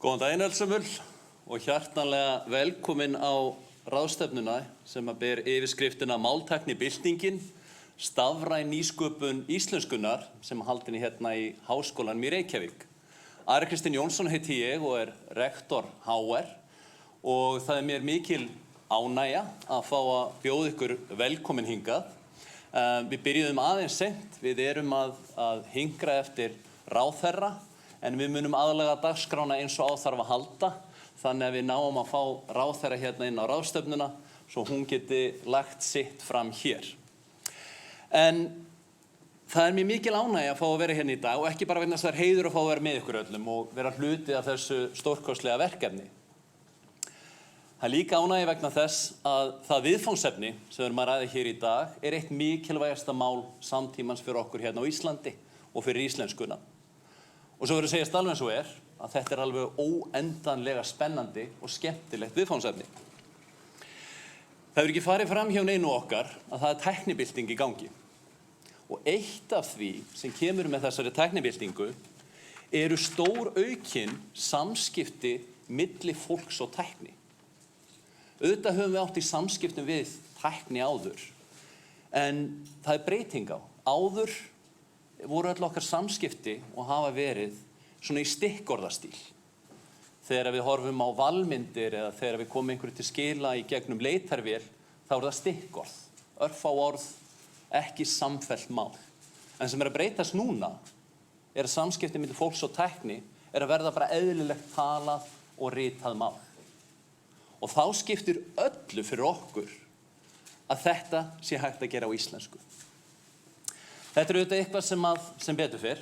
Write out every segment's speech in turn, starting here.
Góðan daginn öllsömul og hjartanlega velkomin á ráðstefnuna sem ber yfirskriftina Máltæknibyltingin, stafræn nýsköpun íslenskunnar sem haldin hérna í Háskólanum í Reykjavík. Ari Kristinn Jónsson heiti ég og rektor HR og það mér mikil ánægja að fá að bjóða ykkur velkomin hingað. Við byrjuðum aðeins seint, við erum að hingra eftir ráðherra en við munum aðlaga dagskrána eins og á þarf að halda þannig að við náum að fá ráðherra hérna inn á ráðstefnuna svo hún geti lagt sitt fram hér. En það mér mikil ánægja að fá að vera hérna í dag og ekki bara vegna þess að það heiður að fá að vera með ykkur öllum og vera hluti af þessu stórkostlega verkefni. Það líka ánægja vegna þess að það viðfangsefni sem við erum að ræða hér í dag eitt mikilvægasta mál samtímans fyrir okkur hérna á Íslandi og fyrir íslenskuna. Og svo verður að segjast alveg eins og að þetta alveg óendanlega spennandi og skemmtilegt viðfangsefni. Það hefur ekki farið fram hjá neinu okkar að það tæknibylting í gangi. Og eitt af því sem kemur með þessari tæknibyltingu eru stór aukin samskipti milli fólks og tækni. Auðvitað höfum við átt í samskiptum við tækni áður, en það breyting á. Áður voru öll okkar samskipti og hafa verið svona í stikkorðastíl. Þegar við horfum á valmyndir eða þegar við komum einhverju til skila í gegnum leitarvél, þá það stikkorð, örfá orð, ekki samfellt mál. En sem að breytast núna að samskipti milli fólks og tækni að verða bara eðlilegt talað og ritað mál. Og þá skiptir öllu fyrir okkur að þetta sé hægt að gera á íslensku. Þetta auðvitað eitthvað sem betur fyrr.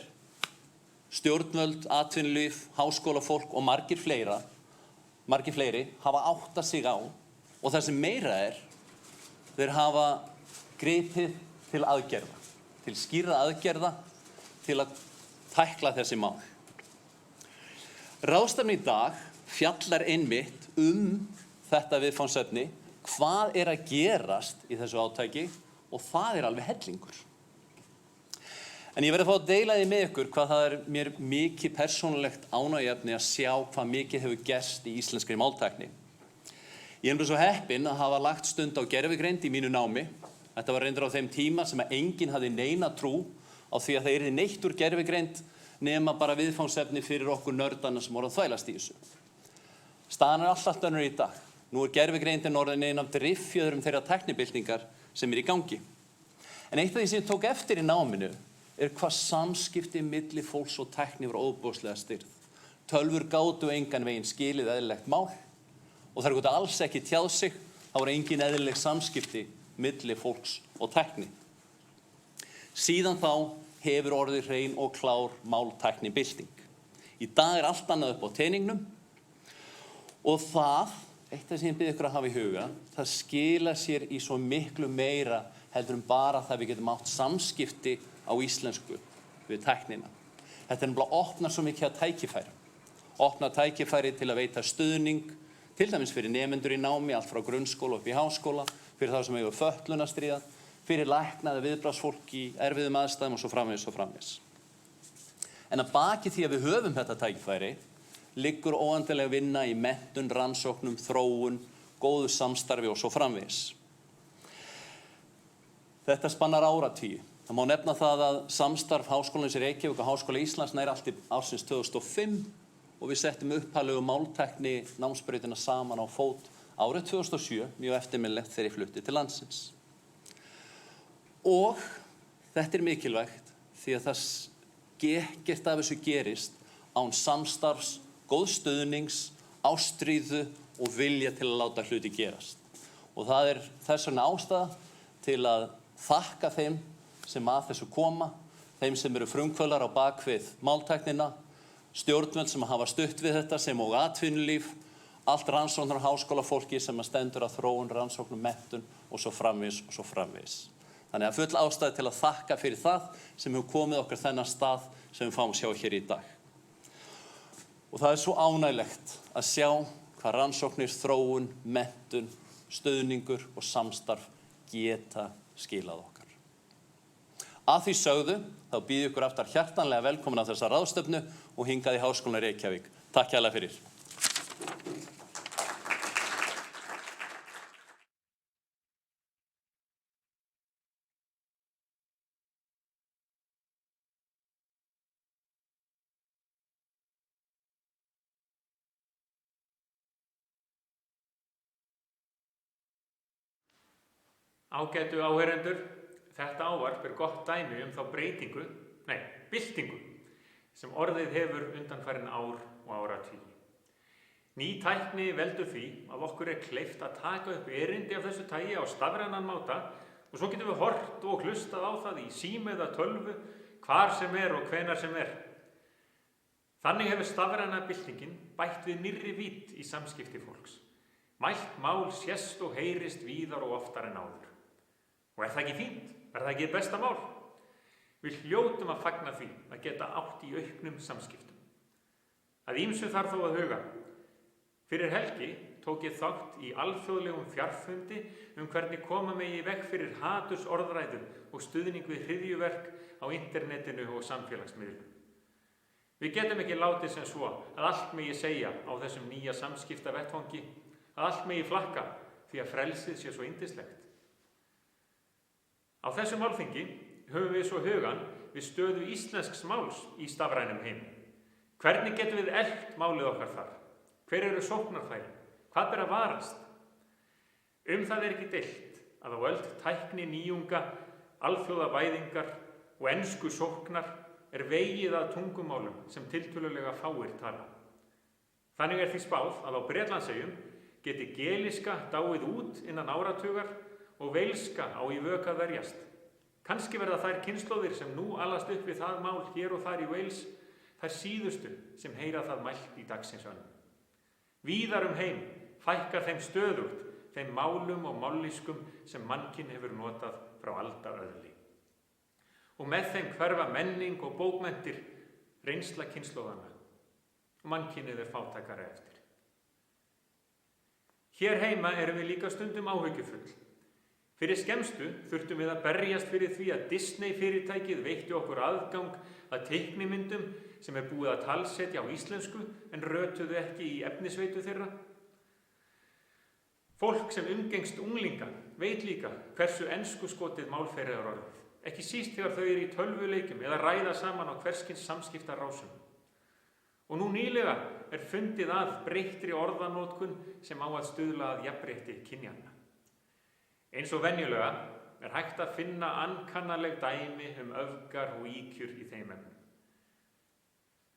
Stjórnvöld, atvinnulíf, háskólafólk og margir fleiri hafa áttað sig á og það sem meira þeir hafa gripið til aðgerða, til skýrra aðgerða til að tækla þessi mál. Ráðstefnan í dag fjallar einmitt þetta viðfangsefni, hvað að gerast í þessu átaki og það alveg hellingur. En ég verði að fá að deila því með ykkur hvað það mér mikið persónulegt ánægjuefni að sjá hvað mikið hefur gerst í íslenskri máltækni. Ég bara svo heppinn að hafa lagt stund á gervigreind í mínu námi. Þetta var reyndar á þeim tíma sem enginn hafði neina trú á því að það yrði neitt úr gervigreind nema bara viðfangsefni fyrir okkur nördana sem voru að þvælast í þessu. Staðan allt önnur í dag. Nú gervigreindin orðin ein af driffjöðrum þeirra tæknibyltingar sem í gangi. En eitt af því sem ég tók eftir í náminu hvað samskipti milli fólks og tækni voru óbúslega styrð. Tölvur gátu engan veginn skilið eðlilegt mál og þær gátu alls ekki tjáð sig, það voru engin eðlileg samskipti milli fólks og tækni. Síðan þá hefur orðið hrein og klár máltæknibylting. Í dag allt annað upp á teningnum og það, eitt af því sem ég bið ykkur að hafa í huga, það skila sér í svo miklu meira heldur bara það við getum átt samskipti á íslensku við tæknina. Þetta nefnilega opnar svo mikið að tækifæri. Opnar tækifæri til að veita stuðning, til dæmis fyrir nemendur í námi, allt frá grunnskóla upp í háskóla, fyrir þá sem eiga fötlun að stríða, fyrir læknaði viðbragðsfólk í erfiðum aðstæðum og svo framvegis. En að baki því að við höfum þetta tækifæri, liggur óendanleg vinna í menntun, rannsóknum, þróun, góðu samstarfi og svo framvegis. Þetta spannar áratugi. Það má nefna það að samstarf Háskólans í Reykjavík og Háskóla Íslands nær allt til ársins 2005 og við settum upphaflegu máltækni námsbrautina saman á fót árið 2007, mjög eftirminnilegt þegar ég flutti til landsins. Og þetta mikilvægt því að það ekkert af þessu gerist án samstarfs, góðs stuðnings, ástríðu og vilja til að láta hluti gerast. Og það þess vegna ástæða til að þakka þeim sem að þessu koma, þeim sem eru frumkvöðlar á bakvið máltæknina, stjórnvöld sem hafa stutt við þetta sem og atvinnulíf, allt rannsóknar og háskólafólki sem stendur að þróun, rannsóknum, menntun og svo framvegis. Þannig að full ástæða til að þakka fyrir það sem hefur komið okkur þennan stað sem við fáum að sjá hér í dag. Og það svo ánægilegt að sjá hvað rannsóknir, þróun, menntun, stuðningur og samstarf geta skilað okkur. Að því sögðu, þá býð ykkur aftur hjartanlega velkomin á þessa ráðstefnu og hingað í Háskólanum í Reykjavík. Takk hérlega fyrir. Ágætu áheyrendur, þetta ávarp gott dæmi þá byltingu, sem orðið hefur undanfarin ár og áratugi. Ný tækni veldur því að okkur kleift að taka upp erindi af þessu tagi á stafrænan máta og svo getum við hort og hlustað á það í síma eða tölvu, hvar sem og hvenær sem Þannig hefur stafræna byltingin bætt við nýrri vídd í samskipti fólks. Mælt mál sést og heyrist víðar og oftar en áður. Og það ekki fínt? Það ekki besta mál? Við hljótum að fagna því að geta átt í auknum samskiptum. Að ýmsu þarf þó að huga. Fyrir helgi tók ég þátt í alþjóðlegum fjarfundi hvernig koma megi í veg fyrir hatursorðræðu og stuðning við hryðjuverk á internetinu og samfélagsmiðlum. Við getum ekki látið sem svo að allt megi segja á þessum nýja samskiptavettvangi, að allt megi flakka því að frelsið sé svo yndislegt. Á þessu málþingi höfum við svo hugann við stöðu íslensks máls í stafrænum heimi. Hvernig getum við elt málið okkar þar? Hver eru sóknarfæri? Hvað ber að varast? Það ekki deilt að á öld tækni nýjunga, alþjóðavæðingar og ensku sóknar vegið að tungumálum sem tiltölulega fáir tala. Þannig því spáð að á Bretlandseyjum geti gelíska dáið út innan áratugar og veilska á í vök að verjast. Kannski verða þær kynslóðir sem nú alast upp við það mál hér og þar í Wales, þær síðustu sem heyra það mælt í dagsins önn. Víðar heim fækkar þeim stöðugt, þeim málum og mállýskum sem mannkyn hefur notað frá aldaöðli. Og með þeim hverfa menning og bókmenntir, reynsla kynslóðanna og mannkynið fátækara eftir. Hér heima við líka stundum áhyggjufull. Fyrir skemmstu þurftum við að berjast fyrir því að Disney fyrirtækið veitti okkur aðgang að teiknimyndum sem búið að talsetja á íslensku en rötuðu ekki í efnisveitu þeirra. Fólk sem umgengst unglinga veit líka hversu enskuskotið mál þeirra orðið. Ekki síst þegar þau í tölvuleikjum eða ræða saman á hverskins samskiptarásum. Og nú nýlega fundið að breyttri orðanótkun sem á að stuðla að jafnrétti kynjanna. Eins og venjulega hægt að finna ankannaleg dæmi öfgar og íkjur í þeim efnum.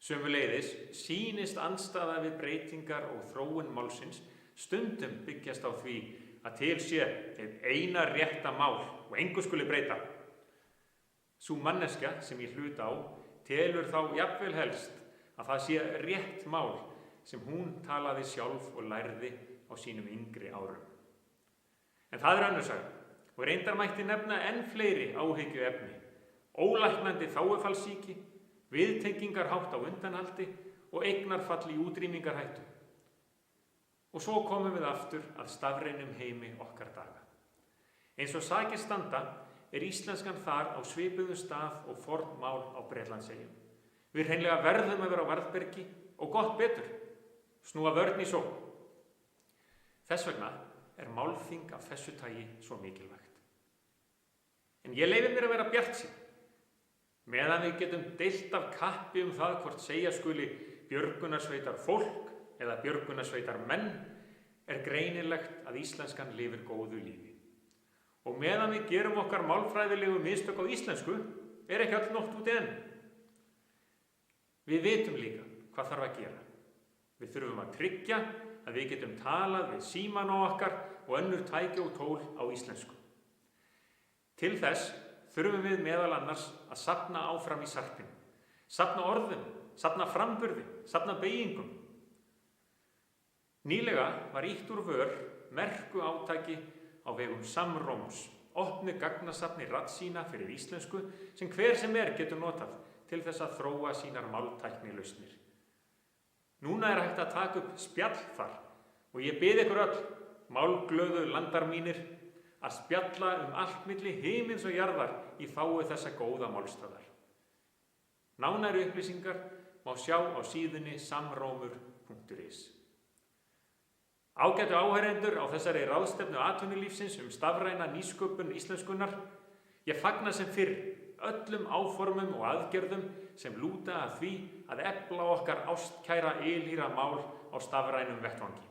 Sömuleiðis sýnist andstaða við breytingar og þróun málsins stundum byggjast á því að til sé eina rétta mál og engu skuli breyta. Sú manneskja sem ég hlut á telur þá jafnvel helst að það sé rétt mál sem hún talaði sjálf og lærði á sínum yngri árum. En það önnur saga og reyndar mætti nefna enn fleiri áhyggjuefni, ólæknandi þágufallssýki, viðtengingarhátt á undanhaldi og eignarfall í útrýmingarhættu. Og svo komum við aftur að stafrænum heimi okkar daga. Eins og sakir standa íslenskan þar á svipuðum stað og fornmál á Bretlandseyjum. Við hreinlega verðum að vera á varðbergi og gott betur, snúa vörn í sókn. Þess vegna málþing af þessu tagi svo mikilvægt. En ég leyfi mér að vera bjartsýnn. Meðan við getum deilt af kappi það hvort segja skuli björgunarsveitar fólk eða björgunarsveitar menn, greinilegt að íslenskan lifir góðu lífi. Og meðan við gerum okkar málfræðilegu mistök á íslensku, ekki öll nótt út enn. Við vitum líka hvað þarf að gera. Við þurfum að tryggja að við getum talað við síman á okkar og önnur tæki og tól á íslensku. Til þess þurfum við meðal annars að safna áfram í sarpinu. Safna orðum, safna framburði, safna beygingum. Nýlega var ýtt úr vör merku átaki á vegum Samróms, opnu gagnasafni Radsína fyrir íslensku sem hver sem getur notað til þess að þróa sínar máltæknilausnir. Núna hægt að taka upp spjall þar og ég bið ykkur öll, málglöðu landar mínir, að spjalla allt milli himins og jarðar í þágu þessa góða málstöðar. Nánari upplýsingar má sjá á síðunni samrómur.is. Ágætu áheyrendur á þessari ráðstefnu atvinnulífsins stafræna nýsköpun íslenskunnar, ég fagna sem fyrr öllum áformum og aðgerðum sem lúta að því að efla okkar ástkæra ylhýra mál á stafrænum vettvangi.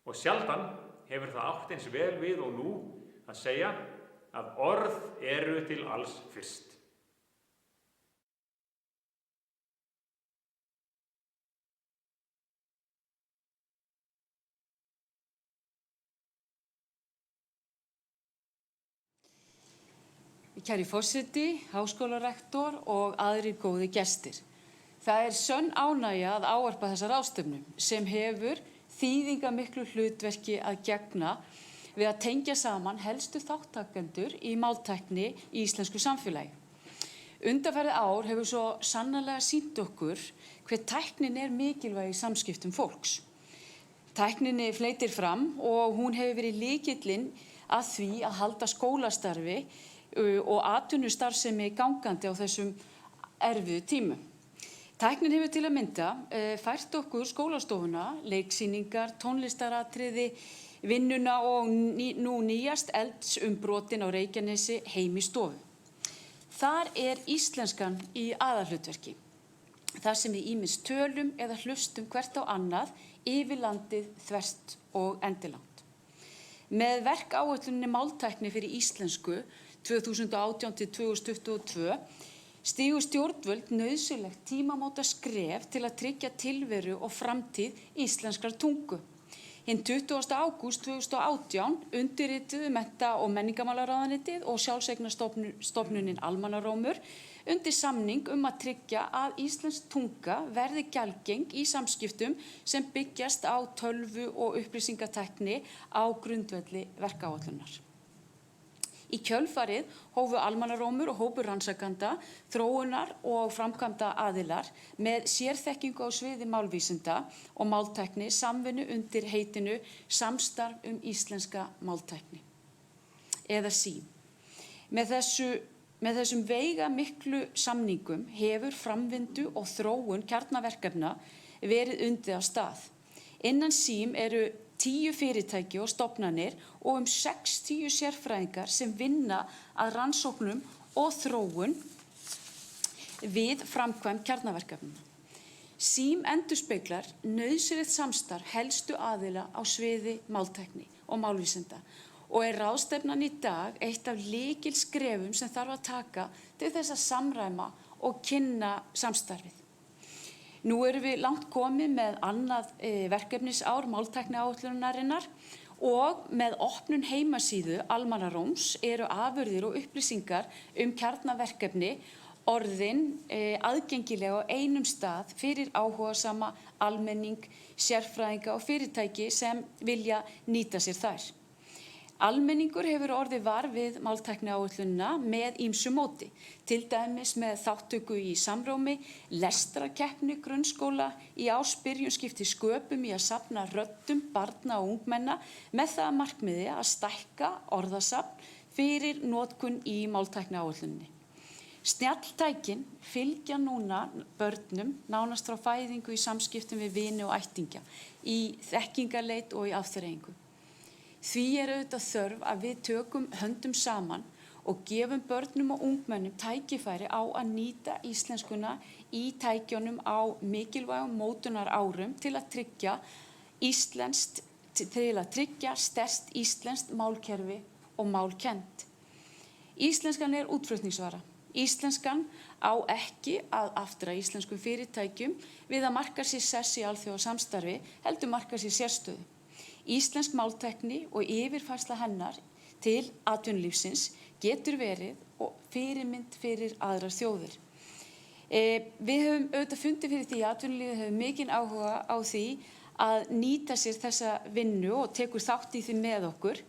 Og sjaldan hefur það átt eins vel við og nú að segja að orð eru til alls fyrst. Kæri forseti, háskólarektor og aðrir góði gestir. Það sönn ánægja að ávarpa þessa ráðstefnu sem hefur þýðingamiklu hlutverki að gegna við að tengja saman helstu þáttakendur í máltækni í íslensku samfélagi. Undanfarið ár hefur svo sannarlega sýnt okkur hver tæknin mikilvæg í samskiptum fólks. Tækninni fleytir fram og hún hefur verið lykillinn að því að halda skólastarfi og atvinnustarfsemi gangandi á þessum erfiðu tímum. Tæknin hefur til að mynda fært okkur skólastofuna, leiksýningar, tónlistaratriði, vinnuna og nú nýjast eldsumbrotin á Reykjanesi heim í stofu. Þar íslenskan í aðalhlutverki, þar sem við ýmist tölum eða hlustum hvert á annað yfir landið þvert og endilangt. Með verkáætluninni Máltækni fyrir íslensku 2018–2022 stígu stjórnvöld nauðsynlegt tímamóta skref til að tryggja tilveru og framtíð íslenskrar tungu. Hinn 20. ágúst 2018 undirrituðu Mennta- og menningarmálaráðuneytið og sjálfseignarstofnunin Almannarómur undir samning að tryggja að íslensk tunga verði gjaldgeng í samskiptum sem byggjast á tölvu- og upplýsingatækni á grundvelli verkáætlunar. Í kjölfarið hófu Almannarómur og hópur rannsakenda, þróunar og framkvæmda aðilar með sérþekkingu á sviði málvísinda og máltækni samvinnu undir heitinu Samstarf íslenska máltækni, eða SÍM. Með þessum veigamiklu samningum hefur framvindu og þróun kjarnaverkefna verið undið af stað. Innan SÍM 10 fyrirtæki og stofnanir og 60 sérfræðingar sem vinna að rannsóknum og þróun við framkvæmd kjarnaverkefna. SÍM endurspeglar nauðsynlegt samstarf helstu aðila á sviði máltækni og málvísinda og ráðstefnan í dag eitt af lykilskrefum sem þarf að taka til þess að samræma og kynna samstarfið. Nú erum við langt komið með annað verkefnisár máltækniáætlunarinnar og með opnun heimasíðu Almannaróms afurðir og upplýsingar kjarnaverkefni orðin aðgengilega á einum stað fyrir áhugasama almenning, sérfræðinga og fyrirtæki sem vilja nýta sér þær. Almenningur hefur orðið var við máltækniáætlunina með ýmsu móti, til dæmis með þátttöku í samrómi, lestrarkeppni grunnskóla í ársbyrjun skipti sköpum í að safna röddum barna og ungmenna með það að markmiði að stækka orðasafn fyrir notkun í máltækniáætluninni. Snjalltækin fylgja núna börnum nánast frá fæðingu í samskiptum við vini og ættingja, í þekkingarleit og í afþreyingu. Því auðvitað þörf að við tökum höndum saman og gefum börnum og ungmennum tækifæri á að nýta íslenskuna í tækjunum á mikilvægum mótunarárum til að tryggja sterkt íslenskt málkerfi og málkennd. Íslenskan útflutningsvara. Íslenskan á ekki að aftra íslenskum fyrirtækjum við að marka sér sess í alþjóðasamstarfi, heldur marka sér sérstöðu. Íslensk máltækni og yfirfærsla hennar til atvinnulífsins getur verið fyrirmynd fyrir aðrar þjóðir. Við höfum auðvitað fundið fyrir því að atvinnulífið hefur mikinn áhuga á því að nýta sér þessa vinnu og tekur þátt í því með okkur.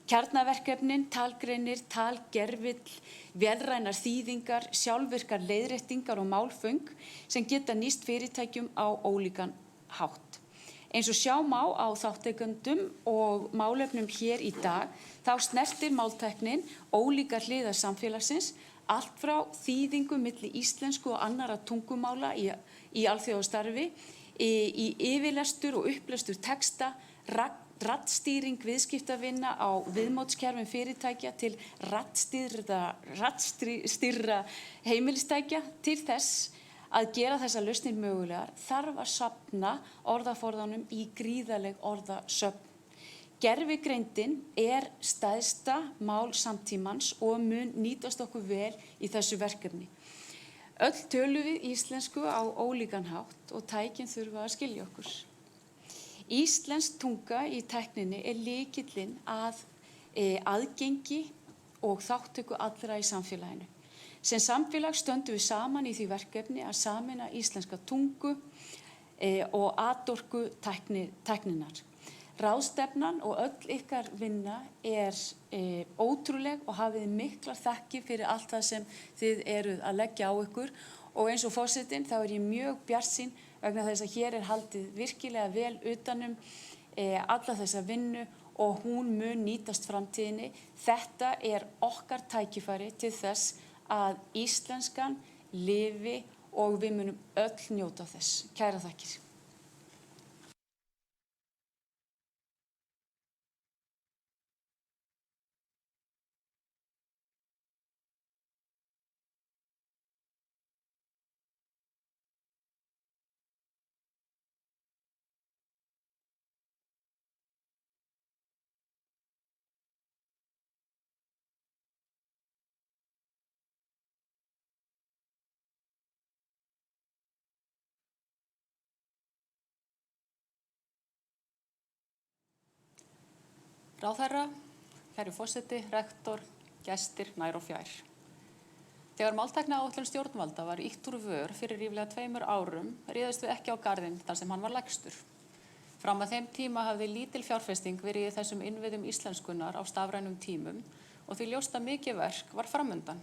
Kjarnaverkefnin, talgreinir, talgervill, vélrænar þýðingar, sjálfvirkar leiðréttingar og málföng sem geta nýst fyrirtækjum á ólíkan hátt. Eins og sjá má á þáttakendum og málefnum hér í dag, þá snertir máltæknin ólíkar hliðar samfélagsins, allt frá þýðingu milli íslensku og annarra tungumála í alþjóðastarfi, í yfirlestur og upplestur texta, raddstýring viðskiptavinna á viðmótskerfum fyrirtækja til raddstýrra heimilistækja. Til þess að gera þessar lausnir mögulegar þarf að safna orðaforðanum í gríðarleg orðasöfn. Gervigreindin stærsta mál samtímans og mun nýtast okkur vel í þessu verkefni. Öll tölum við íslensku á ólíkan hátt og tækin þurfa að skilja okkur. Íslensk tunga í tækninni lykillinn að aðgengi og þátttöku allra í samfélaginu. Sem samfélag stöndum við saman í því verkefni að sameina íslenska tungu og atorku tækninnar. Ráðstefnan og öll ykkar vinna ótrúleg og hafið miklar þakkir fyrir allt það sem þið eruð að leggja á ykkur og eins og forsetinn þá ég mjög bjartsýn vegna þess að hér haldið virkilega vel utanum alla þessa vinnu og hún mun nýtast framtíðinni. Þetta okkar tækifæri til þess að íslenskan lifi og við munum öll njóta þess. Kæra þakkir. Ráðherra, kæri forseti, rektor, gestir, nær og fjær. Þegar máltækniáætlun stjórnvalda var ýtt úr vör fyrir ríflega 2 árum, réðust við ekki á garðinn þar sem hann var lægstur. Fram að þeim tíma hafði lítil fjárfesting verið í þessum innviðum íslenskunnar á stafrænum tímum og því ljóst að mikið verk var framundan.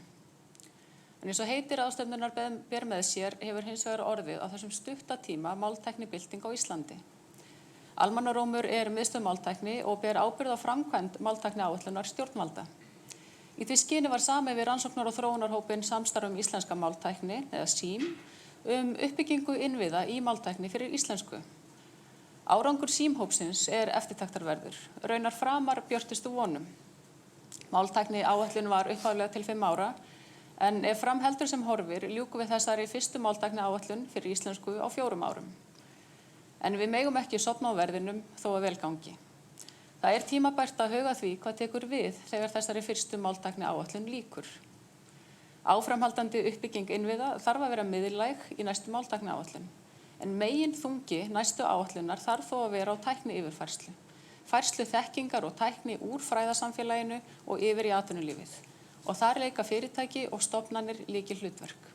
En eins og heitir ráðstefnunnar ber með sér hefur hins vegar orðið á þessum stutta tíma máltæknibylting á Íslandi. Almannarómur miðstöð máltækni og ber ábyrgð á framkvæmd máltækniáætlunar stjórnvalda. Í því skyni var samið við rannsóknar- og þróunarhópinn Samstarf íslenska máltækni, eða SÍM, uppbyggingu innviða í máltækni fyrir íslensku. Árangur SÍM-hópsins eftirtektarverður, raunar framar björtustu vonum. Máltækniáætlun var upphaflega til 5 ára, en ef fram heldur sem horfir ljúkum við þessari fyrstu máltækniáætlun fyrir íslensku á 4 árum. En við megum ekki sofna á verðinum þó að vel gangi. Það tímabært að huga því hvað tekur við þegar þessari fyrstu máltækniáætlun lýkur. Áframhaldandi uppbygging innviða þarf að vera miðlæg í næstu máltækniáætlun. En megin þungi næstu áætlunar þarf þó að vera á tækniyfirfærslu. Færslu þekkingar og tækni úr fræðasamfélaginu og yfir í atvinnulífið. Og þar leika fyrirtæki og stofnanir lykilhlutverk.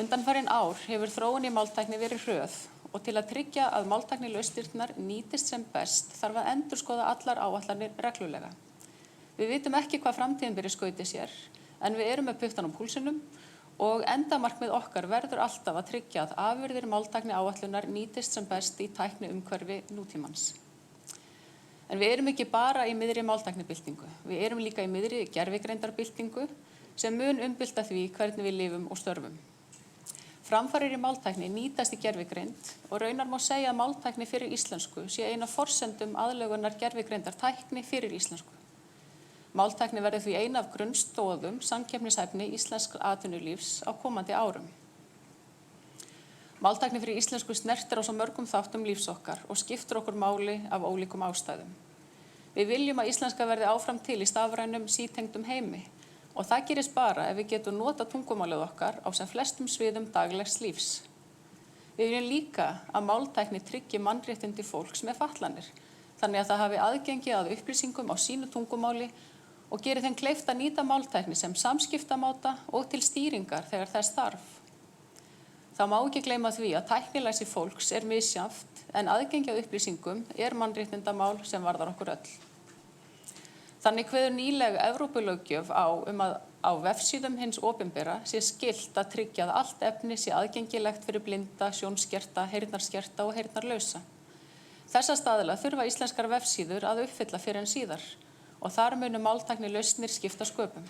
Undanfarin ár hefur þróun í máltækni verið hröð og til að tryggja að máltæknilausnirnar nýtist sem best þarf að endurskoða allar áætlanir reglulega. Við vitum ekki hvað framtíðin ber í skauti sér, en við erum með puttann á púlsinum og endamarkmið okkar verður alltaf að tryggja að afurðir máltækniáætlunar nýtist sem best í tækniumhverfi nútímans. En við erum ekki bara í miðri máltæknibyltingu, við erum líka í miðri gervigreindarbyltingu sem mun umbylta því hvernig við lifum og störfum. Framfarir í máltækni nýtast í gervigreind og raunar má segja að máltækni fyrir íslensku sé ein af forsendum aðlögunar gervigreindartækni fyrir íslensku. Máltækni verður því ein af grunnstoðum samkeppnishæfni íslensks atvinnulífs á komandi árum. Máltækni fyrir íslensku snertir á svo mörgum þáttum lífs okkar og skiptir okkur máli af ólíkum ástæðum. Við viljum að íslenska verði áfram til í stafrænum sítengdum heimi. Og það gerist bara ef við getum nota tungumálið okkar á sem flestum sviðum daglegs lífs. Við viljum líka að máltækni tryggi mannréttindi fólks með fatlanir, þannig að það hafi aðgengi að upplýsingum á sínu tungumáli og geri þeim kleift að nýta máltækni sem samskiptamáta og til stýringar þegar þess þarf. Það má ekki gleyma því að tæknilæsi fólks misjafnt en aðgengi að upplýsingum mannréttindamál sem varðar okkur öll. Þannig kveður nýleg Evrópulöggjöf á að á vefsíðum hins opinbera sé skylt að tryggja að allt efni sé aðgengilegt fyrir blinda, sjónskerta, heyrnarskerta og heyrnarlausa. Þessa staðla þurfa íslenskar vefsíður að uppfylla fyrr en síðar og þar munu máltæknilausnir skipta sköpum.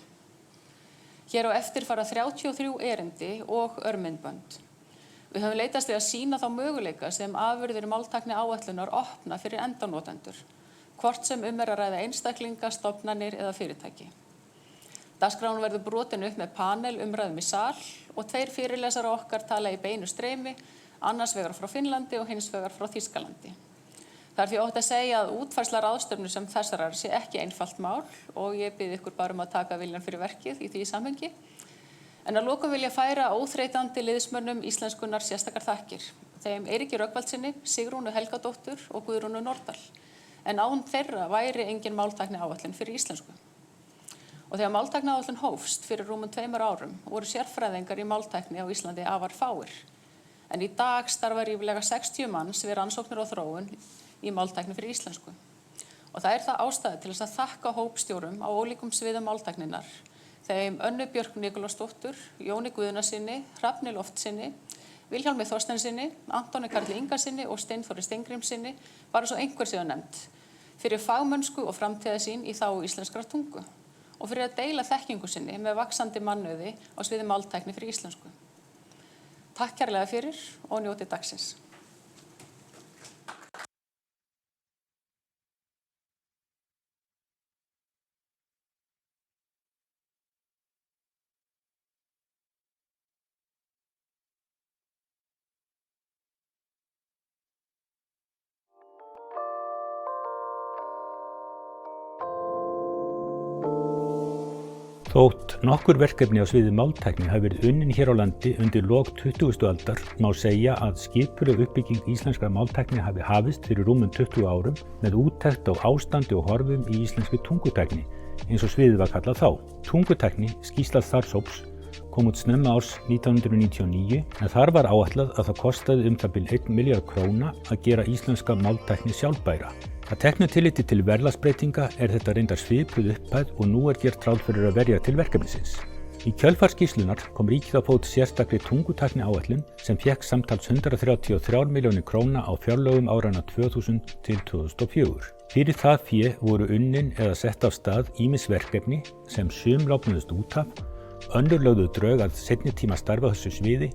Hér á eftir fara 33 erindi og örmyndbönd. Við höfum leitast við að sýna þá möguleika sem afurðir máltækniáætlunar opna fyrir endanotendur, hvort sem að ræða einstaklinga, stofnanir eða fyrirtæki. Dagskráin verður brotin upp með panel umræðum í sal og 2 fyrirlesara okkar tala í beinu streymi, annars vegar frá Finnlandi og hins vegar frá Þýskalandi. Það því óhætt að segja að útfærsla ráðstefnu sem þessarar sé ekki einfalt mál og ég bið ykkur bara að taka viljan fyrir verkið í því samhengi. En að lokum vil ég færa óþreytandi liðsmönnum íslenskunnar sérstakar þakkir. Þeim Eiríki Rögnvaldsyni, Sigrúnu Helgadóttur og Guðrúnu Nordal. En án þeirra væri engin máltækni áætlun fyrir íslensku. Og þegar máltækni áætlun hófst fyrir rúmum 2 árum voru sérfræðingar í máltækni á Íslandi afar fáir. En í dag starfa ríflega 60 manns við rannsóknir og þróun í máltækni fyrir íslensku. Og það það ástæða til þess að þakka hópstjórum á ólíkum sviðum máltækninnar, þeim Önnu Björk Nikulásdóttur, Jóni Guðnasyni, Hrafni Loftsyni, Vilhjálmi Þorsteinsyni, Antoni Karli Ingasyni og Steinþóri Steingrímssyni, bara svo einhver séu nefnt, fyrir fagmennsku og framtíðarsýn í þágu íslenskrar tungu og fyrir að deila þekkingu sinni með vaxandi mannauði á sviði máltækni fyrir íslensku. Takk kærlega fyrir og njótið dagsins. Þótt nokkur verkefni á sviði máltækni hafi verið unnin hér á landi undir lok 20. aldar má segja að skipuleg uppbygging íslenskrar máltækni hafi hafist fyrir rúmum 20 árum með úttekt á ástandi og horfum í íslenskri tungutækni, eins og sviðið var kallað þá. Tungutækni, skýrsla starfshóps, kom út snemma árs 1999 en þar var áætlað að það kostaði það bil 1 milljarð króna að gera íslenska máltækni sjálfbæra. Að teknu tilliti til verðlagsbreytinga þetta reyndar svipuð upphæð og nú gert ráð fyrir að verja til verkefnisins. Í kjölfar skýrslunnar kom ríkið á fót sérstakri tungutækni áætlun sem fékk samtals 133 milljónir króna á fjárlögum áranna 2000 til 2004. Fyrir það fé voru unnin eða sett af stað ýmis verkefni sem sum lognuðust út af, önnur lögðu drög að seinni tíma starfa á þessu sviði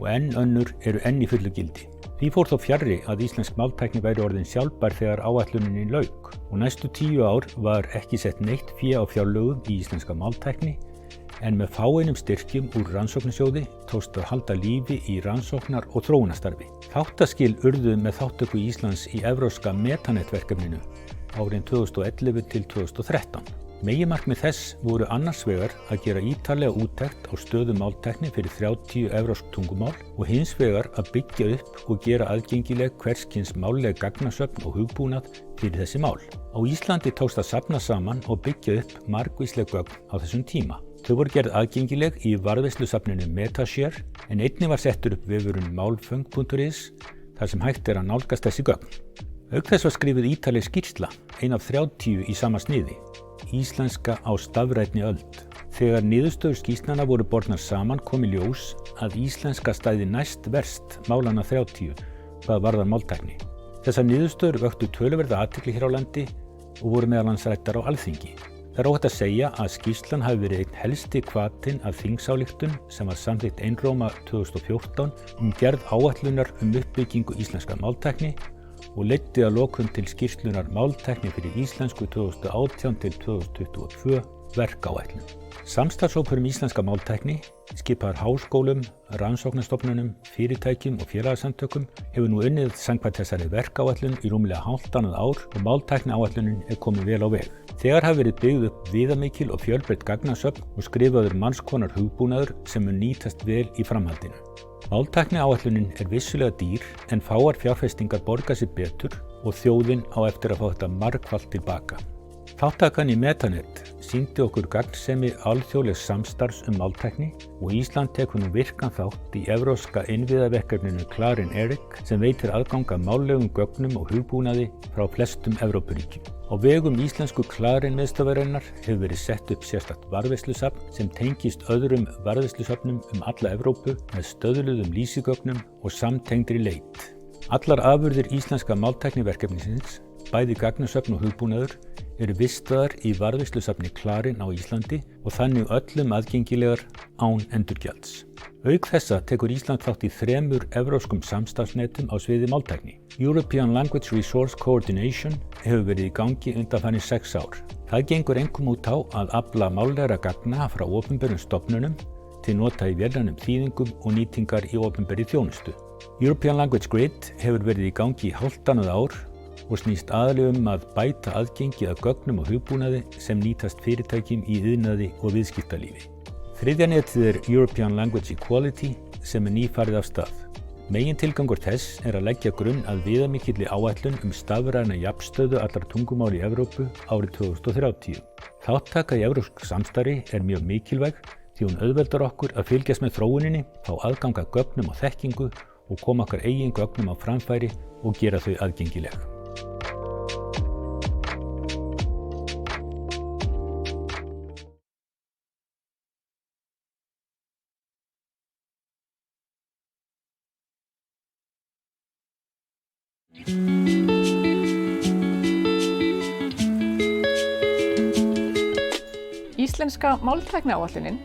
og önnur eru enn í fullu gildi. Því fór þó fjarri að íslensk máltækni væri orðin sjálfbær þegar áætluninni lauk og næstu 10 ár var ekki sett neitt fé á fjárlögum í íslenska máltækni en með fáeinum styrkjum úr rannsóknarsjóði tókst að halda lífi í rannsóknar- og þróunarstarfi. Þáttaskil urðu með þátttöku Íslands í evrópska Metanet-verkefninu árin 2011 til 2013. Meginmarkmið þess voru annars vegar að gera ítarlega úttekt á stöðu máltækni fyrir 30 evrópsk tungumál og hins vegar að byggja upp og gera aðgengileg hvers kyns málleg gagnasöfn og hugbúnað fyrir þessi mál. Á Íslandi tókst að safna saman og byggja upp margvísleg gögn á þessum tíma. Þau voru gerð aðgengileg í varðveislusafninu Metashare en einnig var settur upp vefurinn málföng.is þar sem hægt að nálgast þessi gögn. Auk þess var skrifuð ítarleg skýrsla, ein af 30 í sama sniði. Íslenska á stafrænni öld. Þegar niðurstöður skýrslnanna voru bornar saman kom í ljós að íslenska stæði næst verst málanna 30 hvað varðar máltækni. Þessar niðurstöður vöktu töluverða athygli hér á landi og voru meðal annars ræddar á alþingi. Það er óhætt að segja að skýrslan hafi verið einn helsti hvatinn að þingsályktun sem var samþykkt einróma 2014 gerð áætlunar uppbyggingu íslenska máltækni og leiddi að lokum til skýrslunar Máltækni fyrir íslensku 2018 til 2022 verkáætlun. Samstarfshópur íslenska máltækni, skipaður háskólum, rannsóknarstofnunum, fyrirtækjum og félagasamtökum hefur nú unnið samkvæmt þessari verkáætlun í rúmlega hálftannað ár og máltækniáætlunin komin vel á veg. Þegar hafi verið byggð upp viðamikil og fjölbreytt gagnasöfn og skrifaður mannskonar hugbúnaður sem mun nýtast vel í framhaldinu. Máltækniáætlunin vissulega dýr en fáar fjárfestingar borga sig betur og þjóðin á eftir að fá þetta margfalt tilbaka. Þáttakan í Metanet sýndi okkur gagnsemi alþjóðlegs samstarfs máltækni og Ísland tekur nú virkan þátt í evrópska innviðaverkefninu Clarin Eric sem veitir aðgang að mállegum gögnum og hugbúnaði frá flestum Evrópuríkjum. Á vegum íslensku Clarin miðstöðvarinnar hefur verið sett upp sérstakt varðveislusafn sem tengist öðrum varðveislusafnum alla Evrópu með stöðluðum lýsigögnum og samtengdri leit. Allar afurðir íslenska máltækniverkefnisins, bæði gagnasöfn og hugbúnaður, eru vistaðar í varðveislusafni Clarin á Íslandi og þannig öllum aðgengilegar án endurgjalds. Auk þessa tekur Ísland þátt í 3 evrópskum samstarfsnetum á sviði máltækni. European Language Resource Coordination hefur verið í gangi undanfarin 6 ár. Það gengur einkum út á að afla mállegra gagna frá opinberum stofnunum til nota í vélrænum þýðingum og nýtingar í opinberri þjónustu. European Language Grid hefur verið í gangi í hálftannað ár og snýst aðallega að bæta aðgengi að gögnum og hugbúnaði sem nýtast fyrirtækjum í iðnaði og viðskiptalífi. Þriðja netið European Language Equality sem nýfarið af stað. Megintilgangur þess að leggja grunn að viðamikilli áætlun stafræna jafnstöðu allra tungumál í Evrópu árið 2030. Þáttaka í evrópsk samstarfi mjög mikilvæg því hún auðveldar okkur að fylgjast með þróuninni, fá aðgang að gögnum og þekkingu og koma okkar eigin gögnum á framfæri og gera þau aðgengileg. Íslenska máltækniáætlunin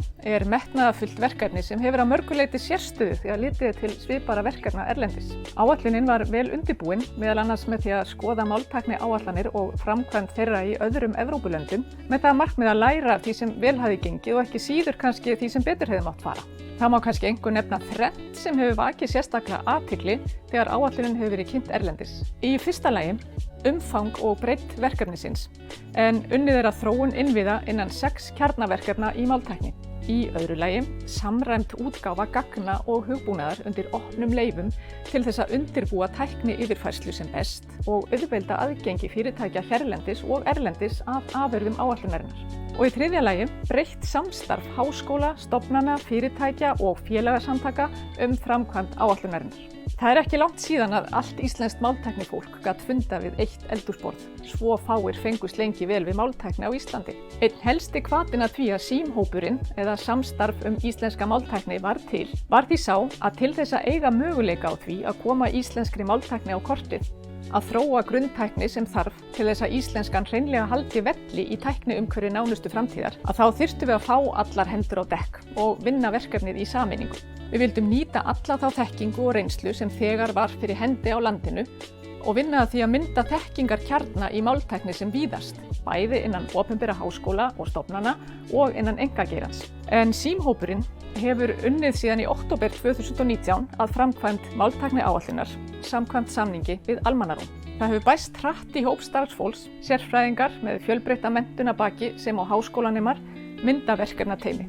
metnaðarfullt verkefni sem hefur að mörgu leyti sérstöðu þegar litið til svipara verkefna erlendis. Áætlunin var vel undirbúin, meðal annars með því að skoða máltækniáætlanir og framkvæmd þeirra í öðrum Evrópulöndum með það markmið að læra af því sem vel hafði gengið og ekki síður kannski því sem betur hefði mátt fara. Það má kannski einkum nefna þrennt sem hefur vakið sérstaklega athygli þegar áætlunin hefur verið kynnt erlendis. Í fyrsta lagi umfang og breidd verkefnisins, en unnið að þróun innviða innan 6 kjarnaverkefna í máltækni. Í öðru lagi samræmd útgáfa gagna og hugbúnaðar undir opnum leyfum til þess að undirbúa tækni yfirfærslu sem best og auðvelda aðgengi fyrirtækja hérlendis og erlendis af afurðum áætlunarinnar. Og í þriðja lagi breytt samstarf háskóla, stofnana, fyrirtækja og félagasamtaka framkvæmd áætlunarinnar. Það ekki langt síðan að allt íslenskt máltæknifólk gat funda við eitt eldhúsborð. Svo fáir fengust lengi vel við máltækni á Íslandi. Einn helsti hvatinn að því að símhópurinn eða samstarf íslenska máltækni var til, var því sá að til þess að eiga möguleika á því að koma íslenskri máltækni á kortið, að þróa grunntækni sem þarf til þess að íslenskan hreinlega haldi velli í tækniumhverfi nánustu framtíðar, að þá þyrftum við að fá allar hendur á dekk og vinna verkefnið í sameiningu. Við vildum nýta alla þá þekkingu og reynslu sem þegar var fyrir hendi á landinu og vinna að því að mynda þekkingarkjarna í máltækni sem víðast, bæði innan opinbera háskóla og stofnana og innan einkageirans. En símhópurinn hefur unnið síðan í október 2019 að framkvæmd máltækniáætlunar samkvæmt samningi við Almannaróm. Það hefur bæst hratt í hóp starfsfólks, sérfræðingar með fjölbreytta menntun að baki sem á háskólanemar mynda verkefnateymi.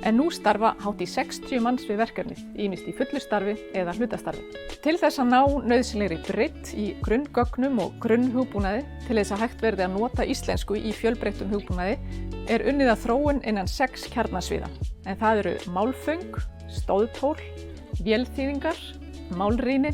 En nú starfa hátt í 60 manns við verkefnið, ýmist í fullu starfi eða hlutastarfi. Til þess að ná nauðsynlegri breidd í grunngögnum og grunnhugbúnaði til þess að hægt verði að nota íslensku í fjölbreyttum hugbúnaði unnið að þróun innan 6 kjarnasviða. En það eru málföng, stóðtól, vélþýðingar, málrýni,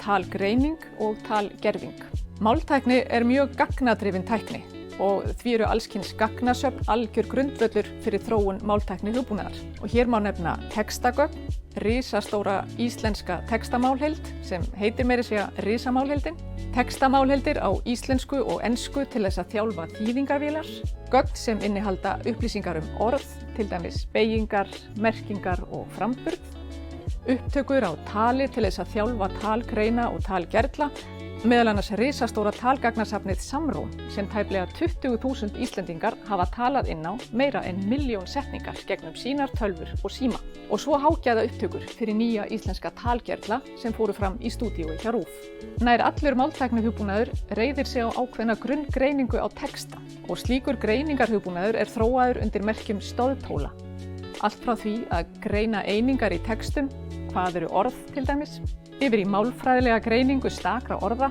talgreining og talgerving. Máltækni mjög gagnadrifin tækni og því eru allskyns gagnasöfn algjör grundvöllur fyrir þróun máltækni hugbúnaðar. Og hér má nefna textagögn, risastóra íslenska textamálheild sem heitir meira að segja risamálheildin, textamálheildir á íslensku og ensku til þess að þjálfa þýðingarvélar, gögn sem innihalda upplýsingar orð, til dæmis beygingar, merkingar og framburð, upptökur á tali til þess að þjálfa talgreina og talgerla, meðal annars risastóra talgagnasafnið Samrón sem tæplega 20.000 Íslendingar hafa talað inn á meira en 1 milljón setningar gegnum sínar tölvur og síma. Og svo hágæða upptökur fyrir nýja íslenska talgerla sem fóru fram í stúdíói hjá RÚV. Nær allur máltæknihugbúnaður reiðir sig á ákveðna grunngreiningu á texta og slíkur greiningarhugbúnaður þróaður undir merkjum stoðtóla. Allt frá því að greina einingar í textum, hvað eru orð til dæmis, yfir í málfræðilega greiningu stakra orða,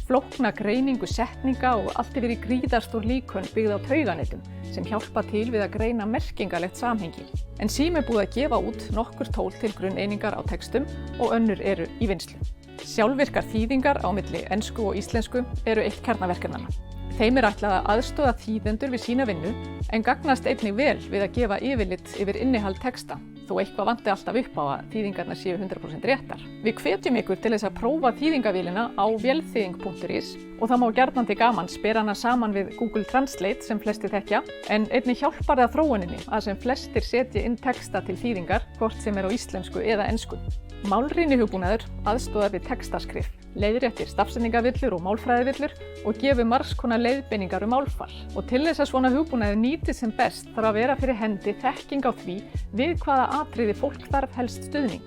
flókna greiningu setninga og allt yfir í gríðarstór líkön byggð á tauganetum sem hjálpa til við að greina merkingalegt samhengi. En Sím búið að gefa út nokkur tól til grunneiningar á textum og önnur eru í vinnslu. Sjálfvirkar þýðingar á milli ensku og íslensku eru eitt kjarnaverkefnanna. Þeim ætlað að aðstoða þýðendur við sína vinnu en gagnast einnig vel við að gefa yfirlit yfir innihald texta, þó eitthvað vanti alltaf upp á að þýðingarnar séu 100% réttar. Við hvetjum ykkur til þess að prófa þýðingavélina á vélþýðing.is og það má gjarnan til gamans bera hana saman við Google Translate sem flestir þekkja, en einnig hjálpar það þróuninni að sem flestir setji inn texta til þýðingar, hvort sem á íslensku eða ensku. Málrýni hugbúnaður aðstoðar við textaskrif, leiðréttir stafsetningarvillur og málfræðivillur og gefur margs konar leiðbeiningar málfar. Og til þess að svona hugbúnaður nýtist sem best þarf að vera fyrir hendi þekking á því við hvaða atriði fólk þarf helst stuðning.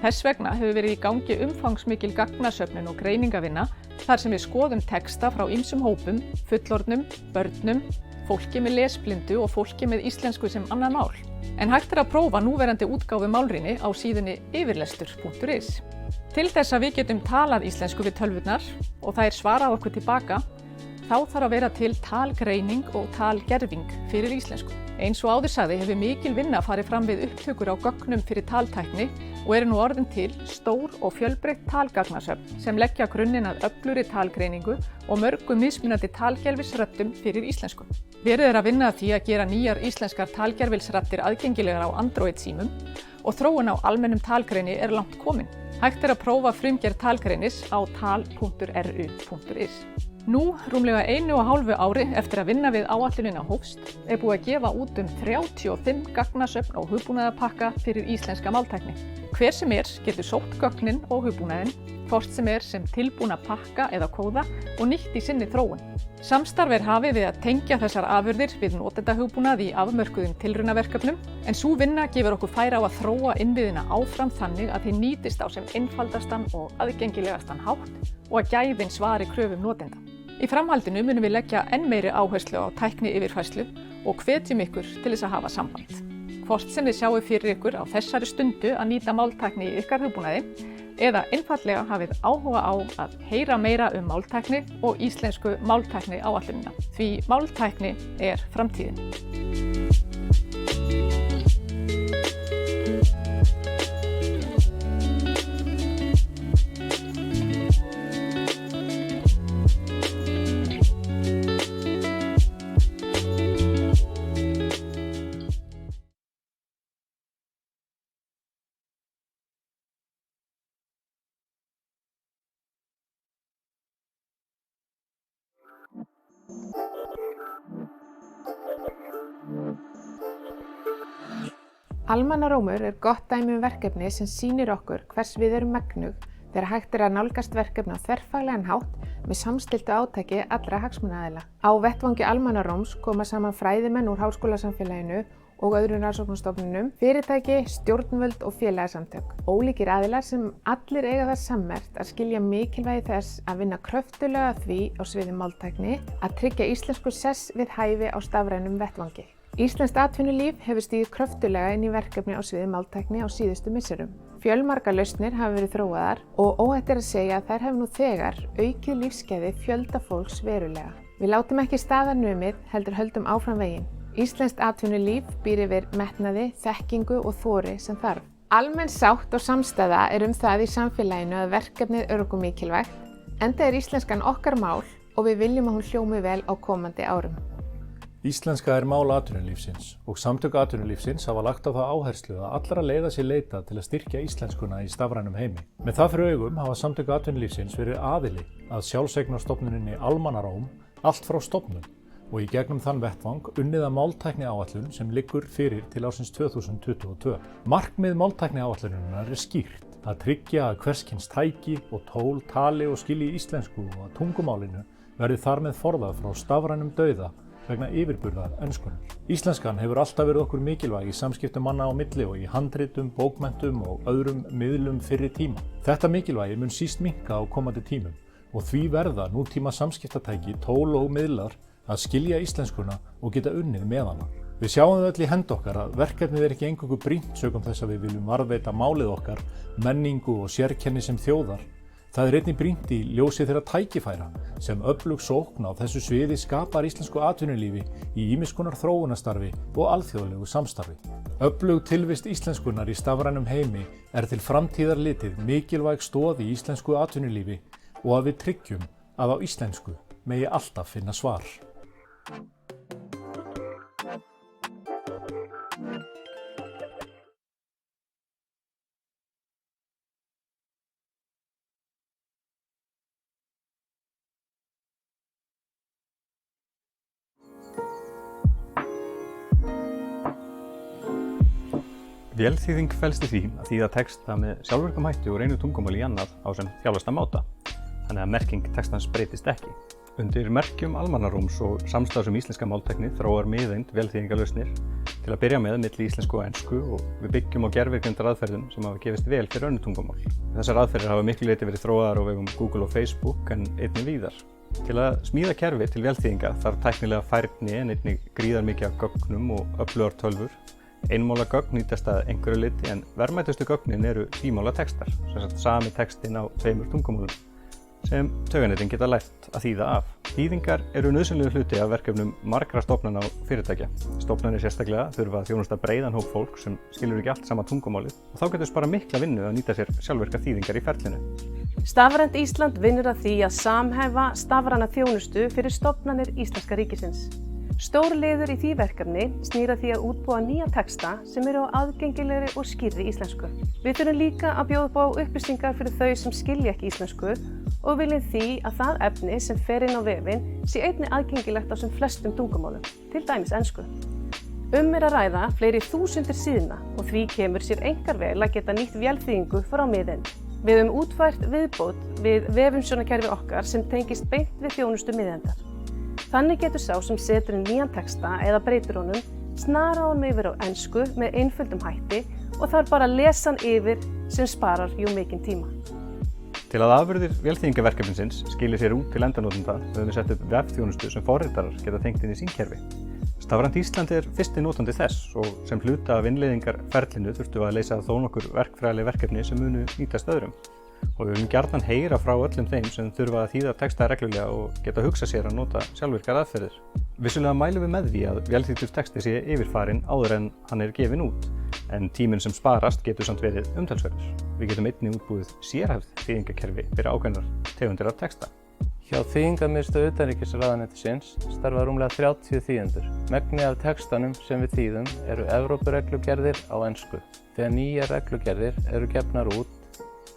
Þess vegna hefur verið í gangi umfangsmikil gagnasöfnun og greiningavinna þar sem við skoðum texta frá ýmsum hópum, fullorðnum, börnum, fólki með lesblindu og fólki með íslensku sem annað mál. En hægt að prófa núverandi útgáfu málrýni á síðunni yfirlestur.is. Til þess að við getum talað íslensku við tölvurnar og þær svarað okkur tilbaka, þá þarf að vera til talgreining og talgerving fyrir íslensku. Eins og áður sagði hefur mikil vinna farið fram við upptökur á gögnum fyrir taltækni og eru nú orðin til stór og fjölbreytt talgagnasöfn sem leggja grunninn að öflugri talgreiningu og mörgum mismunandi talgervilsröddum fyrir íslensku. Verið að vinna að því að gera nýjar íslenskar talgervilsraddir aðgengilegar á Android símum og þróun á almennum talgreini langt komin. Hægt að prófa frumgerð talgreinis á tal.ru.is. Nú, rúmlega 1,5 ári eftir að vinna við áætlunina hófst, búið að gefa út 35 gagnasöfn og hugbúnaðarpakka fyrir íslenska máltækni. Hver sem getur sótt gögnin og hugbúnaðinn, hvort sem sem tilbúna pakka eða kóða og nýtt í sinni þróun. Samstarf hafið við að tengja þessar afurðir við notendahugbúnað í afmörkuðum tilraunaverkefnum, en sú vinna gefur okkur færi á að þróa innviðina áfram þannig að þeir nýtist á sem einfaldastan og aðgengilegastan hátt og að gæðin svari kröfum notenda. Í framhaldinu munum við leggja enn meiri áherslu á tækni yfirfærslu og hvetjum ykkur til þess að hafa samband. Hvort sem þið sjáu fyrir ykkur á þessari stundu að nýta máltækni í ykkar hugbúnaði eða einfaldlega hafið áhuga á að heyra meira máltækni og íslensku máltækni áætlunina. Því máltækni framtíðin. Almannarómur gott dæmi verkefni sem sýnir okkur hvers við erum megnug þegar hægt að nálgast verkefni á þverfaglegan hátt með samstilltu átaki allra hagsmunaaðila. Á vettvangi almannaróms koma saman fræðimenn úr háskólasamfélaginu og öðrum rannsóknarstofnunum, fyrirtæki, stjórnvöld og félagasamtök. Ólíkir aðilar sem allir eiga það sammerkt að skilja mikilvægi þess að vinna kröftulega að því á sviði máltækni að tryggja íslensku sess við hæfi á stafrænum vettvangi. Íslenskt atvinnulíf hefur stigið kröftulega inn í verkefni á sviði máltækni á síðustu misserum. Fjölmargar lausnir hafa verið þróaðar og óhætt að segja að þær hafa nú þegar aukið lífsgæði fjölda fólks verulega. Við látum ekki staðar numið, heldur höldum áfram veginn. Íslenskt atvinnulíf býr yfir metnaði, þekkingu og þori sem þarf. Almenn sátt og samstæða það í samfélaginu að verkefnið okkur mikilvægt, enda íslenskan okkar mál og við viljum að hún hljómi vel á komandi árum. Íslenska mál atvinnulífsins og samtök atvinnulífsins hafa lagt á það áherslu að allra leiða sér leita til að styrkja íslenskuna í stafrænum heimi. Með það fyrir augum hafa samtök atvinnulífsins verið aðili að sjálfseignarstofnuninni Almannaróm allt frá stofnun og í gegnum þann vettvang unnið að máltækni áætlun sem liggur fyrir til ársins 2022. Markmið máltækni áætlunarinnar skýrt að tryggja að hvers kyns tæki og tól tali og skilji íslensku og að tungumálinu verði þar með forðað frá stafrænum dauða vegna yfirburðar enskunnar. Íslenskan hefur alltaf verið okkur mikilvæg í samskiptum manna á milli og í handritum, bókmenntum og öðrum miðlum fyrri tíma. Þetta mikilvægi mun síst minnka á komandi tímum og því verða nútíma samskiptatæki, tól og miðlar að skilja íslenskuna og geta unnið með hana. Við sjáum þau öll í hendi okkar að verkefnið ekki eingöngu brýnt sökum þess að við viljum varðveita málið okkar, menningu og sérkenni sem þjóðar. Það einnig brýnt í ljósi þeirra tækifæra sem öflug sókn á þessu sviði skapar íslensku atvinnulífi í ýmiss konar þróunarstarfi og alþjóðlegu samstarfi. Öflug tilvist íslenskunnar í stafrænum heimi til framtíðar litið mikilvæg stoð í íslensku atvinnulífi og að við tryggjum að á íslensku megi alltaf finna svar. Vélþýðing felst í því að þýða texta með sjálfvirkum hætti úr einu tungumáli í annað á sem þjálfasta máta, þannig að merking textans breytist ekki. Undir merkjum almannarúms og samstarfs íslenska máltækni þróar miðeind vélþýðingarlausnir til að byrja með milli íslensku og ensku og við byggjum á gervigreindar aðferðum sem hafa gefist vel fyrir önnur tungumál. Þessar aðferðir hafa miklu leyti verið þróaðar á vegum Google og Facebook en einnig víðar. Til að smíða kerfi til vélþýðinga þarf tæknilega færni en einnig gríðarmikið af gögnum og öflugar tölvur. Einmála gögn nýtast að einhverju leyti en verðmætustu gögnin eru tvímála textar, sem sagt sami textinn á tveimur tungumálum, sem tauganetin geta lært að þýða af. Þýðingar eru nauðsynlegur hluti af verkefnum margra stofnana og fyrirtækja. Stofnanir sérstaklega þurfa að þjónusta breiðan hóp fólk sem skilur ekki allt sama tungumálið og þá getur spara mikla vinnu að nýta sér sjálfvirka þýðingar í ferlinu. Stafrænt Ísland vinnur að því að samhæfa stafræna þjónustu fyrir stofnanir Íslenska ríkisins. Stór liður í því verkefni snýr að því að útbúa nýja texta sem eru á aðgengilegri og skýrri íslensku. Við þurfum líka að bjóða upp á upplýsingar fyrir þau sem skilja ekki íslensku og viljum því að það efni sem fer inn á vefinn sé einnig aðgengilegt á sem flestum tungumálum, til dæmis ensku. Er að ræða fleiri þúsundir síðna og því kemur sér einkar vel að geta nýtt vélþýðingu frá miðeind. Við höfum útfært viðbót við vefumsjónarkerfi okkar sem tengist beint við þjónustu miðeindar. Þannig getur sá sem setur inn nýjan texta eða breytir honum snarað honum yfir á ensku með einföldum hætti og þarf bara að lesa hann yfir sem sparar mikinn tíma. Til að afurðir vélþýðingaverkefnisins skili sér út til endanotenda höfum við sett upp vefþjónustu sem forritarar geta tengt inn í sín kerfi. Stafrænt Ísland fyrsti notandi þess og sem hluta af innleiðingarferlinu þurftum við að leysa þó nokkur verkfræðileg verkefni sem munu nýtast öðrum. Og við viljum gjarnan heyra frá öllum þeim sem þurfa að þýða texta reglulega og geta hugsað sér að nota sjálfvirkar aðferðir. Vissulega mælum við með því að vélþýddur texti sé yfirfarinn áður en hann gefinn út, en tíminn sem sparast getur samt verið umtalsverður. Við getum einnig útbúið sérhæfð þýðingakerfi fyrir ákveðnar tegundir af texta. Hjá Þýðingamiðstöð utanríkisráðuneytisins starfa rúmlega 30 þýðendur. Megnið af textanum sem við þýðum eru Evrópureglugerðir á ensku. Þegar nýjar reglugerðir eru gefnar út,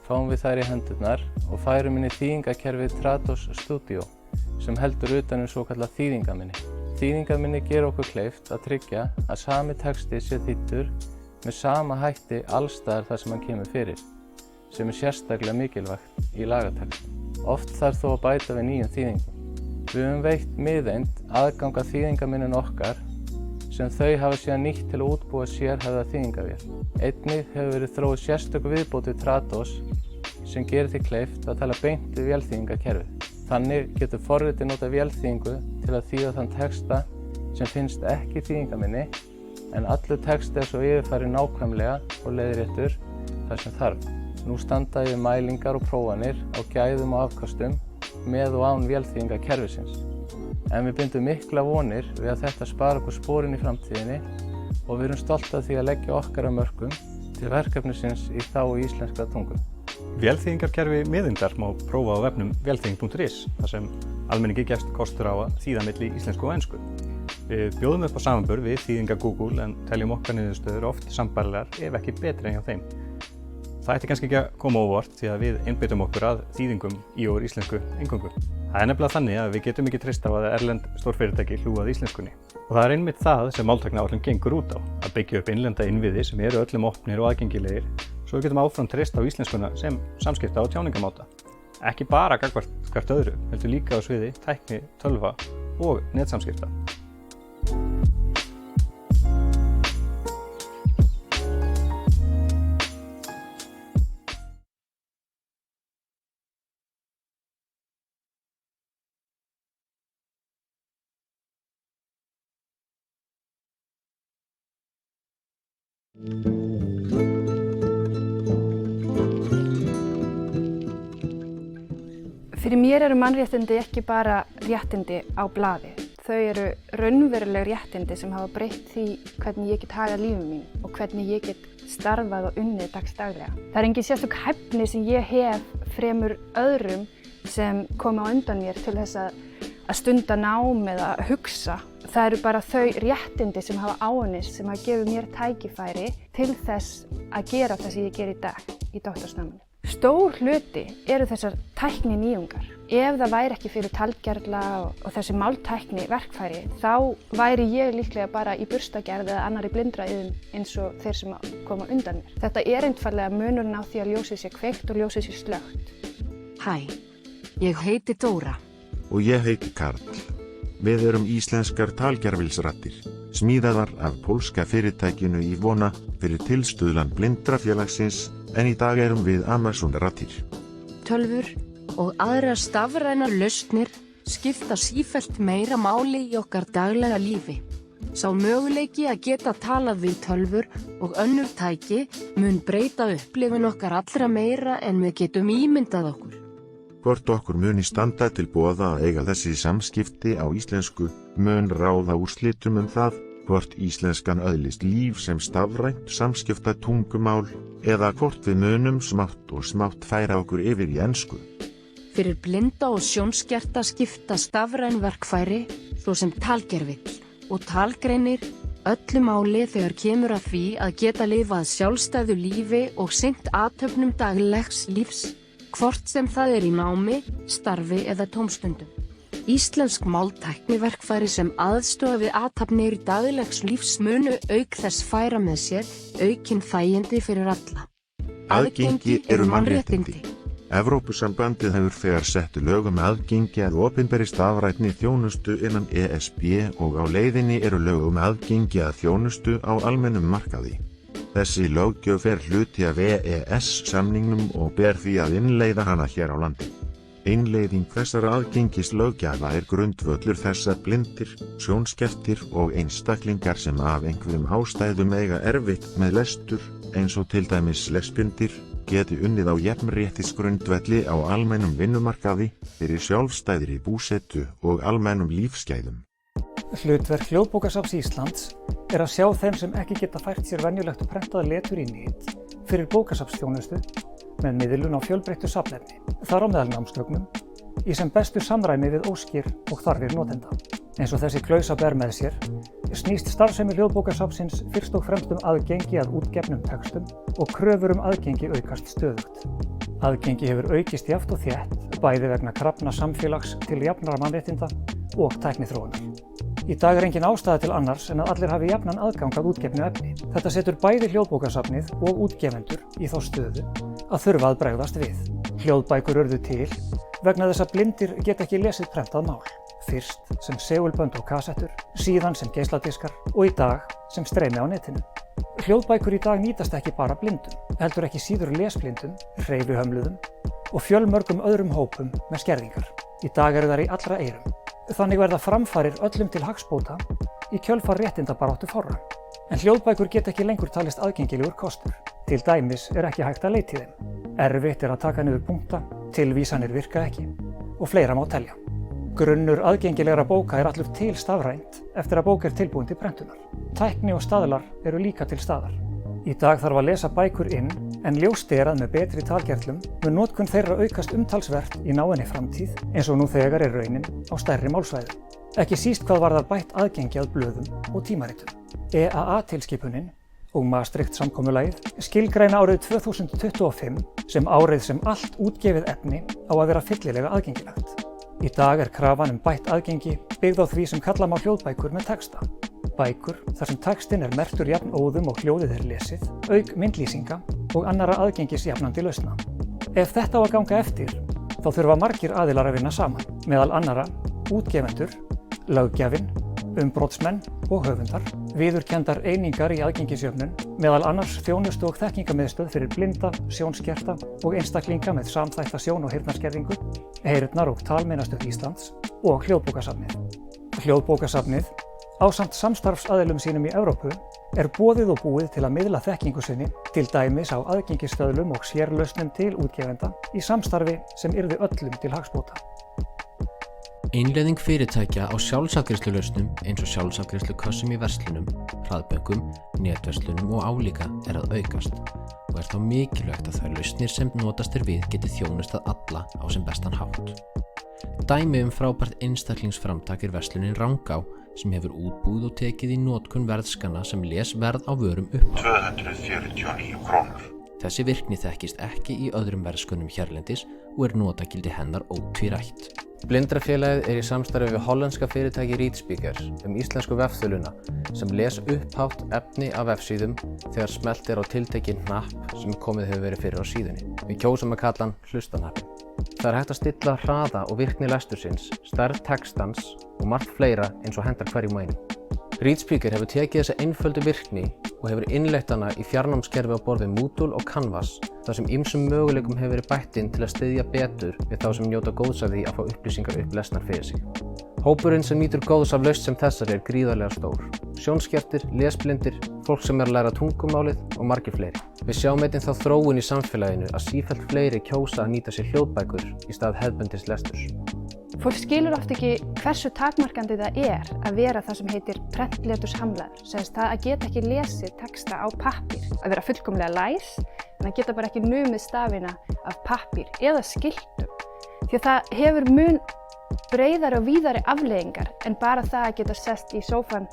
fáum við þær í hendurnar og færum inn í þýðingakerfið Trados Studio sem heldur utan svokallað þýðingaminni. Þýðingaminni gera okkur kleift að tryggja að sami texti sé þýddur með sama hætti allstaðar þar sem hann kemur fyrir, sem sérstaklega mikilvægt í lagatext. Oft þarf þó að bæta við nýjum þýðingum. Við höfum veitt miðeind aðgang að þýðingaminnin okkar sem þau hafa síðan nýtt til að útbúa sérhæfða þýðingavél. Einnig hefur verið þróuð sérstök viðbót við Trados sem gerir því kleift að tala beint við vélþýðingakerfið. Þannig getur forritið nota vélþýðingu til að þýða þann texta sem finnst ekki í þýðingaminni en allur texti svo yfirfærður nákvæmlega og leiðréttur þar sem þarf. Nú standa yfir mælingar og prófanir á gæðum og afkastum með og án vélþýðingakerfisins. En við bindum mikla vonir við að þetta spara okkur sporin í framtíðinni og við erum stolt af því að leggja okkar af mörkum til verkefnisins í þágu íslenskra tungu. Vélþýðingarkerfi miðeindar má prófa á vefnum velþýðing.is þar sem almenningi gefst kostur á að þýða milli íslensku og ensku. Við bjóðum upp á samanburð við þýðingar Google en teljum okkar niðurstöður oft sambærilegar ef ekki betri en hjá þeim. Það ætti kannski ekki að koma óvart því að við einbeitum okkur að þýðingum í og íslensku eingöngu. Það nefnilega þannig að við getum ekki treyst á að erlend stórfyrirtæki hlúa að íslenskunni. Og það einmitt það sem máltækniáætlun gengur út á, að byggja upp innlenda innviði sem eru öllum opnir og aðgengilegir, svo við getum áfram treyst á íslenskuna sem samskipta og tjáningamáta. Ekki bara gagnvart hvert öðru, heldur líka á sviði tækni, tölva og netsamskipta. Fyrir mér eru mannréttindi ekki bara réttindi á blaði. Þau eru raunveruleg réttindi sem hafa breytt því hvernig ég get hagað lífi mín og hvernig ég get starfað og unnið dagsdaglega. Það engin sérstök hæfni sem ég hef fremur öðrum sem koma á undan mér til þess að stunda nám eða hugsa. Það eru bara þau réttindi sem hafa áunnist sem hafa gefið mér tækifæri til þess að gera það sem ég ger í dag í doktorsnáminu. Stór hluti eru þessar tækni nýjungar. Ef það væri ekki fyrir talgerðla og þessi máltækni verkfæri, þá væri ég líklega bara í burstagerð eða annarri blindraiðum eins og þeir sem koma undan mér. Þetta einfaldlega munurinn á því að ljósið sé kveikt og ljósið sé slökkt. Hæ, ég heiti Dóra og ég heiti Karl. Við erum íslenskar talgervilsraddir, smíðaðar af pólska fyrirtækinu í Vona fyrir tilstuðlan Blindrafélagsins, en í dag erum við Amazon-raddir. Tölvur og aðrar stafrænar lausnir skipta sífellt meira máli í okkar daglega lífi. Sá möguleiki að geta talað við tölvur og önnur tæki mun breyta upplifun okkar allra meira en við getum ímyndað okkur. Hvort okkur muni standa til boða að eiga þessi samskipti á íslensku mun ráða úrslitum það, hvort íslenskan öðlist líf sem stafrænt samskipta tungumál eða hvort við munum smátt og smátt færa okkur yfir í ensku. Fyrir blinda og sjónskerta skipta stafræn verkfæri, svo sem talgervill og talgreinir, öllu máli þegar kemur að því að geta lifað sjálfstæðu lífi og sinnt athöfnum daglegs lífs, hvort sem það í námi, starfi eða tómstundum. Íslensk máltækniverkfæri sem aðstoða við athafnir daglegs lífs munu auk þess færa með sér aukin þægindi fyrir alla. Aðgengi eru mannréttindi. Evrópusambandið hefur þegar sett lög aðgengi að opinberri stafrænni þjónustu innan ESB og á leiðinni eru lög aðgengi að þjónustu á almennum markaði. Þessi löggjöf hluti af EES-samningnum og ber því að innleiða hana hér á landi. Innleiðing þessara aðgengislöggjafa grundvöllur þess að blindir, sjónskertir og einstaklingar sem af einhverjum ástæðum eiga erfitt með lestur, eins og til dæmis lesblindir, geti unnið á jafnréttisgrundvelli á almennum vinnumarkaði fyrir sjálfstæðri búsetu og almennum lífsgæðum. Hlutverk Hljóðbókasafns Íslands að sjá þeim sem ekki geta fært sér venjulegt prentað letur í net fyrir bókasafnsþjónustu með miðlun á fjölbreyttu safnefni, þar á meðal námsgögnum, í sem bestu samræmi við óskir og þarfir notenda. Eins og þessi klausa ber með sér, snýst starfsemi Hljóðbókasafnsins fyrst og fremst aðgengi að útgefnum textum og kröfur aðgengi aukast stöðugt. Aðgengi hefur aukist jafnt og þétt, bæði vegna krafna samfélags til jafnara mannréttinda og tækniþróunar. Í dag engin ástæða til annars en að allir hafi jafnan aðgang að útgefnu efni. Þetta setur bæði Hljóðbókasafnið og útgefendur í þá stöðu að þurfa að bregðast við. Hljóðbækur urðu til vegna þess að blindir geta ekki lesið prentað mál. Fyrst sem segulbönd og kassettur, síðan sem geisladiskar og í dag sem streymi á netinu. Hljóðbækur í dag nýtast ekki bara blindum, heldur ekki síður lesblindum, hreyfihömluðum og fjölmörgum öðrum hópum með skerðingar. Í dag eru þær í allra eyrum. Þannig verða framfarir öllum til hagsbóta í kjölfar réttindabaráttu fárra. En hljóðbækur geta ekki lengur talist aðgengilegur kostur. Til dæmis ekki hægt að leita í þeim. Erfitt að taka niður punkta, tilvísanir virka ekki og fleira má telja. Grunnur aðgengilegra bóka allur til stafrænt eftir að bók tilbúin til prentunar. Tækni og staðlar eru líka til staðar. Í dag þarf að lesa bækur inn, en ljóst að með betri talgerðlum mun notkun þeirra aukast umtalsvert í náinni framtíð, eins og nú þegar raunin á stærri málsvæðum. Ekki síst hvað varðar bætt aðgengi að blöðum og tímaritum. EAA-tilskipunin og Maastricht-samkomulagið skilgreina árið 2025 sem árið sem allt útgefið efni á að vera fyllilega aðgengilegt. Í dag krafan bætt aðgengi byggð á því sem kalla má hljóðbækur með texta. Bækur þar sem textin merktur jafn óðum og hljóðið lesið, auk myndlýsinga og annarra aðgengisjafnandi lausna. Ef þetta á að ganga eftir, þá þurfa margir aðilar að vinna saman, meðal annarra útgefendur, löggjafinn, umbrotsmenn og höfundar, viðurkenndar einingar í aðgengisjöfnun, meðal annars þjónustu og þekkingamiðstöð fyrir blinda, sjónskerta og einstaklinga með samþætta sjón- og heyrnarskerðingu, heyrnar- og talmeinastöð Íslands og Hljóðbókasafnið. Hljóðbókasafnið, ásamt samstarfsaðilum sínum í Evrópu, boðið og búið til að miðla þekkingu sinni, til dæmis á aðgengisstöðlum og sérlausnum til útgefenda í samstarfi sem yrði öllum til hagsbóta. Innleiðing fyrirtækja á sjálfsafgreiðslulausnum eins og sjálfsafgreiðslukössum í verslunum, hraðbönkum, netverslunum og álíka að aukast og þá mikilvægt að þær lausnir sem notast við geti þjónustað alla á sem bestan hátt. Dæmi frábært einstaklingsframtak verslunin Rangá sem hefur útbúið og tekið í notkun verðskanna sem les verð á vörum upp á 249 krónur. Þessi virkni þekkist ekki í öðrum verðskönnum hérlendis og notagildi hennar ótvírætt. Blindrafélagið í samstarfi við hollenska fyrirtæki Readspeakers íslensku vefþuluna sem les upphátt efni af vefsíðum þegar smellt á tiltekinn hnapp sem komið hefur verið fyrir á síðunni. Við kjósum að kalla hann hlustahnappinn. Það hægt að stilla hraða og virkni lestursins, stærð textans og margt fleira eins og hendar hverjum og einum. ReadSpeaker hefur tekið þessa einföldu virkni og hefur innleitt hana í fjarnámskerfi á borð við Moodle og Canvas þar sem ýmsum möguleikum hefur verið bætt inn til að styðja betur við þá sem njóta góðs af því að fá upplýsingar upp lesnar fyrir sig. Hópurinn sem nýtur góðs af lausn sem þessari er gríðarlega stór. Sjónskertir, lesblindir, fólk sem er að læra tungumálið og margir fleiri. Við sjáum einnig þá þróun í samfélaginu að sífellt fleiri kjósa að nýta sér hljóðbækur í stað hefðbundins lesturs. Fólk skilur oft ekki hversu takmarkandi það er að vera það sem heitir prentleturshamlaður, sem það að geta ekki lesið texta á pappír, að vera fullkomlega læs, en að geta bara ekki numið stafina af pappír eða skiltum. Því að það hefur mun breiðari og víðari afleiðingar en bara það að geta sest í sófann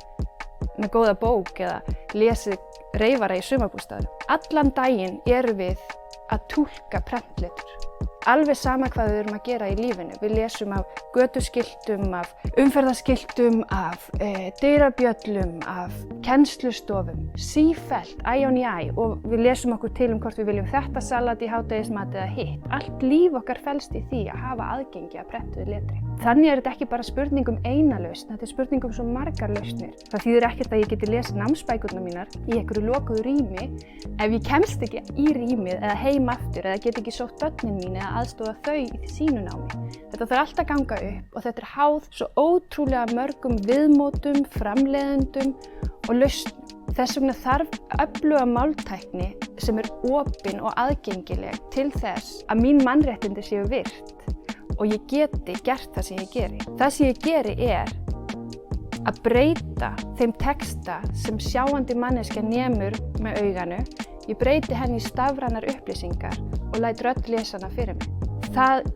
með góða bók eða lesið reyfara í sumarbústaðnum. Allan daginn erum við að túlka prentletur. Alveg sama hvað við erum að gera í lífinu. Við lesum af götuskiltum, af umferðarskiltum, af dyrabjöllum, af kennslustofum, sífellt, æ og njæ, og við lesum okkur til hvort við viljum þetta salat í hádegismat eða hitt. Allt líf okkar felst í því að hafa aðgengi að prentuðu letri. Þannig er þetta ekki bara spurning um eina lausn, þetta er spurning um svo margar lausnir. Það þýðir ekkert að ég geti lesið námsbækurnar mínar í einhverju lokuðu rými ef ég kemst ekki í rýmið eða heim aftur eða get ekki sótt börnin mín eða aðstofa þau í sínu námi. Þetta þarf allt að ganga upp og þetta er háð svo ótrúlega mörgum viðmótum, framleiðendum og lausnum. Þess vegna þarf öfluga máltækni sem er opin og aðgengileg til þess að mín mannréttindi séu virt og ég geti gert það sem ég geri. Það sem ég geri er að breyta þeim texta sem sjáandi manneskja nemur með auganu. Ég breyti henni í stafrænar upplýsingar og læt rödd lesa hana fyrir mig. Það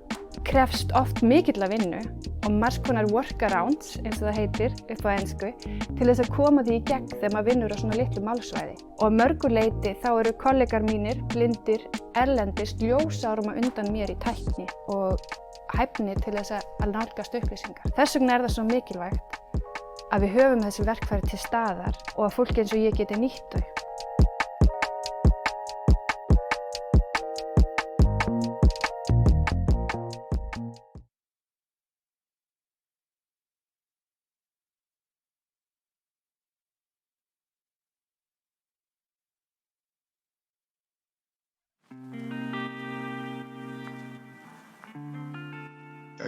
krefst oft mikilla vinnu og margs konar workarounds, eins og það heitir upp á ensku, til þess að koma því í gegn þegar maður vinnur á svona litlu málsvæði. Og að mörgu leyti þá eru kollegar mínir, blindir, erlendis, ljósárum á undan mér í tækni og hæfni til þess að nálgast upplýsingar. Þess vegna er það svo mikilvægt að við höfum þessi verkfæri til staðar og að fólk eins og ég geti nýtt þau.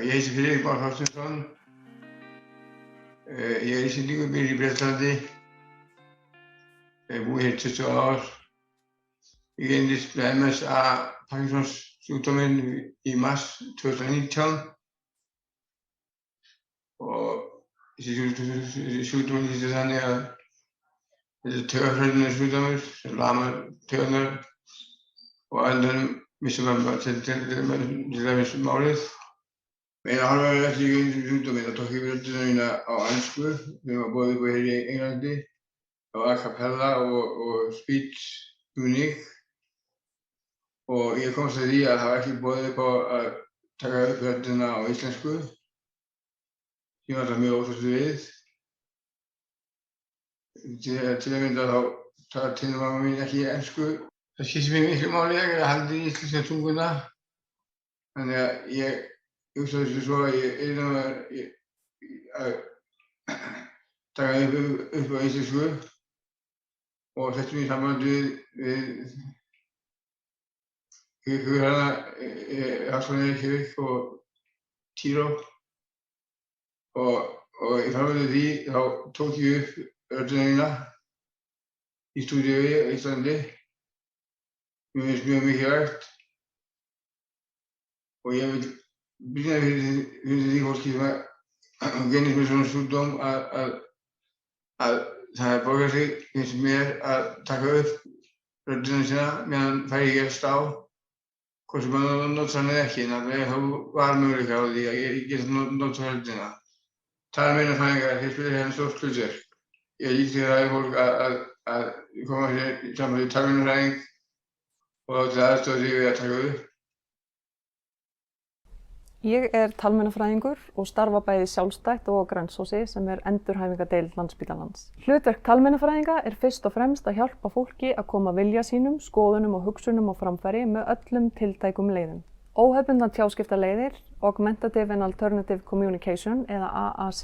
Ég heiti Friðrik Már Þorsteinsson. Ég er Íslendingur, býr í Bretlandi. Ég hef búið hér 20 ár. Ég greindist með MSA Parkinsons sjúkdóminn í mars 2019 og þessi sjúkdóminn lýsir þannig að þetta er taugahrörnunar sjúkdómur sem lamar taugarnar og endanum missir maður til dæmis málið. Meina hálfur eftir ég greindist með sjúkdóminn og tók ég röddina mína á ensku sem var boðið upp á hér í Englandi á a cappella og speech unique. Og ég komst að því að það var ekki boðið upp á að taka upp röddina á íslensku. Ég var það mjög ósáttur við. Til að mynda þá talar tengdamamma mín ekki ensku. Það skiptir mig miklu máli að halda í íslenska tunguna. Þannig að ég hugsaði þessu svo að ég yrði að taka upp á íslensku og setti mig í samband við Hugurhana, Háskólann í Reykjavík og Tíró og í framhaldi af því þá tók ég upp röddina mína í stúdíói á Íslandi. Mér finnst mjög mikilvægt og ég vil brýna fyrir því fólki sem greinist með svona sjúkdóm að það borgar sig, finnst mér, að taka upp röddina sína meðan fær ég gefst á. Hvort sem maður notar hann eða ekki, en þá var möguleika á því að ég geti notað röddina. Talmeinafræðingar, þeir spila hérna stórt hlutverk. Ég lít til það fólk að koma sér saman við talmeinafræðing og láta aðstoða sig við að taka upp. Ég er talmeinafræðingur og starfa bæði sjálfstætt og á Grensósi sem er endurhæfingardeild Landspítalans. Hlutverk talmeinafræðinga er fyrst og fremst að hjálpa fólki að koma vilja sínum, skoðunum og hugsunum á framfæri með öllum tiltækum leiðum. Óhefðbundnar tjáskiptaleiðir, Augmentative and Alternative Communication eða AAC,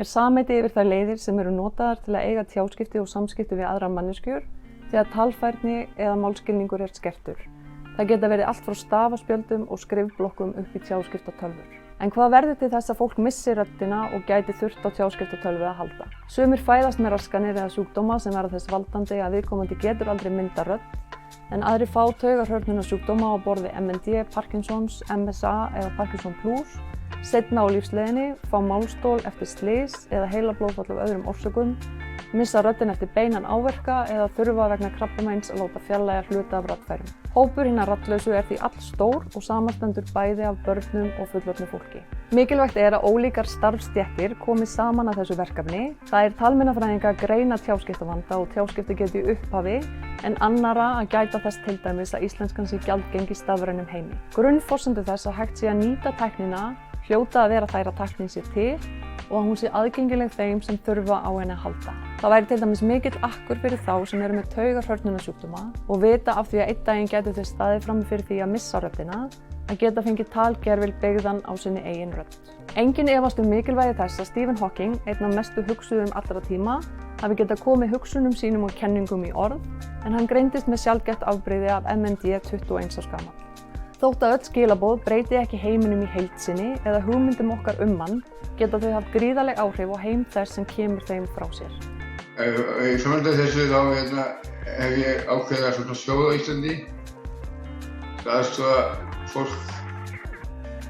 samheiti yfir þær leiðir sem eru notaðar til að eiga tjáskipti og samskipti við aðrar manneskjur þegar talfærni eða málskilningur skertur. Það geta verið allt frá stafaspjöldum og skrifblokkum upp í tjáskiptatölvur. En hvað verður til þess að fólk missi röddina og gæti þurft á tjáskiptatölvu að halda? Sumir fæðast með raskanir eða sjúkdóma sem verða þess valdandi að viðkomandi getur aldrei myndað rödd, en aðrir fá taugahrörnunarsjúkdóma á borð við MND, Parkinsons, MSA eða Parkinson Plus, seinna á lífsleiðinni, fá málstól eftir slys eða heilablóðfall af öðrum orsökum, missa röddina eftir beinan áverka eða þurfa vegna krabbameins að láta fjarlægja hluta af raddfærum. Hópur hinna raddlausu því allstór og samanstendur bæði af börnum og fullorðnu fólki. Mikilvægt að ólíkar starfsstéttir komi saman að þessu verkefni. Það talmeinafræðinga að greina tjáskiptavanda og tjáskiptagetu í upphafi, en annarra að gæta þess til dæmis að íslenskan sé gjaldgengi stafrænum heimi. Grunnforsendur þess að hægt sé að nýta tæknina hljóta að vera þær að tæknin sé til og að hún sé aðgengileg þeim sem þurfa á henni að halda. Það væri til dæmis mikill akkur fyrir þá sem eru með taugahrörnunarsjúkdóma og vita af því að einn daginn gætu þau staðið frammi fyrir því að missa röddina, að geta fengið talgervil byggðan á sinni eigin rödd. Enginn efast mikilvægi þess að Stephen Hawking, einn af mestu hugsuðum allra tíma, hafi getað komið hugsunum sínum og kenningum í orð, en hann greindist með sjaldgæft afbrigði af MND 21 árs gamall. Þótt að öll skilaboð breyti ekki heiminum í heild sinni eða hugmyndum okkar hann, geta þau haft gríðarleg áhrif á heim þess sem kemur þeim frá sér. Í framhaldi af þessu hef ég ákveðið að stofna sjóð á Íslandi til að aðstoða fólk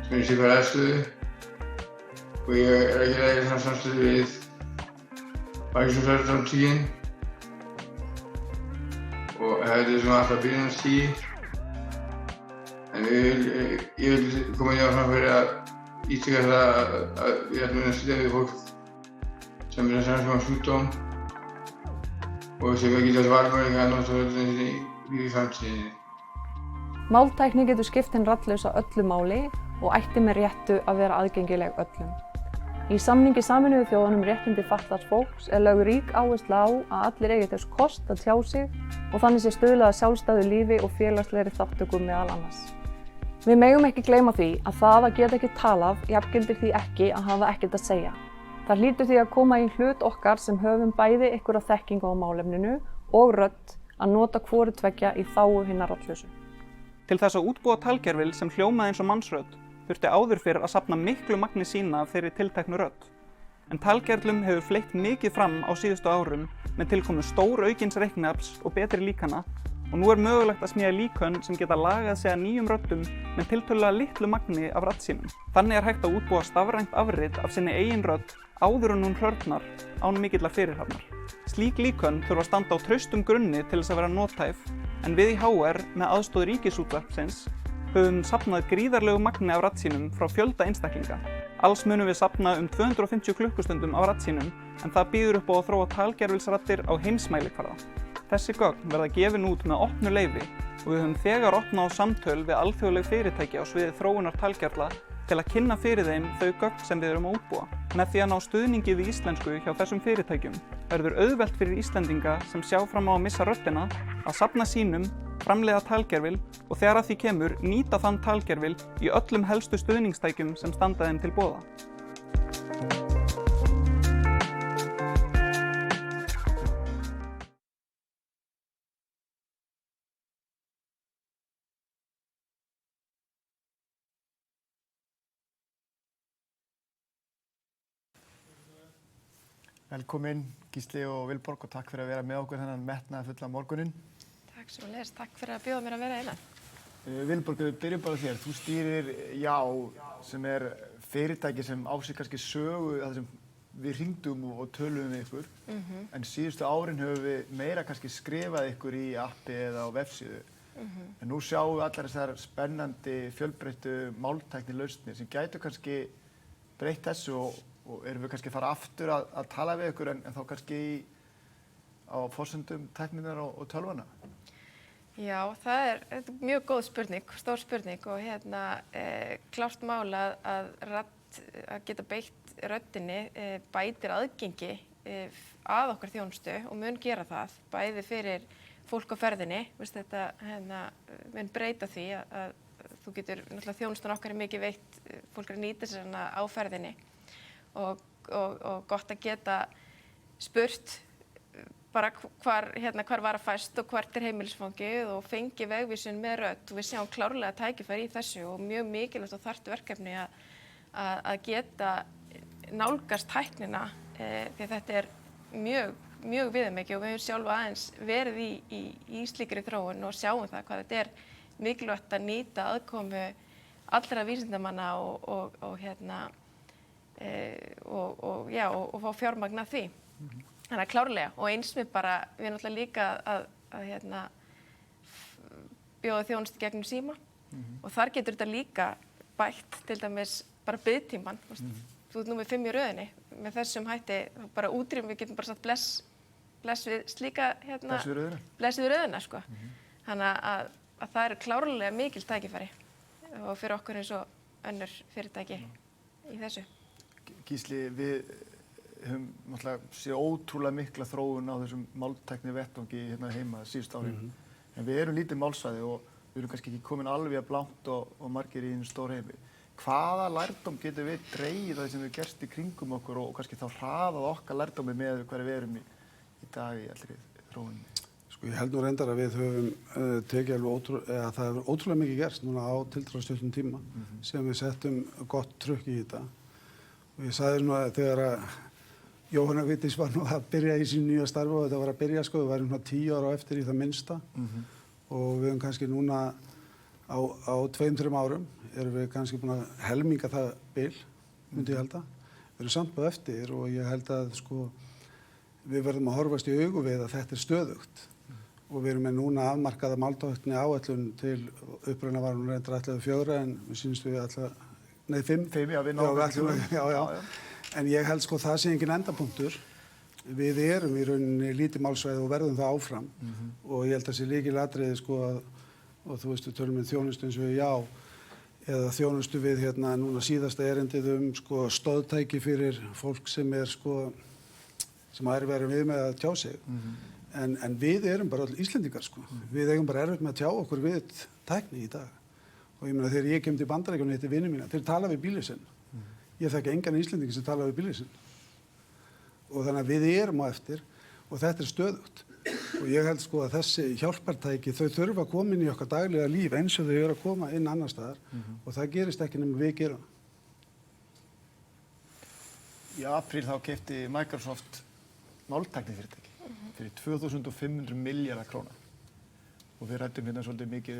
sem í svipaðri aðstöðu og ég að gera samstöðu við Parkinsons-samtökin og þetta svona alltaf byrjunarstigi. En ég vil koma hér fram fyrir að ítreka það að við ætlum að styðja við fólk sem er að sama sjúkdóm og sem ekki þess valmöguleika að nota röddina í framtíðinni. Máltækni getur skipt hinn raddlausa öllu máli og ætti með réttu að vera aðgengileg öllum. Í samningi Sameinuðu þjóðanna réttindi fatlaðs fólks lögð rík áhersla á að allir eigi þess kost að tjá sig og þannig sé stuðlað að sjálfstæðu lífi og félagslegri þátttöku meðal annars. Við megum ekki gleyma því að það að geta ekki talað jafngildir því ekki að hafa ekkert að segja. Það hlýtur því að koma í hlut okkar sem höfum bæði einhverja þekkingu á málefninu og rödd að nota hvoru tveggja í þágu hinna raddlausu. Til þess að útbúa talgervil sem hljómaði eins og mannsrödd þurfti áður fyrr að safna miklu magni sína af þeirri tilteknu rödd. En talgervlum hefur fleytt mikið fram á síðustu árum með tilkomu stóraukins reikniafls og betri líkana og nú mögulegt að smíða líkön sem geta lagað sig að nýjum röddum með tiltölulega litlu magni af raddsýnum. Þannig hægt að útbúa stafrænt afrit af sinni eigin rödd áður en hún hlörnar án mikillar fyrirhafnar. Slík líkön þurfa að standa á traustum grunni til þess að vera nothæf, en við í HR með aðstoð Ríkisútvarpsins höfum safnað gríðarlegu magni af raddsýnum frá fjölda einstaklinga. Alls munum við safna 250 klukkustundum af raddsýnum, en það býður upp á að þróa talgervilsraddir á heimsmælikvarða. Þessi gögn verða gefin út með opnu leyfi og við höfum þegar opnað á samtöl við alþjóðleg fyrirtæki á sviði þróunar talgervla til að kynna fyrir þeim þau gögn sem við erum að útbúa. Með því að ná stuðningi við íslensku hjá þessum fyrirtækjum verður auðvelt fyrir Íslendinga sem sjá fram á að missa röddina að safna sínum, framleiða talgervil og þegar að því kemur nýta þann talgervil í öllum helstu stuðningstækjum sem standa þeim til boða. Velkomin Gísli og Vilborg og takk fyrir að vera með okkur þennan metnaðarfulla morguninn. Takk svo leiðis, takk fyrir að bjóða mér að vera innan. Vilborg, við byrjum bara þér. Þú stýrir Já, sem fyrirtæki sem á sig kannski sögu það sem við hringdum og töluðum við ykkur. En síðustu árin höfum við meira kannski skrifað ykkur í appi eða á vefsíðu. En nú sjáum við allar þessar spennandi, fjölbreyttu máltækni lausnir sem gætu kannski breytt þessu og erum við kannski að fara aftur að tala við ykkur en þá kannski á forsendum tækninnar og tölvuna? Já, það er mjög góð spurning, stór spurning og klárt mál að geta beitt röddinni bætir aðgengi að okkar þjónustu og mun gera það bæði fyrir fólk á ferðinni. Þetta mun breyta því að þú getur, náttúrulega þjónustan okkar er mikið veitt, fólk er að nýta sér hana á ferðinni og gott að geta spurt bara hvar var að fæst og hvert heimilisfangið og fengi vegvísun með rödd og við sjáum klárlega tækifæri í þessu og mjög mikilvægt og þarft verkefni að geta nálgast tæknina því að þetta er mjög viðamikið og við höfum sjálf aðeins verið í slíkri þróun og sjáum það hvað þetta er mikilvægt að nýta aðkomu allra vísindamanna og fá fjármagn af því. Þannig að klárlega og eins með bara, við náttúrulega líka að bjóða þjónustu gegnum síma og þar getur þetta líka bætt til dæmis bara biðtímann. Þú ert númer 5 í röðinni með þessum hætti, bara útrýmum við getum bara sagt bless við slíka bless við röðina sko. Þannig að það eru klárlega mikil tækifæri og fyrir okkur eins og önnur fyrirtæki í þessu. Gísli, við höfum náttúrulega séð ótrúlega mikla þróun á þessum máltækni vettvangi hérna heima síðustu árin. En við erum lítið málsvæði og við erum kannski ekki komin alveg að blankt og margir í einu stór heimi. Hvaða lærdóm getum við dregið það sem við gerst í kringum okkur og kannski þá hraðað okkar lærdómi með hverju við erum í dag í allri þróuninni? Sko ég held nú reyndar að við höfum tekið alveg það hefur ótrúlega mikið gerst núna á tiltölulega stuttum tíma sem við settum gott trukk í þetta. Og ég sagði nú að þegar Jóhanna Vigdís var nú að byrja í sínu nýja starfi og þetta var að byrja sko, við værum nú 10 ára á eftir í það minnsta og við höfum kannski núna á 2-3 árum erum við kannski búin að helminga það bil, myndi ég halda. Við erum samt á eftir og ég held að sko við verðum að horfast í augu við að þetta er stöðugt og við erum með núna afmarkaða máltækni áætlun til uppruna var hún reyndar ætlaði 4 en við sýnst við ætla, nei 5. 5, já við náum já. En ég held sko það sé engin endapunktur. Við erum í rauninni lítið málsvæði og verðum það áfram og ég held að sé lykilatriði sko og þú veist við tölum þjónustu eins og já eða þjónustu við núna síðasta erindið sko stóðtæki fyrir fólk sem er sko sem er verið við með að tjá sig. En við erum bara öll Íslendingar sko. Við eigum bara erfitt með að tjá okkur við tækni í dag. Og ég meina þegar ég kem til Bandaríkjunum hitti vini mína, þeir tala við bílinn. Ég þekki engan Íslendingi sem tala við bílinn. Og þannig að við erum á eftir og þetta er stöðugt. Og ég held sko að þessi hjálpartæki, þau þurfa að koma inn í okkar daglega líf eins og þau eru að koma inn annar staðar og það gerist ekki nema við gerum. Í apríl þá keypti Microsoft máltæknifyrirtæki fyrir 2.500 milljarða króna og við ræddum hérna svolítið mikið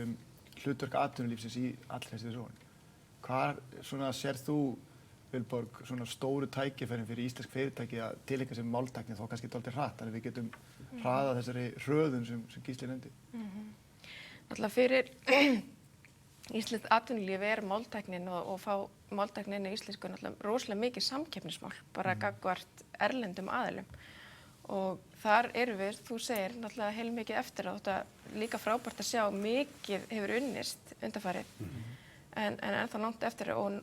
hlutverk atvinnulífsins í allri þessari þróun. Hvar svona sér þú, Vilborg, svona stóru tækifærin fyrir íslensk fyrirtæki að tileinka sér máltækni þó kannski dálítið hratt, þannig að við getum hraðað þessari hröðun sem Gísli nefndi? Náttúrulega fyrir íslenskt atvinnulíf er máltæknin og fá máltæknin í íslensku náttúrulega rosalega mikið samkeppnismál, bara gagnvart erlendum aðilum. Og þar erum við, þú segir, náttúrulega heilmikið eftir og þetta líka frábært að sjá mikið hefur unnist undanfarið en ennþá langt eftir og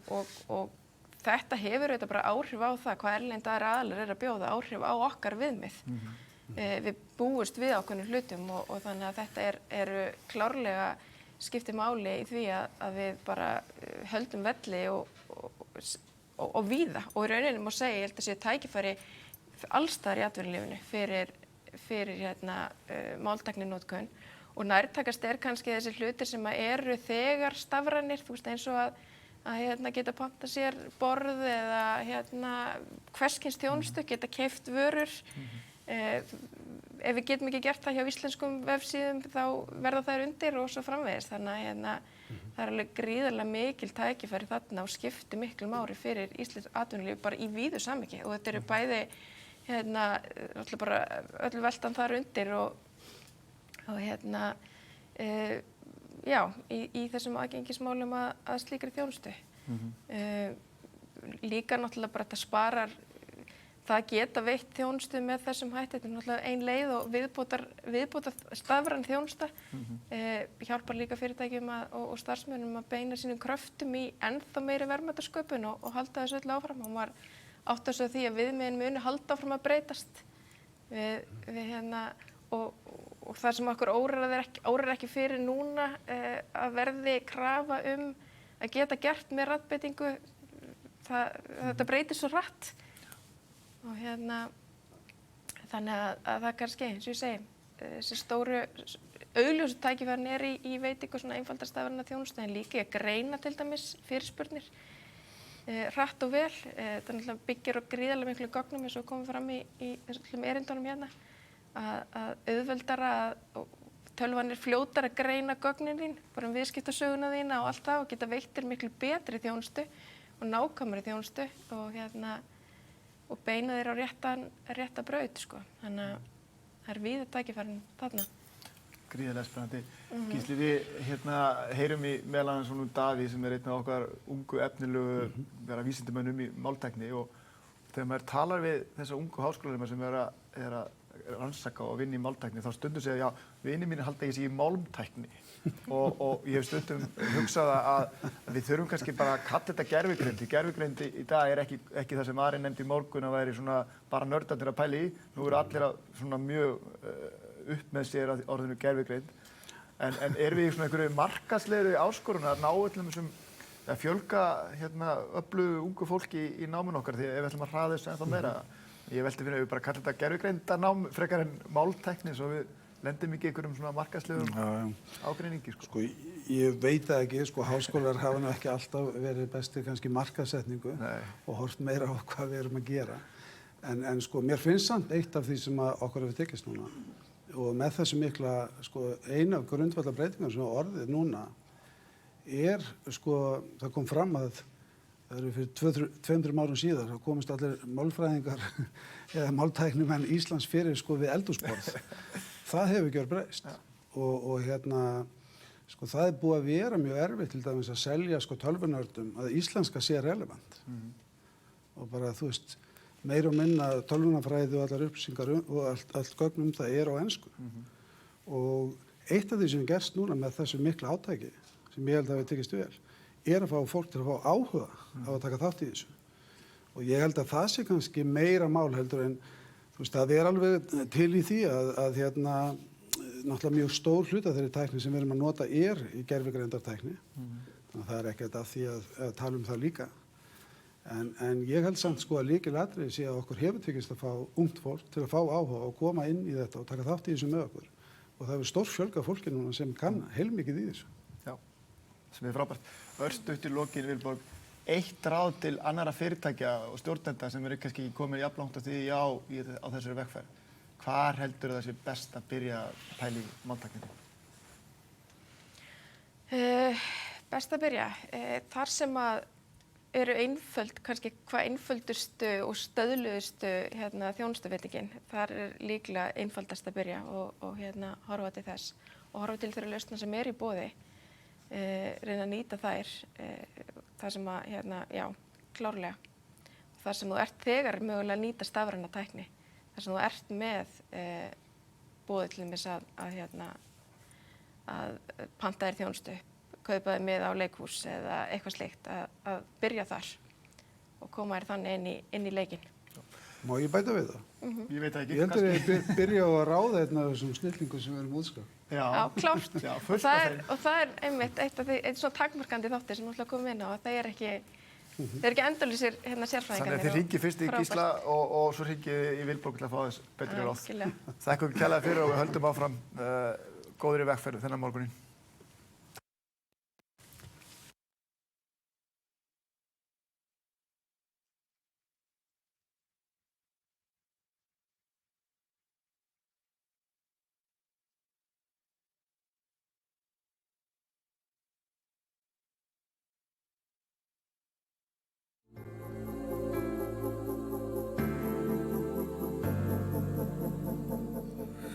þetta hefur auðvitað bara áhrif á það hvað erlendar aðilar er að bjóða, áhrif á okkar viðmið. Við búumst við ákveðnum hlutum og þannig að þetta eru klárlega skiptir máli í því að við bara höldum velli og víða og í rauninni má segja, ég held að sé tækifæri allstaðar í atvinnulífinu fyrir máltækninótkun og nærtækast er kannski þessi hlutir sem eru þegar stafrænir, þú veist eins og að geta panta sér borð eða hvers kyns þjónustu, geta keypt vörur. Ef við getum ekki gert það hjá íslenskum vefsíðum þá verða þær undir og svo framvegis. Þannig að það er alveg gríðarlega mikil tækifæri þarna og skiptir miklu máli fyrir íslenskt atvinnulíf bara í víðu samhengi og þetta eru bæði alltaf bara öll veltan þar undir og í þessum aðgengismálum að slíkri þjónustu. Líka náttúrulega bara þetta sparar, það geta veitt þjónustu með þessum hætti, þetta er náttúrulega ein leið og viðbótar stafræn þjónusta, hjálpar líka fyrirtækjum og starfsmönnum að beina sínum kröftum í ennþá meiri verðmætasköpun og halda þessu öllu áfram. Og maður átti þessu því að viðmiðin muni halda áfram að breytast og og það sem okkur órar ekki fyrir núna að verði krafa að geta gert með raddbeitingu, þetta breytir svo hratt og þannig að það kannski, eins og ég segi, þessi stóru augljósu tækifærin í veitingu svona einfaldar stafræna þjónustu, en líka að greina til dæmis fyrirspurnir hratt og vel. Þetta náttúrulega byggir á gríðarlega miklu gögnum eins og komum fram í þessum erindunum hérna, að auðveldara og tölvan fljótar að greina gögnin þín, bara viðskiptasöguna þína og allt það, og geta veittir miklu betri þjónustu og nákvæmari þjónustu og beina þér á rétta braut, sko. Þannig að það víða tækifærin þarna. Gríðarlega spennandi. Gísli, við heyrum í meðal annars svona Davíð sem einn af okkar ungu efnilegu vísindamönnum í máltækni, og þegar maður talar við þessa ungu háskólanema sem er að rannsaka og vinna í máltækni, þá stundum segja, já, vinir mínir halda ekki sig í málmtækni og ég hef stundum hugsað að við þurfum kannski bara að kalla þetta gervigreind. Gervigreind í dag ekki það sem Ari nefndi í morgun að væri svona bara nördarnir að pæla í. Nú eru allir svona mjög upp með sér að orðinu gervigreind. En erum við í svona einhverju markaðslegri áskorun að ná öllum þessum að fjölga öflugu ungu fólki í náminu okkar, því ef við ætlum að hraða þessu ennþá meira. Ég velti fyrir að við bara kalla þetta gervigreindarnám frekar en máltækni, svo við lendum ekki í einhverjum svona markaðslegum ágreiningi. Sko, ég veit það ekki, sko, háskólar hafa nú ekki alltaf verið bestir kannski markaðssetningu og hort meira á hvað við erum að gera. En sko, mér finnst samt eitt af því sem okkur hefur tekist núna, og með þessu mikla, sko, eina af grundvallarbreytingar sem orðið núna sko, það kom fram að það eru fyrir 200 árum síðar, þá komist allir málfræðingar eða máltæknimenn Íslands fyrir sko við eldhúsborð. Það hefur gjörbreyst og sko það búið að vera mjög erfitt til dæmis að selja sko tölvunördum að íslenska sé relevant. Og bara þú veist, meira og minna tölvunarfræði og allar upplýsingar og allt gögn það á ensku. Og eitt af því sem gerst núna með þessu mikla átaki, sem ég held að við tekist vel, að fá fólk til að fá áhuga á að taka þátt í þessu. Og ég held að það sé kannski meira mál heldur en, þú veist, það alveg til í því að náttúrulega mjög stór hluta þeirri tækni sem við erum að nota í gervigreindartækni. Þannig að það ekkert af því að tala um það líka. En ég held samt sko að lykilatriði sé að okkur hefur tekist að fá ungt fólk til að fá áhuga og koma inn í þetta og taka þátt í þessu með okkur. Og það hefur stórfjölgað fólki núna sem kann heilmikið í þessu. Sem frábært. Örstutt í lokin, Vilborg, eitt ráð til annarra fyrirtækja og stjórnenda sem eru kannski ekki komin jafnlangt á því á þessari vegferð. Hvar heldur það sé best að byrja að pæla í máltækninni? Best að byrja. Þar sem að eru kannski hvað einföldustu og stöðluðustu þjónustuveitingin. Þar líklega einfaldast að byrja og horfa til þess og horfa til þeirra lausna sem í boði. Reyna að nýta þær, það sem að, klárlega. Það sem þú ert þegar mögulega að nýta stafræna tækni. Það sem þú ert með boðið til þess að panta þér þjónustu, kaupa þér með á leikhús eða eitthvað slíkt, að byrja þar og koma þér þannig inn í leikinn. Má ég bæta við það? Ég veit ekki. Ég heldur að ég byrja á að ráða einn af þessum snillingum sem við erum útskap. Já, klárt. Og það einmitt eitt svona takmarkandi þáttir sem náttúrulega komum inn á, að það ekki endalausir sérfræðingarnir. Þannig að þið hringið fyrst í Gísla og svo hringið í Vilborg til að fá þess betri ráð. Þakka ykkur kærlega fyrir og við höldum áfram góðri vegferð þennan morguninn.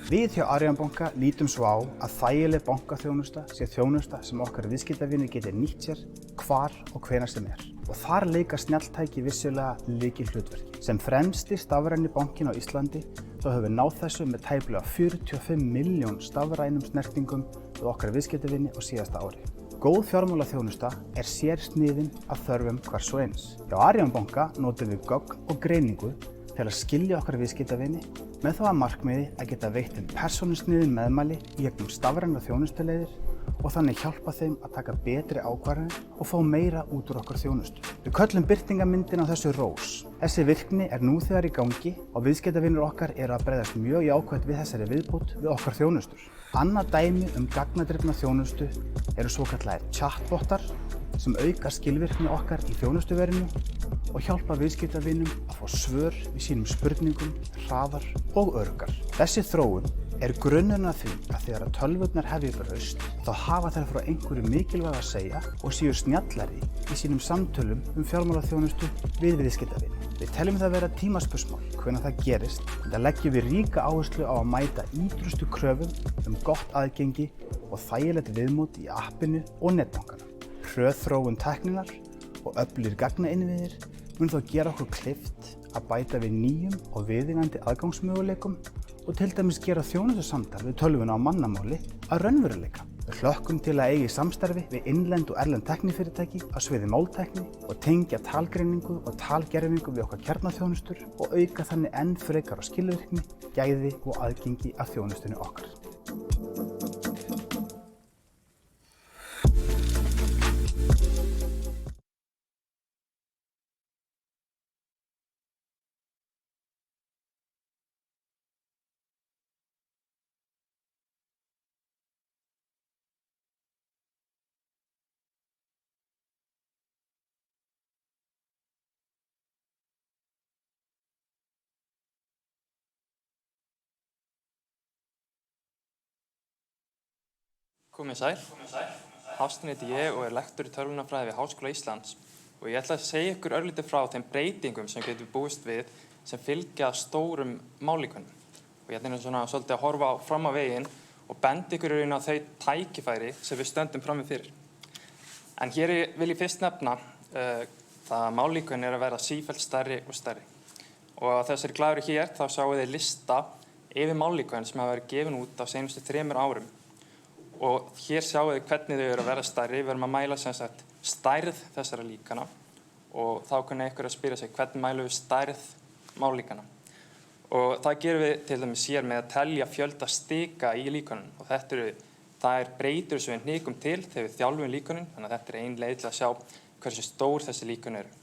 Við hjá Arion banka lítum svo á að þægileg bankaþjónusta sé þjónusta sem okkar viðskiptavinir geti nýtt sér hvar og hvenær sem Og þar leika snjalltæki vissulega lykilhlutverki. Sem fremsti stafræni bankinn á Íslandi þá höfum við náð þessu með tæplega 45 milljón stafrænum snertingum við okkar viðskiptavini á síðasta ári. Góð fjármálaþjónusta sérsniðin að þörfum hvers og eins. Hjá Arion banka notum við gögn og greiningu til að skilja okkar viðskiptavini með þá að markmiði að geta veitt þeim persónusniðin meðmæli í gegnum stafrænar þjónustuleiðir og þannig hjálpa þeim að taka betri ákvarðanir og fá meira út úr okkar þjónustu. Við köllum birtingarmyndina á þessu ROSE. Þessi virkni nú þegar í gangi og viðskiptavinir okkar eru að bregðast mjög jákvætt við þessari viðbót við okkar þjónustur. Annað dæmi gagnadrifna þjónustu eru svokallaðir chatbotar sem auka skilvirkni okkar í þjónustuverinu og hjálpa viðskiptavinum að fá svör við sínum spurningum, hraðar og öruggar. Þessi þróun grunnurinn að því að þegar tölvurnar hefja braust þá hafa þær frá einhverju mikilvæg að segja og séu snjallari í sínum samtölum fjármálaþjónustu við viðskiptavini. Við teljum það vera tímaspursmál hvenær það gerist, en það leggjum við ríka áherslu á að mæta ýtrustu kröfum gott aðgengi og þægilegt viðmót í appinu og netbankana. Hröð þróun tækninnar og öflugir gagnainnviðir mun þó gera okkur kleift að bæta við nýjum og viðeigandi aðgangsmöguleikum og til dæmis gera þjónustusamtal við tölvuna á mannamáli að raunveruleika. Við hlökkum til að eiga í samstarfi við innlend og erlend tæknifyrirtæki á sviði máltækni og tengja talgreiningu og talgervingu við okkar kjarnaþjónustur og auka þannig enn frekar á skilvirkni, gæði og aðgengi að þjónustunni okkar. Komið sæl. Hafsteinn heiti ég og lektor í tölvunarfræði við Háskóla Íslands og ég ætla að segja ykkur örlítið frá þeim breytingum sem getum búist við sem fylgja stórum málíkönum. Og ég ætla svona svolítið að horfa fram á veginn og benda ykkur á þau tækifæri sem við stöndum frammi fyrir. En hér vil ég fyrst nefna það að málíkön að verða sífellt stærri og stærri. Og á þessari glæru hér þá sjáum við lista yfir málíkön sem hafa verið gefin út á seinustu 3 árum. Og hér sjáum við hvernig þau eru að vera stærri. Við erum að mæla sem sagt stærð þessara líkana og þá kunna ykkur að spyrja sig hvernig mælum við stærð málíkana. Og það gerum við til dæmis hér með að telja fjölda stika í líkanum og það breytur sem við hnikum til þegar við þjálfum líkanum, þannig að þetta ein leið til að sjá hversu stór þessi líkan eru.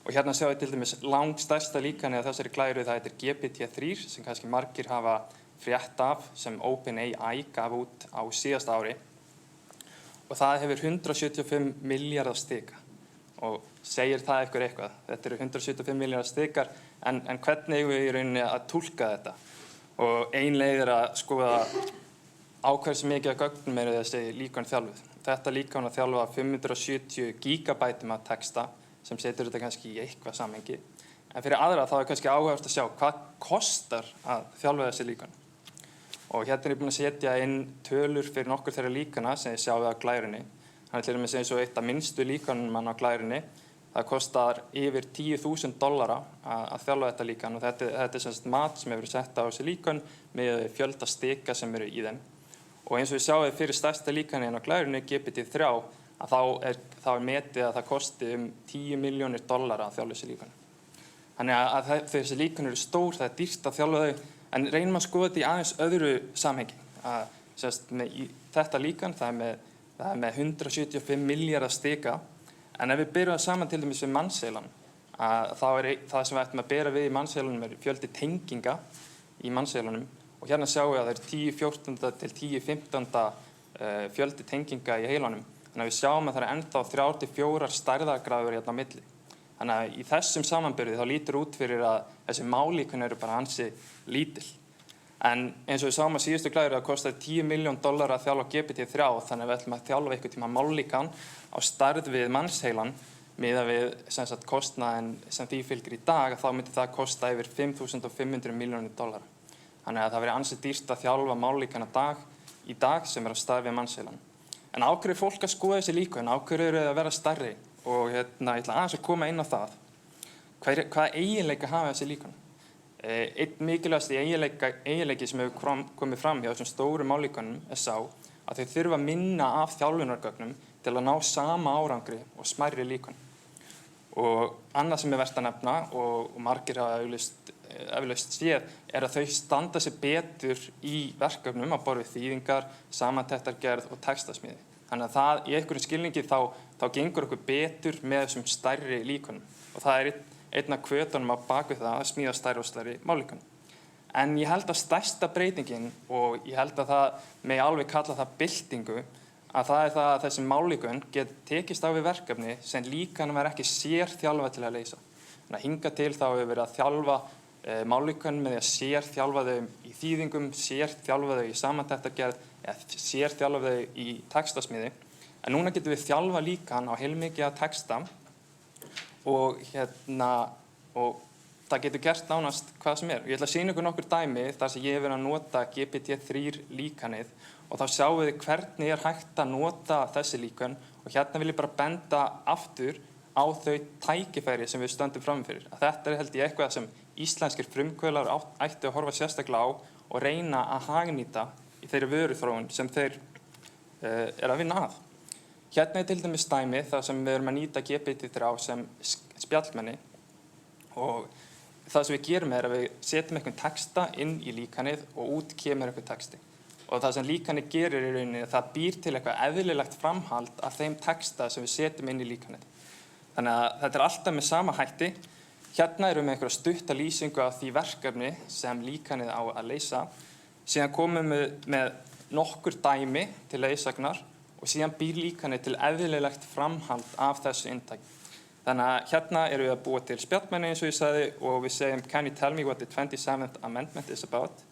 Og hérna sjáum við til dæmis langstærsta líkan eða þessari glæru það heitir GPT-3 sem kannski margir hafa frétt af sem OpenAI gaf út á síðasta ári og það hefur 175 milljarðar stika og segir það ykkur eitthvað. Þetta eru 175 milljarðar stikar en hvernig eigum við í rauninni að túlka þetta og ein leið að skoða á hversu mikið af gögnum eru þessi líkön þjálfuð. Þetta líkön að þjálfa 570 gigabætum af texta sem setur þetta kannski í eitthvað samhengi en fyrir aðra þá kannski áhugavert að sjá hvað kostar að þjálfa þessi líkön. Og hérna ég búin að setja inn tölur fyrir nokkur þeirra líkana sem ég sjá við á glærunni. Þannig til dæmis eins og eitt af minnstu líkanum á glærunni. Það kostar yfir $10.000 að þjálfa þetta líkan og þetta er sem sagt mat sem hefur sett á þessi líkan með fjölda stika sem eru í þeim. Og eins og við sjáum fyrir stærsta líkani á glærunni, GPT-3, að þá er metið að það kosti $10 milljónir að þjálfa þessi líkan. Þannig að þessi líkan eru stór, það er dýrt að þjálfa þau. En reynum að skoða þetta í aðeins öðru samhengi. Þetta líkan, það er með 175 milljarðar stika, en ef við berum það saman til dæmis við mannsheilann, þá er það sem við ættum að bera við í mannsheilanum fjöldi tenginga í mannsheilanum og hérna sjáum við að það er 10/14 til 10/15 fjöldi tenginga í heilanum. Þannig að við sjáum að það er ennþá 3-4 stærðargráður hérna á milli. Þannig að í þessum samanburði þá lítur út fyrir að þessi málíkön eru bara ansi lítil. En eins og við sáum að síðustu glæru að kostaði $10 milljón að þjálfa GPT-3 þannig að við ætlum að þjálfa einhvern tíma málíkan á stærð við mannsheilan miðað við sem sagt kostnaðinn sem því fylgir í dag þá myndi það kosta yfir $5.500 milljónir. Þannig að það verið ansi dýrt að þjálfa málíkan í dag sem er á stærð við mannsheilan. En á hverju er fólk að skoða þessi líkön? Á hverju eru að vera stærri? Og ég ætla aðeins að koma inn á það. Hvaða eiginleika hafa þessi líkön? Einn mikilvægasti eiginleiki sem hefur komið fram hjá þessum stóru málíkönum er sá að þau þurfa minna af þjálfunargögnum til að ná sama árangri og smærri líkön. Og annað sem er vert að nefna og margir hafa auglýst eflaust séð að þau standa sig betur í verkefnum á borð við þýðingar, samantektargerð og textasmíði. Þannig að það í einhverjum skilningi þá gengur okkur betur með þessum stærri líkönum og það einn af hvötunum á baku það að smíða stærri og stærri mállíkön. En ég held að stærsta breytingin og ég held að það megi alveg kalla það byltingu að það það að þessi mállíkön get tekist á við verkefni sem líkanum ekki sérþjálfa til að leysa. Þannig að hingað til þá hefur verið að þjálfa mállíkön með því að sérþjálfa þau í þýðingum, sérþjálfa þau í samantektargerð eða sérþjálfa þau í textasmíði. En núna getum við þjálfa líkan á heilmikið af texta og það getur gert nánast hvað sem Ég ætla að sýna ykkur nokkur dæmi þar sem ég hef verið að nota GPT-3 líkanið og þá sjáum við hvernig hægt að nota þessi líkön og hérna vil ég bara benda aftur á þau tækifæri sem við stöndum fram fyrir. Þetta held ég eitthvað sem íslenskir frumkvöðlar ættu að horfa sérstaklega á og reyna að hagnýta í þeirri vöruþróun sem þeir að vinna að. Hérna til dæmis dæmi þar sem við erum að nýta GPT-3 sem spjallmenni og það sem við gerum að við setjum einhvern texta inn í líkanið og út kemur einhver texti. Og það sem líkanið gerir í rauninni það býr til eitthvað eðlilegt framhald af þeim texta sem við setjum inn í líkanið. Þannig að þetta alltaf með sama hætti. Hérna erum við einhverja stutta lýsingu af því verkefni sem líkanið á að leysa. Síðan komum við með nokkur dæmi til leiðsagnar og síðan býr líkanið til eðlilegt framhald af þessu inntaki. Þannig að hérna erum við að búa til spjallmenni eins og ég sagði og við segjum Can you tell me what the 27th amendment is about?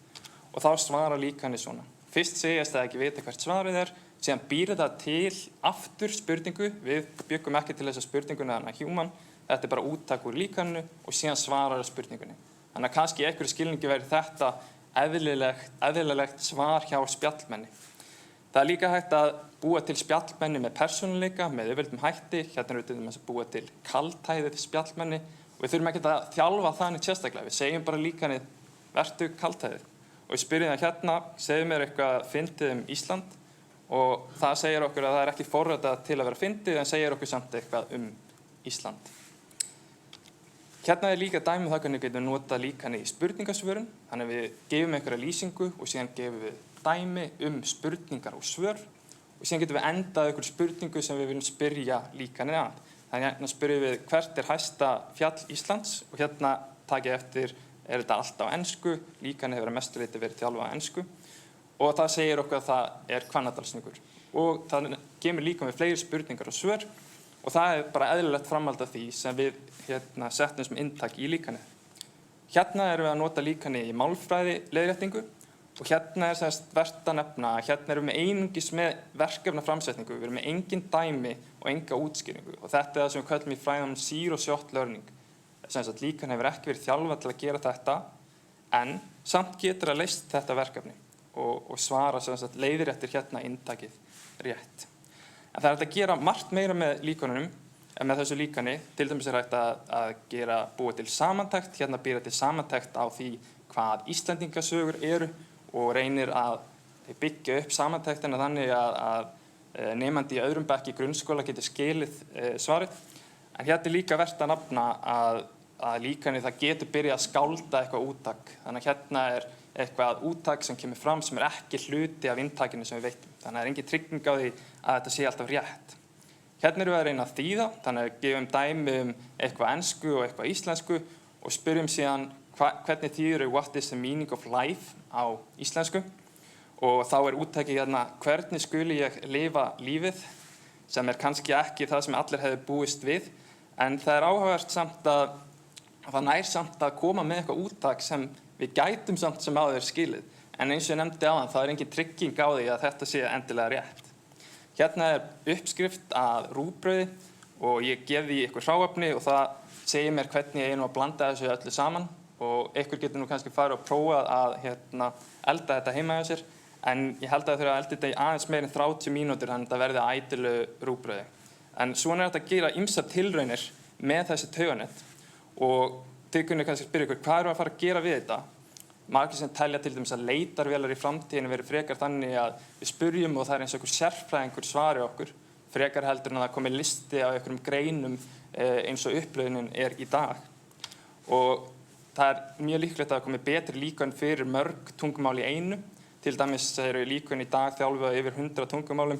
Og þá svarar líkanið svona. Fyrst segist það ekki vita hvert svarið síðan býr það til aftur spurningu. Við byggum ekki til þessa spurninguna human. Þetta bara úttak úr líkaninu og síðan svarar spurningunni. Þannig að kannski í einhverju skilningi verður þetta eðlilegt svar hjá spjallmenni. Það líka hægt að búa til spjallmenni með persónuleika, með auðveldum hætti. Hérna erum við að búa til kaldhæðið spjallmenni og við þurfum ekki að þjálfa þannig sérstaklega. Við segjum bara líkanið vertu kaldhæðið. Og við spyrjum það hérna, segðu mér eitthvað fyndið Ísland og það segir okkur að það ekki forritað til að vera fyndið en segir okkur samt eitthvað Ísland. Hérna líka dæmi það hvernig við getum notað líkanið í spurningasvörun. Þannig að við gefum einhverja lýsingu og síðan gefum við dæmi spurningar og svör og síðan getum við endað einhver spurningu sem við viljum spyrja líkanið að. Þannig hérna spyrjum við hvert hæsta fjall Íslands og hérna takið eftir þetta allt á ensku, líkanið hefur að mestu leyti verið þjálfað á ensku og það segir okkur að það Hvannadalshnjúkur. Og það kemur líka með fleiri spurningar og svör og það bara eðlilegt framhald af því sem við settum sem inntak í líkanið. Hérna erum við að nota líkanið í málfræði leiðréttingu og hérna vert að nefna að hérna erum við einungis með verkefnaframsetningu, við erum með engin dæmi og enga útskýringu og þetta það sem við köllum í fræðunum zero shot learning. Líkan hefur ekki verið þjálfað til að gera þetta en samt getur að leyst þetta verkefni og svara leiðréttir hérna inntakið rétt. En það hægt að gera margt meira með líkanunum en með þessu líkani. Til dæmis hægt að búa til samantekt, hérna býra til samantekt á því hvað Íslendingasögur eru og reynir að byggja upp samantektina þannig að nemandi í öðrum bekk í grunnskóla getur skilið svarið. En hérna líka vert að nefna að líkanið það getur byrjað að skálda eitthvað úttak. Þannig að hérna eitthvað úttak sem kemur fram sem ekki hluti af inntakinu sem við veitum. Þannig að það engin trygging á því að þetta sé alltaf rétt. Hérna erum við að reyna að þýða, þannig að gefum dæmi eitthvað ensku og eitthvað íslensku og spyrjum síðan hvernig þýður what is the meaning of life á íslensku og þá úttakið hérna hvernig skuli ég lifa lífið sem kannski ekki það sem allir hefðu búist við en það áhugavert samt að það nær samt að koma með eitthvað úttak sem við gætum samt sem áður skilið en eins og ég nefndi áðan það engin trygging á því að þetta sé endilega rétt. Hérna uppskrift að rúgbrauði og ég gef því eitthvað hráefni og það segir mér hvernig ég að blanda þessu öllu saman og einhver getur nú kannski farið og prófað að elda þetta heima hjá sér en ég held að það þurfa að elda þetta í aðeins meir en 30 mínútur þannig að þetta verði ætilegu rúgbrauði. En svona þetta að gera ýmsar tilraunir með þessi tauganet og þið kunni kannski spyrja ykkur hvað að fara að gera við þetta. Margir sem telja til dæmis að leitarvélar í framtíðinu verið frekar þannig að við spyrjum og það eins og einhver sérfræðingur svari okkur frekar heldur en að það komi listi af einhverjum greinum eins og upplöðunin í dag. Og það mjög líklegt að það komi betri líkön fyrir mörg tungumál í einu. Til dæmis eru líkön í dag þjálfuð yfir 100 tungumálum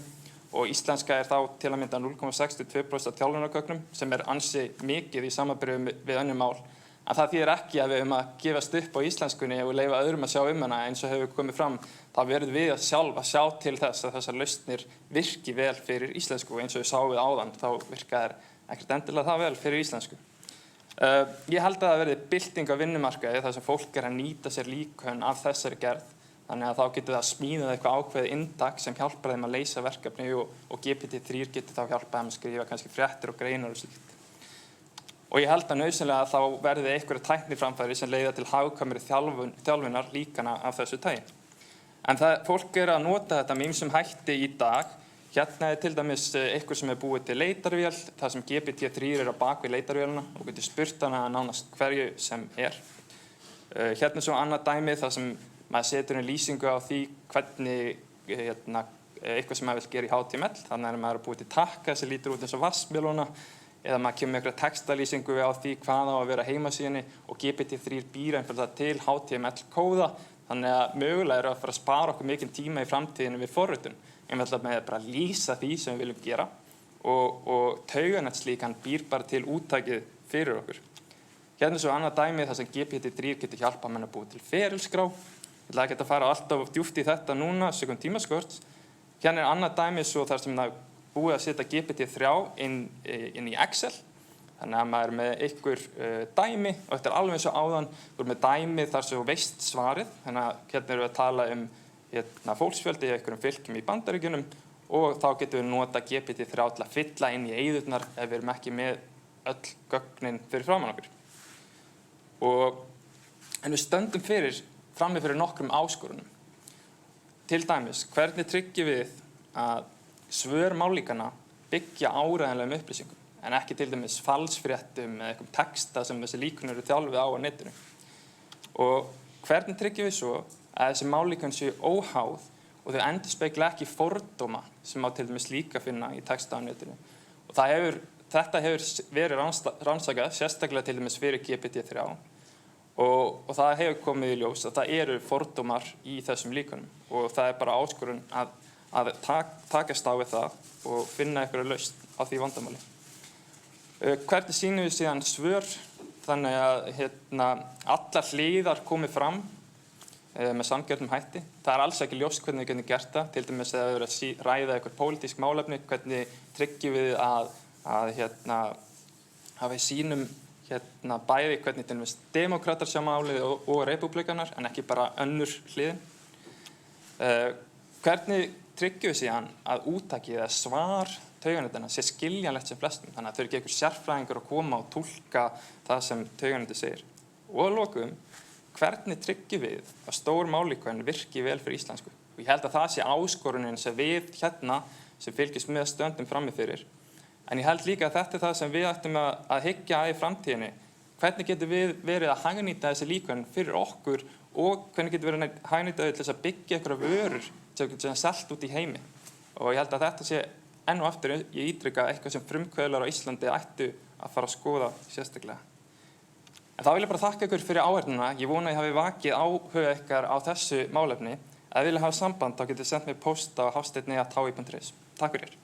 og íslenska þá til að mynda 0,62% af þjálfunargögnum sem ansi mikið í samanburði við önnur mál. En það þýðir ekki að við höfum að gefast upp á íslenskunni og leyfa öðrum að sjá hana eins og hefur komið fram. Það verður við sjálf að sjá til þess að þessar lausnir virki vel fyrir íslensku og eins og við sáum við áðan þá virkar ekkert endilega það vel fyrir íslensku. Ég held að það verði bylting á vinnumarkaði þar sem fólk að nýta sér líkön af þessari gerð. Þannig að þá getur það smíðað eitthvað ákveðið inntak sem hjálpar þeim að leysa verkefni og GPT-3 getur þá hjálpað þeim að skrifa kannski fréttir og greinar og slíkt. Og ég held að nauðsynlega að þá verði einhverja tækniframfæri sem leiða til hagkvæmari þjálfunar líkana af þessu tagi. En fólk að nota þetta með ýmsum hætti í dag. Hérna til dæmis eitthvað sem búið til leitarvél, það sem GPT-3 á bak við leitarvélina og getur spurt hana nánast hverju sem Hérna svo annað dæmi þar sem maður setur lýsingu á því hvernig eitthvað sem maður vil gera í HTML. Þannig að maður búið til takka sem lítur út eins og vatnsmelóna eða maður kemur með eitthvað textalýsingu á því hvað á að vera heimasíðunni og GPT-3 býr einfaldlega til HTML-kóða. Þannig að mögulega að fara að spara okkur mikinn tíma í framtíðinu við forritun. Einfaldlega með bara lýsa því sem við viljum gera og tauganetslíkan býr bara til úttakið fyrir okkur. Hérna svo annað dæmi þar sem GPT-3 getur hjálpað mann að búið til ferilskrá. Ég ætla ekki að fara alltaf djúpt í þetta núna, sökum tímaskort. Hérna annað dæmi svo þar sem það búið að setja GPT-3 inn í Excel. Þannig að maður með einhver dæmi og þetta alveg eins og áðan. Þú með dæmi þar sem þú veist svarið. Þannig að hérna erum við að tala fólksfjöldi í einhverjum fylkjum í Bandaríkjunum og þá getum við nota GPT-3 til að fylla inn í eyðurnar ef við erum ekki með öll gögnin fyrir framan okkur. En við stöndum frammi fyrir nokkrum áskorunum. Til dæmis, hvernig tryggjum við að svör mállíkana byggja áreiðanlegum upplýsingum en ekki til dæmis falsfréttum eða eitthvað texta sem þessi líkun eru þjálfuð á netinu. Og hvernig tryggjum við svo að þessi mállíkun séu óháð og þau endurspegla ekki fordóma sem á til dæmis líka finna í texta á netinu. Og þetta hefur verið rannsakað sérstaklega til dæmis fyrir GPT-3 og það hefur komið í ljós að það eru fordómar í þessum líkunum og það bara áskorun að takast á við það og finna einhverja lausn á því vandamáli. Hvernig sýnum við síðan svör þannig að allar hliðar komi fram með samgjörnum hætti. Það alls ekki ljóst hvernig við getum gert það, til dæmis að við erum að ræða eitthvað pólitísk málefni, hvernig tryggjum við að við sýnum bæði hvernig til dæmis demókratar sjá málið og repúblikanar en ekki bara önnur hliðin. Hvernig tryggjum við síðan að úttakið eða svar tauganetanna sé skiljanlegt sem flestum, þannig að þau ekki einhver sérfræðingur að koma og túlka það sem tauganetið segir. Og að lokum, hvernig tryggjum við að stór mállíkön virki vel fyrir íslensku? Og ég held að það sé áskorunin sem við sem fylgjast með stöndum frammi fyrir. En ég held líka að þetta það sem við ættum að hyggja í framtíðinni. Hvernig getum við verið að hagnýta þessi líkön fyrir okkur og hvernig getum við verið að hagnýta þau til þess að byggja einhverja vörur sem getur selt út í heimi. Og ég held að þetta sé enn og aftur ég ítrykka eitthvað sem frumkvöðlar á Íslandi ættu að fara að skoða sérstaklega. En þá vil ég bara þakka ykkur fyrir áheyrnina. Ég vona að ég hafi vakið áhuga ykkar á þessu málefni. Ef þið vilja hafa samband þá getið sendt mér post á hafsteinn@hi.is. Takk fyrir.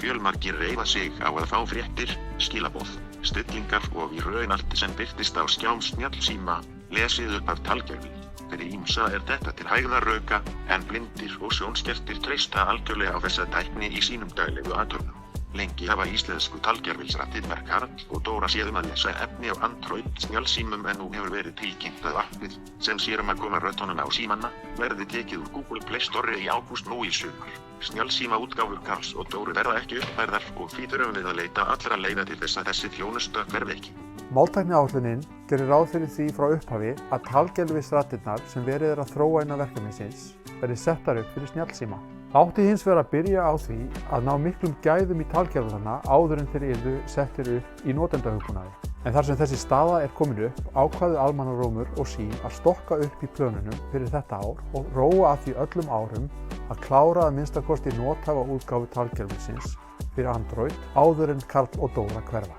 Fjölmargir reiða sig á að fá fréttir, skilaboð, stillingar og í raun allt sem birtist á skjám snjallsíma, lesið upp af talgervi. Fyrir ýmsa þetta til hægðarauka, en blindir og sjónskertir treysta algjörlega á þessa tækni í sínum daglegu athöfnum. Lengi hafa íslensku talgervilsrattirnar Karl og Dóra séð að lesa efni á Android snjallsímum en nú hefur verið tilkynnt að appið, sem sér að koma röddunum á símanna, verði tekið úr Google Play Store í ágúst nú í sumar. Snjallsíma útgáfur Karls og Dóru verða ekki uppfærðar og því þurfum við að leita allra leiða til þess að þessi þjónusta hverfi ekki. Máltækniáætlunin gerir ráð fyrir því frá upphafi að talgervisrattirnar sem verið að þróa innan verkefnisins verði settar upp fyrir snjallsíma. Það átti hins vegar að byrja á því að ná miklum gæðum í talgervlana áður en þeir yrðu settir upp í notendahugbúnaði. En þar sem þessi staða er komin upp, ákváðu Almannarómur og Sýn að stokka upp í plönunum fyrir þetta ár og róa að því öllum árum að klára að minnstakosti nothafa útgáfu talgervilsins fyrir Android áður en Karl og Dóra hverfa.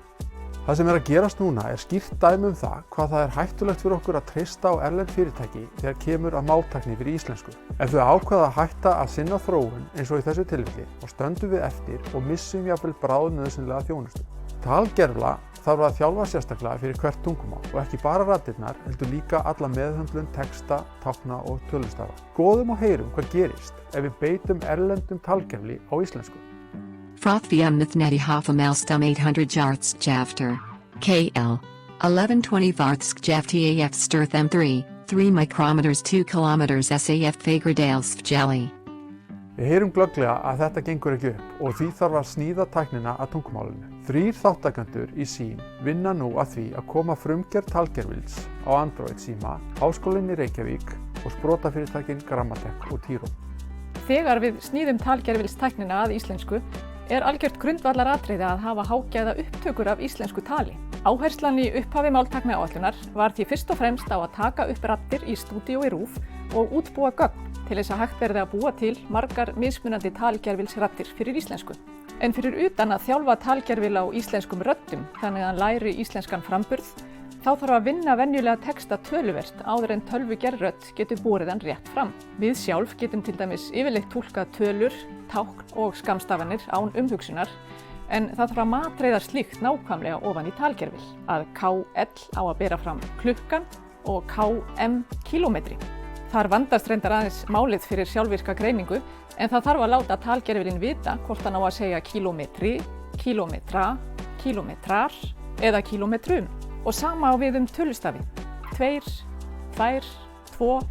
Það sem er að gerast núna er skýrt dæmi það hvað það er hættulegt fyrir okkur að treysta á erlend fyrirtæki þegar kemur að máltækni fyrir íslensku. Ef þau ákveða að hætta að sinna þróun eins og í þessu tilfelli, þá stöndum við eftir og missum jafnvel bráðnauðsynlega þjónustu. Talgervla þarf að þjálfa sérstaklega fyrir hvert tungumál og ekki bara raddirnar, heldur líka alla meðhöndlun, texta, tákna og tölustafa. Skoðum og heyrum hvað gerist ef við beitum erlendum talgervli á íslensku. Frothiamnith neti hafamelstum 800 jarts jafter. KL. 1120 vartsk jaftaf stirth M3, 3 micrometers 2 kilometers SAF fagradales jelly. Við heyrum glögglega að þetta gengur ekki upp og því þarf að sníða tæknina að tungumálinu. 3 þáttakendur í Sýn vinna nú að því að koma frumgerð talgervils á Android síma, Háskólinn í Reykjavík og sprotafyrirtækin Grammatek og Tiro. Þegar við sníðum talgervilstæknina að íslensku er algjört grundvallaratriði að hafa hágæða upptökur af íslensku tali. Áherslan í upphafi máltækniáætlunar var því fyrst og fremst á að taka upp raddir í stúdíói RÚV og útbúa gögn til þess að hægt verði að búa til margar mismunandi talgervilsraddir fyrir íslensku. En fyrir utan að þjálfa talgervil á íslenskum röddum þannig að hann læri íslenskan framburð, þá þarf að vinna venjulega texta töluvert áður en tölvugerð rödd getur borið hann rétt fram. Við sjálf getum til dæmis yfirleitt túlkað tölur, tákn og skammstafanir án umhugsunar, en það þarf að matreiða slíkt nákvæmlega ofan í talgervil, að KL á að bera fram klukkan og KM kílómetri. Þar vandast reyndar aðeins málið fyrir sjálfvirka greiningu, en það þarf að láta talgervilinn vita hvort hann á að segja kílómetri, kílómetra, kílómetrar eða kílómetrum. Og sama á við tölustafi. 2, 2, 2,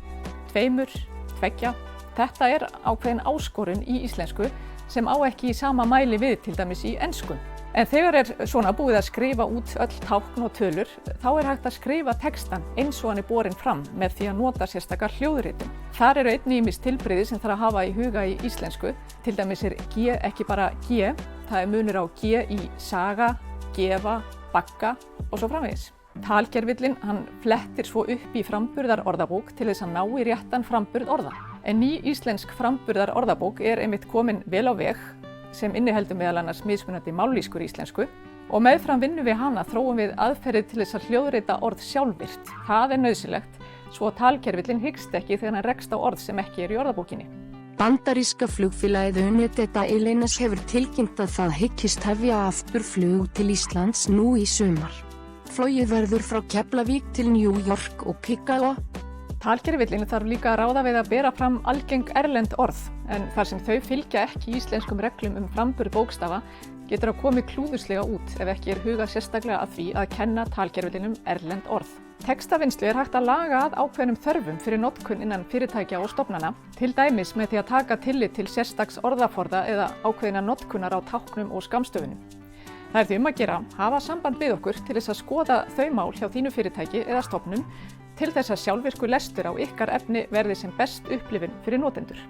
2, 2. Þetta er ákveðin áskorun í íslensku sem á ekki í sama mæli við til dæmis í ensku. En þegar er svona búið að skrifa út öll tákn og tölur, þá er hægt að skrifa textan eins og hann er borinn fram með því að nota sérstakar hljóðritum. Þar eru einnig ýmis tilbrigði sem þarf að hafa í huga í íslensku. Til dæmis er G ekki bara G, það er munur á G í saga, gefa, bagga og svo framvegis. Talgervillinn hann flettir svo upp í framburðarorðabók til þess að ná í réttan framburð orða. En ný íslensk framburðarorðabók er einmitt komin vel á veg sem inniheldur meðal annars mismunandi mállýskur íslensku og meðfram vinnu við hana þróum við aðferðir til þess að hljóðrita orð sjálfvirkt. Það er nauðsynlegt svo að talgervillinn hyggst ekki þegar hann rekst á orð sem ekki eru í orðabókinni. Bandaríska flugfélagið United Airlines hefur tilkynnt að það hyggist hefja aftur flug til Íslands nú í sumar. Flogið verður frá Keflavík til New York og Chicago. Talgervillinn þarf líka að ráða við að bera fram algeng erlend orð, en þar sem þau fylgja ekki íslenskum reglum framburð bókstafa, getur að komi klúðurslega út ef ekki er hugað sérstaklega að því að kenna talgervillinum erlend orð. Textavinnslu er hægt að laga að ákveðnum þörfum fyrir notkun innan fyrirtækja og stofnana, til dæmis með því að taka tillit til sérstaks orðaforða eða ákveðna notkunar á táknum og skammstöfunum. Það er því að gera, hafa samband við okkur til þess að skoða þau mál hjá þínu fyrirtæki eða stofnun til þess að sjálfvirkur lestur á ykkar efni verði sem best upplifun fyrir notendur.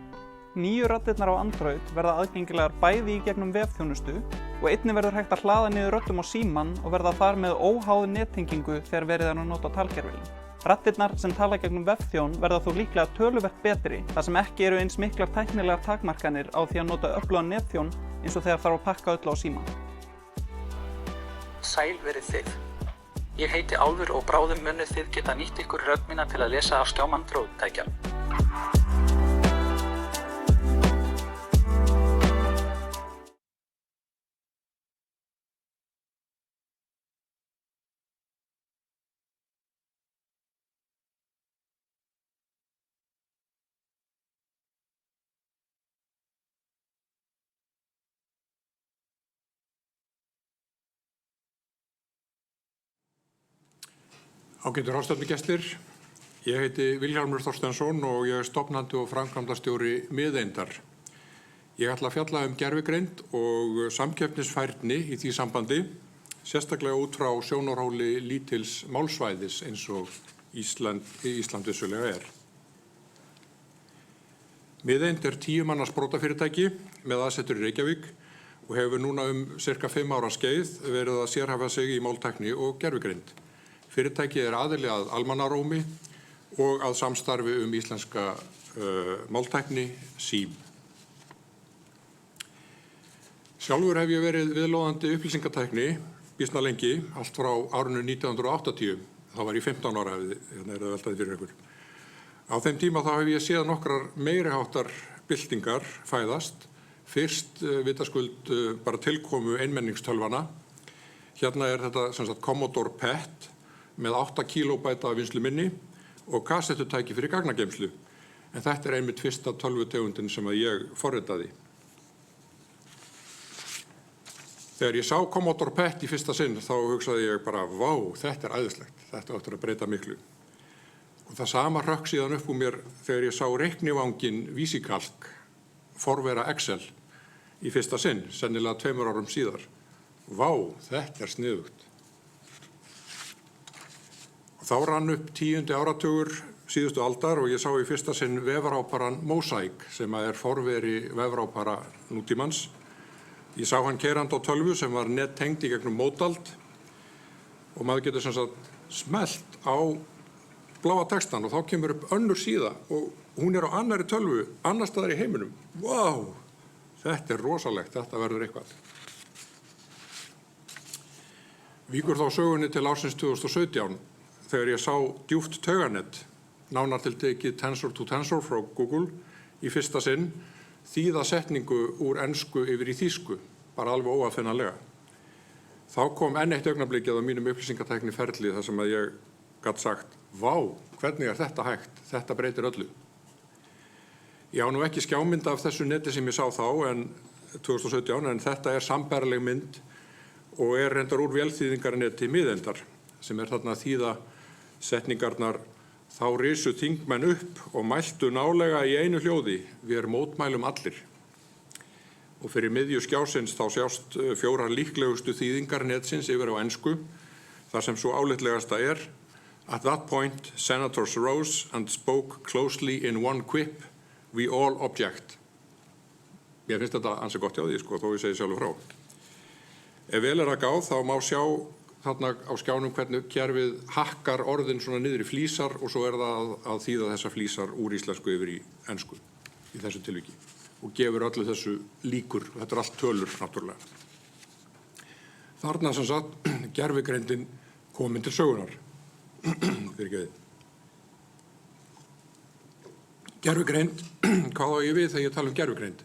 Nýju raddirnar á Android verða aðgengilegar bæði í gegnum vefþjónustu og einnig verður hægt að hlaða niður röddum á símann og verða þar með óháð nettengingu þegar verið er að nota talgervilinn. Raddirnar sem tala gegnum vefþjón verða þó líklega töluvert betri þar sem ekki eru eins miklar tæknilegar takmarkanir á því að nota öflugan netþjón eins og þegar þarf að pakka öllu á símann. Sæl verið þið. Ég heiti Álfur og bráðum munið þið geta nýtt ykkur rödd mína til að lesa af skjám Android-tækja. Ágætu ráðstefnugestir, ég heiti Vilhjálmur Þorsteinsson og ég er stofnandi og framkvæmdastjóri Miðeindar. Ég ætla að fjalla gervigreind og samkeppnisfærni í því sambandi, sérstaklega út frá sjónarhóli lítils málsvæðis eins og Ísland vissulega er. Miðeind 10 manna sprotafyrirtæki með aðsetur í Reykjavík og hefur núna cirka 5 ára skeið verið að sérhæfa sig í máltækni og gervigreind. Fyrirtækið aðili að almannarómi og að samstarfi íslenska máltækni SÍM. Sjálfur hef ég verið viðloðandi upplýsingatækni býsna lengi, allt frá árinu 1980. Þá var ég 15 ára, hérna það veltaði fyrir ykkur. Á þeim tíma þá hef ég séð nokkrar meiriháttar byltingar fæðast. Fyrst vitaskuld bara tilkomu einmenningstölvana. Hérna þetta sem sagt Commodore PET með 8 kilobæta vinnsluminni og kassettutæki fyrir gagnageymslu. En þetta einmitt fyrsta tölvutegundin sem að ég forritaði. Þegar ég sá Commodore PET í fyrsta sinn þá hugsaði ég bara, vá, þetta æðislegt, þetta áttur að breyta miklu. Og það sama hrökk síðan upp úr mér þegar ég sá reiknivanginn VisiCalc, forvera Excel, í fyrsta sinn, sennilega 2 árum síðar. Vá, þetta sniðugt. Og þá rann upp 10. áratugur síðustu aldar og ég sá í fyrsta sinn vefráparan Mosaic sem forveri vefrápara nútímans. Ég sá hann keyrandi á tölvu sem var nettengd í gegnum mótald og maður getur sem sagt smellt á bláa textan og þá kemur upp önnur síða og hún á annarri tölvu, annars staðar í heiminum. Vá, þetta rosalegt, þetta verður eitthvað. Víkur þá sögunni til ársins 2017 þegar ég sá djúpt tauganet, nánar tiltekið Tensor to Tensor frá Google í fyrsta sinn, þýða setningu úr ensku yfir í þýsku, bara alveg óaðfinnanlega. Þá kom enn eitt augnablikið á mínum upplýsingatækni ferli þar sem að ég gat sagt, vá, hvernig þetta hægt, þetta breytir öllu. Ég á nú ekki skjámynda af þessu neti sem ég sá þá en 2017, en þetta sambærileg mynd og reyndar úr vélþýðingarneti miðeindar, sem þarna að þýða setningarnar. Þá risu þingmenn upp og mæltu nálega í einu hljóði, við mótmælum allir. Og fyrir miðju skjásins þá sjást 4 líklegustu þýðingar netsins yfir á ensku, þar sem svo álitlegasta At that point, senators rose and spoke closely in one quip, we all object. Mér finnst þetta ansi gott hjá því, þó ég segi sjálfur frá. Ef vel að gáð, þá má sjá þarna á skjánum hvernig kerfið hakkar orðin svona niður í flísar og svo það að þýða þessa flísar úr íslensku yfir í ensku í þessu tilviki og gefur öllu þessu líkur. Þetta allt tölur, náttúrulega. Þarna sem sagt gervigreindin komin til sögunar. Gervigreind, hvað á ég við þegar ég tala gervigreind?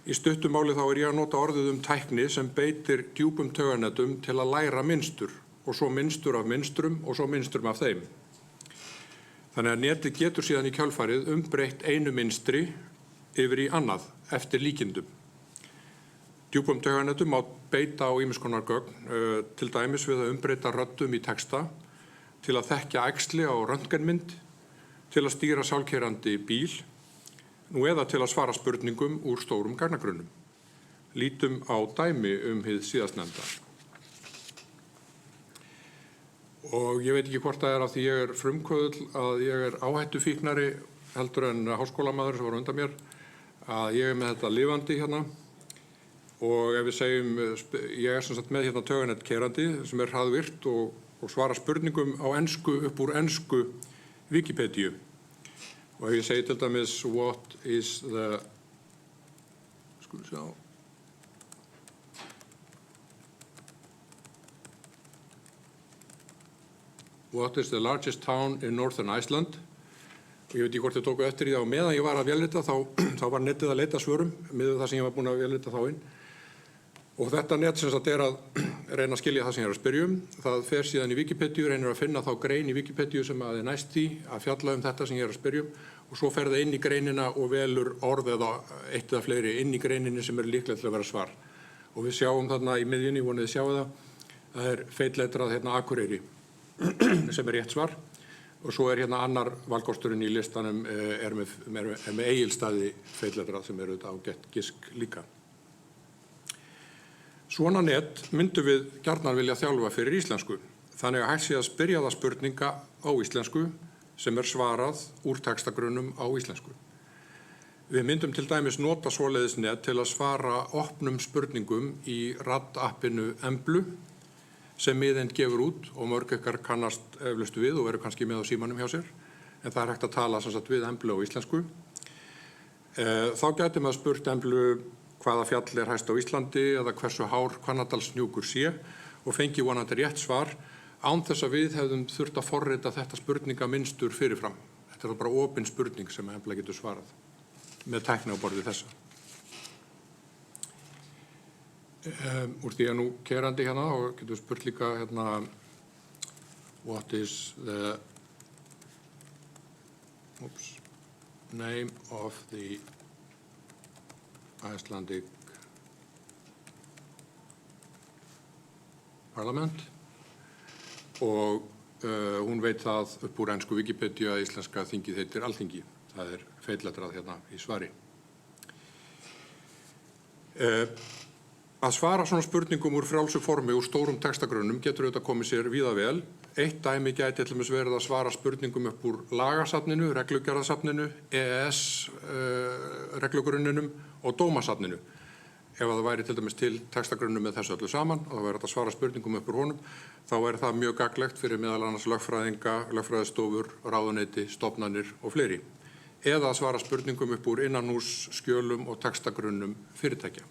Í stuttu máli þá ég að nota orðið tækni sem beitir djúpum tauganetum til að læra mynstur og svo mynstur af mynstrum og svo mynstrum af þeim. Þannig að netið getur síðan í kjölfarið breytt einu mynstri yfir í annað eftir líkindum. Djúpum tauganetum má beita á ýmiss konar gögn, til dæmis við að breyta röddum í texta, til að þekkja æxli á röntgenmynd, til að stýra sjálfkeyrandi bíl, nú eða til að svara spurningum úr stórum gagnagrunnum. Lítum á dæmi hið síðastnefnda. Og ég veit ekki hvort það af því ég frumkvöðull að ég áhættufíknari heldur en háskólamaður sem var undan mér, að ég með þetta lifandi hérna og ef við segjum, ég sem sagt með hérna tauganet keyrandi sem hraðvirkt og svara spurningum á ensku upp úr ensku Wikipedia. Og ef ég segi til dæmis, what is the, what is the largest town in northern Iceland? Og ég veit ekki hvort ég tóku eftir í það og meðan ég var að vélrita þá var netið að leita svörum miðað það sem ég var búin að vélrita þá inn. Og þetta net sem sagt að reyna að skilja það sem ég að spyrja það fer síðan í Wikipedia, reynir að finna þá grein í Wikipedia sem að næst því að fjalla þetta sem ég að spyrja og svo fer það inn í greinina og velur orð eða eitt eða fleiri inn í greininni sem líklegt til að vera svar. Og við sjáum þarna í miðjunni, vonið sjáu það feitletrað hérna Akureyri sem rétt svar og svo hérna annar valkosturinn í listanum með Egilsstaði feitletrað sem auðvitað ágætt gisk líka. Svona net myndum við gjarnan vilja þjálfa fyrir íslensku, þannig að hægt sé að spyrja það spurninga á íslensku sem svarað úr textagrunnum á íslensku. Við myndum til dæmis nota svoleiðisnet til að svara opnum spurningum í RAD-appinu Emblu sem miðeind gefur út og mörg ykkar kannast eflaust við og verður kannski með á símanum hjá sér. En það hægt að tala sem sagt við Emblu á íslensku. Þá gæti maður spurt Emblu hvaða fjall hæst á Íslandi eða hversu hár Hvannadalshnjúkur sé og fengi vonandi rétt svar án þess að við hefðum þurft að forrita þetta spurningaminstur fyrirfram. Þetta bara opin spurning sem Embla getur svarað með tækni á borði þessa. Úr því að nú kerandi hérna og getur spurt líka hérna what is the name of the Icelandic Parliament og hún veit það upp úr ensku Wikipedia að íslenska þingið heitir Alþingi. Það feilletrað hérna í svari. Að svara svona spurningum úr frjálsu formi úr stórum textagrunnum getur auðvitað komið sér víða vel. Eitt dæmi gæti til dæmis verið að svara spurningum upp úr lagasafninu, reglugerðasafninu, EES reglugrunninum og dómasafninu. Ef það væri til dæmis til textagrunnum með þessu öllu saman og það væri að svara spurningum upp úr honum, þá væri það mjög gagnlegt fyrir meðal annars lögfræðinga, lögfræðistofur, ráðuneyti, stofnanir og fleiri. Eða að svara spurningum upp úr innanhús, skjölum og textagrunnum fyrirtækja.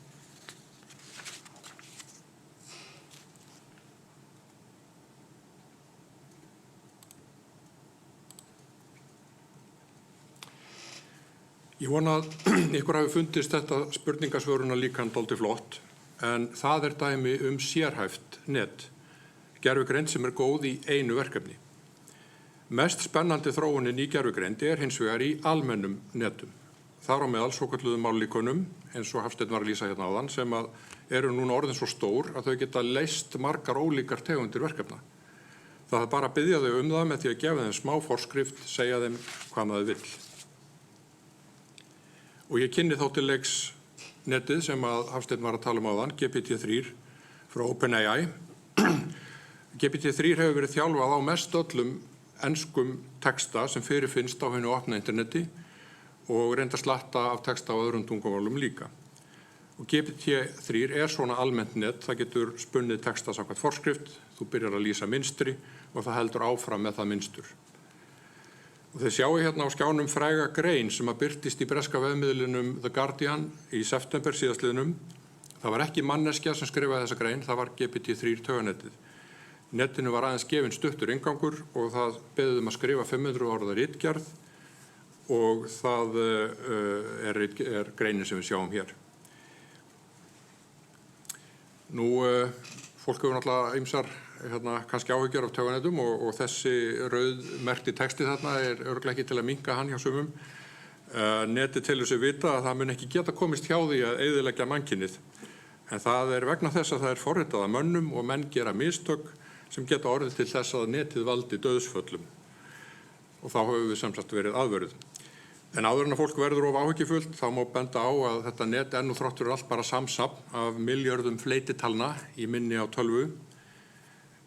Ég vona að ykkur hafi fundist þetta spurningasvörunarlíkan dálítið flott, en það dæmi sérhæft net, gervigreind sem góð í einu verkefni. Mest spennandi þróunin í gervigreind hins vegar í almennum netum. Þar á meðal svokölluðum mállíkunum, eins og Hafsteinn var að lýsa hérna áðan, sem eru núna orðin svo stór að þau geta leyst margar ólíkar tegundir verkefna. Það bara að biðja þau það með því að gefa þeim smá forskrift, segja þeim hvað maður vill. Og ég kynni þá til leiks netið sem að Hafsteinn var að tala áðan, GPT-3 frá OpenAI. GPT-3 hefur verið þjálfað á mest öllum enskum texta sem fyrirfinnst á hinu opna interneti og reyndar slatta af texta á öðrum tungumálum líka. Og GPT-3 svona almennt net, það getur spunnið texta samkvæmt forskrift, þú byrjar að lýsa mynstri og það heldur áfram með það mynstur. Og þið sjáu hérna á skjánum fræga grein sem að birtist í breska vefmiðlinum The Guardian í september síðastliðnum. Það var ekki manneskja sem skrifaði þessa grein, það var GPT-3 tauganettið. Netinu var aðeins gefinn stuttur inngangur og það beðið að skrifa 500 orða ritgerð og það greinin sem við sjáum hér. Nú, fólk hefur náttúrulega ýmsar kannski áhyggjur af tauganetum og þessi rauðmerkti texti þarna örugglega ekki til að minnka hann hjá sumum. Netið telur sig vita að það mun ekki geta komist hjá því að eyðileggja mannkynið. En það vegna þess að það forritað af mönnum og menn gera mistök sem geta orðið til þess að netið valdi dauðsföllum. Og þá höfum við sem sagt verið aðvörð. En áður en að fólk verður of áhyggjufullt, þá má benda á að þetta net nú þráttur allt bara samsafn af milljörðum fleititalna í minni á tölvu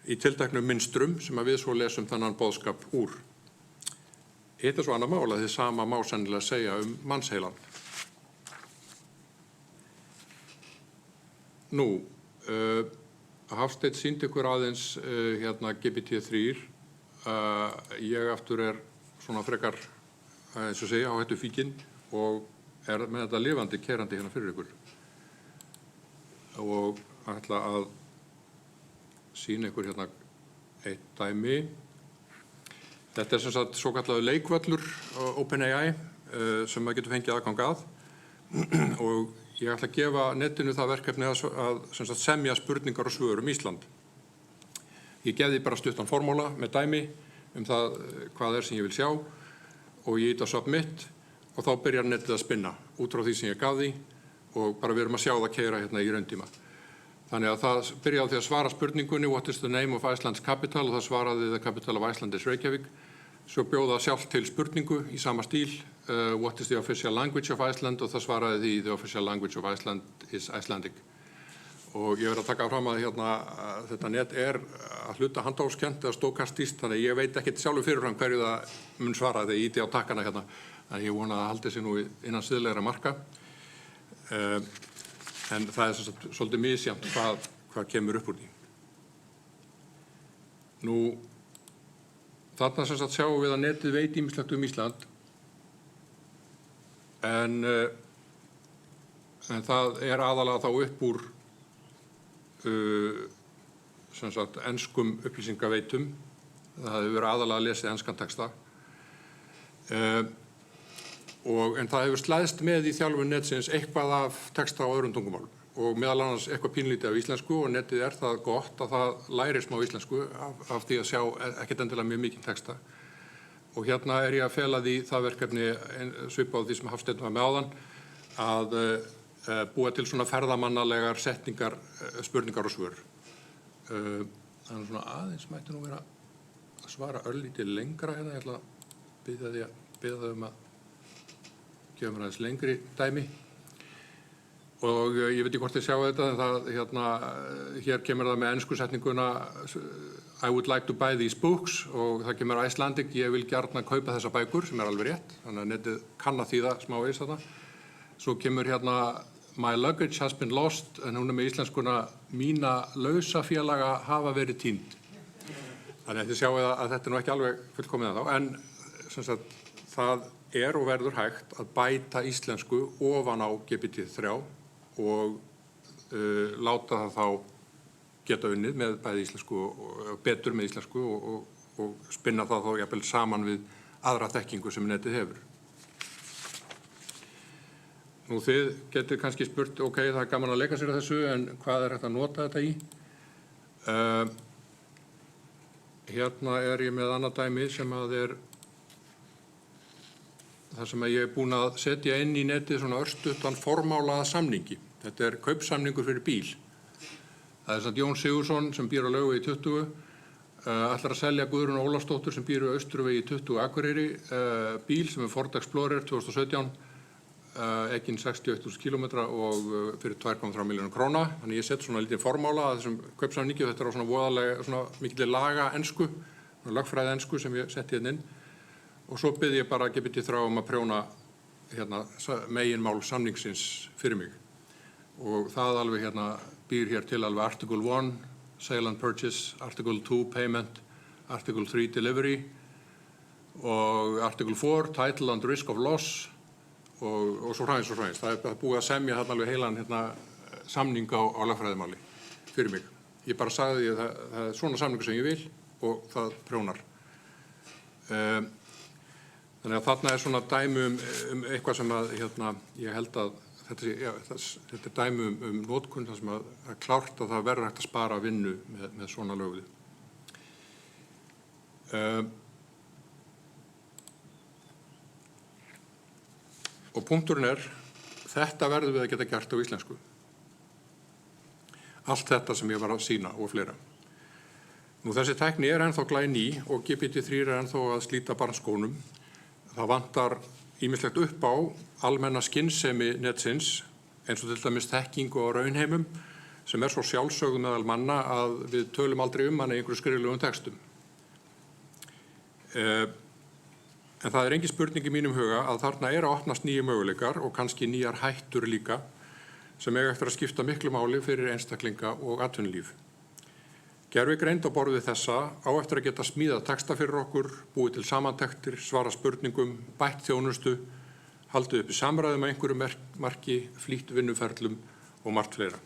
í tilteknum mynstrum sem að við svo lesum þennan boðskap úr. Hitt svo annað mál að þið sama má sennilega segja mannsheilan. Nú, Hafsteinn sýndi ykkur aðeins hérna GPT-3. Ég aftur svona frekar, eins og segja, á hættu fíkinn og með þetta lifandi kerandi hérna fyrir ykkur. Og ætla að sýna ykkur hérna eitt dæmi. Þetta sem sagt svo kallaður leikvöllur OpenAI sem maður getur fengið aðgang að og ég ætla að gefa netinu það verkefni að sem sagt, semja spurningar og svör Ísland. Ég gefði bara stuttan formúla með dæmi það hvað sem ég vil sjá og ég ýta submit og þá byrjar netið að spinna út frá því sem ég gaf því og bara við erum að sjá það keyra hérna í rauntíma. Þannig að það byrjaði á því að svara spurningunni What is the name of Iceland's capital og það svaraði The capital of Iceland is Reykjavík. Svo bjóða sjálf til spurningu í sama stíl What is the official language of Iceland og það svaraði því The official language of Iceland is Icelandic. Og ég verð að taka fram að hérna, þetta net að hluta handahófskennt eða stókastíst þannig að ég veit ekkert sjálfur fyrirfram hverju það mun svara þegar ég ýti á takkana hérna. Þannig ég vona að það haldi sig nú innan siðlegra marka. En það er svolítið misjafnt hvað kemur upp úr því. Nú, þarna sjáum við að netið veit ýmislegt Ísland, en það er aðalega þá upp úr enskum upplýsingaveitum. Það hefur verið aðalega að lesið enskan texta. En það hefur slæðst með í þjálfun netsins eitthvað af texta á öðrum tungumálum og meðal annars eitthvað pínlítið af íslensku, og netið er það gott að það lærir smá íslensku af því að sjá ekkert endilega mjög mikið texta. Og hérna er ég að fela því það verkefni svipað á því sem Hafsteinn var með áðan, að búa til svona ferðamannalegar setningar, spurningar og svör. Þannig svona aðeins mætti nú vera að svara örlítið lengra hérna. Ég ætla að biðja þau um að gefa mér aðeins lengri dæmi. Og ég veit ekki hvort þið sjáu þetta, en hér kemur það með ensku setninguna I would like to buy these books, og það kemur Icelandic, ég vil gjarnan kaupa þessa bækur, sem er alveg rétt, þannig að netið kann að þýða smávegis þarna. Svo kemur hérna my luggage has been lost, en hún er með íslenskuna mína lausafélaga hafa verið týnd. Þannig að þið sjáu að þetta er nú ekki alveg fullkomið þá, en sem sagt, það er og verður hægt að bæta íslensku ofan á GPT-3 og láta það þá geta unnið með bæði íslensku og betur með íslensku og spinna það þá jafnvel saman við aðra þekkingu sem netið hefur. Nú þið getur kannski spurt, ok, það er gaman að leika sér að þessu, en hvað er hægt að nota þetta í? Hérna er ég með annað dæmi sem að er það sem ég er búin að setja inn í netið svona örstuttan formálaða samningi. Þetta er kaupsamningur fyrir bíl. Það er Jón Sigurðsson sem býr á Laugavegi 20, ætlar að selja Guðrún Ólafsdóttur sem býr á Austurvegi 20 Akureyri bíl sem er Ford Explorer 2017, ekinn 61.000 km og fyrir 2,3 milljónir króna. Þannig ég set svona lítið formála að þessum kaupsamningi, og þetta er á svona voðalega, svona mikilvæg laga ensku, lögfræði ensku sem ég setti hérna inn. Og svo bið ég bara GPT-3 að prjóna meginmál samningsins fyrir mig. Og það alveg býr hér til alveg Article 1, Sale and Purchase, Article 2, Payment, Article 3, Delivery, og Article 4, Title and Risk of Loss, og svo hræðins og hræðins. Það er búið að semja alveg heilan samning á lögfræðimáli fyrir mig. Ég bara sagði því að það er svona samningur sem ég vil og það prjónar. Þannig að þarna er svona dæmi eitthvað sem að ég held að þetta er dæmi notkun þar sem að það er klárt að það verður hægt að spara vinnu með svona lögðu. Og punkturinn er, þetta verður við að geta gert á íslensku. Allt þetta sem ég var að sýna og fleira. Nú þessi tækni er ennþá glæný og GPT-3 er ennþá að slíta barnskónum. Það vantar ýmislegt upp á almenna skynsemi netsins, eins og til dæmis þekkingu á raunheimum, sem er svo sjálfsögð meðal manna að við tölum aldrei hann í einhverju skriflegum textum. En það er engin spurning í mínum huga að þarna er að opnast nýju möguleikar og kannski nýjar hættur líka, sem eiga eftir að skipta miklu máli fyrir einstaklinga og atvinnulíf. Gervigreind á borð við þessa á eftir að geta smíðað texta fyrir okkur, búið til samantektir, svara spurningum, bætt þjónustu, haldið upp í samræðum að einhverju marki, flýtt vinnuferlum og margt fleira.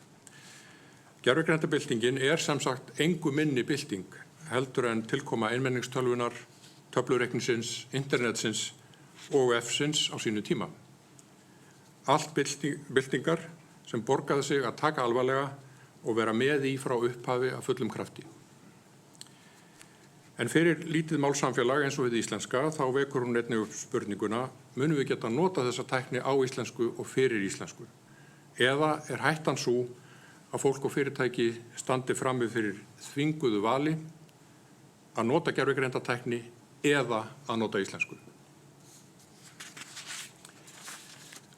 Gervigreindarbyldingin er sem sagt engu minni bylting heldur en tilkoma einmenningstölvunar, töflureiknisins, internetsins og OF-sins á sínu tíma. Allt byltingar sem borgaði sig að taka alvarlega og vera með í frá upphafi af fullum krafti. En fyrir lítið málsamfélag eins og við íslenska þá vekur hún einnig upp spurninguna, munum við geta nota þessa tækni á íslensku og fyrir íslensku? Eða er hættan sú að fólk og fyrirtæki standi frammi fyrir þvinguðu vali að nota gervigreindartækni eða að nota íslensku?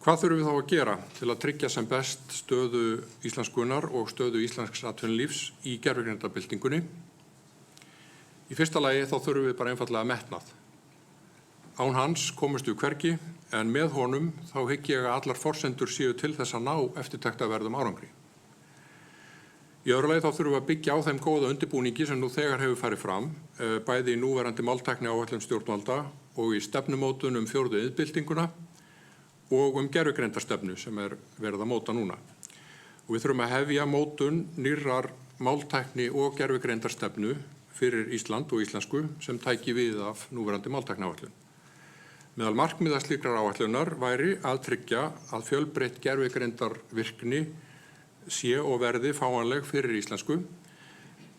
Hvað þurfum við þá að gera til að tryggja sem best stöðu íslenskunar og stöðu íslensks atvinnulífs í gervigreindarbyldingunni? Í fyrsta lagi þá þurfum við bara einfallega metnað. Án hans komumst við hvergi, en með honum þá hygg ég að allar forsendur séu til þess að ná eftirtektarverðum árangri. Í öðru lagi þá þurfum við að byggja á þeim góða undirbúningi sem nú þegar hefur farið fram, bæði í núverandi máltækniáætlun stjórnvalda og í stefnumótun fjórðu iðnbyltinguna og gervigreindarstefnu sem verið að móta núna. Og við þurfum að hefja mótun nýrrar máltækni og gervigreindarstefnu fyrir Ísland og íslensku sem tæki við af núverandi máltækniáætlun. Meðal markmiða slíkrar áætlunar væri að tryggja að fjölbreytt gervigreindarvirkni sé og verði fáanleg fyrir íslensku,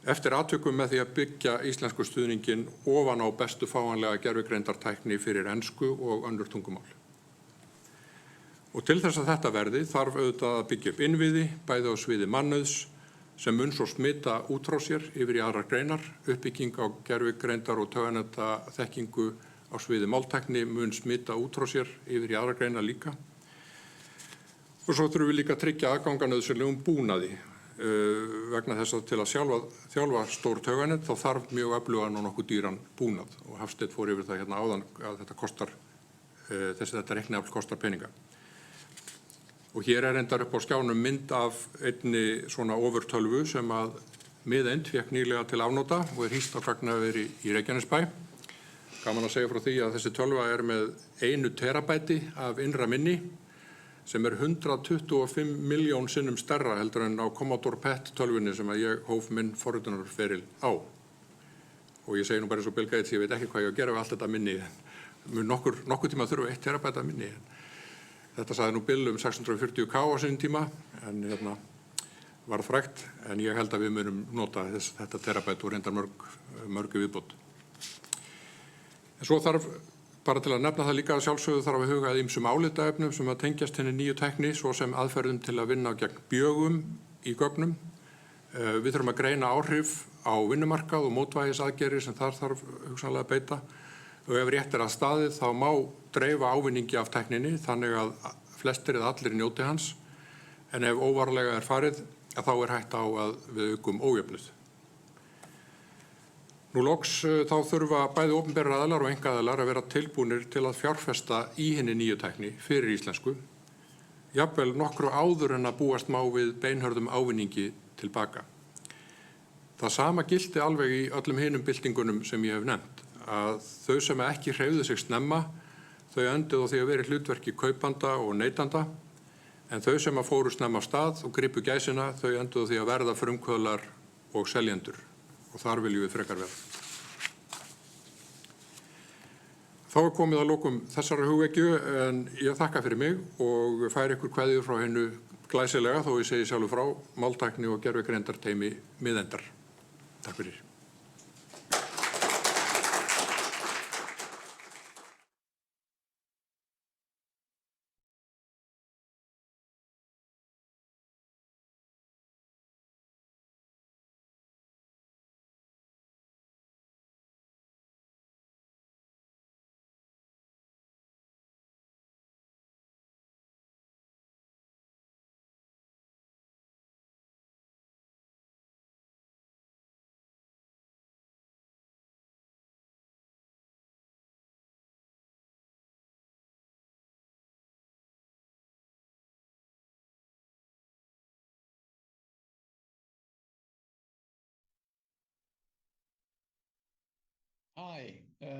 eftir atvikum með því að byggja íslensku stuðningin ofan á bestu fáanlega gervigreindartækni fyrir ensku og önnur tungumál. Og til þess að þetta verði þarf auðvitað að byggja upp innviði, bæði á sviði mannauðs, sem mun svo smita út frá sér yfir í aðrar greinar, uppbygging á gervigreindar og tauganetta þekkingu á sviði máltækni mun smita út frá sér yfir í aðrar greinar líka. Og svo þurfum við líka að tryggja aðganganauðsynlegum búnaði vegna þess að til að þjálfa stór tauganett þá þarf mjög öflugan og nokkuð dýran búnað og Hafsteinn fór yfir það hérna áðan að þetta reikniafl kostar peninga. Og hér reyndar upp á skjánum mynd af einni svona ofurtölvu sem að Miðeind fékk nýlega til afnota og hýst á gagnaveri í Reykjanesbæ. Gaman að segja frá því að þessi tölva með 1 terabæti af innra minni sem 125 milljón sinnum stærra heldur en á Commodore PET tölvunni sem að ég hóf minn forritunarferil á. Og ég segi nú bara eins og Bill Gates, ég veit ekki hvað ég að gera við allt þetta minni. Nokkur tíma þurfa 1 terabæti af minni. Þetta sagði nú Bill 640K á sinni tíma, en var frægt, en ég held að við munum nota þetta terabæt og reyndar mörgu viðbót. En svo þarf, bara til að nefna það líka að sjálfsögðu þarf að huga að ýmsum álitaefnum sem að tengjast henni nýju tækni, svo sem aðferðum til að vinna gegn bjögum í gögnum. Við þurfum að greina áhrif á vinnumarkað og mótvægisaðgerðir sem þar þarf hugsanlega að beita. Og ef rétt að staðið þá má dreifa ávinningi af tækninni þannig að flestir eða allir njóti hans, en ef óvarlega farið þá hætt á að við aukum ójöfnuð. Nú loks þá þurfa bæði opinberir aðilar og einkaaðilar að vera tilbúnir til að fjárfesta í hinni nýju tækni fyrir íslensku, jafnvel nokkru áður en að búast má við beinhörðum ávinningi tilbaka. Það sama gilti alveg í öllum hinum byltingunum sem ég hef nefnt, að þau sem ekki hreyfðu sig snemma, þau enduðu á því að vera í hlutverki kaupanda og neytanda, en þau sem að fóru snemma af stað og gripu gæsina, þau enduðu á því að verða frumkvöðlar og seljendur, og þar viljum við frekar vera. Þá komið að lokum þessara hugvekju, en ég þakka fyrir mig og færi ykkur kveðjur frá hennu glæsilega, þó ég segi sjálfur frá, máltækni og gervigreindarteymi Miðeindar. Takk fyrir. Hi, my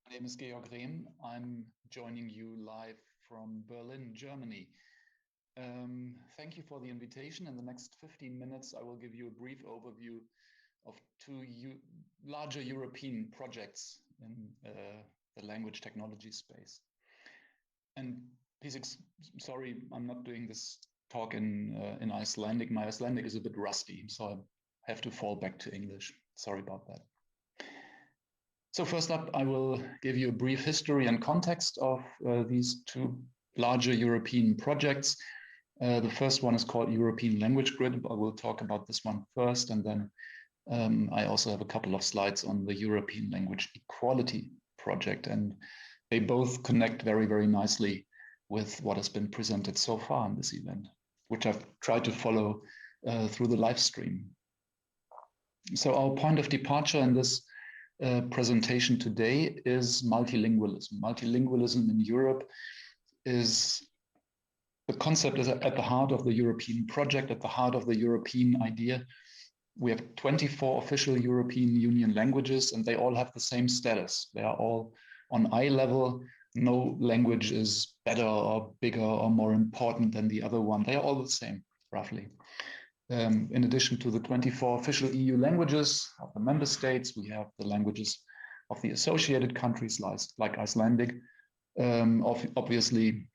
name is Georg Rehm. I'm joining you live from Berlin, Germany. Thank you for the invitation. In the next 15 minutes, I will give you a brief overview of 2 larger European projects in the language technology space. And please, sorry, I'm not doing this talk in Icelandic. My Icelandic is a bit rusty, so I have to fall back to English. Sorry about that. So first up, I will give you a brief history and context of these 2 larger European projects. The first one is called European Language Grid. I will talk about this one first, and then I also have a couple of slides on the European Language Equality Project, and they both connect very, very nicely with what has been presented so far in this event, which I've tried to follow through the live stream. So our point of departure in this presentation today is multilingualism. Multilingualism in Europe is the concept is at the heart of the European project, at the heart of the European idea. We have 24 official European Union languages, and they all have the same status. They are all on eye level. No language is better or bigger or more important than the other one. They are all the same, roughly. In addition to the 24 official EU languages of the member states, we have the languages of the associated countries like Icelandic. Obviously,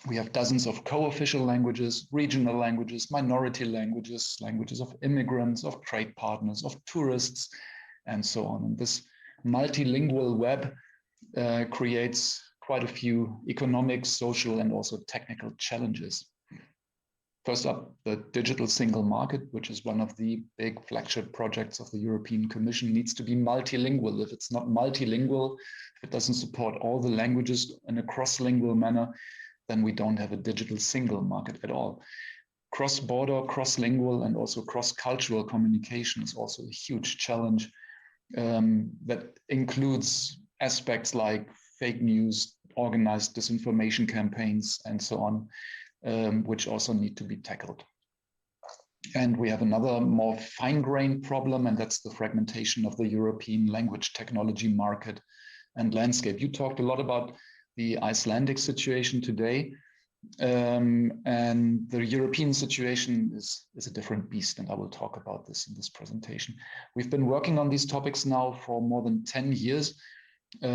we have dozens of co-official languages, regional languages, minority languages, languages of immigrants, of trade partners, of tourists, and so on. And this multilingual web creates quite a few economic, social, and also technical challenges. First up, the digital single market, which is one of the big flagship projects of the European Commission, needs to be multilingual. If it's not multilingual, if it doesn't support all the languages in a cross-lingual manner, then we don't have a digital single market at all. Cross-border, cross-lingual, and also cross-cultural communication is also a huge challenge that includes aspects like fake news, organized disinformation campaigns, and so on, which also need to be tackled. And we have another more fine-grained problem, and that's the fragmentation of the European language technology market and landscape. You talked a lot about the Icelandic situation today, and the European situation is a different beast, and I will talk about this in this presentation. We've been working on these topics now for more than 10 years,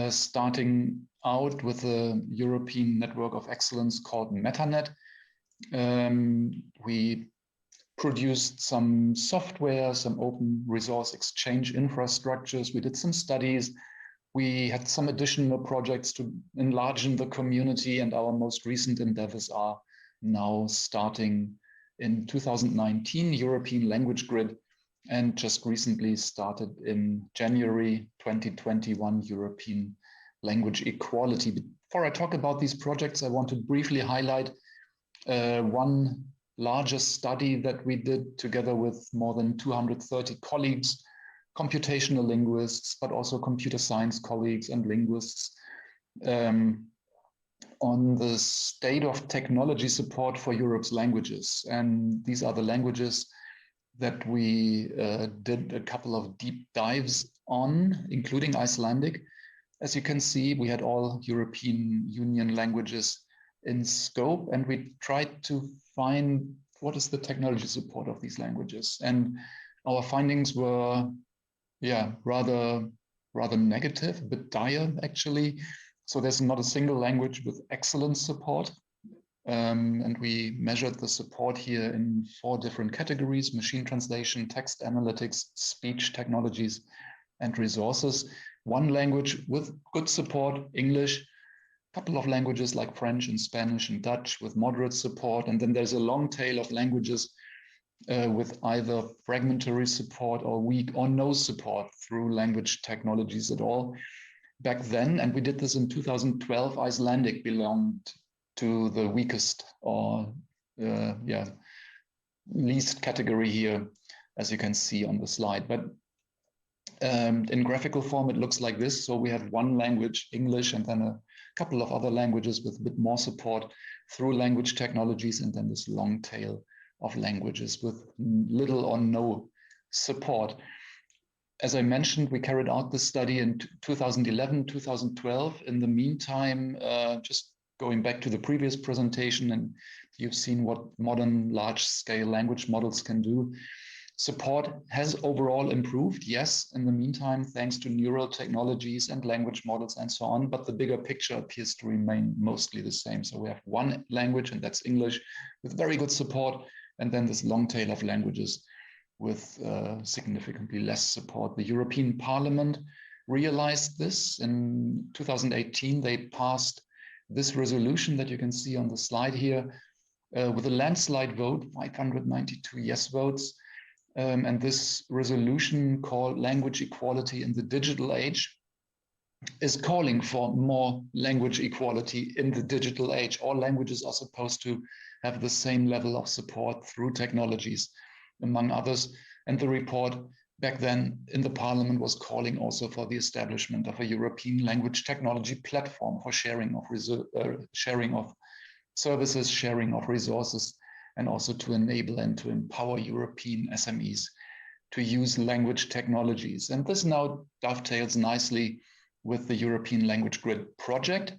starting out with a European network of excellence called MetaNet. We produced some software, some open resource exchange infrastructures. We did some studies. We had some additional projects to enlarge the community, and our most recent endeavors are now starting in 2019, European Language Grid, and just recently started in January 2021, European Language Equality. Before I talk about these projects, I want to briefly highlight one larger study that we did together with more than 230 colleagues, computational linguists, but also computer science colleagues and linguists, on the state of technology support for Europe's languages. And these are the languages that we did a couple of deep dives on, including Icelandic. As you can see, we had all European Union languages in scope, and we tried to find what is the technology support of these languages. And our findings were, rather negative, a bit dire, actually. So there's not a single language with excellent support. And we measured the support here in 4 different categories: machine translation, text analytics, speech technologies, and resources. One language with good support, English, a couple of languages like French and Spanish and Dutch with moderate support. And then there's a long tail of languages with either fragmentary support or weak or no support through language technologies at all. Back then, and we did this in 2012, Icelandic belonged to the weakest or least category here, as you can see on the slide. But in graphical form, it looks like this. So we have one language, English, and then a couple of other languages with a bit more support through language technologies, and then this long tail of languages with little or no support. As I mentioned, we carried out this study in 2011, 2012. In the meantime, just going back to the previous presentation, and you've seen what modern large-scale language models can do. Support has overall improved, yes, in the meantime, thanks to neural technologies and language models and so on, but the bigger picture appears to remain mostly the same. So we have one language, and that's English, with very good support, and then this long tail of languages with significantly less support. The European Parliament realized this. In 2018, they passed this resolution that you can see on the slide here with a landslide vote, 592 yes votes. And this resolution called Language Equality in the Digital Age is calling for more language equality in the digital age. All languages are supposed to have the same level of support through technologies, among others. And the report back then in the parliament was calling also for the establishment of a European language technology platform for sharing of services, sharing of resources, and also to enable and to empower European SMEs to use language technologies. And this now dovetails nicely with the European Language Grid project,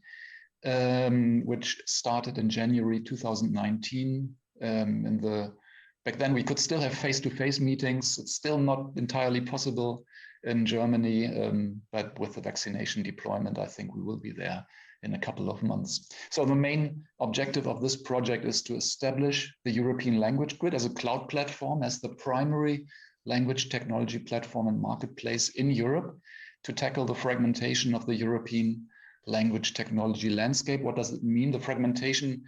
which started in January 2019. Back then we could still have face-to-face meetings. It's still not entirely possible in Germany, but with the vaccination deployment, I think we will be there in a couple of months. So the main objective of this project is to establish the European Language Grid as a cloud platform, as the primary language technology platform and marketplace in Europe to tackle the fragmentation of the European language technology landscape. What does it mean, the fragmentation?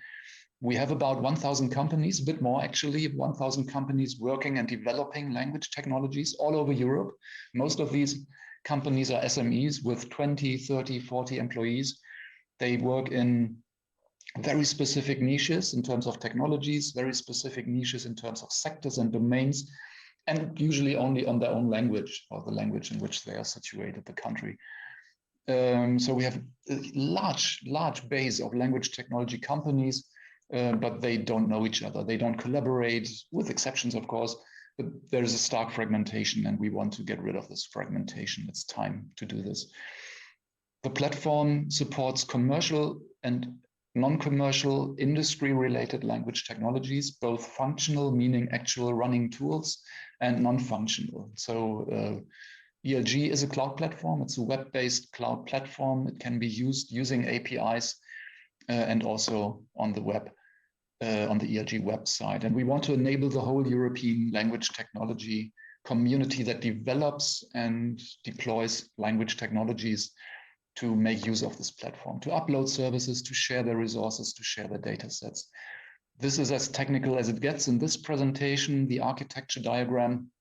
We have about 1,000 companies, a bit more actually, 1,000 companies working and developing language technologies all over Europe. Most of these companies are SMEs with 20, 30, 40 employees. They work in very specific niches in terms of technologies, very specific niches in terms of sectors and domains, and usually only on their own language or the language in which they are situated, the country. So we have a large base of language technology companies, but they don't know each other. They don't collaborate, with exceptions, of course, but there is a stark fragmentation and we want to get rid of this fragmentation. It's time to do this. The platform supports commercial and non-commercial industry-related language technologies, both functional, meaning actual running tools, and non-functional. So ELG is a cloud platform. It's a web-based cloud platform. It can be used using APIs and also on the web, on the ELG website. And we want to enable the whole European language technology community that develops and deploys language technologies to make use of this platform, to upload services, to share their resources, to share their data sets. This is as technical as it gets in this presentation, the architecture diagram.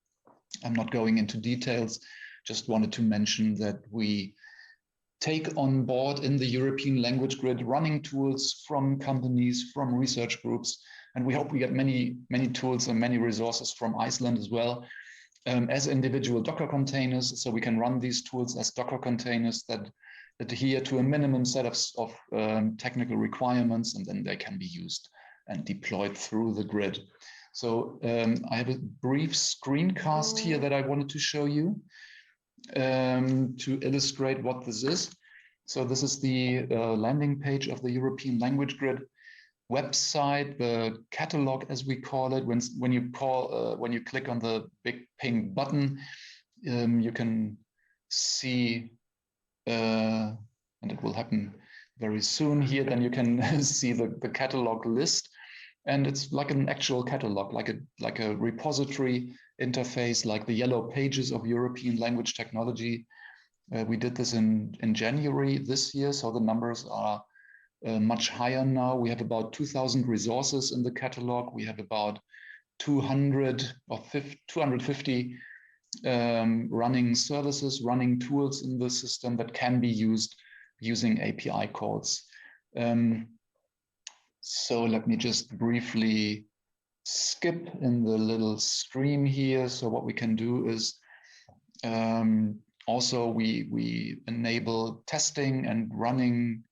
I'm not going into details, just wanted to mention that we take on board in the European Language Grid running tools from companies, from research groups, and we hope we get many tools and many resources from Iceland as well, as individual Docker containers, so we can run these tools as Docker containers that adhere to a minimum set of technical requirements, and then they can be used and deployed through the grid. So I have a brief screencast here that I wanted to show you to illustrate what this is. So this is the landing page of the European Language Grid website, the catalog as we call it. When you click on the big pink button, you can see, and it will happen very soon here, then you can see the catalog list. And it's like an actual catalog, like a repository interface, like the yellow pages of European language technology. We did this in January this year, so the numbers are much higher now. We have about 2,000 resources in the catalog. We have about 250 running services, running tools in the system that can be used using API calls. So let me just briefly skip in the little stream here. So what we can do is also we enable testing and running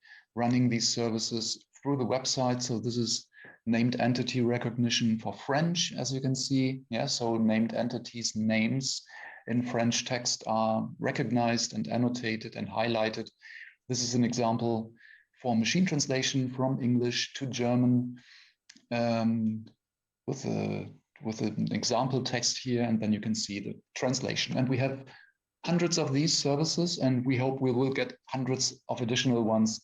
these services through the website. So this is named entity recognition for French, as you can see. Yeah, so named entities names in French text are recognized and annotated and highlighted. This is an example for machine translation from English to German with an example text here, and then you can see the translation. And we have hundreds of these services, and we hope we will get hundreds of additional ones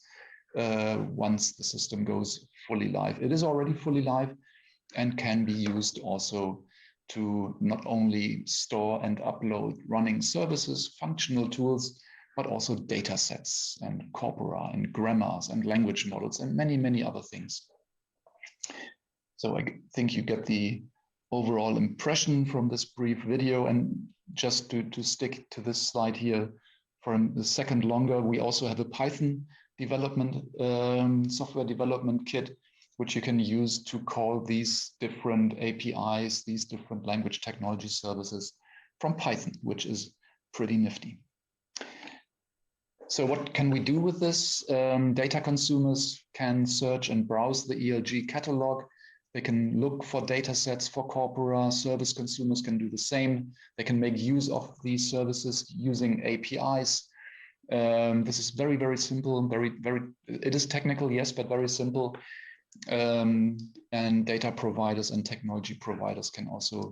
once the system goes fully live. It is already fully live and can be used also to not only store and upload running services, functional tools, but also data sets and corpora and grammars and language models and many other things. So I think you get the overall impression from this brief video. And just to stick to this slide here for a second longer, we also have a Python development, software development kit, which you can use to call these different APIs, these different language technology services from Python, which is pretty nifty. So what can we do with this? Data consumers can search and browse the ELG catalog. They can look for data sets for corpora. Service consumers can do the same. They can make use of these services using APIs. This is very, very simple. It is technical, yes, but very simple. And data providers and technology providers can also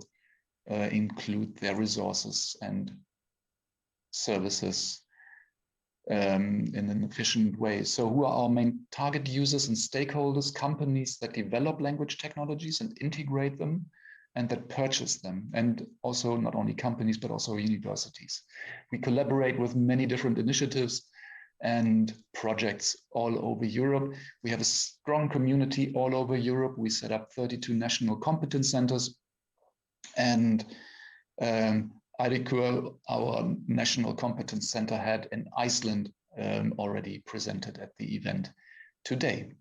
include their resources and services in an efficient way. So who are our main target users and stakeholders? Companies that develop language technologies and integrate them and that purchase them. And also not only companies, but also universities. We collaborate with many different initiatives and projects all over Europe. We have a strong community all over Europe. We set up 32 national competence centers, and Eiríkur, our national competence center head in Iceland, already presented at the event today.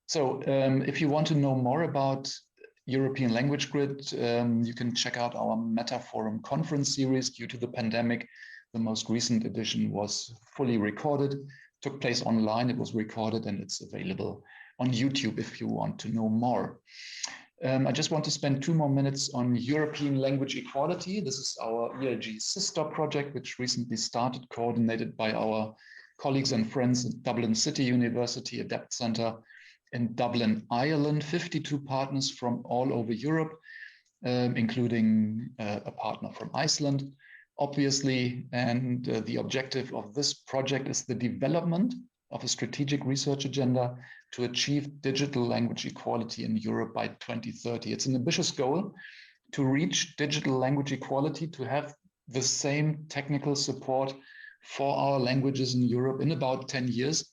So if you want to know more about European Language Grid, you can check out our Meta Forum conference series. Due to the pandemic, the most recent edition was fully recorded, took place online, it was recorded, and it's available on YouTube if you want to know more. I just want to spend 2 more minutes on European language equality. This is our ELG sister project, which recently started, coordinated by our colleagues and friends at Dublin City University Adept Centre in Dublin, Ireland. 52 partners from all over Europe, including a partner from Iceland, obviously. And the objective of this project is the development of a strategic research agenda to achieve digital language equality in Europe by 2030. It's an ambitious goal to reach digital language equality, to have the same technical support for our languages in Europe in about 10 years.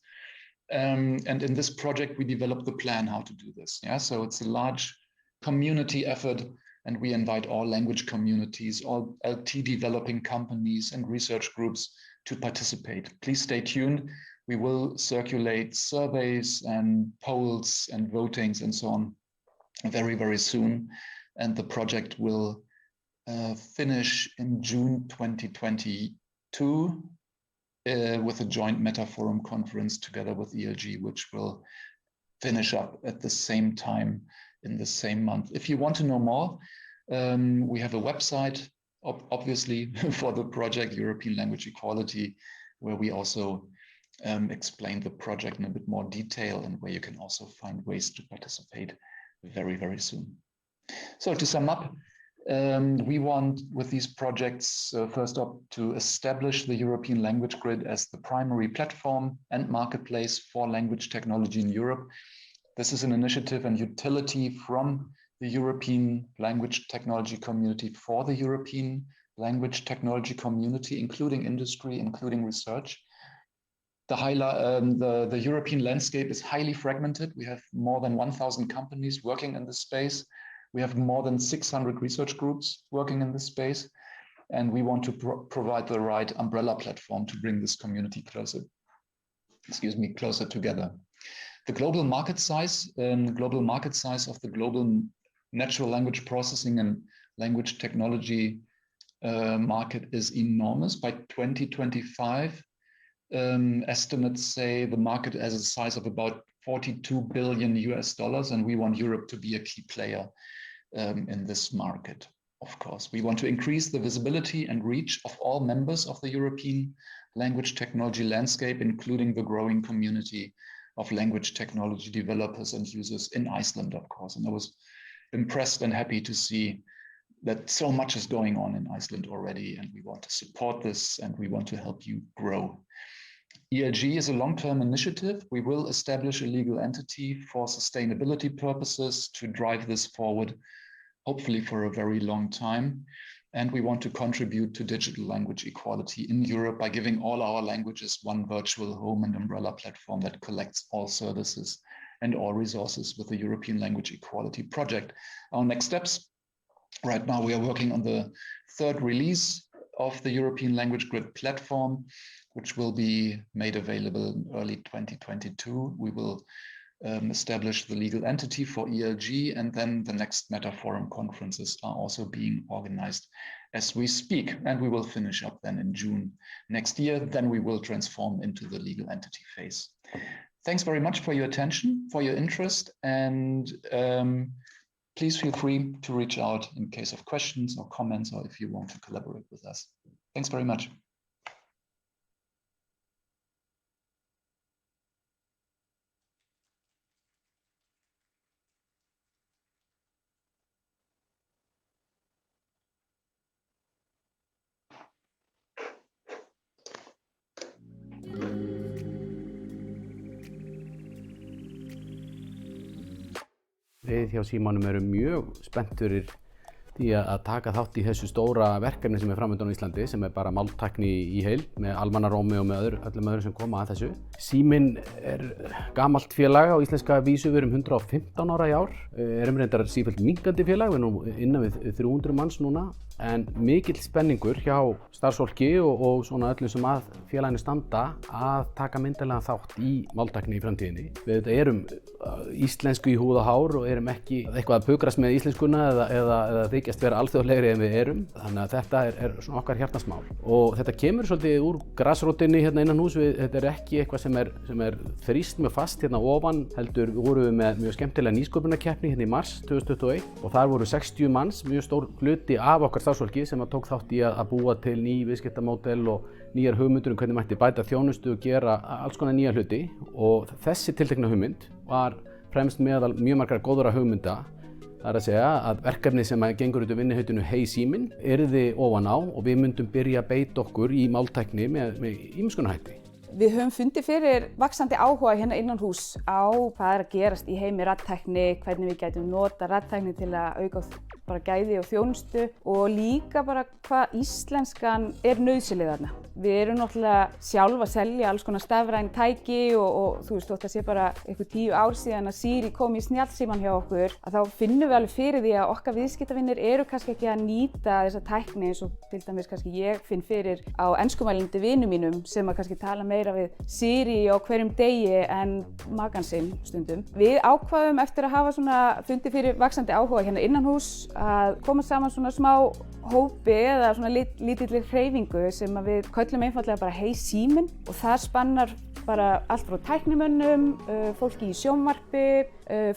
And in this project, we developed the plan how to do this. Yeah, so it's a large community effort, and we invite all language communities, all LT developing companies and research groups to participate. Please stay tuned. We will circulate surveys and polls and votings and so on very, very soon. And the project will finish in June 2022 with a joint Meta Forum conference together with ELG, which will finish up at the same time in the same month. If you want to know more, we have a website, obviously, for the project European Language Equality, where we also explain the project in a bit more detail and where you can also find ways to participate very, very soon. So to sum up, we want with these projects, first up, to establish the European Language Grid as the primary platform and marketplace for language technology in Europe. This is an initiative and utility from the European language technology community for the European language technology community, including industry, including research. The European landscape is highly fragmented. We have more than 1,000 companies working in this space. We have more than 600 research groups working in this space. And we want to provide the right umbrella platform to bring this community closer together. The global market size of the global natural language processing and language technology market is enormous. By 2025, estimates say the market has a size of about $42 billion, and we want Europe to be a key player in this market. Of course, we want to increase the visibility and reach of all members of the European language technology landscape, including the growing community of language technology developers and users in Iceland, of course. And I was impressed and happy to see that so much is going on in Iceland already, and we want to support this and we want to help you grow. ELG is a long-term initiative. We will establish a legal entity for sustainability purposes to drive this forward, hopefully for a very long time. And we want to contribute to digital language equality in Europe by giving all our languages one virtual home and umbrella platform that collects all services and all resources with the European Language Equality Project. Our next steps: right now we are working on the 3rd release of the European Language Grid platform, which will be made available in early 2022. We will establish the legal entity for ELG, and then the next Meta Forum conferences are also being organized as we speak, and we will finish up then in June next year. Then we will transform into the legal entity phase. Thanks very much for your attention, for your interest, and please feel free to reach out in case of questions or comments, or if you want to collaborate with us. Thanks very much. Við hjá Símanum erum mjög spenntir því að taka þátt í þessu stóra verkefni sem framundan á Íslandi, sem bara máltækni í heild með almannarómi og með öllum öðrum sem koma að þessu. Síminn gamalt félag á íslenska vísu, við erum 115 ára í ár, erum reyndar sífellt minnkandi félag, við erum innan við 300 manns núna, en mikill spenningur hjá starfsfólki og svona öllum sem að félaginu standa að taka myndarlega þátt í máltækni í framtíðinni. Við erum íslensku í húð og hár og erum ekki eitthvað að pukrast með íslenskuna eða þykjast vera alþjóðlegri en við erum, þannig að þetta er svona okkar hjartans mál. Og þetta kemur svolítið úr grasrótinni hérna innan hús, þetta er ekki eitthvað sem er þrýst mjög fast hérna ofan, heldur vorum við með mjög skemmtilega nýsköpunarkeppni hérna í mars 2021 og þar voru 60 manns, mjög stór hluti af okkar starfsfólki sem tók þátt í að búa til ný viðskiptamódel og nýjar hugmyndir hvernig mætti bæta þjónustu og gera alls konar nýja hluti, og þessi tiltekna hugmynd var fremst meðal mjög margra góðra hugmynda. Það er að segja að verkefni sem gengur út af vinnuheitinu Hey Síminn yrði ofan á og við myndum byrja að beita okkur í máltækni með ýmiss konar hætti. Við höfum fundið fyrir vaxandi áhuga hérna innan hús á hvað er að gerast í heimi raddtækni, hvernig við gætum nota raddtækni til að auka bara gæði og þjónustu og líka bara hvað íslenskan er nauðsynleg þarna. Við erum náttúrulega sjálf að selja alls konar stafræn tæki og þú veist, þótt að sé bara einhver 10 ár síðan að Siri kom í snjallsímann hjá okkur, að þá finnum við alveg fyrir því að okkar viðskiptavinir eru kannski ekki að nýta þessa tækni eins og til dæmis kannski ég finn fyrir á enskumælandi vinum mínum sem að kannski tala meira við Siri á hverjum degi en makan sinn stundum. Við ákváðum eftir að hafa svona fundið fyrir vaxandi áhuga hérna innanhús að koma saman svona smá hópi eða svona lítilli hreyfingu sem að við köllum einfallega bara Hey Síminn, og það spannar bara allt frá tæknimönnum, fólki í sjónvarpi,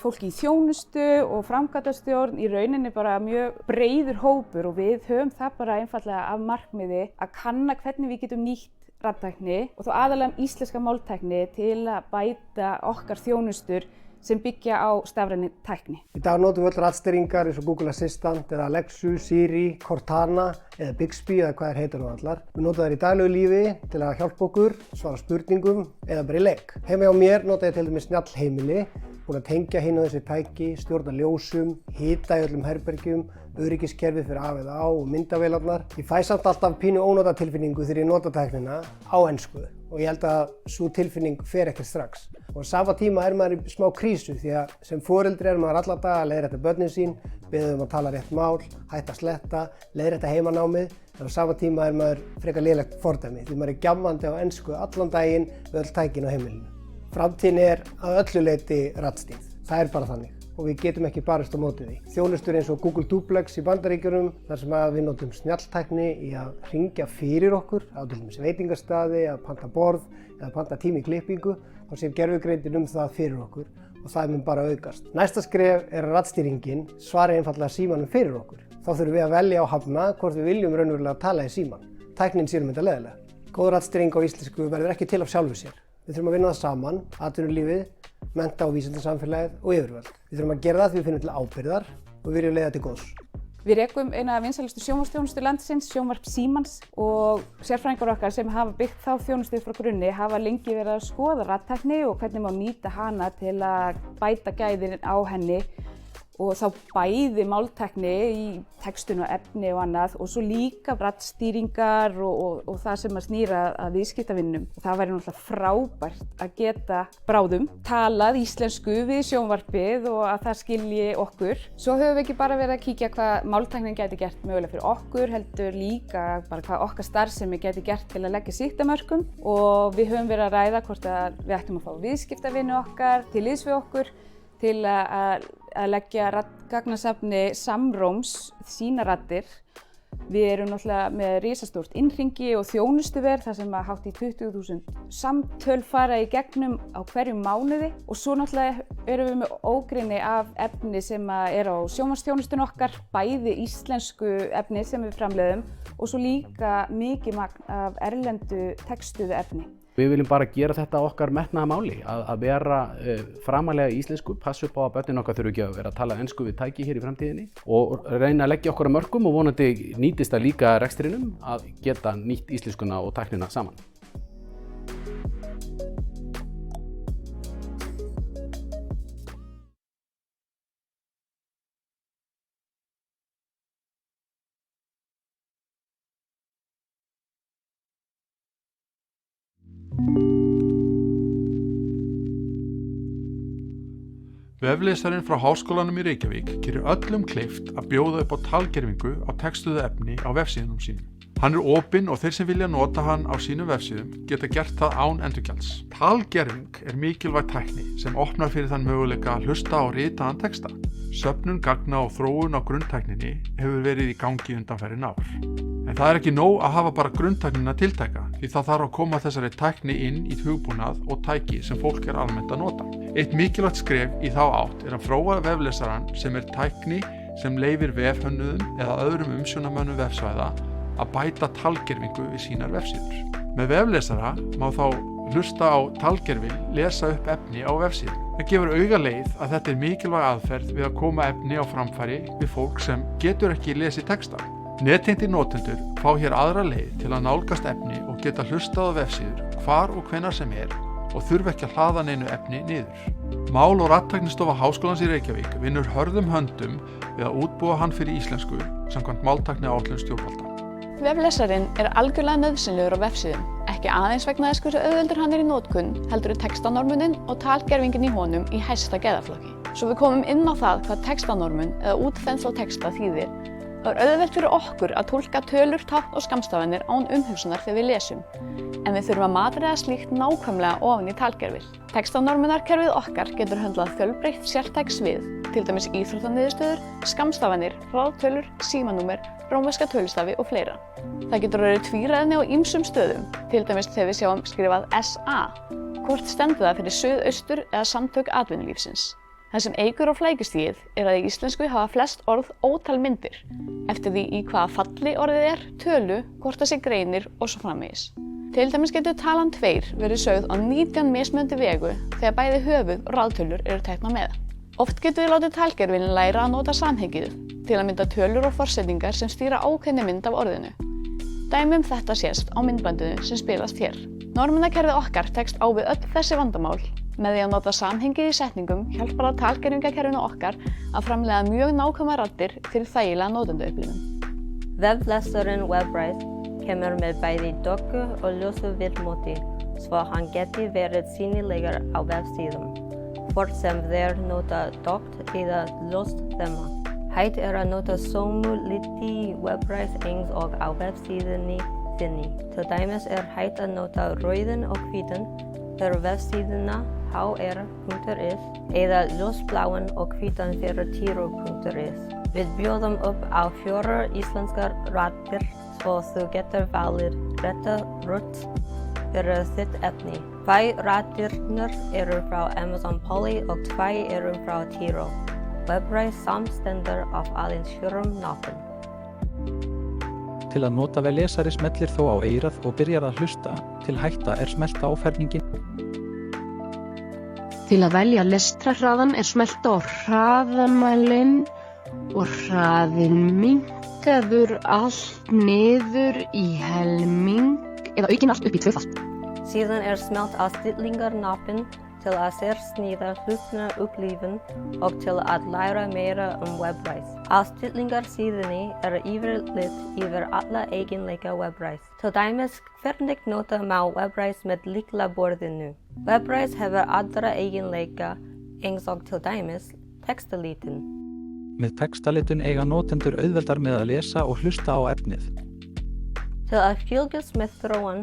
fólki í þjónustu og framkvæmdastjórn, í rauninni bara mjög breiður hópur, og við höfum það bara einfallega af markmiði að kanna hvernig við getum nýtt raddtækni og þá aðalega íslenska máltækni til að bæta okkar þjónustur sem byggja á stafrænni tækni. Í dag notum við öll raddstýringar eins og Google Assistant eða Alexa, Siri, Cortana eða Bixby eða hvað heitir nú allar. Við notum þær í daglegu lífi til að hjálpa okkur, svara spurningum eða bara í leik. Heima hjá mér nota ég til dæmis snjallheimili, búin að tengja hinn á þessi tæki, stjórna ljósum, hita í öllum herbergjum, öryggiskerfið fyrir af eða á og myndavélarnar. Ég fæ samt alltaf pínu ónotatilfinningu þegar ég nota tæknina á ensku og ég held að sú tilfinning fer ekkert strax. Og á sama tíma er maður í smá krísu því að sem foreldri er maður alla daga að leiðrétta börnin sín, beðið að tala rétt mál, hætta að sletta, leiðrétta heimanámið, en á sama tíma er maður frekar lélegt fordæmi því maður er gjammandi á ensku allan daginn við öll tækin á heimilinu. Framtíðin er að öllu leyti raddstýrð. Það er bara þannig og við getum ekki barist á móti því. Þjónustur eins og Google Duplex í Bandaríkjunum, þar sem við notum snjalltækni í að hringja fyrir okkur á til dæmis veitingastaði, að panta borð eða panta tíma í klippingu, þá sér gervigreindin það fyrir okkur og það mun bara aukast. Næsta skref er að raddstýringin svari einfallega símanum fyrir okkur. Þá þurfum við að velja á hafna hvort við viljum raunverulega tala í síman. Tæknin sér þetta leiðilega. Góð raddstýring á íslensku verður ekki til af sjálfu sér. Við þurfum að vinna það saman, atvinnulífið, mennta- og vísindasamfélagið og yfirvöld. Við þurfum að gera það því við finnum til ábyrgðar og við viljum leiða til góðs. Við rekum eina af vinsælustu sjónvarpsþjónustu landsins, sjónvarp Símans, og sérfræðingar okkar sem hafa byggt þá þjónustu frá grunni hafa lengi verið að skoða raddtækni og hvernig má nýta hana til að bæta gæðin á henni og þá bæði máltækni í textun og efni og annað og svo líka raddstýringar og það sem að snýra að viðskiptavinnum. Það væri náttúrulega frábært að geta bráðum talað íslensku við sjónvarpið og að það skilji okkur. Svo höfum við ekki bara verið að kíkja hvað máltæknin gæti gert mögulega fyrir okkur, heldur líka bara hvað okkar starfsemi gæti gert til að leggja sitt af mörkum og við höfum verið að ræða hvort að við ættum að fá viðskiptavinnu okkar til liðs við okkur til að leggja gagnasafni Samróms sína raddir. Við erum náttúrulega með risastórt innhringi og þjónustuver þar sem að hátt í 20.000 samtöl fara í gegnum á hverjum mánuði og svo náttúrulega erum við með ógrynni af efni sem er á sjónvarpsþjónustun okkar, bæði íslensku efni sem við framleiðum og svo líka mikið magn af erlendu textuðu efni. Við viljum bara gera þetta okkar metnaða máli, að vera framalega íslensku, passa upp á að börnin okkar þurfi ekki að vera að tala ensku við tæki hér í framtíðinni og reyna að leggja okkur að mörkum og vonandi nýtist það líka rekstrinum að geta nýtt íslenskuna og tæknina saman. Veflesarinn frá Háskólanum í Reykjavík gerir öllum kleift að bjóða upp á talgervingu á textuðu efni á vefsíðunum sínum. Hann er opinn og þeir sem vilja nota hann á sínum vefsíðum geta gert það án endurgjalds. Talgerving er mikilvæg tækni sem opnar fyrir þann möguleika að hlusta á ritaðan texta. Söfnun gagna og þróun á grunntækninni hefur verið í gangi undanfarin ár. En það er ekki nóg að hafa bara grunntæknina tiltæka því það þarf að koma þessari tækni inn í hugbúnað og tæki sem fólk er almennt að nota. Eitt mikilvægt skref í þá átt er að þróa veflesarann sem er tækni sem leyfir vefhönnuðum eða öðrum umsjónarmönnum vefsvæða að bæta talgervingu við sínar vefsíður. Með veflesara má þá hlusta á talgervil lesa upp efni á vefsíðu. Það gefur auga leið að þetta er mikilvæg aðferð við að koma efni á framfæri við fólk sem getur ekki lesið texta. Nettengdir notendur fá hér aðra leið til að nálgast efni og geta hlustað á vefsíður hvar og hvenær sem er og þurfa ekki að hlaða neinu efni niður. Mál- og raddtæknistofa Háskólans í Reykjavík vinnur hörðum höndum við að útbúa hann fyrir íslensku samkvæmt máltækniáætlun stjórnvalda. Veflesarinn er algjörlega nauðsynlegur á vefsíðum, ekki aðeins vegna þess hversu auðveldur hann er í notkun, heldur textanormunin og talgervingin í honum í hæsta gæðaflokki. Svo við komum inn á það hvað textanormun eða útþensla texta þýðir. Það er auðvelt fyrir okkur að túlka tölur, tákn og skammstafanir án umhugsunar þegar við lesum. En við þurfum að matreiða slíkt nákvæmlega ofan í talgervil. Textanormunarkerfið okkar getur höndlað fjölbreytt sértæk svið, til dæmis íþróttaniðurstöður, skammstafanir, hraðtölur, símanúmer, rómverska tölustafi og fleira. Það getur verið tvíræðni á ýmsum stöðum, til dæmis þegar við sjáum skrifað SA. Hvort stendur það fyrir Suðaustur eða Samtök atvinnulífsins. Það sem eykur á flækjustigið er að í íslensku hafa flest orð ótal myndir, eftir því í hvaða falli orðið er, tölu, hvort það sé greinir og svo framvegis. Til dæmis getur talan 2 verið sögð á 19 mismunandi vegu þegar bæði höfuð og raðtölur eru teknar með. Oft getur við látið talgervilin læra að nota samhengið, til að mynda tölur og forsetningar sem stýra ákveðni mynd af orðinu. Dæmi þetta sést á myndbandinu sem spilast hér. Normunarkerfið okkar tekst á við öll þessi vandamál. Með því að nota samhengið í setningum hjálpar það talgervingakerfinu okkar að framleiða mjög nákvæmar raddir fyrir þægilega notendaupplifun. Veflesarinn Webrise kemur með bæði dökku og ljósu viðmóti svo hann geti verið sýnilegur á vefsíðum, hvort sem þeir nota dökkt eða ljóst þema. Hægt er að nota sömu liti í Webrise eins og á vefsíðunni þinni. Til dæmis er hægt að nota rauðan og hvítan fyrir vefsíðuna hr.is eða ljósbláan og hvítan fyrir tiro.is. Við bjóðum upp á 4 íslenskar raddir svo þú getur valið rétta rödd fyrir þitt efni. 2 raddirnar eru frá Amazon Polly og 2 eru frá Tiro. Webrise samstendur af aðeins 4 nafn. Til að nota veflesari smellir þó á eyrað og byrjar að hlusta, til hætta er smelta á ferningin. Til að velja lestrarhraðan er smellt á hraðamælinn og hraðinn minnkaður allt niður í helming eða aukinn allt upp í 2-falt. Síðan er smellt á stillingarknappinn til að sérsníða hlutina upplifun og til að læra meira webræs. Á stillingarsíðunni yfirlit yfir alla eiginleika webræs. Til dæmis hvernig nota má webræs með lyklaborðinu. Webræs hefur aðra eiginleika eins og til dæmis textalitun. Með textalitun eiga notendur auðveldar með að lesa og hlusta á efnið. Til að fylgjast með þróun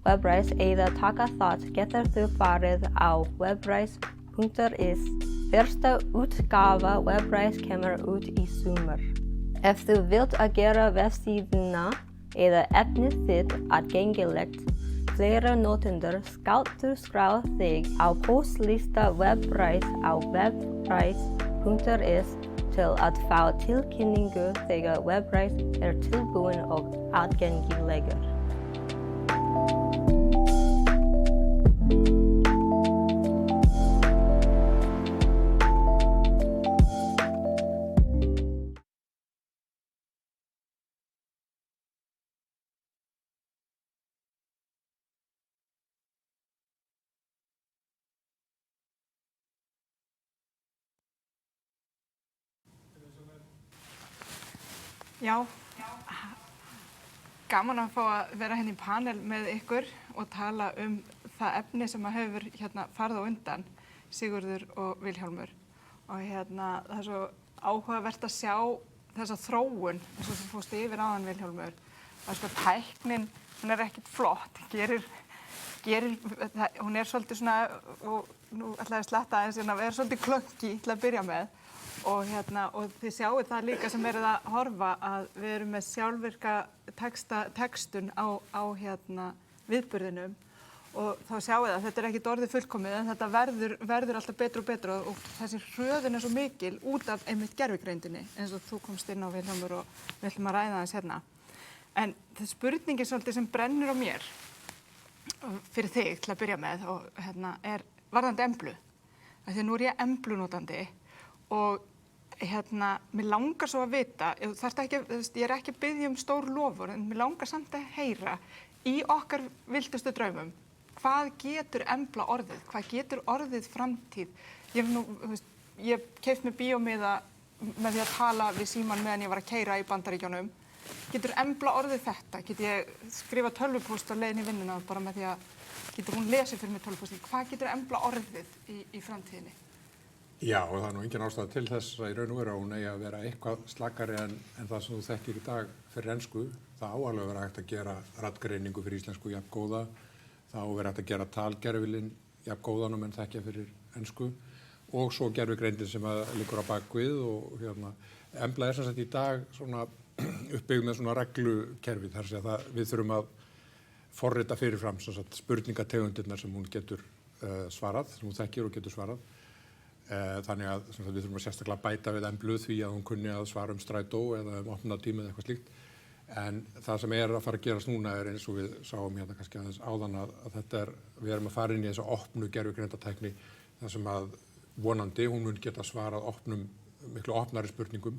webræs eða taka þátt getur þú farið á webræs.is. Fyrsta útgáfa webræs kemur út í sumar. Ef þú vilt að gera vefsíðuna eða efnið þitt aðgengilegt fleiri notendur skalt þú skrá þig á póstlista webræs á webræs.is til að fá tilkynningu þegar webræs tilbúin og aðgengilegur. Já, gaman að fá að vera hérna í panel með ykkur og tala það efni sem hefur farið á undan, Sigurður og Vilhjálmur. Og það er svo áhugavert að sjá þessa þróun, eins og þú fórst yfir áðan, Vilhjálmur. Að tæknin, hún ekkert flott, hún svolítið svona, og nú ætla ég að sletta aðeins, er svolítið klönki til að byrja með. Og þið sjáu það líka sem verið að horfa að við erum með sjálfvirka textun á viðburðinum og þá sjáu það að þetta ekkert orðið fullkomið en þetta verður alltaf betur og betur og þessi hröðun svo mikil út af einmitt gervigreindinni eins og þú komst inn á Vilhjálmur og við ætlum að ræða þess hérna. En það spurningin svolítið sem brennur á mér fyrir þig til að byrja með og er varðandi emblu. Því nú ég emblunotandi og mér langar svo að vita, ég ekki að biðja stór lofur, en mér langar samt að heyra í okkar vildustu draumum, hvað getur embla orðið, hvað getur orðið framtíð. Ég keypt mér bíómiða með því að tala við símann meðan ég var að keyra í Bandaríkjunum. Getur embla orðið þetta? Get ég skrifa tölvupóst á leiðinni í vinnuna bara með því að getur hún lesið fyrir mig tölvupóstin? Hvað getur embla orðið í framtíðinni? Já, og það engin ástæða til þess að í raun og veru að hún eigi að vera eitthvað slakari en það sem þú þekkir í dag fyrir ensku. Það alveg vera hægt að gera raddgreiningu fyrir íslensku jafn góða. Það vera hægt að gera talgervilinn jafn góðan og menn þekkja fyrir ensku. Og svo gervigreindin sem liggur á bakvið og embla sem sagt í dag svona uppbyggð með svona reglukerfi. Þar sé að við þurfum að forrita fyrirfram sem sagt spurningategundirnar sem hún getur svarað, sem hún þekkir og getur svarað. Þannig að við þurfum að sérstaklega bæta við emblu því að hún kunni að svara strætó eða opnunartíma eða eitthvað slíkt. En það sem að fara að gerast núna eins og við sáum kannski aðeins áðan að við erum að fara inn í þessa opnu gervigreindatækni þar sem að vonandi hún mun geta svarað miklu opnari spurningum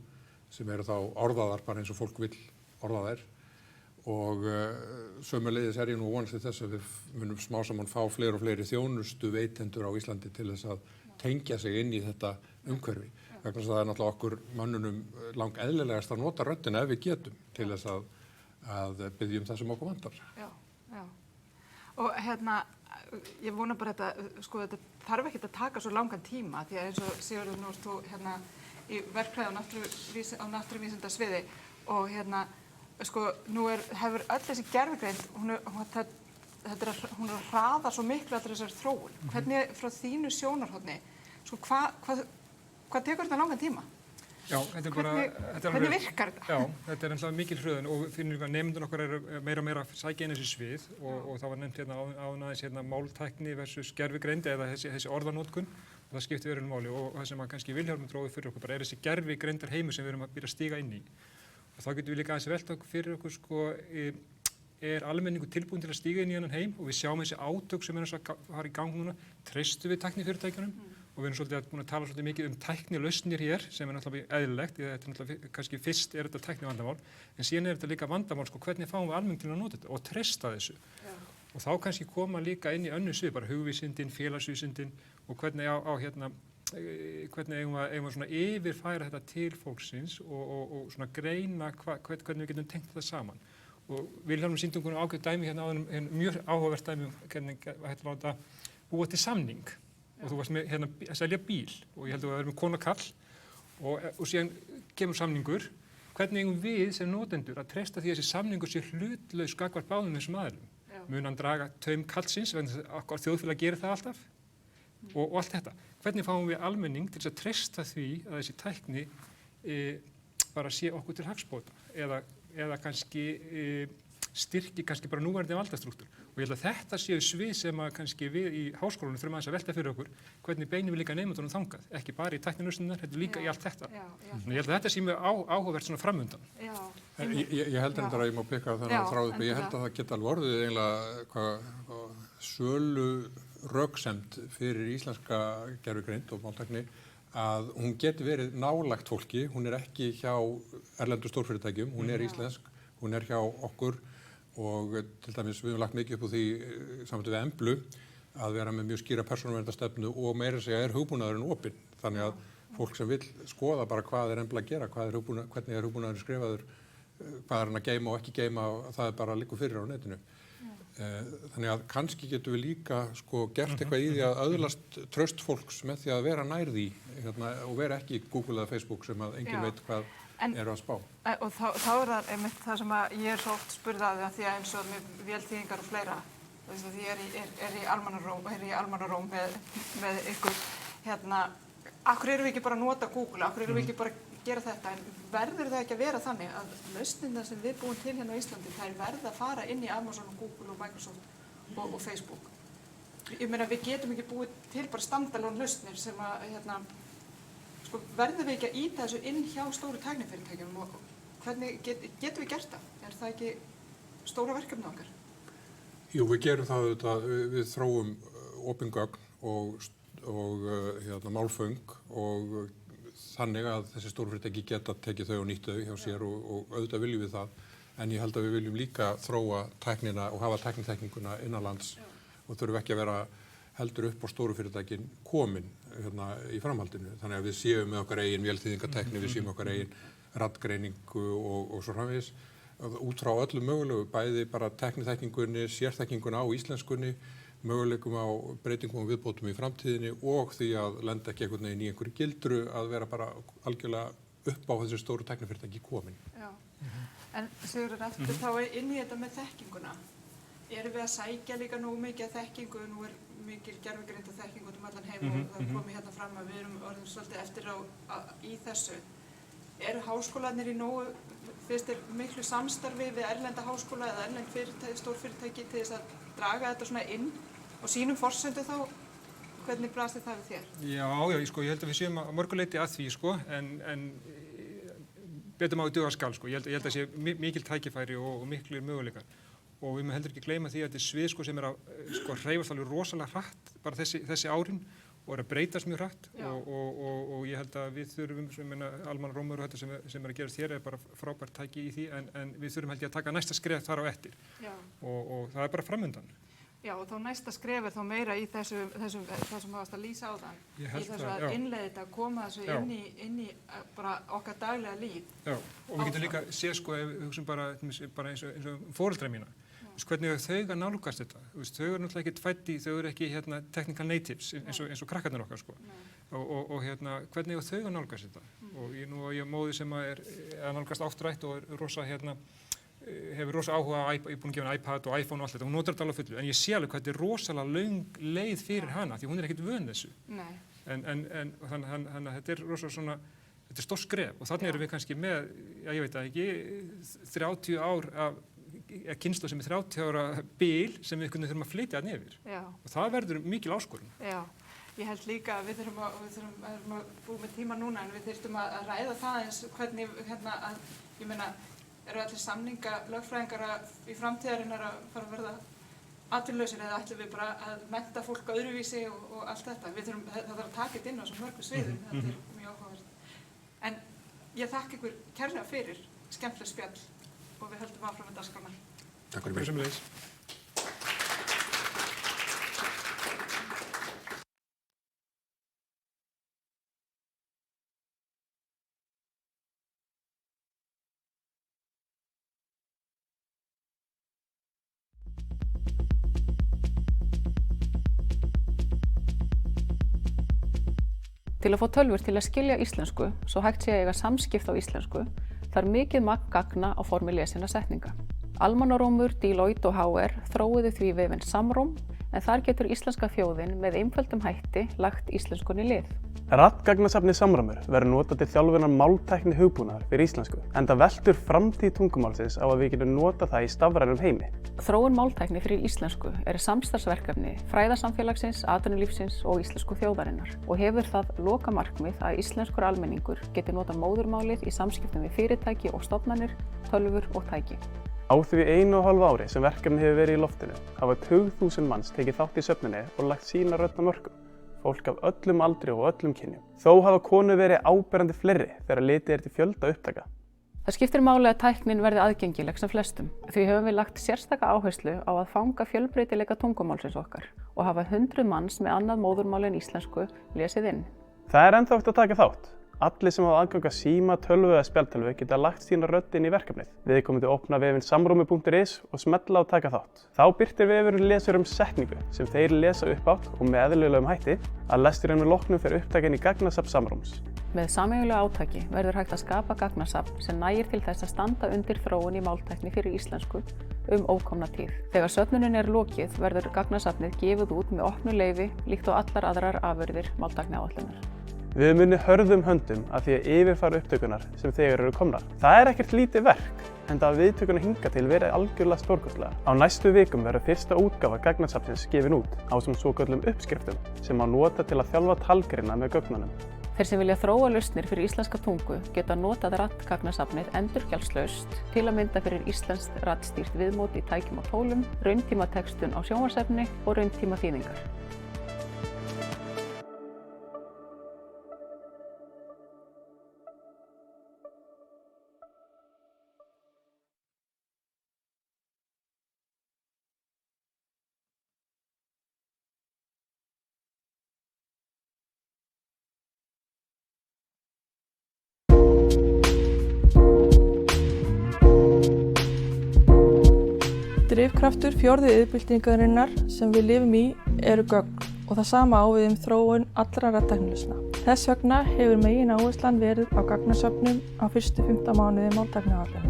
sem þá orðaðar bara eins og fólk vill orða þær. Og sömuleiðis ég nú vonast til þess að við munum smá saman fá fleiri og fleiri þjónustu veitendur á Íslandi til þess að tengja sig inn í þetta umhverfi. Vegna þess að það náttúrulega okkur mönnunum lang eðlilegast að nota röddina ef við getum til þess að biðja það sem okkur vantar. Já. Og ég vona bara þetta þarf ekki að taka svo langan tíma því að eins og Sigurður nú þú í verkfræði á náttúruvísindasviði og nú hefur öll þessi gervigreind hún er að hraða svo miklu að þessari þróun. Hvernig frá þínu sjónarhorni, hvað tekur þetta langan tíma? Já, þetta bara... Hvernig virkar þetta? Já, þetta alltaf mikil hröðun og finnum að nemendun okkar meira og meira að sækja inn þessi svið og það var nefnt áðan máltækni versus gervigreind eða þessi orðanótkun og það skiptir verið máli og það sem kannski Vilhjálmur dróði fyrir okkur bara þessi gervigreindar heimur sem við erum að byrja að stíga inn í. Og þá getum við líka aðeins velt okkur fyrir okkur almenningur tilbúin til að stíga inn í þennan heim og við sjáum þessi átök sem að fara í gang núna, treystum við tæknifyrirtækjunum og við erum svolítið búin að tala svolítið mikið tæknilausnir hér sem náttúrulega eðlilegt, þetta náttúrulega kannski fyrst þetta tæknivandamál, en síðan þetta líka vandamál hvernig fáum við almenning til að nota þetta og treysta þessu. Og þá kannski koma líka inn í önnur svið, bara hugvísindin, félagsvísindin og hvernig hvernig eigum við svona yfirfæra þetta til fólksins og svona greina hvernig við getum tengt þetta saman. Og Vilhjálmur sýndi okkur ágætt dæmi hérna áður, mjög áhugavert dæmi hvernig hægt að láta búa til samning. Og þú varst með hérna að selja bíl og ég held að þú verður með konu og kall og síðan kemur samningur. Hvernig eigum við sem notendur að treysta því að þessi samningur sé hlutlaus gagnvart báðum þessum aðilum? Mun hann draga taum kallsins, okkar þjóðfélag gerir það alltaf og allt þetta. Hvernig fáum við almenning til þess að treysta því að þessi tækni bara sé okkur til hagsbóta eða kannski styrki kannski bara núverandi valdastrúktúr. Og ég held að þetta séu svið sem að kannski við í háskólanum þurfum aðeins að velta fyrir okkur hvernig beinum við líka nemendunum þangað, ekki bara í tæknilausnirnar, heldur líka í allt þetta. Þannig ég held að þetta sé mjög áhugavert svona framundan. Ég held reyndar að ég má pikka þennan þráð upp. Ég held að það geta alveg orðið eiginlega sölu röksemd fyrir íslenska gervigreind og máltækni að hún geti verið nálægt fólki, hún ekki hjá erlendu stórfyrirtækjum, hún íslensk, hún hjá okkur og til dæmis við höfum lagt mikið upp úr því saman við Emblu að vera með mjög skýra persónuverndarstefnu og meira segja hugbúnaðurinn opinn. Þannig að fólk sem vill skoða bara hvað Embla að gera, hvernig hugbúnaðurinn skrifaður, hvað hann að geyma og ekki geyma, það bara liggur fyrir á netinu. Þannig að kannski getum við líka gert eitthvað í því að öðlast traust fólks með því að vera nær því og vera ekki Google eða Facebook sem að enginn veit hvað eru að spá. Og þá það einmitt það sem að ég svo oft spurði að því að eins og með vélþýðingar og fleira, því ég er í almannaróm með ykkur, akkur erum við ekki bara að nota Google, akkur erum við ekki bara að gera þetta, en verður það ekki að vera þannig að lausnirnar sem við búum til hérna á Íslandi, þær verða að fara inn í Amazon og Google og Microsoft og Facebook. Ég meina við getum ekki búið til bara standalone lausnir sem að verðum við ekki að ýta þessu inn hjá stóru tæknifyrirtækjum og hvernig getum við gert það? Er það ekki stóra verkefni okkar? Jú, við gerum það auðvitað, við þróum opin gögn og málföng og þannig að þessi stórfyrirtæki geta tekið þau og nýtt þau hjá sér og auðvitað viljum við það, en ég held að við viljum líka þróa tæknina og hafa tækniþekkinguna innanlands og þurfum ekki að vera heldur upp á stóru fyrirtækin komin í framhaldinu. Þannig að við séum með okkar eigin vélþýðingatækni, við séum með okkar eigin raddgreiningu og svo framvegis út frá öllum mögulegu, bæði bara tækniþekkingunni, sérþekkinguna á íslenskunni, möguleikum á breytingum og viðbótum í framtíðinni og því að lenda ekki einhvern veginn í einhverju gildru að vera bara algjörlega upp á þessu stóru tæknifyrirtæki komin. Já, en Sigurður, aftur þá inn í þetta með þekkinguna. Erum við að sækja líka nógu mikið að þekkingu, nú mikil gervigreind og þekking út allan heim og það komið hérna fram að við erum orðin svolítið eftir í þessu. Eru háskólarnir í nógu, finnst þér miklu samstarfi við erlenda háskóla eða erlend stórfyrirtæki til þess að draga þetta svona inn og sínum forsendu þá, hvernig blasti það við þér? Já, ég held að við séum að mörguleiti að því, en betur má í duga skal, ég held að sé mikil tækifæri og miklir möguleikar. Og við má heldur ekki gleyma því að þetta er svið sem er að hreyfast alveg rosalega hratt bara þessi árin og er að breytast mjög hratt og ég held að við þurfum, almannarómur og þetta sem er að gerast hér er bara frábært tæki í því en við þurfum held ég að taka næsta skref þar á eftir og það er bara framundan. Já, og þá næsta skref er þá meira í þessu það sem varst að lýsa á þann, í þessu að innleiða þetta, að koma þessu inn í bara okkar daglega líf. Já, og við getum líka séð ef við hugsaum bara eins og foreldra mína. Hvernig þau að nálgast þetta. Þau eru náttúrulega ekkert fædd í, þau eru ekki technical natives eins og krakkarnir okkar og hvernig þau að nálgast þetta. Og nú á ég móði sem að nálgast áttrætt og hefur rosa áhuga á ég er búin að gefa henni iPad og iPhone og allt þetta, hún notar þetta alveg fullu, en ég sé alveg hvað þetta er rosalega löng leið fyrir hana því hún er ekkert vön þessu. Nei. En þannig að þetta er rosalega svona, þetta er stórt skref og þannig erum við kannski með, ég veit það ekki, 30 ár af kynslóð sem er 30 ára bil sem við þurfum að flytja að nefnir og það verður mikil áskorun. Já, ég held líka að við þurfum að búið með tíma núna en við þurfum að ræða það eins hvernig ég meina, eru allir lögfræðingar í framtíðarinnar að fara að verða atvinnulausir eða ætlum við bara að mennta fólk öðruvísi og allt þetta. Það þarf að taka þetta inn á svo mörgum sviðum, þetta er mjög áhugavert. En ég þakka ykkur kærlega fyrir skemmtileg spjall og við höldum áfram með dagskrána. Takk fyrir mig. Til að fá tölvur til að skilja íslensku, svo hægt sé að eiga samskipt á íslensku, þarf mikið magn gagna á formi lesinna setninga. Almannarómur, Deloitte og HR þróuðu því vefinn Samróm, en þar getur íslenska þjóðin með einföldum hætti lagt íslenskunni lið. Raddgagnasafnið Samrómur verður notað til þjálfunar máltækni hugbúnaðar fyrir íslensku, enda veltur framtíð tungumálsins á að við getum notað það í stafrænum heimi. Þróun máltækni fyrir íslensku er samstarfsverkefni fræðasamfélagsins, atvinnulífsins og íslensku þjóðarinnar og hefur það lokamarkmið að íslenskur almenningur geti notað móðurmálið í samskiptum við fyrirtæki og stofnanir, tölvur og tæki. Á því 1,5 ári sem verkefni hefur verið í loftinu hafa 20.000 manns tekið þátt í söfnuninni og lagt sína rödd að mörkum, fólk af öllum aldri og öllum kynjum. Þó hafa konur verið áberandi fleiri þegar litið til fjölda upptaka. Það skiptir máli að tæknin verði aðgengileg sem flestum. Því höfum við lagt sérstaka áherslu á að fanga fjölbreytileika tungumálsins okkar og hafa 100 manns með annað móðurmál en íslensku lesið inn. Það er ennþá hægt að taka þátt. Allir sem hafa aðgang að síma, tölvu eða spjaldtölvu geta lagt sína rödd inn í verkefnið. Viðkomandi opna vefinn samromi.is og smella á taka þátt. Þá birtir vefurinn lesurum setningu sem þeir lesa upp átt og með eðlilegum hætti að lesturinn með loknum fer upptakin í gagnasafn Samróms. Með sameiginlegu átaki verður hægt að skapa gagnasafn sem nægir til þess að standa undir þróun í máltækni fyrir íslensku ókomna tíð. Þegar söfnunin er lokið verður gagnasafnið gefið út með opnu leyfi líkt og allar aðrar afurðir máltækniáætlunar. Við höfum unnið hörðum höndum að því að yfirfara upptökunar sem þegar eru komnar. Það er ekkert lítið verk, enda að viðtökurnar hingað til verið algjörlega stórkostlega. Á næstu vikum verður fyrsta útgáfa gagnasafnsins gefin út ásamt svokölluðum uppskriftum sem má nota til að þjálfa talgerina með gögnunum. Þeir sem vilja þróa lausnir fyrir íslenska tungu geta notað raddgagnasafnið endurgjaldslaust til að mynda fyrir íslenskt raddstýrt viðmót í tækjum og tólum, rauntímatextun á sjónvarpsefni og rauntímaþýðingar. Drifkraftur fjórðu iðnbyltingarinnar sem við lifum í eru gögn og það sama á við þróun allra raddtæknilausna. Þess vegna hefur megináherslan verið á gagnasöfnum á fyrstu 15 mánuði máltækniáætlunar.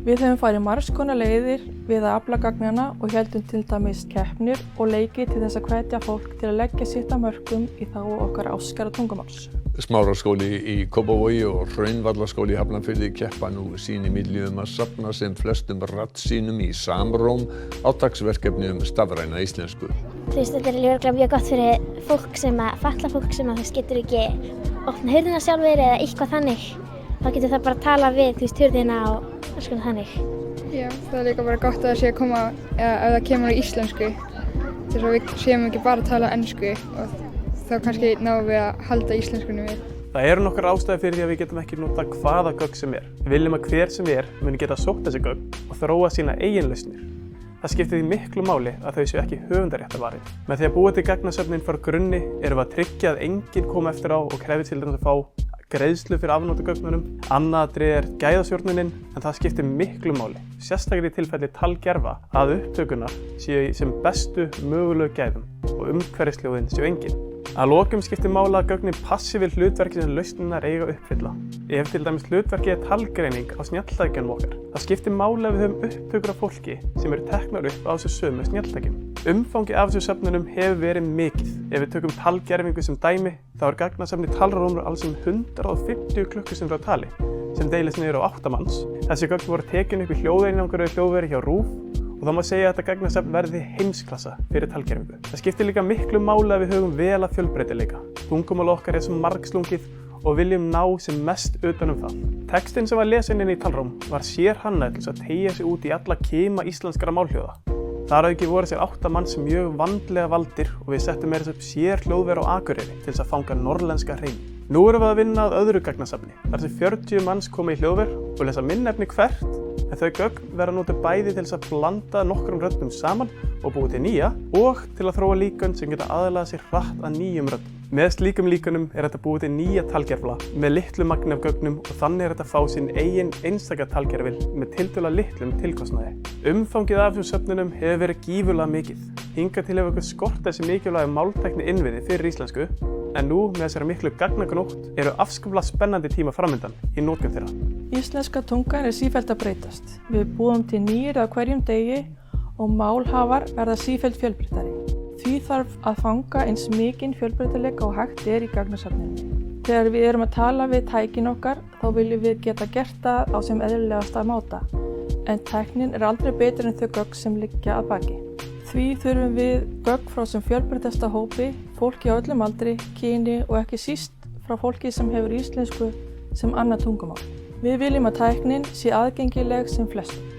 Við höfum farið margs konar leiðir við að afla gagnanna og héldum til dæmis keppnir og leiki til þess að hvetja fólk til að leggja sitt af mörkum í þágu okkar ástkæra tungumáls. Smáraskóli í Kópavogi og Hraunvallaskóli í Hafnarfirði keppa nú sín í milli að safna sem flestum raddsýnum í Samróm, átaksverkefni stafræna íslensku. Þetta er örugglega mjög gott fyrir fatlað fólk sem getur ekki opnað hurðina sjálfur eða eitthvað þannig. Þá getur það bara að tala við hurðina og alls konar þannig. Já, það er líka bara gott að það sé að koma, ef það kemur á íslensku, þess að við séum ekki bara að tala ensku og þá kannski náum við að halda íslenskunni við. Það eru nokkrar ástæður fyrir því að við getum ekki nota hvaða gögn sem er. Við viljum að hver sem muni geta sótt þessi gögn og þróa sína eigin lausnir. Það skiptir því miklu máli að þau séu ekki höfundaréttarvarin. Með því að búa til gagnasöfnin frá grunni erum við að tryggja að enginn komi eftir á og krefji til þess að fá greiðslu fyrir afnotagögnunum. Annað atriði er gæðastjórnunin, en það skiptir miklu máli, sérstaklega í tilfelli talgerva, að upptökunar séu sem bestu mögulegu gæðum og umhverfisljóðin séu engin. Að lokum skiptir máli að gögnin passi við hlutverki sem lausnirnar eiga að uppfylla. Ef til dæmis hlutverki er talgreining á snjalltækjunum okkar, þá skiptir máli að við höfum upptökur af fólki sem eru teknar upp á þessu sömu snjalltækjum. Umfangi af þessu söfnunum hefur verið mikið. Ef við tökum talgerfingu sem dæmi, þá er gagnasafni talrómur alls 150 klukkustundir á tali, sem deilist niður á 8 manns. Þessi gögn voru tekin upp í hljóðeinangruðu hljóðveri hjá RÚV og það má segja að þetta gagnasafn verði heimsklassa fyrir talgerfingu. Það skiptir líka miklu máli að við höfum vel að fjölbreytileika. Tungumál okkar er svo margslungið og viljum ná sem mest utan það. Textinn sem var lesin inn í talróm var sérhannað til að teygja sig út í alla kima íslenskara málhljóða. Þar að auki voru sér 8 manns mjög vandlega valdir og við settum meira upp sér hljóðver á Akureyri til að fanga norrlenska hreim. Nú erum við að vinna að öðru gagnasafni, þar sem 40 manns koma í hljóðver og lesa minnefni hvert, en þau gögn verða notuð bæði til þess að blanda nokkrum röddum saman og búið til nýja og til að þróa líkön sem geta aðlagað sér hratt að nýjum röddum. Með slíkum líkönum er þetta búið til nýja talgervla með litlu magni af gögnum og þannig er þetta að fá sinn eigin einstaka talgervil með tiltölulega litlum tilkostnaði. Umfangið af þessum söfnunum hefur verið gífurlega mikið. Hingað til hefur okkur skort þessi mikilvægu máltækni innviði fyrir íslensku, En nú með þessari miklu gagnagnótt eru afskaplega spennandi tíma framundan í notkun þeirra. Íslenska tungan sífellt að breytast. Við búum til nýir á hverjum degi og málhafar verða sífellt fjölbreyttari. Því þarf að fanga eins mikinn fjölbreytileika og hægt í gagnasafninu. Þegar við erum að tala við tækin okkar, þá viljum við geta gert það á sem eðlilegasta máta. En tæknin aldrei betur en þau gögn sem liggja að baki. Því þurfum við gögn frá sem fjölbreyttasta hópi, fólki á öllum aldri, kyni og ekki síst frá fólki sem hefur íslensku sem annað tungumál. Við viljum að tæknin sé aðgengileg sem flestum.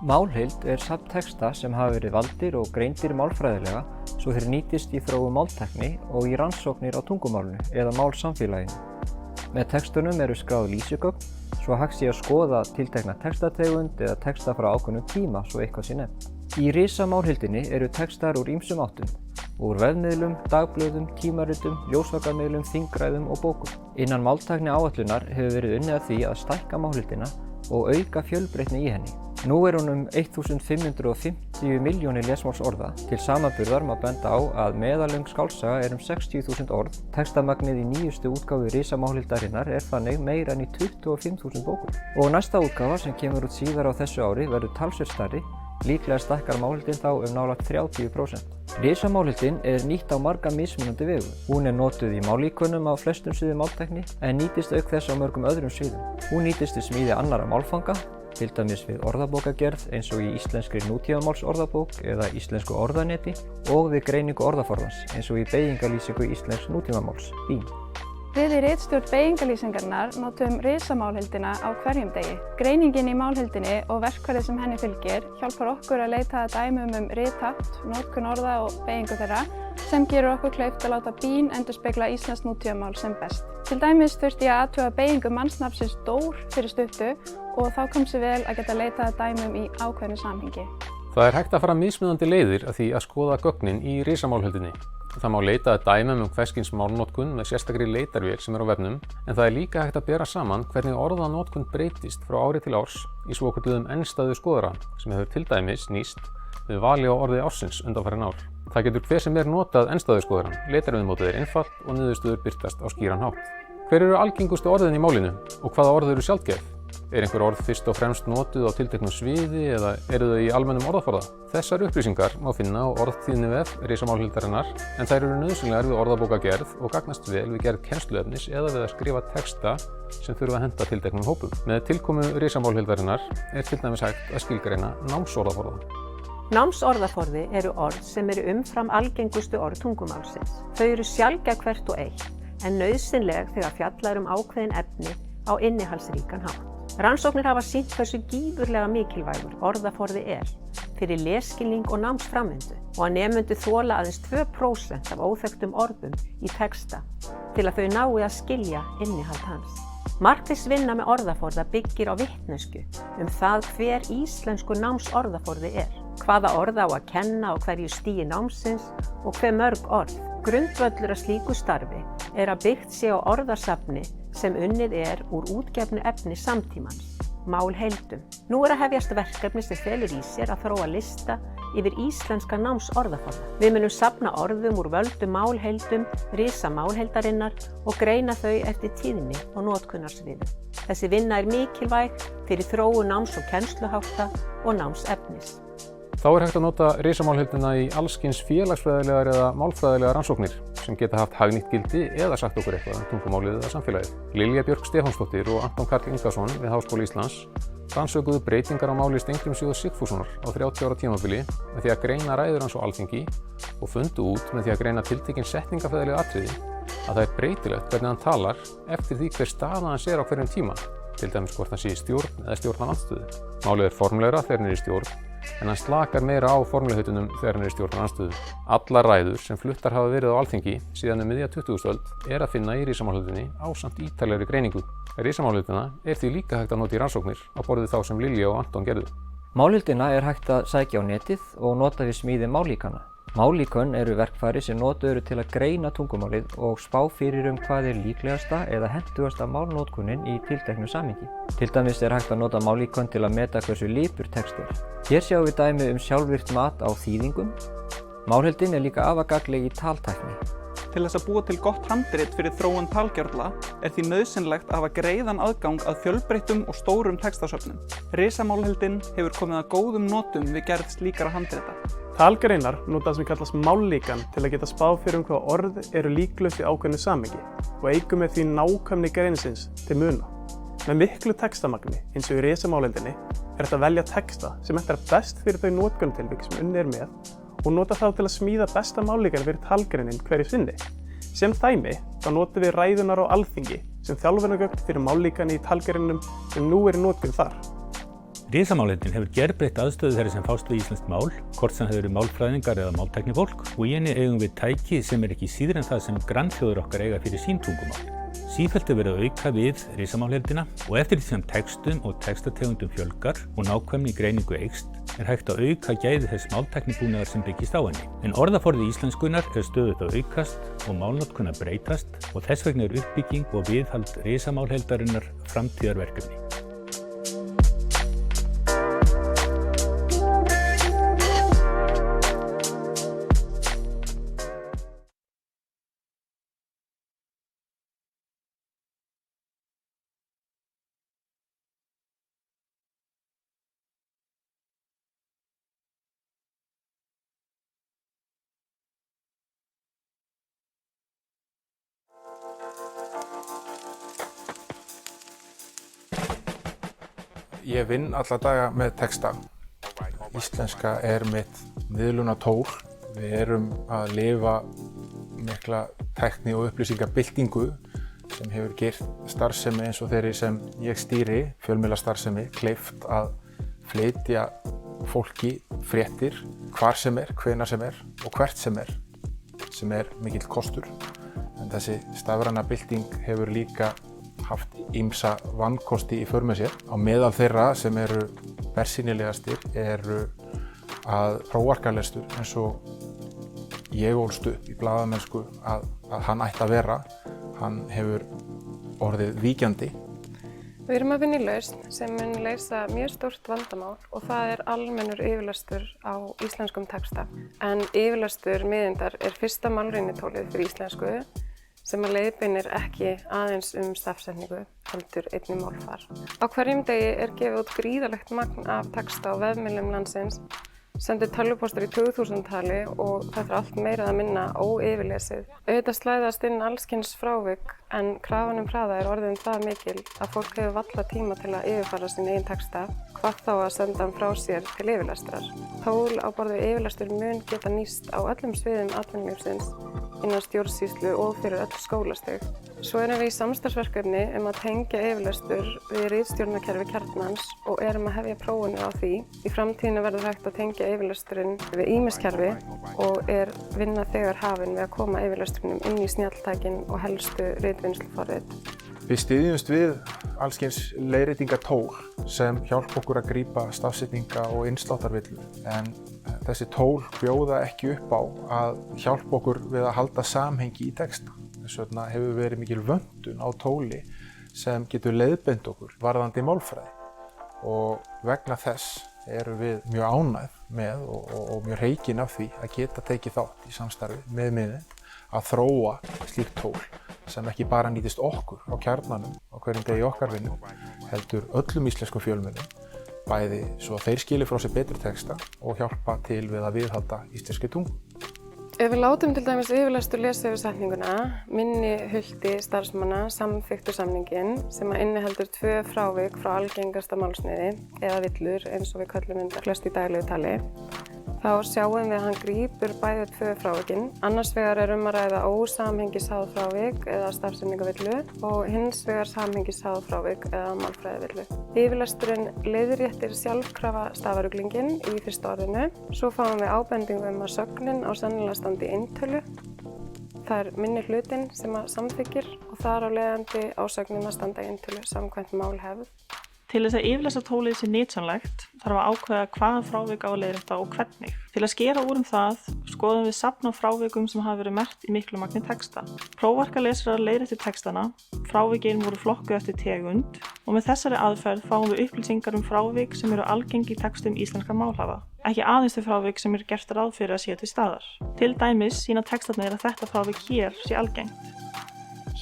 Málheild safn texta sem hafa verið valdir og greindir málfræðilega svo þeir nýtist í þróun máltækni og í rannsóknir á tungumálinu eða málsamfélaginu. Með textunum skráð lýsigögn svo hægt sé að skoða tiltekna textategund eða texta frá ákveðnum tíma svo eitthvað sé nefnt. Í risamálheildinni textar úr ýmsum áttum, úr vefmiðlum, dagblöðum, tímaritum, ljósvakamiðlum, þingræðum og bókum. Innan máltækni áætlunar hefur verið unnið að því að stækka málheildina og auka fjölbreytni í henni. Nú hún 1550 milljónir lesmálsorða. Til samanburðar má benda á að meðalöng skálsaga 60.000 orð. Textamagnið í nýjustu útgáfu risamálheildarinnar þannig meira en í 25.000 bókum. Og næsta útgáfa sem kemur út síðar á þessu ári verður talsvert stærri. Líklega stækkar málheildin þá nálægt 30%. Risamálheildin nýtt á marga mismunandi vegu. Hún notuð í mállíkönum á flestum sviðum máltækni en nýtist auk þess á mörgum öðrum sviðum. Hún nýtist við smíði annarra málfanga, til dæmis við orðabókagerð eins og í íslenskri nútímamálsorðabók eða íslensku orðaneti og við greiningu orðaforðans eins og í beygingalýsingu íslensks nútímamáls, BÍN. Við í ritstjórn beygingalýsingarinnar notum risamálheildina á hverjum degi. Greiningin í málheildinni og verkfærið sem henni fylgir hjálpar okkur að leita að dæmum rithætt, notkun orða og beygingu þeirra sem gerur okkur kleift að láta BÍN endurspegla íslenskt nútímamál sem best. Til dæmis þurfti ég að athuga beygingu mannsnafnsins Dór fyrir stuttu og þá kom sér vel að geta leitað að dæmum í ákveðnu samhengi. Það hægt að fara mismunandi leiðir að því að skoða gögnin í risamálheildinni. Það má leita að dæmum hvers kyns málnotkun með sérstakri leitarvél sem á vefnum, en það líka hægt að bera saman hvernig orðanotkun breytist frá ári til árs í svokölluðum enstæðu skoðara sem hefur til dæmis nýst við vali á orði ársins undanfarin ár. Það getur hver sem notað enstæðu skoðarann, leitarviðmótið einfalt og niðurstöður birtast á skýran hátt. Hver eru algengustu orðin í málinu og hvaða orð eru sjaldgæf? Einhver orð fyrst og fremst notuð á tilteknu sviði eða eru þau í almennum orðaforða? Þessar upplýsingar má finna á orðtíðnivef risamálheildarinnar en þær eru nauðsynlegar við orðabókagerð og gagnast vel við gerð kennsluefnis eða við að skrifa texta sem þurfa að henta tilteknum hópum. Með tilkomu risamálheildarinnar til dæmis hægt að skilgreina námsorðaforða. Námsorðaforði eru orð sem eru umfram algengustu orð tungumálsins. Þau eru sjaldgæf hvert og eitt en nauðsynleg þegar fjallað ákveðin efni á innihaldsríkan hátt. Rannsóknir hafa sýnt hversu gífurlega mikilvægur orðaforði fyrir lesskilning og námsframvindu og að nemendur þola aðeins 2% af óþekktum orðum í texta til að þau nái að skilja innihald hans. Markviss vinna með orðaforða byggir á vitneskju það hver íslensku námsorðaforði hvaða orð á að kenna á hverju stigi námsins og hve mörg orð. Grundvöllur að slíku starfi að byggt sé á orðasafni sem unnið úr útgefnu efni samtímans, málheildum. Nú að hefjast verkefni sem felur í sér að þróa lista yfir íslenska námsorðaforða. Við munum safna orðum úr völdum málheildum, risamálheildarinnar og greina þau eftir tíðni og notkunarsviðum. Þessi vinna mikilvæg fyrir þróun náms- og kennsluhátta og námsefnis. Þá hægt að nota risamálheildina í allskyns félagsfræðilegar eða málfræðilegar rannsóknir sem geta haft hagnýtt gildi eða sagt okkur eitthvað tungumálið eða samfélagið. Lilja Björk Stefánsdóttir og Anton Karl Ingason við Háskóla Íslands rannsökuðu breytingar á máli Steingríms J Sigfússonar á 30 ára tímabili með því að greina ræður hans á Alþingi og fundu út með því að greina tiltekin setningafræðileg atriði að það breytilegt hvernig hann talar eftir því hver staða hans á hverjum tíma, til dæmis hvort hann sé í stjórn eða stjórnarandstöðu. Málið formlegra þegar hann í stjórn en hann slakar meira á formulegheitunum þegar hann í stjórnarandstöðu. Allar ræður sem fluttar hafa verið á Alþingi síðan miðja 20. öld að finna í risamálheildinni ásamt ítarlegri greiningu. Risamálheildina því líka hægt að nota í rannsóknir á borð við þá sem Lilja og Anton gerðu. Málheildina er hægt að sækja á netið og nota við smíði mállíkana. Mállíkön eru verkfæri sem notuð eru til að greina tungumálið og spá fyrir hvað er líklegasta eða hentugasta málnotkunin í tilteknu samhengi. Til dæmis er hægt að nota mállíkön til að meta hversu lipur text er. Hér sjáum við dæmi sjálfvirkt mat á þýðingum. Málheildin er líka afar gagnleg í taltækni. Til þess að búa til gott handrit fyrir þróun talgjörla er því nauðsynlegt að hafa greiðan aðgang að fjölbreyttum og stórum textasöfnum. Risamálheildin hefur komið að góðum notum við gerð slíkara handrita. Talgreinar nota sem kallast mállíkan til að geta spáð fyrir hvaða orð eru líklegust í ákveðnu samhengi og eykur með því nákvæmni greinisins til muna. Með miklu textamagni, eins og í risamálheildinni, er þetta að velja texta sem hentar best fyrir þau notkunartilvik sem unnið er með og nota þá til að smíða besta mállíkan fyrir talgreinin hverju sinni. Sem dæmi þá notum við ræðunar á Alþingi sem þjálfunargögn fyrir mállíkan í talgreinum sem nú er í notkun þar. Risamálheildin hefur gerbreytt aðstöðu þeirra sem fást við íslenskt mál, hvort sem þau eru málfræðingar eða máltæknifólk, og í henni eigum við tæki sem er ekki síður en það sem grannþjóðir okkar eiga fyrir sín tungumál. Sífellt er verið að auka við risamálheildina og eftir því sem textum og textategundum fjölgar og nákvæmni í greiningu eykst er hægt að auka gæði þess máltæknibúnaðar sem byggist á henni. En orðaforði íslenskunnar er stöðugt að aukast og málnotkun að breytast og þess vegna er uppbygging og viðhald risamálheildarinnar framtíðarverkefni. Ég vinn alla daga með texta. Íslenska er mitt miðlunartól. Við erum að lifa mikla tækni- og upplýsingabyltingu sem hefur gert starfsemi eins og þeirri sem ég stýri, fjölmiðlastarfsemi, kleift að flytja fólki fréttir hvar sem er, hvenær sem er og hvert sem er mikill kostur. En þessi stafræna bylting hefur líka haft ýmsa vankosti í för með sér. Á meðal þeirra sem eru bersýnilegastir eru að prófarkalestur eins og ég ólst upp í blaðamennsku að hann ætti að vera. Hann hefur orðið víkjandi. Við erum að vinna í lausn sem mun leysa mjög stórt vandamál og það er almennur yfirlestur á íslenskum texta. En yfirlestur miðindar er fyrsta málrýnitólið fyrir íslensku sem að leiðbeinir ekki aðeins stafsetningu, heldur einnig málfar. Á hverjum degi er gefið út gríðarlegt magn af texta á vefmiðlum landsins, sendir tölvupóstur í 2000-tali og þetta er allt meira að minna óyfirlesið. Auðvitað slæðast inn allskyns frávik en krafan hraða er orðin það mikil að fólk hefur varla tíma til að yfirfara sín eigin texta, hvað þá að senda hann frá sér til yfirlestrar. Tól á borð við yfirlestur mun geta nýst á öllum sviðum atvinnulífsins, innan stjórnsýslu og fyrir öll skólastig. Svo erum við í samstarfsverkefni að tengja yfirlestur við ritstjórnarkerfi Kjarnans og erum að hefja prófanir á því. Í framtíðinni verður hægt að tengja yfirlesturinn við ýmis kerfi og er vinna þegar hafin við að koma yfirlesturinnum inn í snjalltækin og helstu ritvinnsluforrit. Við styðjumst við allskyns leiðréttingatól sem hjálpa okkur að grípa stafsetninga og innsláttarvillur. En þessi tól bjóða ekki upp á að hjálpa okkur við að halda samhengi í texta. Þess vegna hefur verið mikil vöntun á tóli sem getur leiðbeint okkur varðandi málfræði. Og vegna þess erum við mjög ánægð með og mjög hreykin af því að geta tekið þátt í samstarfi með miðin að þróa slíkt tól sem ekki bara nýtist okkur á Kjarnanum á hverjum degi okkar vinnu, heldur öllum íslenskum fjölmiðlum, bæði svo að þeir skili frá sér betri texta og hjálpa til við að viðhalda íslenskri tungu. Ef við látum til dæmis yfirlestur lesa yfir setninguna, minni hulti starfsmanna samþykktu samninginn sem inniheldur 2 frávik frá algengasta málsniði eða villur eins og við köllum flest í daglegu tali, þá sjáum við að hann grípur bæði 2 frávikin. Annars vegar er að ræða ósamhengisháð frávik eða stafsetningavillu og hins vegar samhengisháð frávik eða málfræðivillu. Yfirlesturinn leiðréttir sjálfkrafa stafaruglinginn í fyrsta orðinu. Svo fáum við ábendingu að sögnin á sennilega standi í eintölu. Það er minni hlutinn sem samþykkir og þar á leiðandi á sögnin að standa í eintölu samkvæmt málhefð. Til þess að yfirlesartólið sé nytsamlegt þarf að ákveða hvaða frávik á að leiðrétta og hvernig. Til að skera úr það skoðum við safn af frávikum sem hafa verið merkt í miklu magni texta. Prófarkalesarar leiðréttu textana, frávikin voru flokkuð eftir tegund og með þessari aðferð fáum við upplýsingar frávik sem eru algeng í textum íslenskra málhafa. Ekki aðeins þau frávik sem gert ráð fyrir að sé til staðar. Til dæmis sýna textarnir að þetta frávik hér sé algengt.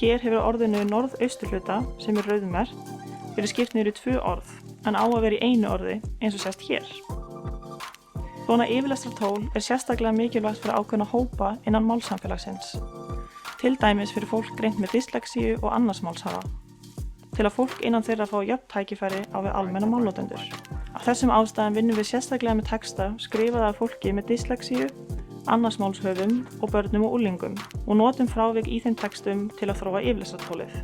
Hér hefur orðinu norðausturhluta sem rauðmerkt verið skipt niður í 2 orð, en á að vera í einu orði eins og sést hér. Svona yfirlestrartól sérstaklega mikilvægt fyrir ákveðna hópa innan málsamfélagsins, til dæmis fyrir fólk greint með dyslexíu og annars málshafa, til að fólk innan þeirra fá jöfn tækifæri á við almenna málnotendur. Af þessum ástæðum vinnum við sérstaklega með texta skrifaða af fólki með dyslexíu, annars málshöfum og börnum og unglingum og notum frávik í þeim textum til að þróa yfirlestrartólið.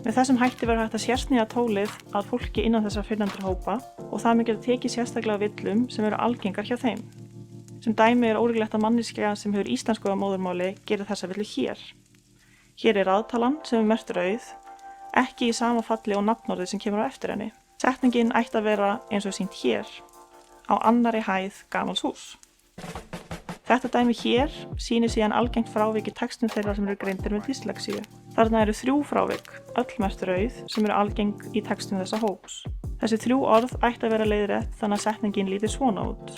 Með þessum hætti verður hægt að sérsníða tólið að fólki innan þessar fyrrnefndu hópa og það mun geta tekið sérstaklega villum sem eru algengar hjá þeim. Sem dæmi óreglulegt að manneskja sem hefur íslensku að móðurmáli gerir þessa villu hér. Hér raðtalan sem merkt rauð, ekki í sama falli og nafnorðið sem kemur á eftir henni. Setningin ætti að vera eins og sýnt hér, á annarri hæð gamals hús. Þetta dæmi hér sýnir síðan algengt frávik í textum þeirra sem eru greindir með dyslexíu. Þarna eru 3 frávik, öll merkt rauð, sem eru algeng í textum þessa hóps. Þessi 3 orð ætti að vera leiðrétt þannig að setningin líti svona út.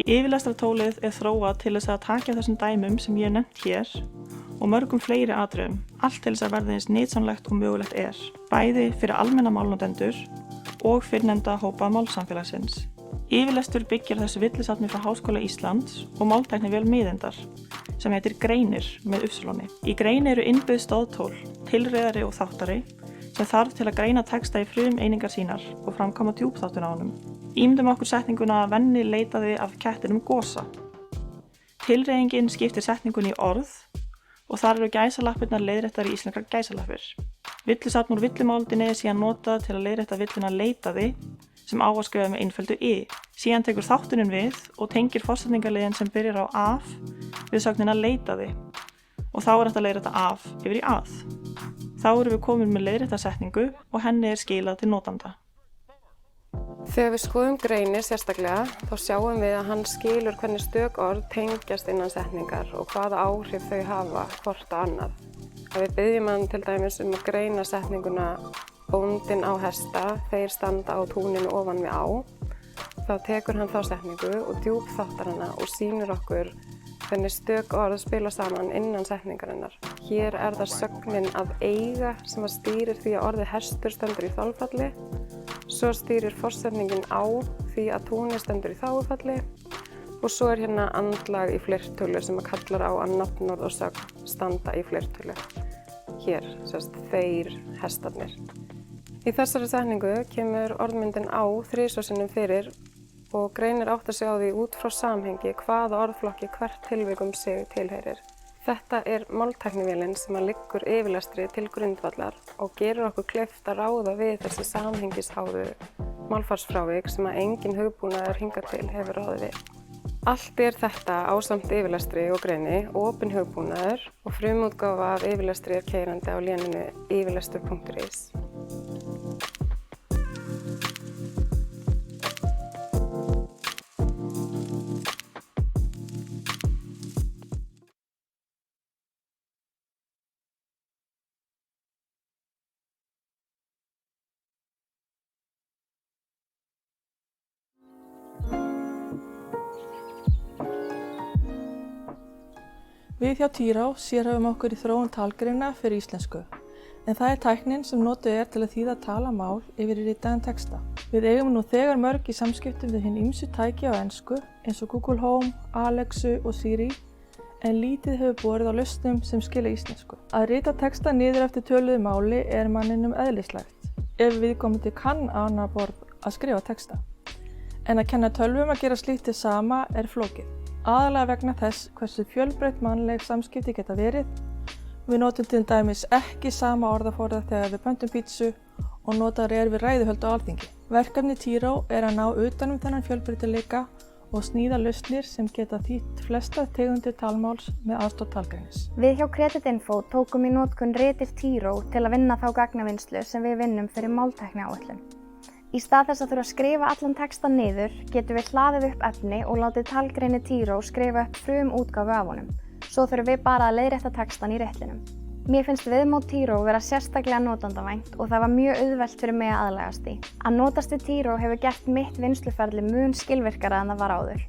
Yfirlestrartólið þróað til þess að taka þessum dæmum sem ég hef nefnt hér og mörgum fleiri atriðum, allt til þess að verða eins nytsamlegt og mögulegt bæði fyrir almenna málnotendur og fyrrnefnda hópa málsamfélagsins. Yfirlestur byggir þessu villisafni frá Háskóla Íslands og máltæknivél Miðeindar sem heitir Greinir með uppsiloni. Í Greini eru innbyggð stoðtól, tilreiðari og þáttari sem þarf til að greina texta í frumeiningar sínar og framkvæma djúpþáttun á honum. Ímyndum okkur setninguna að Venni leitaði af kettinum Gosa. Tilreiðingin skiptir setningunni í orð og þar eru gæsalappirnar leiðréttar í íslenskar gæsalappir. Villisafn úr villimáldinni síðan notað til að leiðrétta villuna leitaði sem á að skrifa með einföldu i. Síðan tekur þáttunin við og tengir forsetningarliðin sem byrjar á af við sögnina leitaði og þá hægt að leiðrétta af yfir í að. Þá erum við komin með leiðréttarsetningu og henni skilað til notanda. Þegar við skoðum Greinir sérstaklega þá sjáum við að hann skilur hvernig stök orð tengjast innan setningar og hvaða áhrif þau hafa hvort á annað. Að við byggjum hann til dæmis að greina setninguna bóndinn á hesta, þeir standa á túninu ofan við á. Þá tekur hann þá setningu og djúpþáttar hana og sýnir okkur hvernig stök orð spila saman innan setningarinnar. Hér það sögnin að eiga sem stýrir því að orðið hestur stendur í þolfalli, svo stýrir forsetningin á því að túnið stendur í þágufalli og svo hérna andlag í fleirtölu sem kallar á að nafnorð og sögn standa í fleirtölu. Hér sést þeir hestarnir. Í þessari setningu kemur orðmyndin á 3 sinnum fyrir og Greinir áttar sig á því út frá samhengi hvaða orðflokki hvert tilvik sig tilheyrir. Þetta máltæknivélin sem liggur yfirlestri til grundvallar og gerir okkur kleift að ráða við þessi samhengisháðu málfarsfrávik sem engin hugbúnaður hingað til hefur ráðið við. Allt þetta ásamt yfirlestri og Greini, opinn hugbúnaður og frumútgáfa af yfirlestri keyrandi á léninu yfirlestur.is. Við hjá Tyrá sérhæfum okkur í þróun talgreina fyrir íslensku, en það tæknin sem notuð til að þýða talamál yfir í ritaðan texta. Við eigum nú þegar mörg í samskiptum við hin ýmsu tæki á ensku eins og Google Home, Alexu og Siri, en lítið hefur borið á lausnum sem skilja íslensku. Að rita texta niður eftir töluðu máli manninum eðlislegt, ef viðkomandi kann á annað borð að skrifa texta. En að kenna tölvum að gera slíkt hið sama flókið. Aðalega vegna þess hversu fjölbreytt mannleg samskipti geta verið. Við notum til dæmis ekki sama orðaforða þegar við pöntum pítsu og notaðar við ræðuhöld á Alþingi. Verkefni Tyrá að ná utan þennan fjölbreytileika og sníða lausnir sem geta þýtt flesta tegundir talmáls með aðstoð talgreinis. Við hjá Creditinfo tókum í notkun ritið Tiro til að vinna þá gagnavinnslu sem við vinnum fyrir máltækniáætlun. Í stað þess að þurfa að skrifa allan texta niður, getum við hlaðið upp efni og látið talgreini Tiro skrifa upp frumútgáfu af honum. Svo þurfum við bara að leiðrétta textan í ritlinum. Mér finnst viðmót Tiro vera sérstaklega notandavænt og það var mjög auðvelt fyrir mig að aðlagast því. Að notast við Tiro hefur gert mitt vinnsluferli mun skilvirkara en það var áður.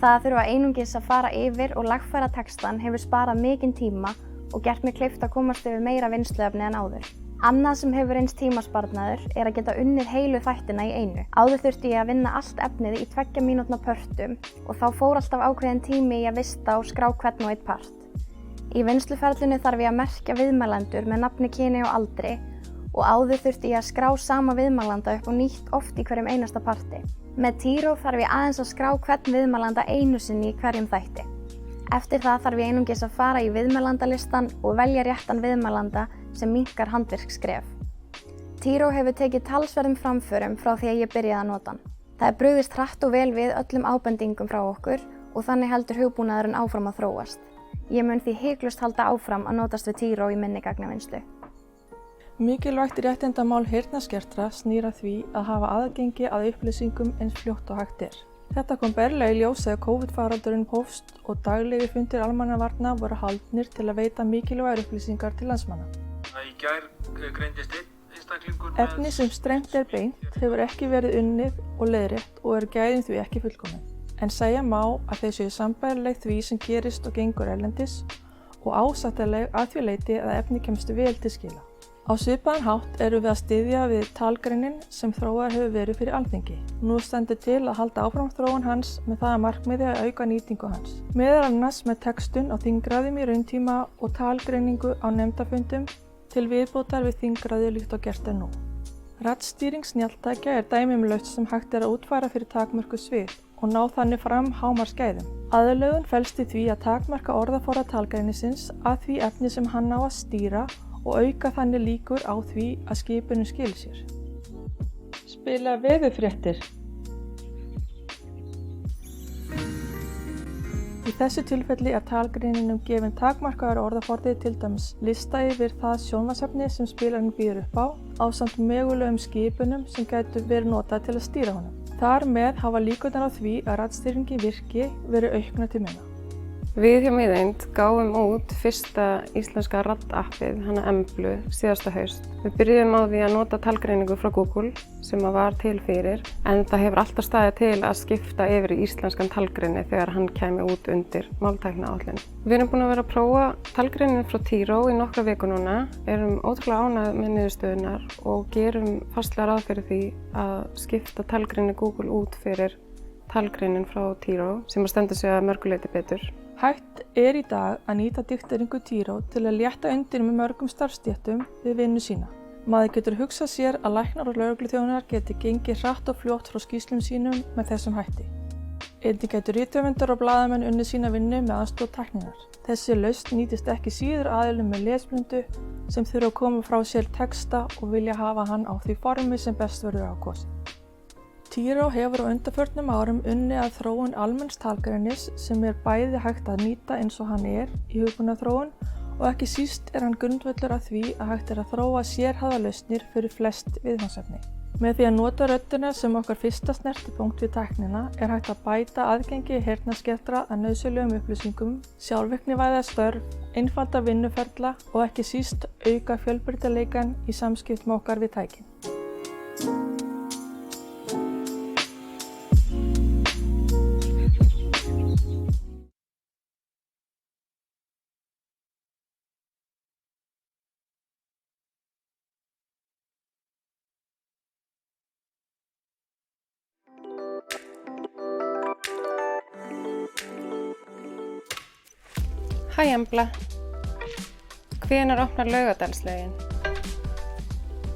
Það að þurfa einungis að fara yfir og lagfæra textan hefur sparað mikinn tíma og gert mér kleift að komast yfir meira vinnsluefni en áður. Annað sem hefur eins tímasparnaður er að geta unnið heilu þættina í einu. Áður þurfti ég að vinna allt efnið í 2 mínútna pörtum og þá fór alltaf ákveðin tími í að vista og skrá hvern og einn part. Í vinnsluferlinu þarf ég að merkja viðmælendur með nafni, kyni og aldri og áður þurfti ég að skrá sama viðmælanda upp og nýtt oft í hverjum einasta parti. Með Tiro þarf ég aðeins að skrá hvern viðmælanda einu sinni í hverjum þætti. Eftir það þarf ég einungis að fara í viðmælandalistan og velja réttan viðmælanda sem minnkar handvirksskref. Tiro hefur tekið talsverðum framförum frá því að ég byrjaði að nota hann. Það er brugðist hratt og vel við öllum ábendingum frá okkur og þannig heldur hugbúnaðurinn áfram að þróast. Ég mun því hiklaust halda áfram að notast við Tiro í minni gagnavinnslu. Mikilvægt réttindamál heyrnarskertra snýr að því að hafa aðgengi að upplýsingum eins fljótt og hægt er. Þetta kom berlega í ljós þegar COVID-faraldurinn hófst og daglegir fundir almannavarna voru haldnir til að veita mikilvægar upplýsingar til landsmanna. Í gær greindist einn einstaklingur Efni sem strengt er beint hefur ekki verið unnið og leiðrétt og eru gæðin því ekki fullkomin. En segja má að þau séu sambærileg því sem gerist og gengur erlendis og ásættanleg að því leyti að efni kemst vel til skila. Á svipaðan hátt erum við að styðja við talgreinin sem þróaður hefur verið fyrir Alþingi. Nú stendur til að halda áfram þróun hans með það að markmiði að auka nýtingu hans. Meðal annars með textun á þingræðum í rauntíma og talgreiningu á nefndafundum til viðbótar við þingræði líkt og gert er nú. Raddstýring snjalltækja er dæmi lausn sem hægt er að útfæra fyrir takmörkuð svið og ná þannig fram hámarksgæðum. Aðlögun felst í því að takmarka orðaforða talgreinisins að því efni sem hann á að stýra og auka þannig líkur á því að skipinu skili sér. Spila veðurfréttir. Í þessu tilfelli er talgreininum gefinn takmarkaður orðaforði, til dæmis lista yfir það sjónvarpsefni sem spilarinn býður upp á, ásamt mögulegum skipunum sem gætu verið notað til að stýra honum. Þar með hafa líkurnar á því að raddstýringi virki verið auknar til minna. Við hjá Miðeind gáfum út fyrsta íslenska raddappið, hana Emblu, síðasta haust. Við byrjuðum á því að nota talgreiningu frá Google sem var til fyrir, en það hefur alltaf staðið til að skipta yfir í íslenskan talgreini þegar hann kæmi út undir máltækniáætlun. Við erum búin að vera að prófa talgreininu frá Tiro í nokkra viku núna, erum ótrúlega ánægð með niðurstöðunar og gerum fastlega ráð fyrir því að skipta talgreini Google út fyrir talgreinin frá Tiro sem að stendur sig að mörgu leyti betur. Hægt er í dag að nýta dikteringu Tiro til að létta undir með mörgum starfsstéttum við vinnu sína. Maður getur hugsað sér að læknar og lögregluþjónar geti gengið hratt og fljótt frá skýrslum sínum með þessum hætti. Einnig getur rithöfundar og blaðamenn unnið sína vinnu með aðstoð tækninnar. Þessi lausn nýtist ekki síður aðilum með lesblindu sem þurfa að koma frá sér texta og vilja hafa hann á því formi sem best verður ákosið. Tiro hefur á undanförnum árum unnið að þróun almenns talgreinis sem er bæði hægt að nýta eins og hann er í hugbúnaðarþróun og ekki síst er hann grundvöllur að því að hægt er að þróa sérhæfðar lausnir fyrir flest viðfangsefni. Með því að nota röddina sem okkar fyrsta snertipunkt við tæknina er hægt að bæta aðgengi heyrnarskertra að nauðsynlegum upplýsingum, sjálfvirknivæða störf, einfalda vinnuferla og ekki síst auka fjölbreytileikann í samskiptum okkar við tækin. Hæ Embla, hvenær opnar Laugardalslaugin?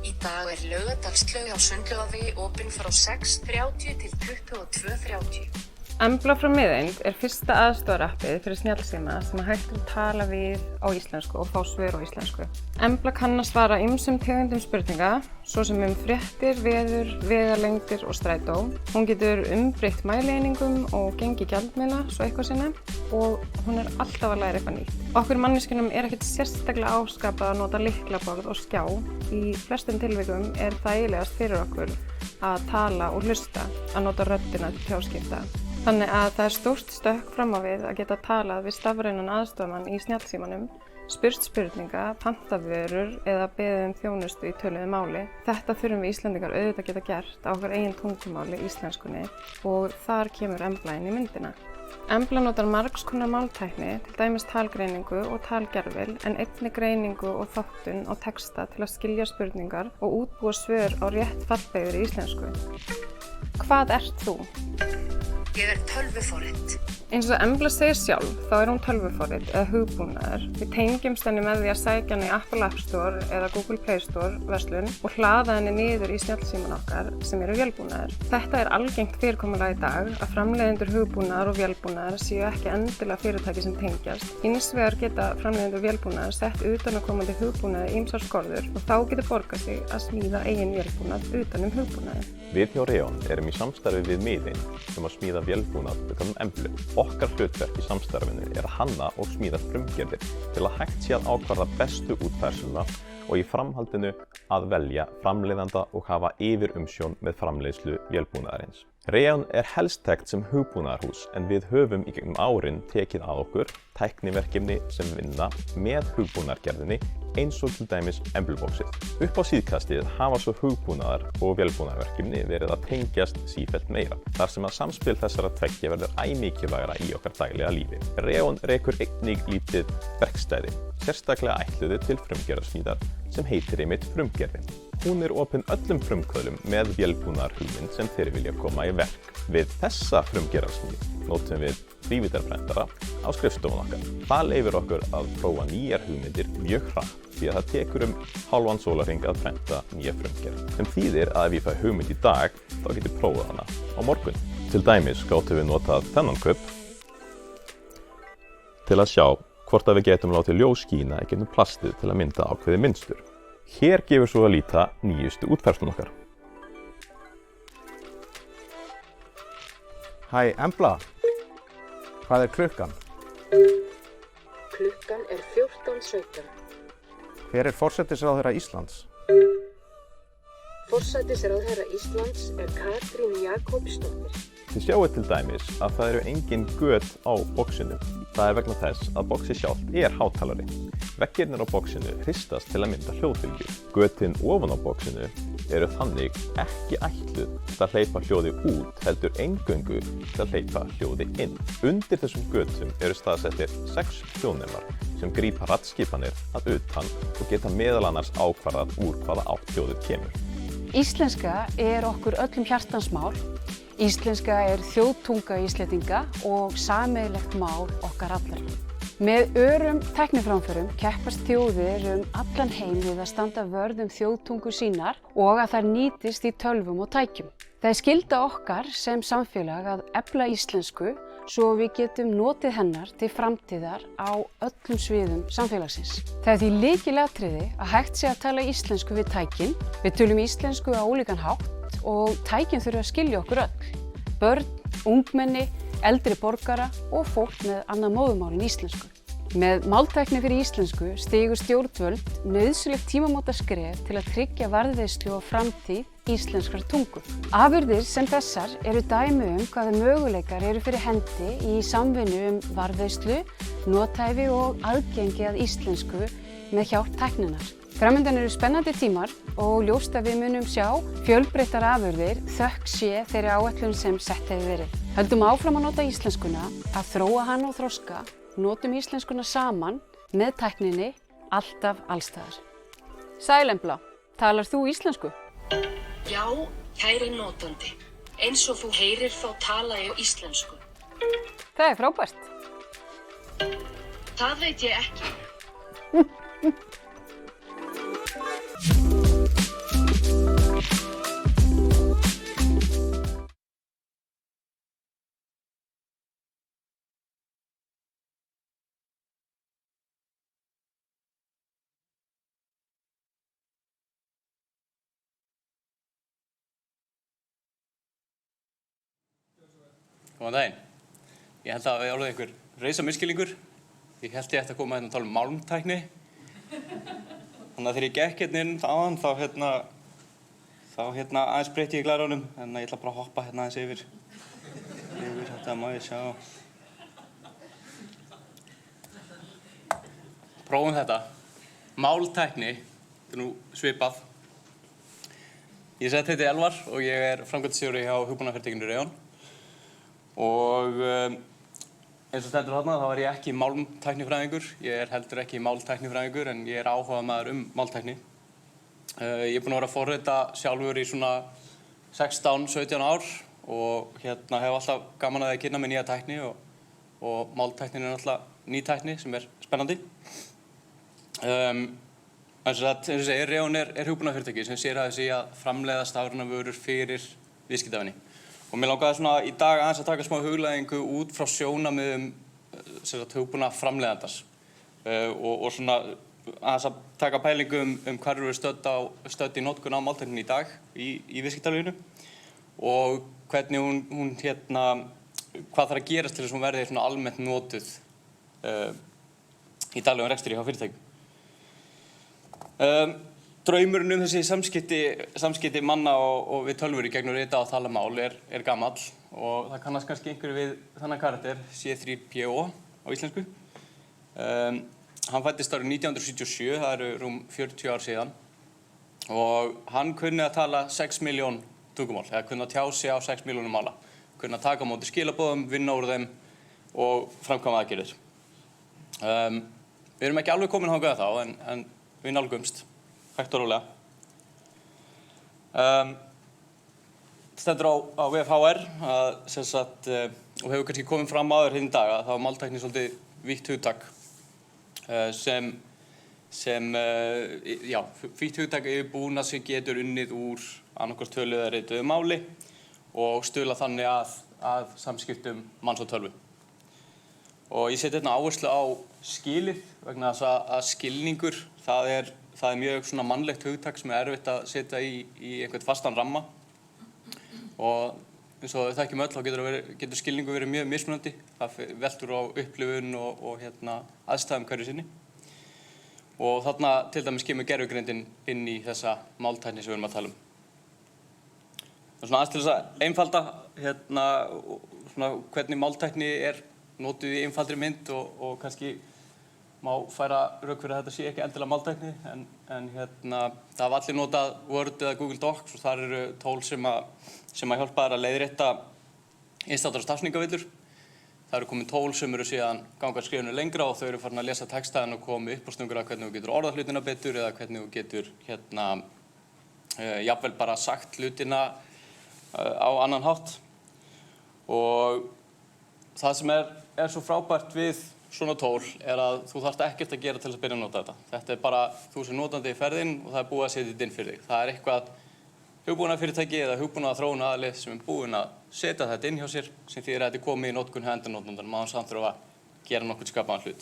Í dag er Laugardalslaug á Sundlaugavegi opin frá 6:30 til 22:30. Embla frá Miðeind er fyrsta aðstoðarappið fyrir snjallsíma sem hægt er að tala við á íslensku og fá svör á íslensku. Embla kann að svara ýmsum tegundum spurninga, svo sem fréttir, veður, vegalengdir og strætó. Hún getur umbreytt mælieiningum og gengið gjaldmiðla, svo eitthvað sinni, og hún er alltaf að læra eitthvað nýtt. Okkur manneskjunum er ekkert sérstaklega áskapað að nota lyklaborð og skjá. Í flestum tilvikum er þægilegast fyrir okkur að tala og hlusta, að nota röddina til tjáskipta. Þannig að það er stórt stökk fram á við að geta talað við stafrænan aðstoðarmann í snjallsímanum, spurt spurninga, pantað vörur eða beðið þjónustu í töluðu máli. Þetta þurfum við Íslendingar auðvitað að geta gert á okkar eigin tungumáli, íslenskunni, og þar kemur Embla inn í myndina. Embla notar margs konar máltækni, til dæmis talgreiningu og talgervil, en einnig greiningu og þáttun á texta til að skilja spurningar og útbúa svör á rétt fallbeygðri íslensku. Hvað ert þú? Ég er tölvuforrit. Eins og Embla segir sjálf, þá er hún tölvuforrit eða hugbúnaður. Við tengjumst henni með því að sækja henni í Apple App Store eða Google Play Store verslun og hlaða henni niður í snjallsímann okkar sem eru vélbúnaðir. Þetta er algengt fyrirkomulag í dag að framleiðendur hugbúnaðar og vélbúnaðar séu ekki endilega fyrirtæki sem tengjast. Hins vegar geta framleiðendur vélbúnaðar sett utanaðkomandi hugbúnaði ýmsar skorður og þá getur borgað sig að smíða eigin vélbúnað utan hugbúnaðinn. Við hjá Reon erum í samstarfi við Miðeind sem að smíða vélbúnað utan Emblu. Okkar hlutverk í samstarfinu er að hanna og smíða frumgerðir til að hægt sé að ákvarða bestu útfærsluna og í framhaldinu að velja framleiðanda og hafa yfirumsjón með framleiðslu vélbúnaðarins. Reon er helst þekkt sem hugbúnaðarhús en við höfum í gegnum árin tekið að okkur tækniverkefni sem vinna með hugbúnaðargerðinni eins og til dæmis Embluboxið. Upp á síðkastið hafa svo hugbúnaðar og vélbúnaðarverkefni verið að tengjast sífellt meira, þar sem að samspil þessara tveggja verður æ mikilvægara í okkar daglega lífi. Reon rekur einnig lítið verkstæði, sérstaklega ætluðu til frumgerðarsmíðar sem heitir einmitt Frumgerðin. Hún er opin öllum frumkvöðlum með vélbúnaðarhugmynd sem þeir vilja koma í verk. Við þessa frumgerðarsmíð notum við þrívíddarprentara á skrifstofun okkar. Það leyfir okkur að prófa nýjar hugmyndir mjög hratt því að það tekur hálfan sólarhring að prenta nýja frumgerð. Sem þýðir að ef ég fæ hugmynd í dag, þá get ég prófað hana á morgun. Til dæmis gátum við notað þennan kubb til að sjá hvort að við getum látið ljós skína í gegnum plastið til að mynda ákveðið mynstur. Hér gefur svo að líta nýjustu útfærslun okkar. Hæ, Embla. Hvað er klukkan? Klukkan er 14:17. Hver er forsætisráðherra Íslands? Forsætisráðherra Íslands er Katrín Jakobsdóttir. Þið sjáið til dæmis að það eru engin göt á boxinu. Það er vegna þess að boxið sjálft er hátalari. Veggirnir á boxinu hristast til að mynda hljóðbylgjur. Götin ofan á boxinu eru þannig ekki ætluð til að hleypa hljóði út, heldur eingöngu til að hleypa hljóði inn. Undir þessum götum eru staðsettir 6 hljóðnemar sem grípa raddskipanir að utan og geta meðal annars ákvarðað úr hvaða átt hljóðið kemur. Íslenska er okkur öllum hjartans mál. Íslenska er þjóðtunga Íslendinga og sameiginlegt mál okkar allra. Með örum tækniframförum keppast þjóðir allan heim við að standa vörð þjóðtungu sínar og að þær nýtist í tölvum og tækjum. Það er skylda okkar sem samfélag að efla íslensku svo við getum notið hennar til framtíðar á öllum sviðum samfélagsins. Það er því lykilatriði að hægt sé að tala íslensku við tækin. Við tölum íslensku á ólíkan hátt og tækin þurfa að skilja okkur öll. Börn, ungmenni, eldri borgara og fólk með annað móðurmál en íslensku. Með máltækni fyrir íslensku stigu stjórnvöld nauðsynlegt tímamótaskref til að tryggja varðveislu og framtíð íslenskrar tungu. Afurðir sem þessar eru dæmi hvaða möguleikar eru fyrir hendi í samvinnu varðveislu, nothæfi og aðgengi að íslensku með hjálp tækninnar. Framundan eru spennandi tímar og ljóst að við munum sjá fjölbreyttar afurðir þökk sé þeirri áætlun sem sett hefur verið. Höldum áfram að nota íslenskuna, að þróa hana og þroska, notum íslenskuna saman með tækninni alltaf allstaðar. Sæl Embla, talar þú íslensku? Já, kæri notandi. Eins og þú heyrir þá tala ég íslensku. Það er frábært. Það veit ég ekki. Góðan daginn. Ég held að við orðið einhver risamisskilningur. Ég held ég ætti að koma hérna að tala um málmtækni. Þannig að þegar ég gekk hérna inn áðan þá aðeins breytti ég glærunum. En ég ætla bara að hoppa hérna aðeins yfir þetta má ég sjá. Prófum þetta. Máltækni, þetta er nú svipað. Ég heiti Elvar og ég er framkvæmdastjóri hjá hugbúnaðarfyrirtækinu Reon. Og eins og stendur þarna þá er ég ekki málmtæknifræðingur. Ég er heldur ekki máltæknifræðingur en ég er áhugamaður máltækni. Ég er búinn að vera að forrita sjálfur í svona 16-17 ár og hef alltaf gaman að kynna með nýja tækni og máltæknin er náttúrulega ný tækni sem er spennandi. Eins og segir, Reon er hugbúnaðarfyrirtæki sem sér að þessi að framleiða stafrænar vörur fyrir viðskiptavini. Og mér langaði svona í dag aðeins að taka smá hugleiðingu út frá sjónarmiðum hugbúnaðarframleiðandans og svona aðeins að taka pælingu hvar eru við stödd í notkun á máltækninni í dag í viðskiptalífinu og hvernig hún hvað þarf að gerast til þess að hún verði svona almennt notuð í daglegum rekstri hjá fyrirtækjum. Draumurinn þessi samskipti manna og við tölvur í gegnum rita og talamál er gamall og það kannast kannski einhverju við þennan karakter C3PO á íslensku. Hann fæddist árið 1977, það eru rúm 40 ár síðan og hann kunni að tala 6 milljón tungumál, eða kunni að tjá sig á 6 milljónum mála. Kunni að taka á móti skilaboðum, vinna úr þeim og framkvæma aðgerðir. Við erum ekki alveg komin þangað þá en við nálgumst, hægt og rólega. Stendur á VFHR og hefur kannski komið fram áður hérna í dag að þá er máltækni svolítið vítt hugtak vítt hugtak yfir búnað sem getur unnið úr annaðhvort töluðu eða rituðu máli og stuðla þannig að samskiptum manns og tölvu. Og ég seti hérna áherslu á skilið vegna þess að skilningur, það er mjög svona mannlegt hugtak sem er erfitt að setja í einhvern fastan ramma. Og eins og við þekkjum öll, þá getur skilningur verið mjög mismunandi. Það veltur á upplifun og aðstæðum hverju sinni. Og þarna til dæmis kemur gervigreindin inn í þessa máltækni sem við erum að tala um. Svona aðeins til þess að einfalda svona hvernig máltækni er notuð í einfaldri mynd og kannski má færa rök fyrir að þetta sé ekki endilega máltækni en það hafa allir notað Word eða Google Docs og þar eru tól sem að hjálpa þær að leiðrétta einstakar stafsningavillur. Það eru komin tól sem eru síðan ganga skrifinu lengra og þau eru farin að lesa textaðin og koma uppástungur að hvernig þú getur orðað hlutina betur eða hvernig þú getur jafnvel bara sagt hlutina á annan hátt. Og það sem er svo frábært við svona tól er að þú þarft ekkert að gera til að byrja að nota þetta. Þetta er bara þú sem notandi í ferðin og það er búið að setja þetta inn fyrir þig. Það er eitthvað hugbúnaðarfyrirtæki eða hugbúnaðarþróunaraðili sem er búinn að setja þetta inn hjá sér sem þýðir að þetta er komið í notkun hjá endanotendum án samt þurfa að gera nokkurn skapaðan hlut.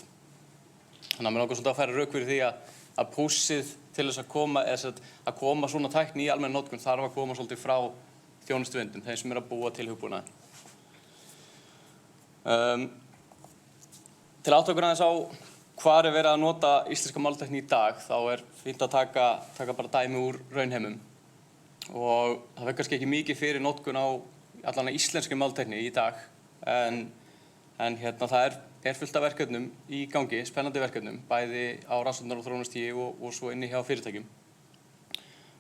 Þannig að mér langar svolítið að færa rök fyrir því að pússið til þess að koma svona tækni í almenn notkun þarf að koma svolítið frá þjónustuvindum, þeim sem er að búa til hugbúnaðinn. Til að átta okkur aðeins á hvar er verið að nota íslenska máltækni í dag, þá er fínt að taka bara dæmi úr raunheimum. Og það fer kannski ekki mikið fyrir notkun á allan íslenskri máltækni í dag, en það er fullt af verkefnum í gangi, spennandi verkefnum, bæði á rannsóknar- og þróunarstigi og svo inni hjá fyrirtækjum.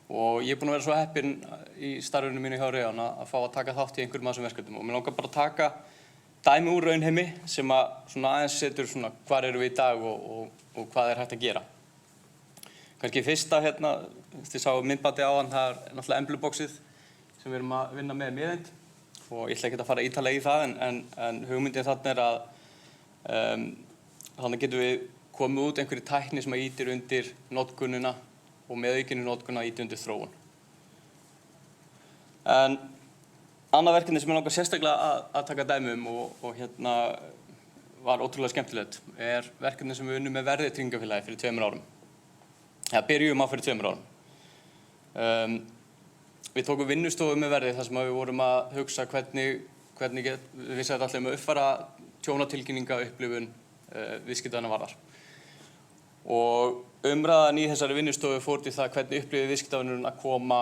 Og ég er búinn að vera svo heppinn í starfinu mínu hjá Reon að fá að taka þátt í einhverjum af þessum verkefnum og mér langar bara að taka dæmi úr raunheimi sem að svona aðeins setur svona hvar eru við í dag og hvað er hægt að gera. Kannski fyrsta þið sáu myndbandi áðan, það er náttúrulega Embluboxið sem við erum að vinna með miðeind og ég ætla ekki að fara ítarlega í það en hugmyndin þarna er að þannig getum við komið út einhverju tækni sem að ýtir undir notkunina og með aukinni notkun að ýta undir þróun. En annað verkefni sem ég langar sérstaklega að taka dæmi og var ótrúlega skemmtilegt er verkefni sem við unnum með Verðið tryggingafélagi fyrir 2 árum. Byrjum á fyrir 2 árum. Við tókum vinnustofu með Verðið þar sem við vorum að hugsa hvernig við ætlum að uppfæra tjónatilkynninga upplifun viðskiptavina varðar. Og umræðan í þessari vinnustofu fór til það hvernig upplifir viðskiptavinurinn að koma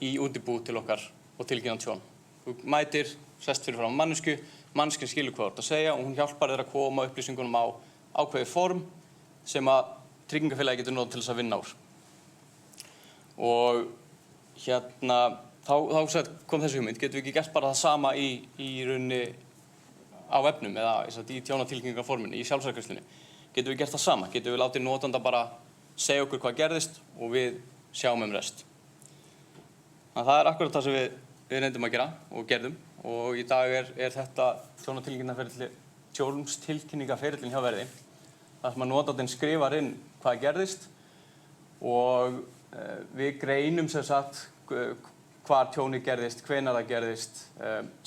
í útibú til okkar og tilkynna tjón. Þú mætir, sest fyrir fram manneskju, manneskjan skilur hvað þú ert að segja og hún hjálpar þér að koma upplýsingunum á ákveðið form sem að tryggingafélagi getur notað til þess að vinna úr. Og þá kom þessi hugmynd, getum við ekki gert bara það sama í rauninni á vefnum eða í tjónatilkynningarforminni, í sjálfsafgreiðslunni. Getum við gert það sama, getum við látið notanda bara segja okkur hvað gerðist og við sjáum rest. Þannig að það akkurat það sem við reyndum að gera og gerðum og í dag er þetta tjónstilkynningaferillin hjá Verði. Það sem að notandinn skrifar inn hvað gerðist og við greinum sem sagt hvar tjónið gerðist, hvenær það gerðist,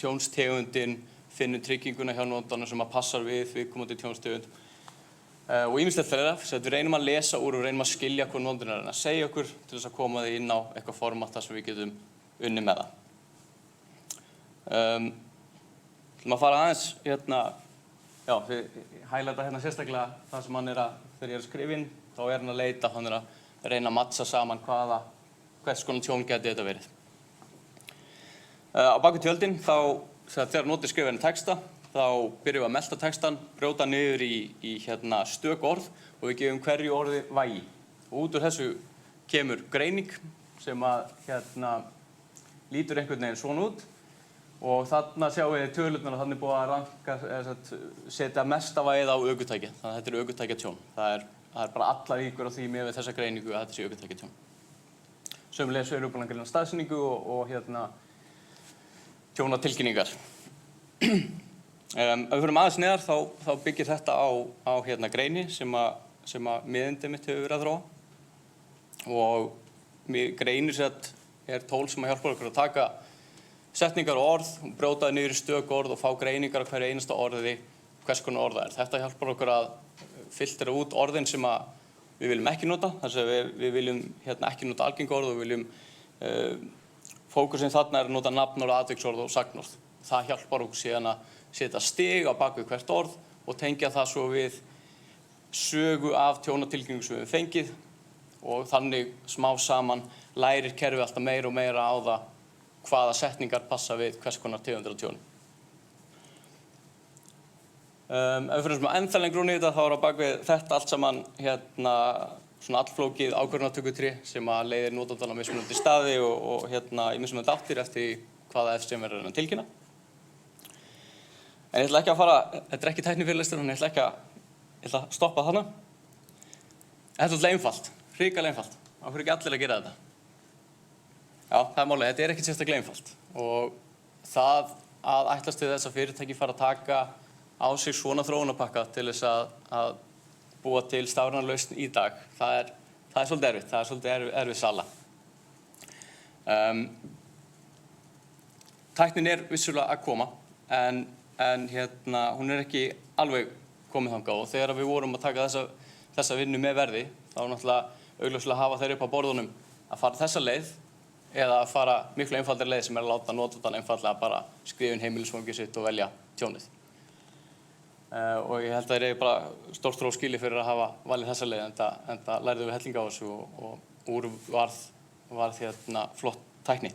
tjónstegundin, finnum trygginguna hjá notandanum sem að passar við viðkomandi tjónstegund og ýmislegt fleira. Við reynum að lesa úr og reynum að skilja hvað notandinn er að segja okkur til þess að koma þið inn á eitthvað format þar sem við getum unnið með það. Til að fara aðeins við highlighta sérstaklega það sem hann þegar ég er að skrifa inn, þá er hann að leita, hann er að reyna að mattsa saman hvers konar tjón geti þetta verið. Á baku tjöldin, þegar notið skrifa inn texta, þá byrjum við að melta textan, brjóta niður í stök orð og við gefum hverju orði vægi. Og út úr þessu kemur greining sem að lítur einhvern veginn svona út og þarna sjáum við tölurnar og þannig búið að ranka, setja mesta vægið á ökutæki. Þannig að þetta er ökutækjatjón. Það er bara allar líkur á því með þessa greiningu að þetta sé ökutækjatjón. Sömuleiðis erum við búin að greina staðsetningu og tjónatilkynningar. Ef við fyrir aðeins neðar þá byggir þetta á greini sem að miðindið mitt hefur verið að þróa og greinir er tól sem að hjálpa okkur að taka setningar og orð, brjóta niður í stök orð og fá greiningar á hverju einasta orði hvers konar orð það er. Þetta hjálpar okkur að filtera út orðin sem að við viljum ekki nota, þar sem við viljum ekki nota algeng orð og við viljum fókusinn þarna er að nota nafnorð, atviksorð og sagnorð. Það hjálpar okkur síðan að setja stig á bak við hvert orð og tengja það svo við sögu af tjónatilkynningu sem við höfum fengið og þannig smá saman lærir kerfið alltaf meira og meira á það hvaða setningar passa við hvers konar tegundir af tjóni. Ef við fyrir ennþá lengur út í þetta þá er á bak við þetta allt saman svona allflókið ákvörðunartökutré sem að leiðir notandann á mismunandi staði og í mismunandi áttir eftir hvaða FCM er að tilkynna. En ég ætla ekki að fara, þetta er ekki tæknifyrirlestur, þannig ég ætla að stoppa þarna. Þetta er alltaf einfalt, hrikalega einfalt. Það fyrir ekki allir að gera þetta. Já, það er málið, þetta er ekkert sérstaklega einfalt. Og það að ætlast til þess að fyrirtæki fara að taka á sig svona þróunarpakka til þess að búa til stafræna lausn í dag, það er svolítið erfitt, það er svolítið erfið sala. Tæknin er vissulega að koma, en hún er ekki alveg komið þangað og þegar við vorum að taka þessa vinnu með Verði, þá náttúrulega augljóslega hafa þeir upp á borðunum að fara þessa leið eða að fara miklu einfaldari leið sem er að láta notandann einfaldlega bara skrifa inn heimilisfangið sitt og velja tjónið. Og ég held að þeir eru bara stórt hrós skilið fyrir að hafa valið þessa leið en það lærðum við helling á þessu og úr varð flott tækni.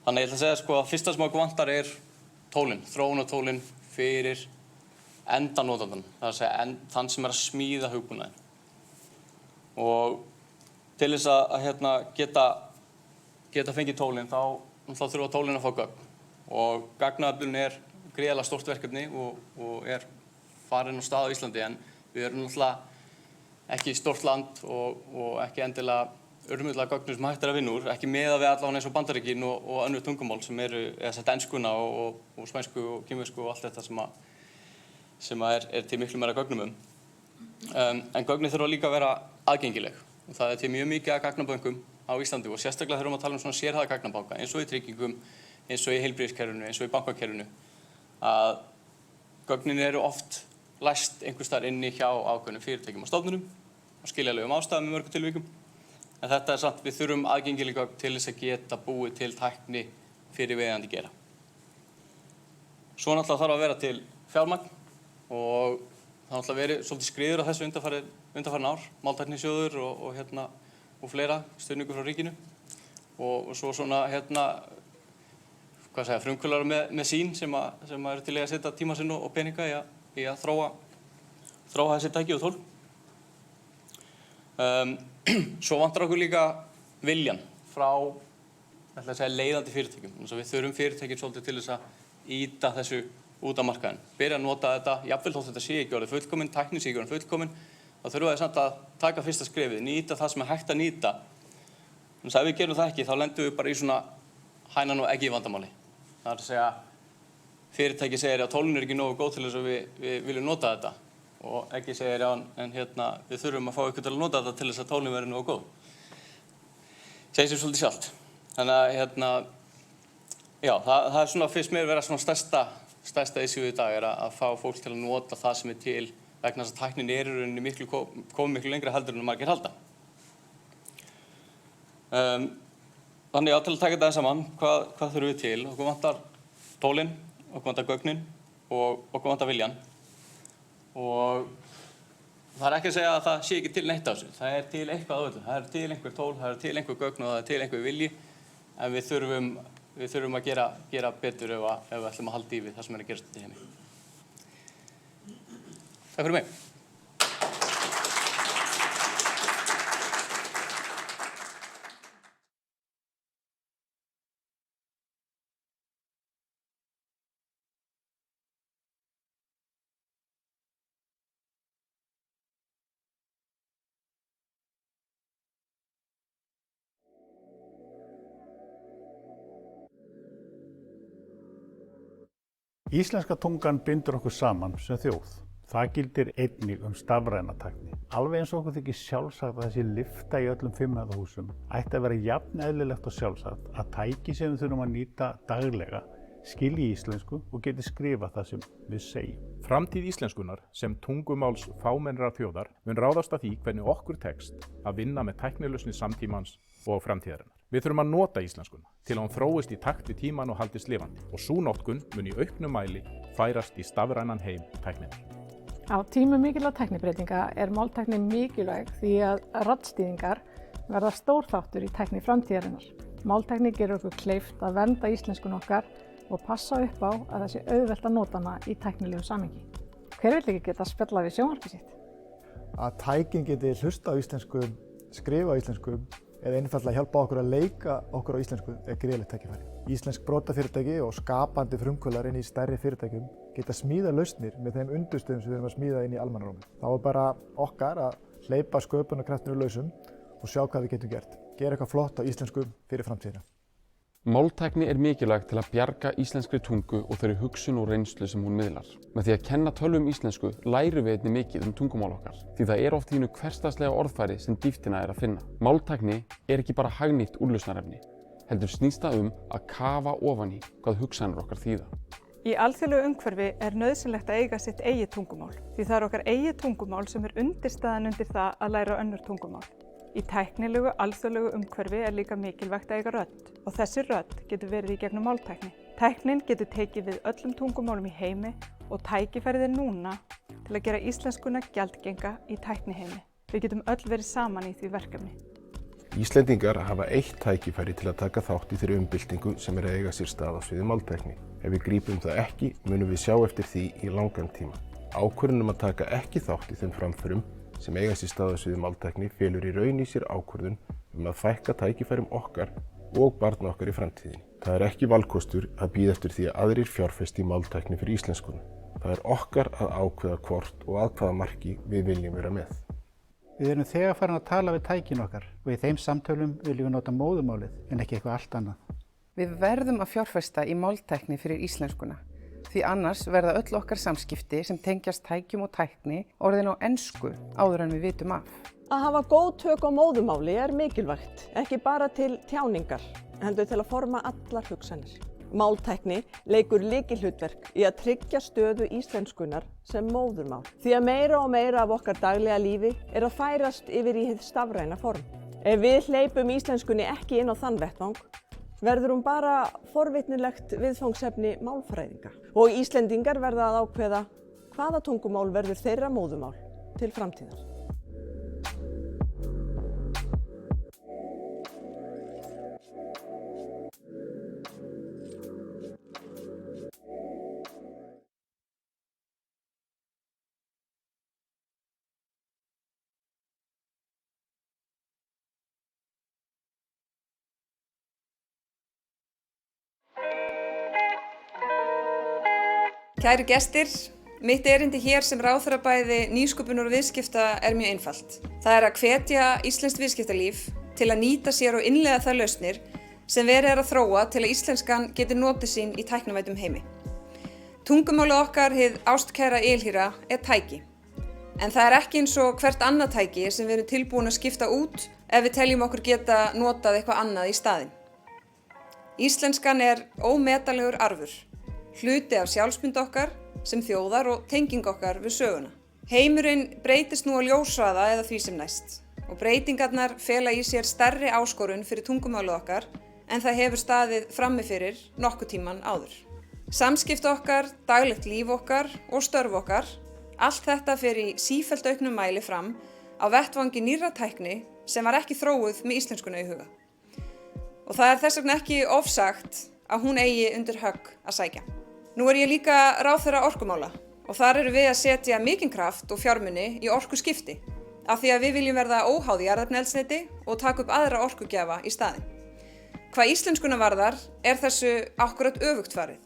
Þannig ég ætla að segja að fyrsta sem okkur vantar er tólin, þróunartólin fyrir enda notandann, það er að segja þann sem er að smíða hugbúnaðinn. Og til þess að geta fengið tólin þá þurfa tólin að fá gögn og gagnaöflun er gríðarlega stórt verkefni og er farin á stað á Íslandi en við erum náttúrulega ekki stórt land og ekki endilega örmullega gögnum sem hægt er að vinna úr, ekki miðað við allavega eins og Bandaríkin og önnur tungumál sem eru enskuna og spænsku og kínversku og allt þetta sem er til miklu meira gögnum En gögnin þurfa líka að vera aðgengileg og það er til mjög mikið af gagnabönkum á Íslandi og sérstaklega þurfum að tala svona sérhæfða gagnabanka eins og í tryggingum, eins og í heilbrigðiskerfinu, eins og í bankakerfinu að gögnin eru oft læst einhvers staðar inni hjá ákveðnum fyrirtækjum og stofnunum og skiljanlegum ástæðum í mörgum tilvikum. En þetta samt, við þurfum aðgengileg gögn til þess að geta búið til tækni fyrir viðeigandi gera. Svo náttúrulega þarf að vera til fjármagn og það náttúrulega verið svolítið skriður á þessu undanfarin ár, máltæknisjóður og fleira, stuðningur frá ríkinu og svo svona frumkvöðlar með sín sem eru til að setja tíma sinn og peninga í að þróa þessi tæki og tól. Svo vantar okkur líka viljan frá leiðandi fyrirtækjum. Við þurfum fyrirtækjum svolítið til þess að ýta þessu út á markaðinn. Byrja að nota þetta, jafnvel þótt þetta sé ekki orðið fullkomin, tæknin sé ekki orðið fullkomin, þá þurfum við samt að taka fyrsta skrefið, nýta það sem hægt að nýta. Þannig að ef við gerum það ekki, þá lendum við bara í svona hænan og eggi vandamáli. Það er að segja, fyrirtæki segir að tólin ekki nógu góð til þess að við viljum nota þetta. Og eggi segir en við þurfum að fá ykkur til að nota þetta til þess að tólin verði nógu góð. Segir sér svolítið sjálft. Þannig að já, það er svona fyrst mér vera svona stærsta issue í dag að fá fólk til að nota það sem til vegna þess að tæknin í rauninni komið miklu lengra heldur en margir halda. Þannig til að taka þetta saman, hvað þurfum við til? Okkur vantar tólin, okkur vantar gögnin og okkur vantar viljan. Og það er ekki að segja að það sé ekki til neitt af þessu. Það er til eitthvað af öllu. Það er til einhver tól, það er til einhver gögn og það er til einhver vilji. En við þurfum að gera betur ef við ætlum að halda í við það sem er að gerast í heimi. Takk fyrir mig. Íslenska tungan bindur okkur saman sem þjóð. Það gildir einnig stafræna tækni. Alveg eins og okkur þykir sjálfsagt að þessi lyfta í öllum 5 húsum ætti að vera jafn eðlilegt og sjálfsagt að tæki sem við þurfum að nýta daglega skilji íslensku og geti skrifað það sem við segjum. Framtíð íslenskunar sem tungumáls fámennrar þjóðar mun ráðast af því hvernig okkur tekst að vinna með tæknilausnir samtímans og framtíðarinnar. Við þurfum að nota íslenskuna til að hún þróist í takt við tíman og haldist lifandi og sú notkun mun í auknum mæli færast í stafrænan heim tækninnar. Á tímum mikilvæg tæknibreytinga er máltækni mikilvæg því að raddstýringar verða stór þáttur í tækni framtíðarinnar. Máltækni gerur okkur kleift að vernda íslenskun okkar og passa upp á að það sé auðvelt að nota hana í tæknilegu samhengi. Hver vill ekki geta spjallað við sjónvarpið sitt? Að tækin geti hlusta á íslensku, skrifa á íslensku eða einfaldlega hjálpa okkur að leika okkur á íslensku er gríðarlegt tækifæri. Íslensk sprotafyrirtæki og skapandi frumkvöðlar inn í stærri fyrirtækjum geta smíða lausnir með þeim undirstöðum sem við erum að smíða inn í almannarómið. Þá er bara okkar að hleypa sköpunarkraftinu lausum og sjá hvað við getum gert. Gera eitthvað flott á íslensku fyrir framtíðina. Máltækni er mikilvæg til að bjarga íslenskri tungu og þeirri hugsun og reynslu sem hún miðlar. Með því að kenna tölvum íslensku lærum við einnig mikið tungumál okkar, því það er oft hínu hversdagslega orðfæri sem dýptina er að finna. Máltækni er ekki bara hagnýtt úrlausnarefni, heldur snýst það að kafa ofan í hvað hugsanir okkar þýða. Í alþjóðlegu umhverfi er nauðsynlegt að eiga sitt eigið tungumál, því það er okkar eigið tungumál sem er undirstaðan undir það að læra önnur tungumál. Í tæknilegu, alþjóðlegu umhverfi er líka mikilvægt að eiga rödd og þessi rödd getur verið í gegnum máltækni. Tæknin getur tekið við öllum tungumálum í heimi og tækifærið er núna til að gera íslenskuna gjaldgenga í tækniheimi. Við getum öll verið saman í því verkefni. Íslendingar hafa eitt tækifæri til að taka þátt í þeirri umbyltingu sem er að eiga sér stað á sviði máltækni. Ef við grípum það ekki, munum við sjá eftir því í langan tíma. Ákvörðun að taka ekki þátt í þeim framförum sem eiga sér stað á sviði máltækni felur í raun í sér ákvörðun að fækka tækifærum okkar og barna okkar í framtíðinni. Það er ekki valkostur að bíða eftir því að aðrir fjárfesti í máltækni fyrir íslenskuna. Það er okkar að ákveða hvort og að hvaða marki við viljum vera með. Við erum þegar farin að tala við tækin okkar og í þeim samtölum viljum við nota móðumálið en ekki eitthvað allt annað. Við verðum að fjárfesta í máltækni fyrir íslenskuna. Því annars verða öll okkar samskipti sem tengjast tækjum og tækni orðin á ensku áður en við vitum af. Að hafa góð tök á móðumáli er mikilvægt, ekki bara til tjáningar, heldur til að forma allar hugsanir. Máltækni leikur lykilhlutverk í að tryggja stöðu íslenskunar sem móðurmál. Því að meira og meira af okkar daglega lífi er að færast yfir í hið stafræna form. Ef við hleypum íslenskunni ekki inn á þann vettvang, Verður hún bara forvitnilegt viðfangsefni málfræðinga og Íslendingar verða að ákveða hvaða tungumál verður þeirra móðumál til framtíðar. Kæru gestir, mitt erindi hér sem ráðherra bæði nýsköpunar og viðskipta er mjög einfalt. Það er að hvetja íslenskt viðskiptalíf til að nýta sér og innleiða þær lausnir sem verið er að þróa til að íslenskan geti notið sín í tæknivæddum heimi. Tungumálið okkar, hið ástkæra ylhýra, er tæki. En það er ekki eins og hvert annað tæki sem við erum tilbúin að skipta út ef við teljum okkur geta notað eitthvað annað í staðinn. Íslenskan er ómetalegur arfur. Hluti af sjálfsmynd okkar sem þjóðar og tenging okkar við söguna. Heimurinn breytist nú á ljóshraða eða því sem næst og breytingarnar fela í sér stærri áskorun fyrir tungumálið okkar en það hefur staðið frammi fyrir nokkuð tíman áður. Samskipti okkar, daglegt líf okkar og störf okkar, allt þetta fer í sífellt auknum mæli fram á vettvangi nýrra tækni sem var ekki þróuð með íslenskuna í huga. Og það er þess vegna ekki ofsagt að hún eigi undir högg að sækja. Nú er ég líka ráðherra orkumála og þar eru við að setja mikinn kraft og fjármuni í orkuskipti af því að við viljum verða óháð jarðefnaeldsneyti og taka upp aðra orkugjafa í staðinn. Hvað íslenskuna varðar er þessu akkúrat öfugt farið.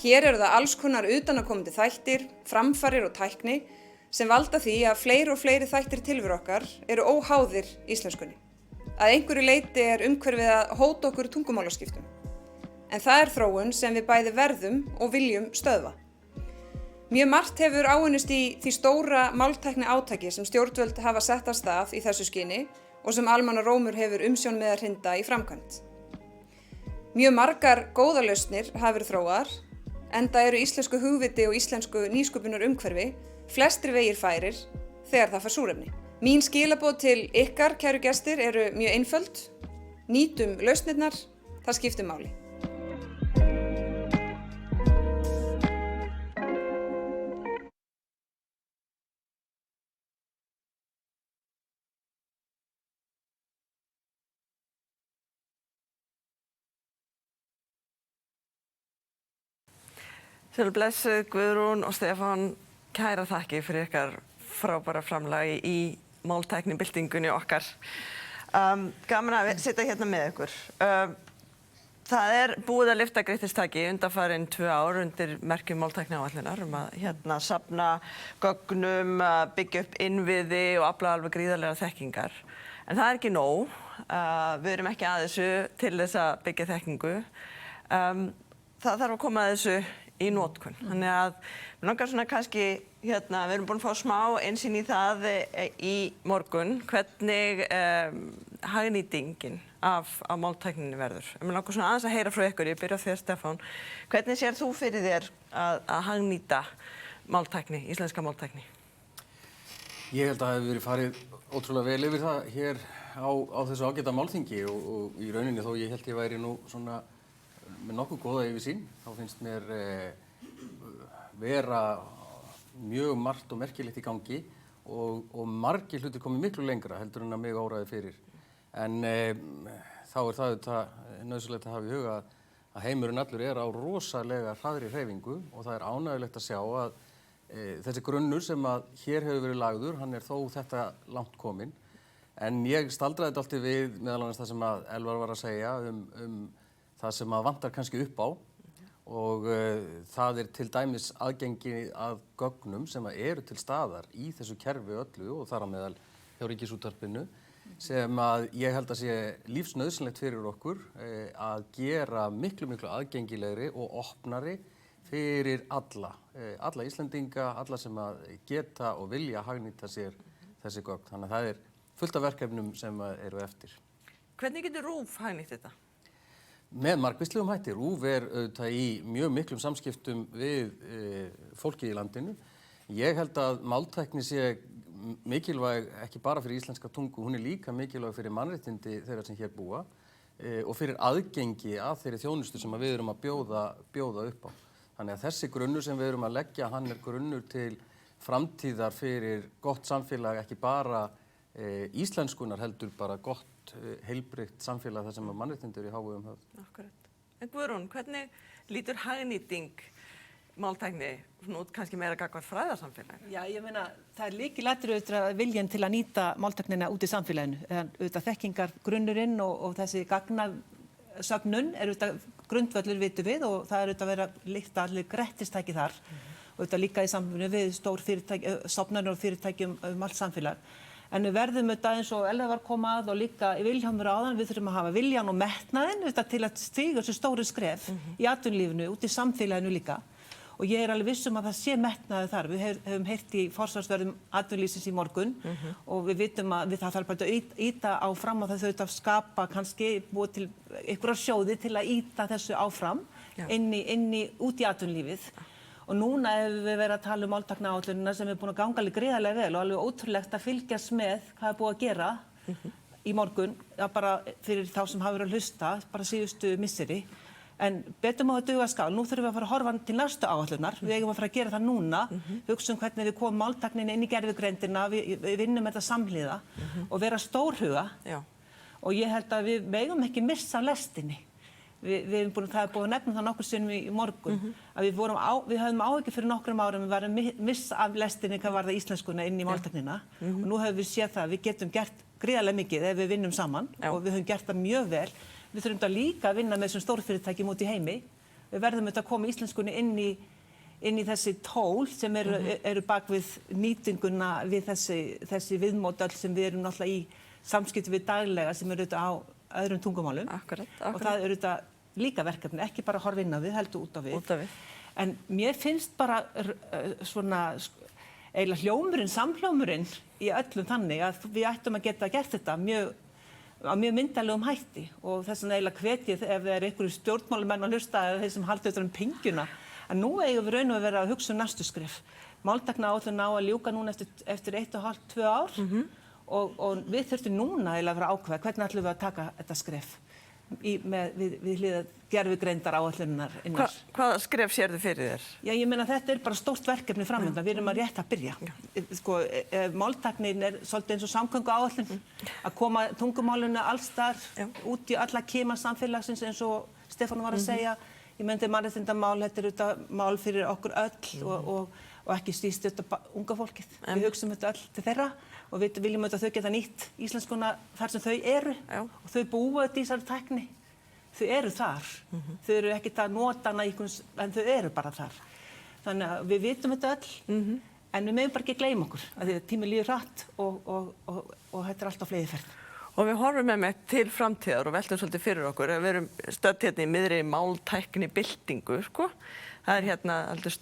Hér eru það alls konar utanaðkomandi þættir, framfarir og tækni sem valda því að fleiri og fleiri þættir tilveru okkar eru óháðir íslenskunni. Að einhverju leyti er umhverfið að hóta okkur tungumálaskiptum. En það er þróun sem við bæði verðum og viljum stöðva. Mjög margt hefur áunnist í því stóra máltækni átaki sem stjórnvöld hafa sett af stað í þessu skyni og sem almannarómur hefur umsjón með að hrinda í framkvæmd. Mjög margar góðar lausnir hafa verið þróaðar, enda eru íslensku hugviti og íslensku nýsköpunar umhverfi flestir vegir færir þegar það fær súrefni. Mín skilaboð til ykkar, kæru gestir, eru mjög einföld. Nýtum lausnirnar, það skiptir máli. Sæl blessuð, Guðrún og Stefán, kæra þakki fyrir ykkar frábæra framlagi í máltæknibyltingunni okkar. Gaman að sitja hérna með ykkur. Það er búið að lyfta grettistaki undanfarin 2 ár undir merkjum máltækniáætlunar að safna gögnum, byggja upp innviði og afla alveg gríðarlega þekkingar. En það er ekki nóg. Við erum ekki að þessu til þess að byggja þekkingu. Það þarf að koma að þessu í notkun. Þannig að við langar svona kannski, við erum búin að fá smá einsýn í það í morgun, hvernig hagnýtingin af máltækninni verður. Við langar svona aðeins að heyra frá ykkur, ég byrja á þér Stefán. Hvernig sér þú fyrir þér að hagnýta máltækni, íslenska máltækni? Ég held að það hefur verið farið ótrúlega vel yfir það hér á þessu ágæta málþingi og í rauninni þó ég held ég væri nú svona með nokkuð góða yfirsýn, þá finnst mér vera mjög margt og merkilegt í gangi og margir hlutir komið miklu lengra heldur en að mig óraði fyrir. En þá er það nauðsynlegt að hafa í huga að heimurinn allur er á rosalega hraðri hreyfingu og það er ánægjulegt að sjá að þessi grunnur sem að hér hefur verið lagður, hann er þó þetta langt kominn. En ég staldraði þetta alltaf við meðal annars það sem að Elvar var að segja það sem að vantar kannski upp á og það er til dæmis aðgengi að gögnum sem að eru til staðar í þessu kerfi öllu og þar á meðal hjá Ríkisútvarpinu sem að ég held að sé lífsnauðsynlegt fyrir okkur að gera miklu aðgengilegri og opnari fyrir alla Íslendinga, alla sem að geta og vilja hagnýta sér þessi gögn. Þannig að það er fullt af verkefnum sem eru eftir. Hvernig getur RÚV hagnýtt þetta? Með margvíslegum hætti. RÚV er auðvitað í mjög miklum samskiptum við fólkið í landinu. Ég held að máltækni sé mikilvæg ekki bara fyrir íslenska tungu, hún er líka mikilvæg fyrir mannréttindi þeirra sem hér búa. og fyrir aðgengi að þeirri þjónustu sem við erum að bjóða upp á. Þannig að þessi grunnur sem við erum að leggja, hann er grunnur til framtíðar fyrir gott samfélag, ekki bara íslenskunar heldur bara gott, heilbrigt samfélag þar sem mannréttindi eru í hávegum höfð. Akkurat. En Guðrún, hvernig lítur hagnýting máltækni út kannski meira gagnvart fræðasamfélaginu? Já, ég meina, það er lykilatriði auðvitað viljan til að nýta máltæknina út í samfélaginu. Auðvitað þekkingar grunnurinn og þessi gagnasöfnun er auðvitað grundvöllur vitum við og það er auðvitað að vera líkt allir grettistæki þar. Og auðvitað líka í samfunni við stór fyrirtæki, stofnanir og fyrirtæki allt samfélag. En við verðum auðvitað eins og Ella var komað og líka í Vilhjálmur áðan, við þurfum að hafa viljan og metnaðinn auðvitað til að stíga þessu stóru skref í atvinnulífinu, út í samfélaginu líka. Og ég er alveg viss að það sé metnaði þar. Við höfum heyrt í forsvarsverðum atvinnulífsins í morgun og við vitum að það þarf bara að ýta áfram og það þurft að skapa kannski búið til einhverjar sjóði til að ýta þessu áfram út í atvinnulífið. Og núna hefur við verið að tala um máltækniáætlunina sem er búin að ganga alveg gríðarlega vel og alveg ótrúlegt að fylgjast með hvað er búið að gera í morgun, bara fyrir þá sem hafa verið að hlusta, bara síðustu misseri. En betur má að duga skal. Nú þurfum við að fara að horfa til næstu áætlunar. Við eigum að fara að gera það núna, hugsa hvernig við komum máltækninni inn í gervigreindina, við vinnum þetta samhliða og vera stórhuga. Og ég held að við megum ekki missa af lestinni. Það er búið að nefna það nokkur sinnum í morgun, að við höfum áhyggjur fyrir nokkrum árum við varum missa af lestinni hvað var það íslenskuna inn í máltæknina og nú höfum við séð það að við getum gert gríðarlega mikið ef við vinnum saman og við höfum gert það mjög vel. Við þurfum þetta líka að vinna með þessum stórfyrirtækjum út í heimi. Við verðum þetta að koma íslenskunni inn í þessi tól sem eru bak við nýtinguna við þessi viðmót öll sem við erum náttúrulega í samskipti við daglega sem eru auðvitað á öðrum tungumálum. Akkurat. Og það eru auðvitað líka verkefni, ekki bara horfa inn á við, heldur út á við. En mér finnst bara svona eiginlega hljómurinn, samhljómurinn í öllum þannig að við ættum að geta gert þetta á mjög myndarlegum hætti og þess vegna eiginlega hvetjið ef það er einhverju stjórnmálumenn að hlusta eða þeir sem halda utan um pingjuna að nú eigum við raun og vera að hugsa um næstu skref. Máltækniáætlun á að ljúka núna eftir 1,5–2 ár og við þurftum núna eiginlega að vera að ákveða hvernig ætlum við að taka þetta skref við hliða gervigreindar-áætlunar innar. Hvaða skref sérðu fyrir þér? Já, ég meina þetta er bara stórt verkefni framöndan, við erum að rétt að byrja. Sko, máltæknin er svolítið eins og samgönguáætlun, að koma tungumálinu alls þar út í alla kima samfélagsins eins og Stefán var að segja. Ég myndi mannréttindamál, þetta er auðvitað mál fyrir okkur öll og ekki síst auðvitað unga fólkið. Við hugsum þetta öll til þeirra og við viljum auðvitað að þau geta nýtt íslenskuna þar sem þau eru og þau búa þetta í þessari tækni. Þau eru þar. Þau eru ekkert að nota hana en þau eru bara þar. Þannig að við vitum þetta öll en við megum bara ekki gleyma okkur af því að tíminn líður hratt og þetta er alltaf fleygiferð. Og við horfum með til framtíðar og veltum svolítið fyrir okkur. Við erum stödd hérna í miðri máltækni byltingu, sko. Það er alltaf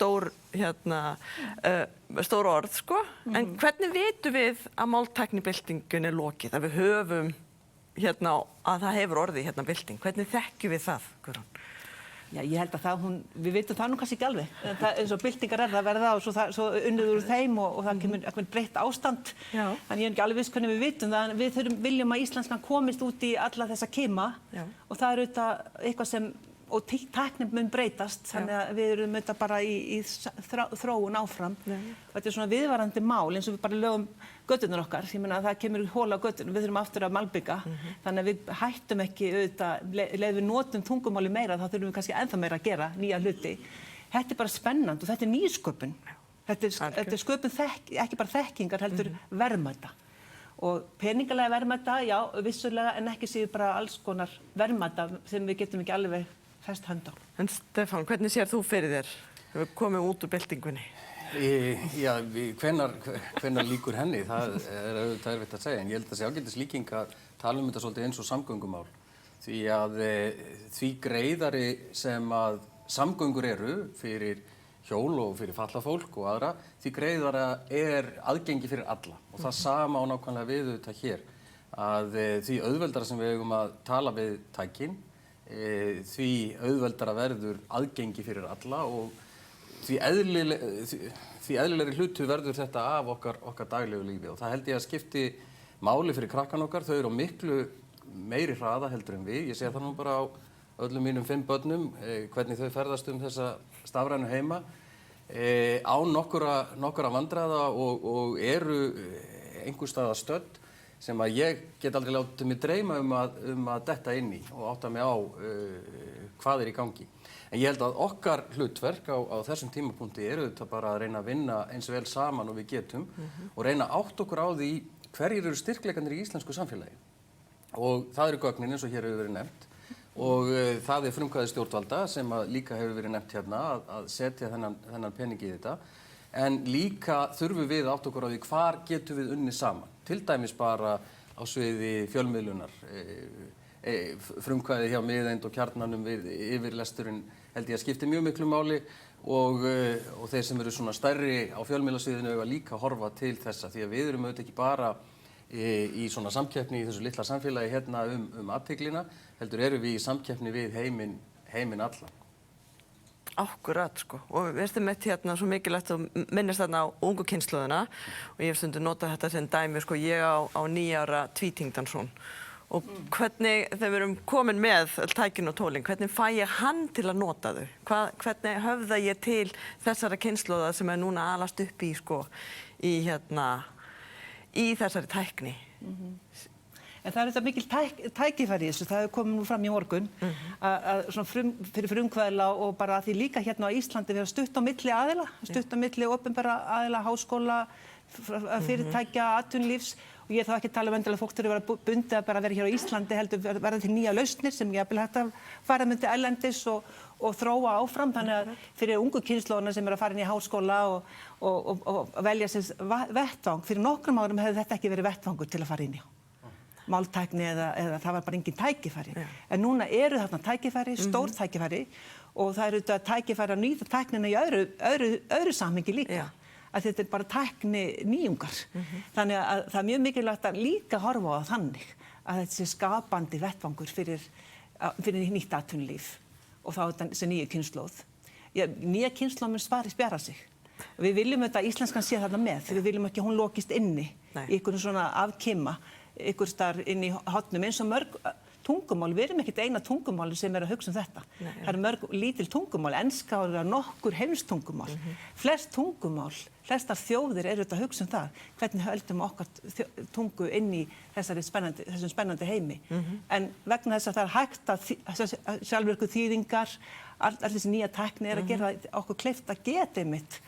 stór orð, sko. En hvernig vitum við að máltækni byltingun er lokið? Að við höfum að það hefur orðið bylting. Hvernig þekkjum við það, Guðrún? Já, ég held að við vitum það nú kannski ekki alveg. Eins og byltingar það verða og svo unnið úr þeim og það kemur breytt ástand. Þannig ég er ekki alveg viss hvernig við vitum það. Við viljum að íslenskan komist út í alla þessa kima og það er auðvitað eitthvað sem og tæknin mun breytast, þannig að við erum auðvitað bara í þróun áfram. Þetta er svona viðvarandi mál eins og við bara lögum göturnar okkar. Ég meina að það kemur hóla á göturnar, við þurfum aftur að malbygga. Þannig að við hættum ekki auðvitað, leið við notum tungumáli meira, þá þurfum við kannski ennþá meira að gera nýja hluti. Þetta er bara spennandi og þetta er nýsköpun. Þetta er sköpun ekki bara þekkingar, heldur verðmæta. Og peningalega verðmæta, já, vissulega, en ekki síður bara alls konar verðmæta sem við getum ekki alveg fest hönd á. En Stefán, hvernig sér þú fyrir þér? Við komum út úr byltingunni. Já, hvenær lýkur henni? Það er auðvitað erfitt að segja, en ég held að sé ágætis líking að tala um þetta svolítið eins og samgöngumál. Því að því greiðari sem að samgöngur eru fyrir hjól og fyrir fallafólk og aðra, því greiðara er aðgengi fyrir alla. Og það sama á nákvæmlega við auðvitað hér. Að því auðveldara sem við eigum að tala við tækin, því auðveldara verður aðgengi fyrir alla og því eðlilegri hlutu verður þetta af okkar daglegu lífi og það held ég að skipti máli fyrir krakkan okkar. Þau eru á miklu meiri hraða heldur en við. Ég sé það nú bara á öllum mínum 5 börnum, hvernig þau ferðast þessa stafrænu heima, án nokkura vandræða og eru einhvers staðar stödd sem að ég get aldrei látið mig dreyma um að detta inn í og átta mig á hvað í gangi. En ég held að okkar hlutverk á þessum tímapunkti eru þetta bara að reyna að vinna eins vel saman og við getum og reyna að átta okkur á því hverjir eru styrkleikarnir í íslensku samfélagi. Og það eru gögnin eins og hér hefur verið nefnt og það frumkvæði stjórnvalda sem að líka hefur verið nefnt hérna að setja þennan pening í þetta. En líka þurfum við að átta okkur á því hvar getum við unnið saman. Til dæmis bara á sviði fjölmiðlunar, frumkvæði hjá Miðeind og Kjarnanum við yfirlesturinn held ég að skipti mjög miklu máli og þeir sem eru svona stærri á fjölmiðlasviðinu eiga líka að horfa til þessa því að við erum auðvitað ekki bara í svona samkeppni í þessu litla samfélagi hérna athyglina, heldur erum við í samkeppni við heiminn allan. Akkurat, sko. Og við erum eitt hérna svo mikilvægt að minnast þarna á ungu kynslóðina og ég hef stundum notað þetta sem dæmi, sko, ég á 9 ára tvítyngdanson og hvernig þegar við erum komin með öll tækin og tólin, hvernig fæ ég hann til að nota þau? Hvernig höfða ég til þessara kynslóða sem er núna alast upp í, sko, í þessari tækni? En það þetta mikil tækifæri í þessu, það hefur komið nú fram í morgun að fyrir frumkvæðla og bara því líka hérna á Íslandi vera stutt á milli aðila, stutt á milli opinbera aðila, háskóla, fyrirtækja, atvinnulífs og ég þá ekki tala endilega fólk þurfi að vera bundið að bara vera hér á Íslandi heldur verða til nýja lausnir sem jafnvel hægt að fara með til erlendis og þróa áfram þannig að fyrir ungu kynslóðina sem að fara inn í háskóla og velja sér vettvang, fyrir nokkrum árum hefði þetta ekki verið vettvangur til að fara inn í. Máltækni eða það var bara engin tækifæri. En núna eru þarna tækifæri, stór tækifæri og það eru þetta tækifæri að nýta tæknina í öðru samhengi líka. Að þetta er bara tækni nýjungar. Þannig að það er mjög mikilvægt að líka horfa á það þannig að þetta sé skapandi vettvangur fyrir nýtt atvinnulíf og þá þessi nýju kynslóð. Nýja kynslóð mun spjara sig. Við viljum þetta íslenskan sé þarna með, við viljum ekki að hún lokist inni í einhvern svona afkima ykkur starf inn í hotnum eins og mörg tungumál, við erum ekkert eina tungumáli sem er að hugsa þetta. Það eru mörg lítil tungumál, enska og nokkur heimstungumál. Flest tungumál, flestar þjóðir eru að hugsa það, hvernig höldum okkar tungu inn í þessum spennandi heimi. En vegna þess að það er hægt að sjálfvirku þýðingar, all þessi nýja tækni er að gera okkur kleift að geta einmitt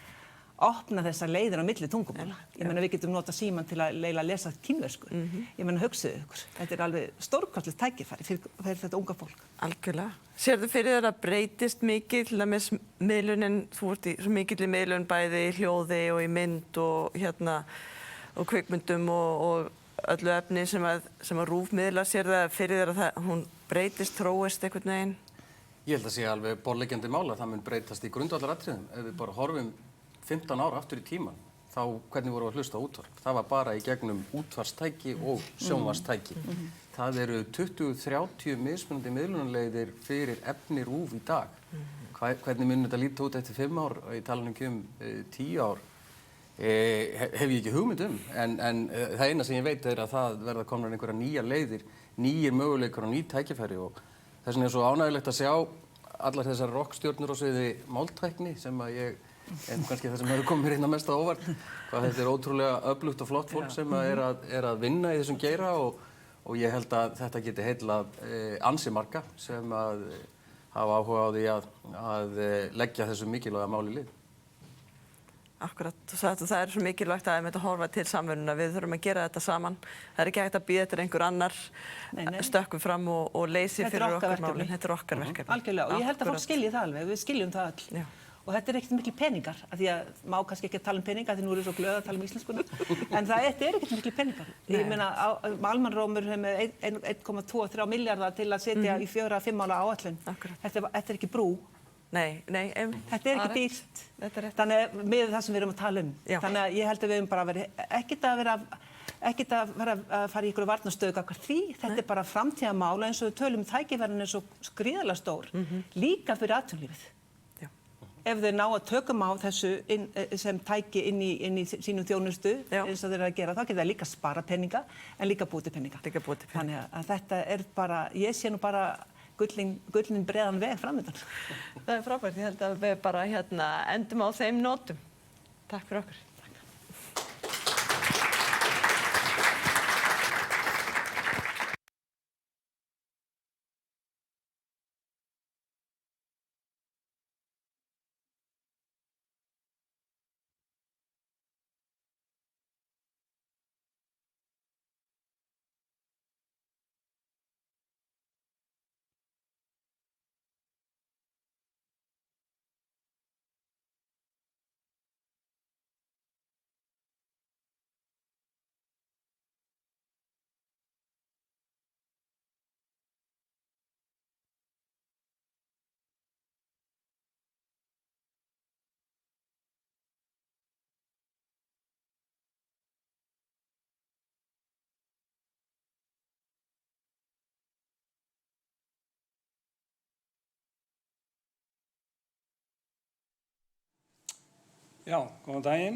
opna þessar leiðir á milli tungumála. Ég meina við getum nota síman til að lesa kínversku. Ég meina hugsaðu ykkur. Þetta er alveg stórkostlegt tækifæri fyrir þetta unga fólk. Algjörlega. Sérðu fyrir þér að breytist mikið til dæmis miðlunin, þú ert í svo mikill í miðlun bæði í hljóði og í mynd og kvikmyndum og öllu efni sem að RÚV miðlar. Sérðu það fyrir þér að hún breytist, þróist einhvern veginn? Ég held að sé alveg borðleggjandi mál að það mun breytast í grundvallaratriðum. Ef við bara horfum 15 ára aftur í tíman, þá hvernig vorum við að hlusta á útvarp? Það var bara í gegnum útvarpstæki og sjónvarpstæki. Það eru 20-30 mismunandi miðlunarleiðir fyrir efni RÚV í dag. Hvernig mun þetta líta út eftir 5 ár, ég tala nú ekki 10 ár, hef ég ekki hugmynd en það eina sem ég veit er að það verða komnar einhverja nýjar leiðir, nýjir möguleikar og ný tækifæri og þess vegna er svo ánægilegt að sjá allar þessar rockstjörnur á sviði máltækni sem að ég en kannski það sem hefur komið mér inn að mest á óvart hvað þetta er ótrúlega öflugt og flott fólk sem er að vinna í þessum geira og ég held að þetta geti heillað ansi marga sem að hafa áhuga á því að leggja þessu mikilvæga máli lið. Akkurat, það er svo mikilvægt að við horfa til samvinnuna, við þurfum að gera þetta saman. Það er ekki hægt að bíða eftir einhver annar stökkum fram og leysi fyrir okkar málin. Þetta er okkar verkefni. Algjörlega, og ég held að fólk skilji það alveg, við skiljum það öll. Og þetta er ekkert miklu peningar, af því að má kannski ekki tala peningar, því nú erum við svo glöð að tala íslenskuna, en þetta er ekkert miklu peningar. Ég meina, Almanrómur hefur með 1,2-3 milljarða til að setja í 4-5 ára áætlun. Þetta er ekki brú. Nei, þetta er ekki dýrt. Þannig með það sem við erum að tala Þannig að ég held að við erum bara ekkert að fara í einhverju varnarstöðu gagnvart því. Þetta er bara framtíðarmál eins og við tölum tækifærin er svo gríðarlega stór, líka fyrir atvinnulífið. ef þeir ná að tökum á þessu sem tæki inn í sínum þjónustu, eins og þeir eru að gera, þá geta þeir líka spara peninga, en líka búið til peninga. Þannig að þetta bara, ég sé nú bara gullin breiðan veg framöndan. Það er frábært, ég held að við bara endum á þeim nótum. Takk fyrir okkur. Já, góðan daginn.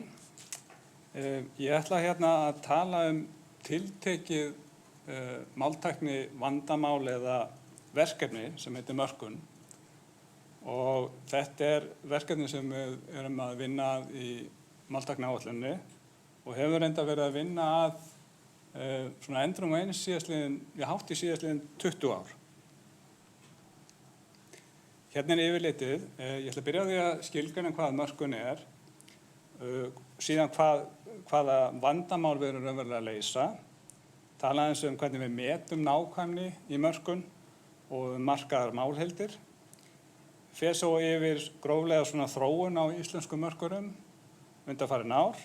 Ég ætla að tala tiltekið máltækni vandamál eða verkefni sem heitir mörkun. Og þetta verkefni sem við erum að vinna að í máltækniáætluninni og hefur reynda verið að vinna að svona endrum og eins hátt í síðastliðin 20 ár. Hérna yfirlitið, ég ætla að byrja á því að skilgreina hvað mörkun síðan hvaða vandamál við erum raunverulega að leysa, tala aðeins hvernig við metum nákvæmni í mörkun og markaðar málheildir, fer svo yfir gróflega svona þróun á íslenskum mörkurum undanfarin ár,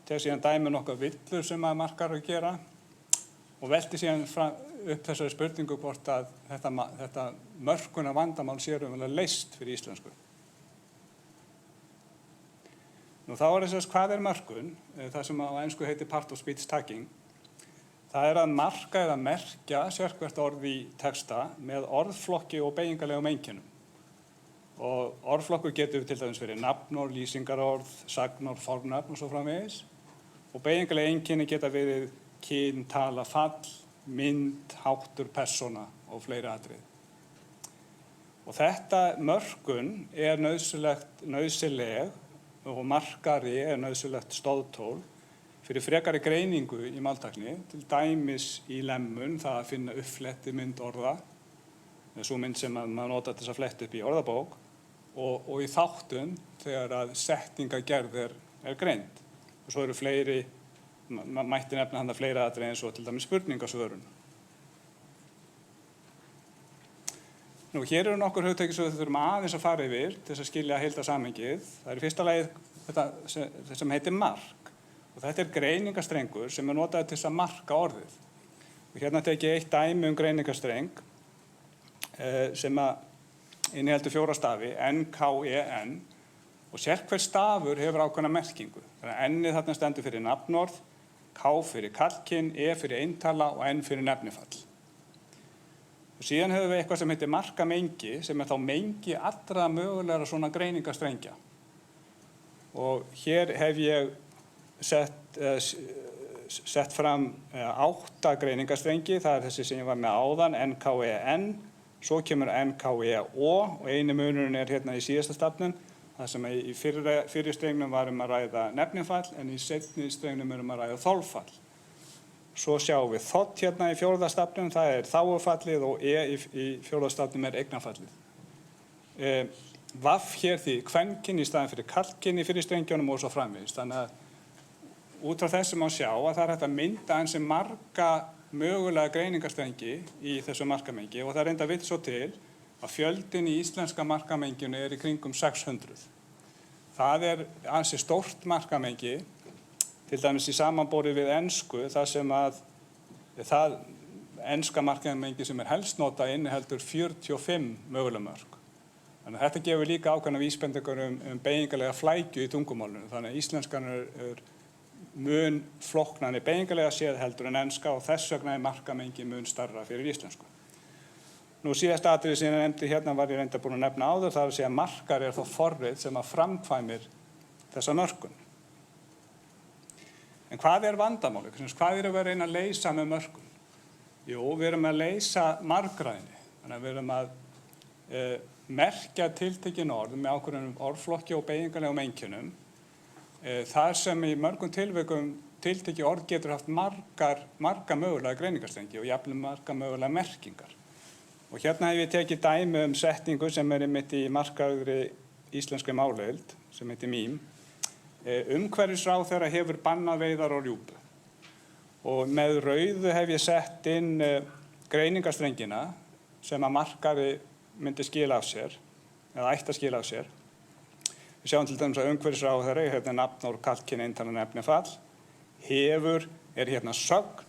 tek síðan dæmi nokkuð villur sem að markarar gera og velti síðan upp þessari spurningu hvort að þetta mörkunar vandamál sé raunverulega leyst fyrir íslensku. Nú þá þess hvað mörkun, það sem á ensku heitir part of speech tagging. Það að marka eða merkja sérhvert orð í texta með orðflokki og beygingarlegum einkennum. Og orðflokkur getur til dæmis verið nafnorð, lýsingarorð, sagnorð, fornafn og svo framvegis. Og beygingarleg einkenni geta verið kyn, tala, fall, mynd, háttur, persóna og fleiri atriði. Og þetta mörkun nauðsynleg og markari nauðsynlegt stóðtól fyrir frekari greiningu í máltækni, til dæmis í lemmun, það að finna uppfletti mynd orða, svo mynd sem maður nota til þess að fletta upp í orðabók, og í þáttum þegar að setningagerð greind. Og svo eru fleiri, mætti nefna handa fleiri atriði eins og til dæmis spurningasvörun. Nú, hér eru nokkur hugtæki sem við þurfum aðeins að fara yfir til þess að skilja heildarsamhengið. Það í fyrsta lagi þetta sem heitir mark. Og þetta greiningastrengur sem notaður til þess að marka orðið. Og hérna tek ég eitt dæmi greiningastreng sem inniheldur 4 stafi, N, K, E, N. Og sérhver stafur hefur ákveðna merkingu. Þannig að N þarna stendur fyrir nafnorð, K fyrir karlkyn, E fyrir eintala og N fyrir nefnifall. Og síðan höfum við eitthvað sem heitir markamengi, sem þá mengi allra mögulegra svona greiningastrengja. Og hér hef ég sett fram 8 greiningastrengi, það þessi sem ég var með áðan, NKEN, svo kemur NKEO og eini munurinn hérna í síðasta stafnum, það sem í fyrri strengnum var að ræða nefnifall, en í seinni strengnum að ræða þolfall. Svo sjáum við þ hérna í 4. stafnum, það þágufallið og E í 4. stafnum eignarfallið. Vaff hér því kvenkyn í staðinn fyrir karlkyn í fyrri strengjunum og svo framvegis. Þannig að út frá þessu má sjá að það hægt að mynda ansi marga mögulega greiningarstrengi í þessu markamengi og það reynda vill svo til að fjöldin í íslenska markamenginu í kringum 600. Það ansi stórt markamengi, til dæmis í samanborið við ensku, þar sem að það enska markamengi sem helst notað inniheldur 45 möguleg mörk. Þannig að þetta gefur líka ákveðna vísbendingar beygingarlega flækju í tungumálinu. Þannig að íslenskan mun flóknari beygingarlega séð heldur en enska og þess vegna markamengi mun starra fyrir íslensku. Nú síðasta atriði sem ég nefndi hérna var ég reyndar búin að nefna áður, það er að segja að markar þá forrið sem að framkvæmir þessa mörkun. En hvað vandamálið? Hvað við að reyna að leysa með mörkun? Jú, við erum að leysa margræðinni. Þannig að við erum að merkja tiltekin orð með ákveðnum orðflokki og beygingarlegum einkennum. Þar sem í mörgum tilvikum tiltekið orð getur haft marga mögulega greiningarstrengi og jafnvel marga mögulega merkingar. Og hérna hef ég tekið dæmi setningu sem einmitt í markaðri íslenskri máleild, sem heitir mím. Umhverfisráðherra hefur bannað veiðar á rjúpu. Og með rauðu hef ég sett inn greiningarstrengina sem að markaði myndi skila af sér, eða ætti að skila af sér. Við sjáum til dæmis að umhverfisráðherra, hérna nafnorð, kallkyn, eintalan, efnifall, hefur, hérna sögn,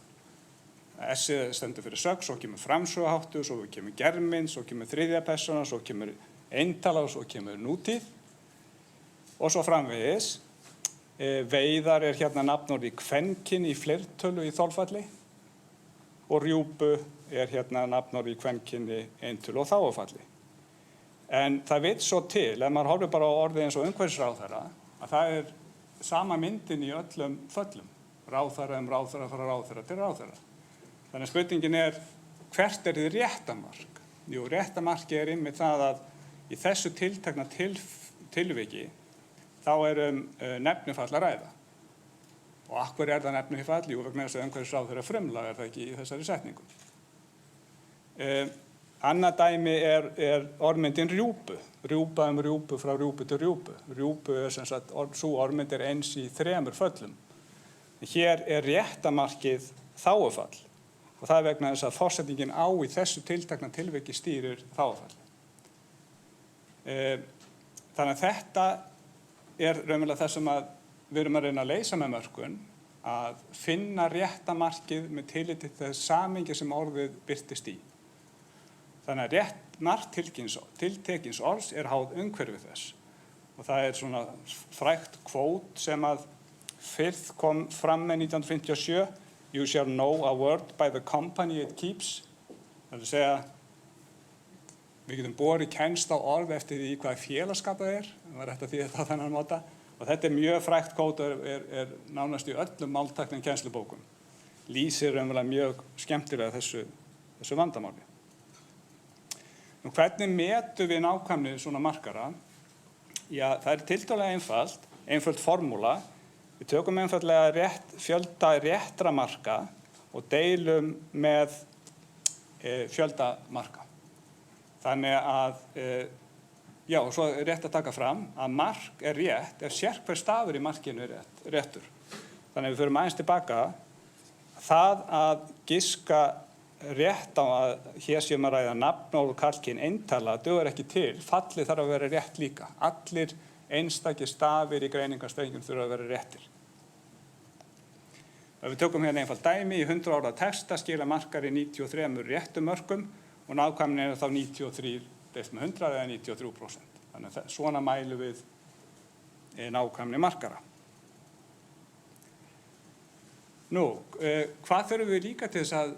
S-ið stendur fyrir sögn, svo kemur framsöguháttur, svo kemur germinn, svo kemur þriðja persóna, svo kemur eintala og svo kemur nútíð. Og svo framvegis, veiðar hérna nafnorð í kvenkyn í fleirtölu í þolfalli og rjúpu hérna nafnorð í kvenkynni eintölu og þágufalli. En það vill svo til, ef maður horfir bara á orðið eins og umhverfisráðherra, að það sama myndin í öllum föllum. Ráðherra ráðherra frá ráðherra til ráðherra. Þannig að spurningin hvert þið réttamark? Jú, réttamarki einmitt það að í þessu tiltekna tilviki þá nefnifall að ræða. Og af hverju það nefnifall? Jú, vegna þess að umhverfisráðherra frumlag það ekki í þessari setningu. Annað dæmi orðmyndin rjúpu. Rjúpa rjúpu frá rjúpu til rjúpu. Rjúpu sem sagt, sú orðmynd eins í 3 föllum. Hér réttamarkið þágufall. Og það vegna þess að forsetningin á í þessu tiltekna tilviki stýrir þágufall. Þannig að þetta raunverulega það sem við erum að reyna að leysa með mörkun, að finna réttamarkið með tilliti til þess samhengi sem orðið birtist í. Þannig að réttmark tiltekins orðs háð umhverfi þess. Og það svona frægt kvót sem að fyrst kom fram með 1957. You shall know a word by the company it keeps. Það að segja, við getum borið kennsl á orð eftir því hvaða félagskap það það var rétt að því þetta þennan máta. Og þetta mjög frægt kvót nánast í öllum máltækni kennslubókum. Lýsir raunverulega mjög skemmtilega þessu vandamáli. Nú, hvernig metum við nákvæmni svona markara? Já, það tiltölulega einföld formúla. Við tökum einfaldlega fjölda réttra marka og deilum með fjölda marka. Þannig að, já, og svo rétt að taka fram að mark rétt ef sérhver stafur í markinu réttur. Þannig að við förum aðeins tilbaka, það að giska rétt á að hér séum að ræða nafnorð, kallkyn, eintala, dugar ekki til, fallið þarf að vera rétt líka. Allir einstakir stafir í greiningarstrengjum þurfa að vera réttir. Ef við tökum hérna einfalt dæmi, í 100 orða texta skila markari 93 réttum mörkum og nákvæmnin þá 93 deilt með 100 eða 93%. Þannig að svona mælum við nákvæmni markara. Nú, hvað þurfum við líka til þess að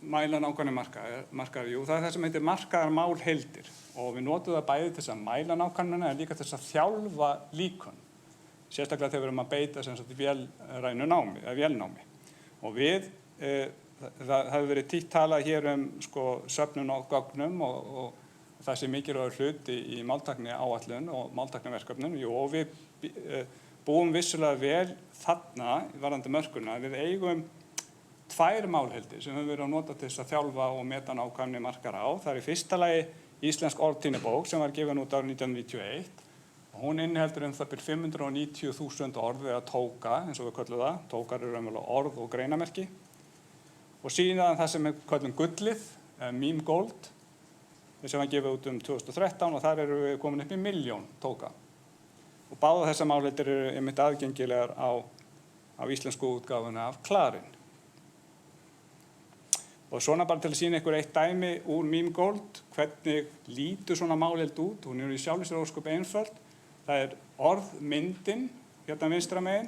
mæla nákvæmni markara? Jú, það það sem heitir markaðar málheildir. Og við notum það bæði til þess að mæla nákvæmnina en líka til þess að þjálfa líkun. Sérstaklega þegar við erum að beita vélnámi. Og það hefur verið títt talað hér söfnun og gögnum og það sé mikilvægur hluti í máltækni áætlun og máltækniverkefnum. Jú, og við búum vissulega vel þarna varðandi mörkuna. Við eigum 2 málheildir sem við verið að nota til þess að þjálfa og meta nákvæmni markara á. Það í fyrsta lagi Íslensk orðtíðnibók sem var gefin út árið 1991. Hún inniheldur það byrjum 590.000 orð eða tóka, eins og við köllum það. Tókar raunverulega orð og greinamerki. Og síðan það sem við köllum gullið, meme gold, sem var gefið út 2013 og þar við komin upp í 1 milljón tóka. Og báða þessar málheitir einmitt aðgengilegar á íslensku útgáfuna af Klarinn. Og svona bara til að sýna ykkur eitt dæmi úr meme gold, hvernig lítur svona málheild út. Hún í sjálfu sér ósköp einföld. Það orðmyndin, hérna vinstra megin,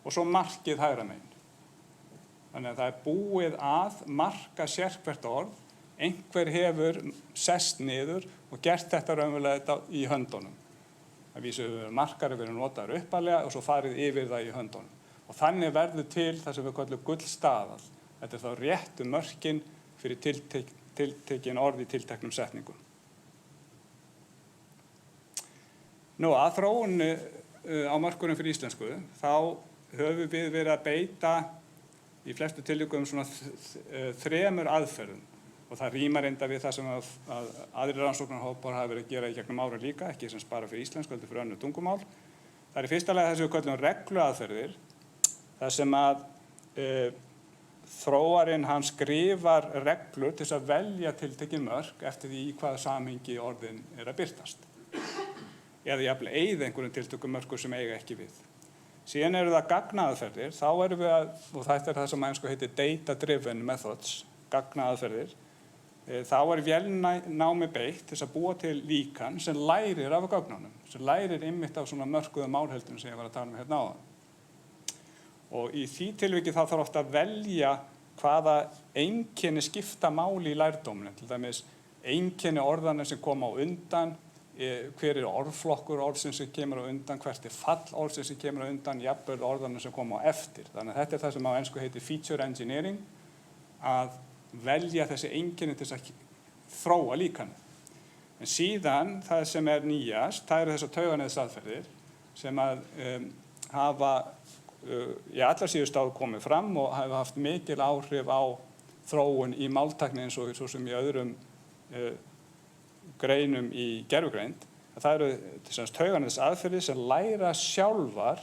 og svo markið hægra megin. Þannig að það búið að marka sérhvert orð einhver hefur sest niður og gert þetta raunverulega í höndunum. Það vísu markari verið notaður uppalega og svo farið yfir það í höndunum. Og þannig verður til það sem við kallum gullstaðall. Þetta er þá réttu mörkin fyrir tiltekin orð í tilteknum setningum. Nú, að þróun á mörkunum fyrir íslensku, þá höfum við verið að beita í flestu tilvikum svona 3 aðferðum. Og það rímar enda við það sem að aðrir rannsóknarhópar hafa verið að gera í gegnum ára líka, ekki sem bara fyrir íslensku, heldur fyrir önnur tungumál. Það er í fyrsta lagi það sem við kallum regluaðferðir, þar sem að þróarinn hann skrifar reglur til þess að velja tiltekin mörk eftir því í hvaða samhengi orðin er að birtast. Eða jafnvel eyða einhverjum tiltökum mörkur sem eiga ekki við. Síðan eru það gagnaðferðir, þá erum við að, og þetta er það sem heitir data driven methods, gagnaðferðir. Þá er vélnámi beitt til að búa til líkan sem lærir af gögnunum, sem lærir einmitt af svona mörkuðum málheldum sem ég var að tala hérna áðan. Og í því tilviki þá þarf ofta að velja hvaða einkenni skipta máli í lærdóminu, til dæmis einkenni orðanna sem koma á undan, hver er orðflokkur orðsins sem kemur á undan, hvert er fall orðsins sem kemur á undan, jafnvel orðanna sem koma á eftir. Þannig að þetta er það sem á ensku heitir feature engineering, að velja þessi einkenni til þess að þróa líkanið. En síðan, það sem er nýjast, það eru þessar tauganeðsaðferðir sem að hafa allar síðust ár komið fram og hafa haft mikil áhrif á þróun í máltækni eins og svo sem í öðrum greinum í gervigreind. Það eru tauganeðsaðferðir sem læra sjálfar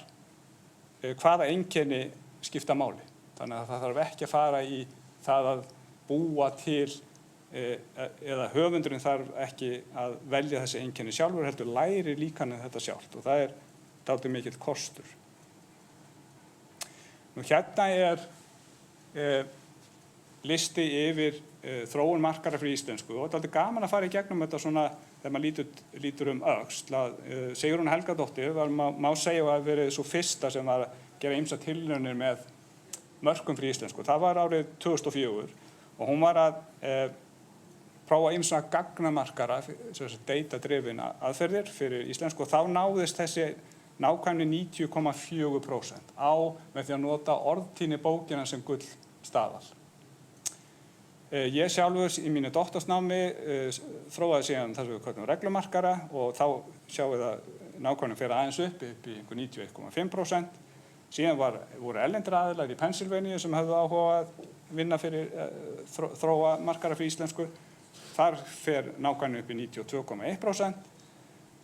hvaða einkenni skipta máli. Þannig að það þarf ekki að fara í það að búa til eða höfundurinn þarf ekki að velja þessi einkenni sjálfur, heldur læri líkanið þetta sjálft og það er dálítið mikill kostur. Nú hérna er listi yfir þróun markara fyrir íslensku og þetta er dálítið gaman að fara í gegnum þetta svona þegar maður lítur öxl. Sigrún Helgadóttir má segja að hafa verið svo fyrsta sem var að gera ýmsar tilraunir með mörkum fyrir íslensku. Það var árið 2004 og hún var að prófa ýmsa gagnamarkara, data-driven aðferðir fyrir íslensku og þá náðist þessi nákvæmni 90,4% með því að nota orðtíðni bókina sem gullstaðal. Ég sjálfur í mínu doktorsnámi þróaði síðan það sem við kallum reglumarkara og þá sjáum við að nákvæmni fer aðeins upp í 91,5%. Síðan voru erlendir aðilar í Pennsylvania sem höfðu áhuga að vinna fyrir þróa markara fyrir íslensku. Þar fer nákvæmni upp í 92,1%.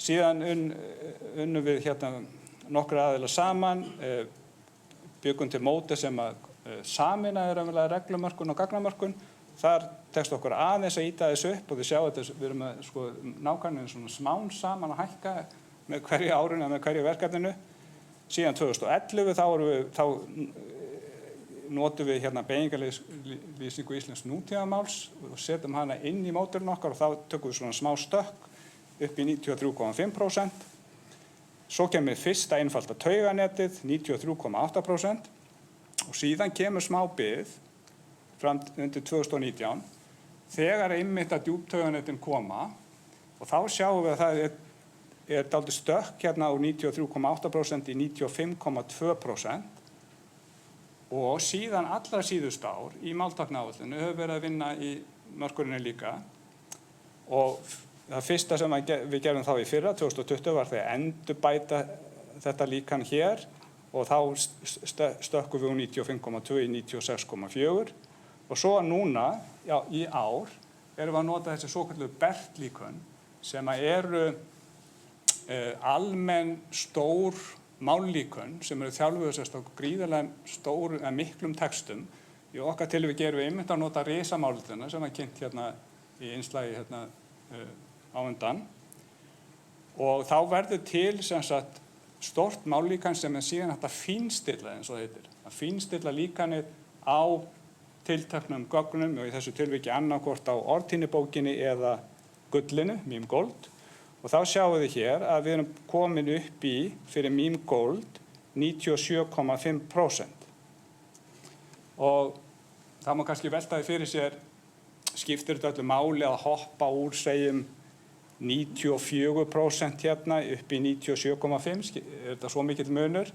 Síðan unnum við hérna nokkra aðilar saman, byggum til móti sem að sameinaði raunverulega reglumörkun og gagnamörkun. Þar tekst okkur aðeins að ýta þessu upp og þið sjáu þetta, við erum með nákvæmni svona smán saman að hækka með hverju árinu og með hverju verkefninu. Síðan 2011 þá notum við hérna beygingarlýsingu íslensks nútímamáls og setjum hana inn í módelin okkar og þá tökum við svona smá stökk upp í 93,5%. Svo kemur fyrsta einfalda tauganetið, 93,8% og síðan kemur smá bið fram undir 2019 þegar einmitt að djúptauganetin koma og þá sjáum við að það er dálítið stökk hérna úr 93,8% í 95,2% og síðan allra síðust ár í máltækniáætluninu höfum verið að vinna í mörkurinni líka og það fyrsta sem við gerum þá í fyrra, 2020, var þegar endurbæta þetta líkan hér og þá stökkum við úr 95,2 í 96,4 og svo núna, í ár, erum við að nota þessi svokallu BERT-líkön sem eru almenn stór mállíkön sem eru þjálfuð á gríðarlega stórum eða miklum textum. Í okkar tilviki erum við einmitt að nota risamállíkuna sem er kynnt hérna í innslagi hérna á undan. Og þá verður til sem sagt stórt mállíkan sem er síðan hægt að fínstilla eins og það heitir. Að fínstilla líkanið á tilteknum gögnum og í þessu tilviki annarkvort á orðtíðnibókinni eða gullinu, Meme Gold. Og þá sjáum við hér að við erum komin upp í, fyrir Meme Gold, 97,5%. Og það má kannski velta því fyrir sér, skiptir þetta öllu máli að hoppa úr, segjum, 94% hérna upp í 97,5%, er þetta svo mikill munur?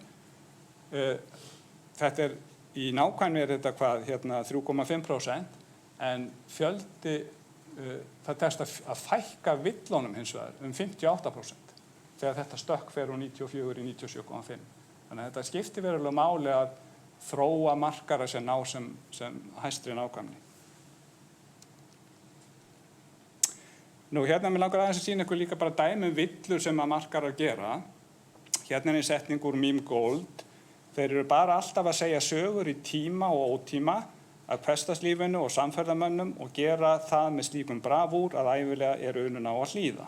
Þetta er, í nákvæmni er þetta hvað, hérna 3,5%, en fjöldi, það tekst að fækka villunum hins vegar 58% þegar þetta stökk fer úr 94 í 97,5%. Þannig að þetta skiptir verulega máli að þróa markara sem ná sem hæstri nákvæmni. Nú, hérna mér langar aðeins að sýna ykkur líka bara dæmi villur sem að markarar gera. Hérna er ein setning úr Meme Gold. Þeir eru bara alltaf að segja sögur í tíma og ótíma af hversdagslífinu og samferðamönnum og gera það með slíkum bravúr að ævilega er unun á að hlýða.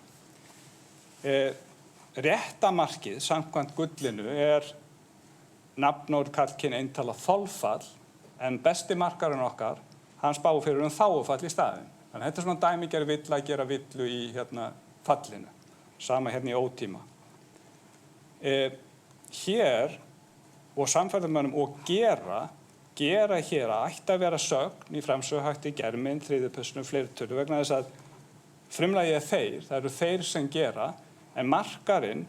Réttamarkið, samkvæmt gullinu, er nafnorð karlkyn eintala þolfall, en besti markarinn okkar, hann spá fyrir þágufall í staðinn. Þannig að þetta er svona dæmigerð villa að gera villu í fallinu, sama hérna í ótíma. Hér og samferðamönnum og gera hér að ætti að vera sögn í framsöguhætti, germynd, þriðjupersonu, fleirtölu, vegna þess að frumlagið er þeir, það eru þeir sem gera, en markarinn,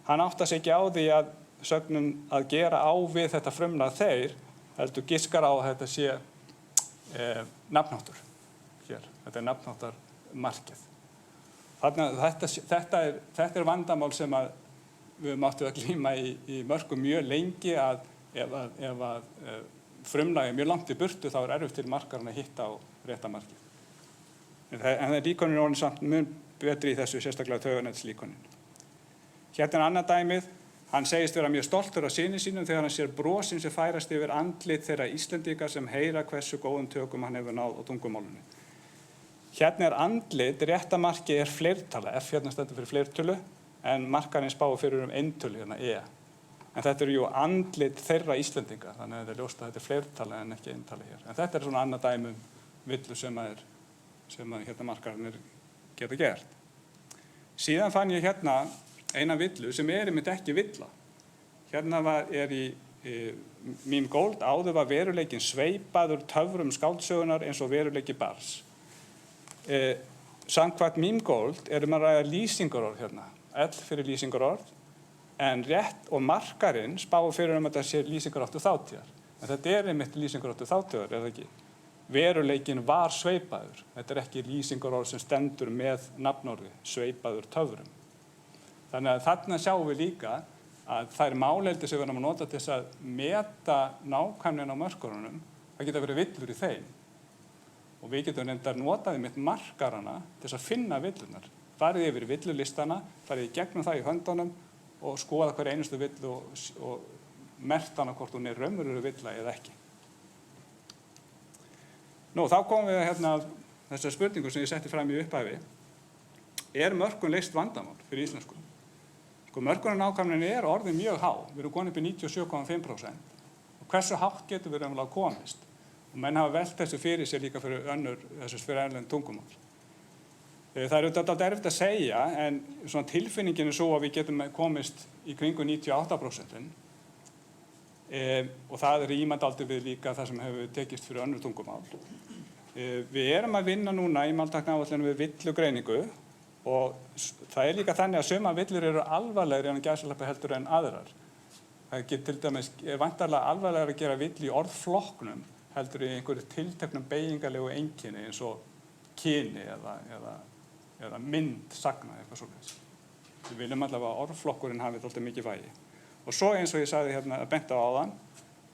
hann áttar sig ekki á því að sögnum að gera á við þetta frumlag þeir, heldur giskar á að þetta sé nafnháttur hér, þetta er nafnháttarmarkið. Þetta er vandamál sem að við máttum að glíma í mörkum mjög lengi að ef frumlagi mjög langt í burtu þá er erfitt til markarinn að hitta á rétta markið. En líkonin er orðin samt mun betri í þessu, sérstaklega tauganetslíkonin. Hérna er annað dæmið. Hann segist vera mjög stoltur af syni sínum þegar hann sér brosin sem færast yfir andlit þeirra Íslendinga sem heyra hversu góðum tökum hann hefur náð á tungumálinu. Hérna er andlit, rétta markið er fleirtala, F hérna stendur fyrir fleirtölu, en markarinn spáir fyrir eintölu, hérna E. En þetta eru jú andlit þeirra Íslendinga, þannig að þetta er ljóst að þetta er fleirtala en ekki eintala hér. En þetta er svona annað dæmi villu sem hérna markarinn geta gert. Síðan fann ég hérna eina villu sem er einmitt ekki villa. Hérna er í Meme Gold, áður var veruleikinn sveipaður töfrum skáldsögunar eins og veruleiki bars. Samkvæmt Meme Gold erum að ræða lýsingarorð hérna, L fyrir lýsingarorð, en rétt og markarinn spáir fyrir að þetta sé lýsingarorð þátíðar. En þetta er einmitt lýsingarorð þátíðar, er það ekki? Veruleikinn var sveipaður. Þetta er ekki lýsingarorð sem stendur með nafnorði, sveipaður töfrum. Þannig að þarna sjáum við líka að þær máleldi sem við erum að nota til þess að meta nákvæmnin á mörkurunum, það geta verið villur í þeim. Og við getum reyndar notaði mitt markarana til þess að finna villunar. Farið yfir villulistana, farið í gegnum það í höndunum og skoða hver einustu villu og merkt hana hvort hún er raunveruleg villa eða ekki. Nú, þá komum við hérna þessar spurningu sem ég setti fram í upphæfi. Er mörkun leyst vandamál fyrir íslensku? Mörkunanákvæmnin er orðin mjög há. Við erum komin upp í 97,5%. Og hversu hátt getur við raunverulega komist? Og menn hafa velt þessu fyrir sér líka fyrir erlend tungumál. Það er auðvitað erfitt að segja, en svona tilfinningin er svo að við getum komist í kringu 98%. Og það er ímandaldið við líka það sem hefur tekist fyrir önnur tungumál. Við erum að vinna núna í máltækniáætlun við villugreiningu og það er líka þannig að sumar villur eru alvarlegri en gæsalappi heldur en aðrar. Það til dæmis vantarlega alvarlegra að gera vill í orðflokknum heldur í einhverju tilteknum beygingarlegu einkenni eins og kyni eða mynd sagna eitthvað svoleiðis. Við viljum allavega að orðflokkurinn hafi alltaf mikið vægi. Og svo eins og ég sagði hérna að benda á áðan,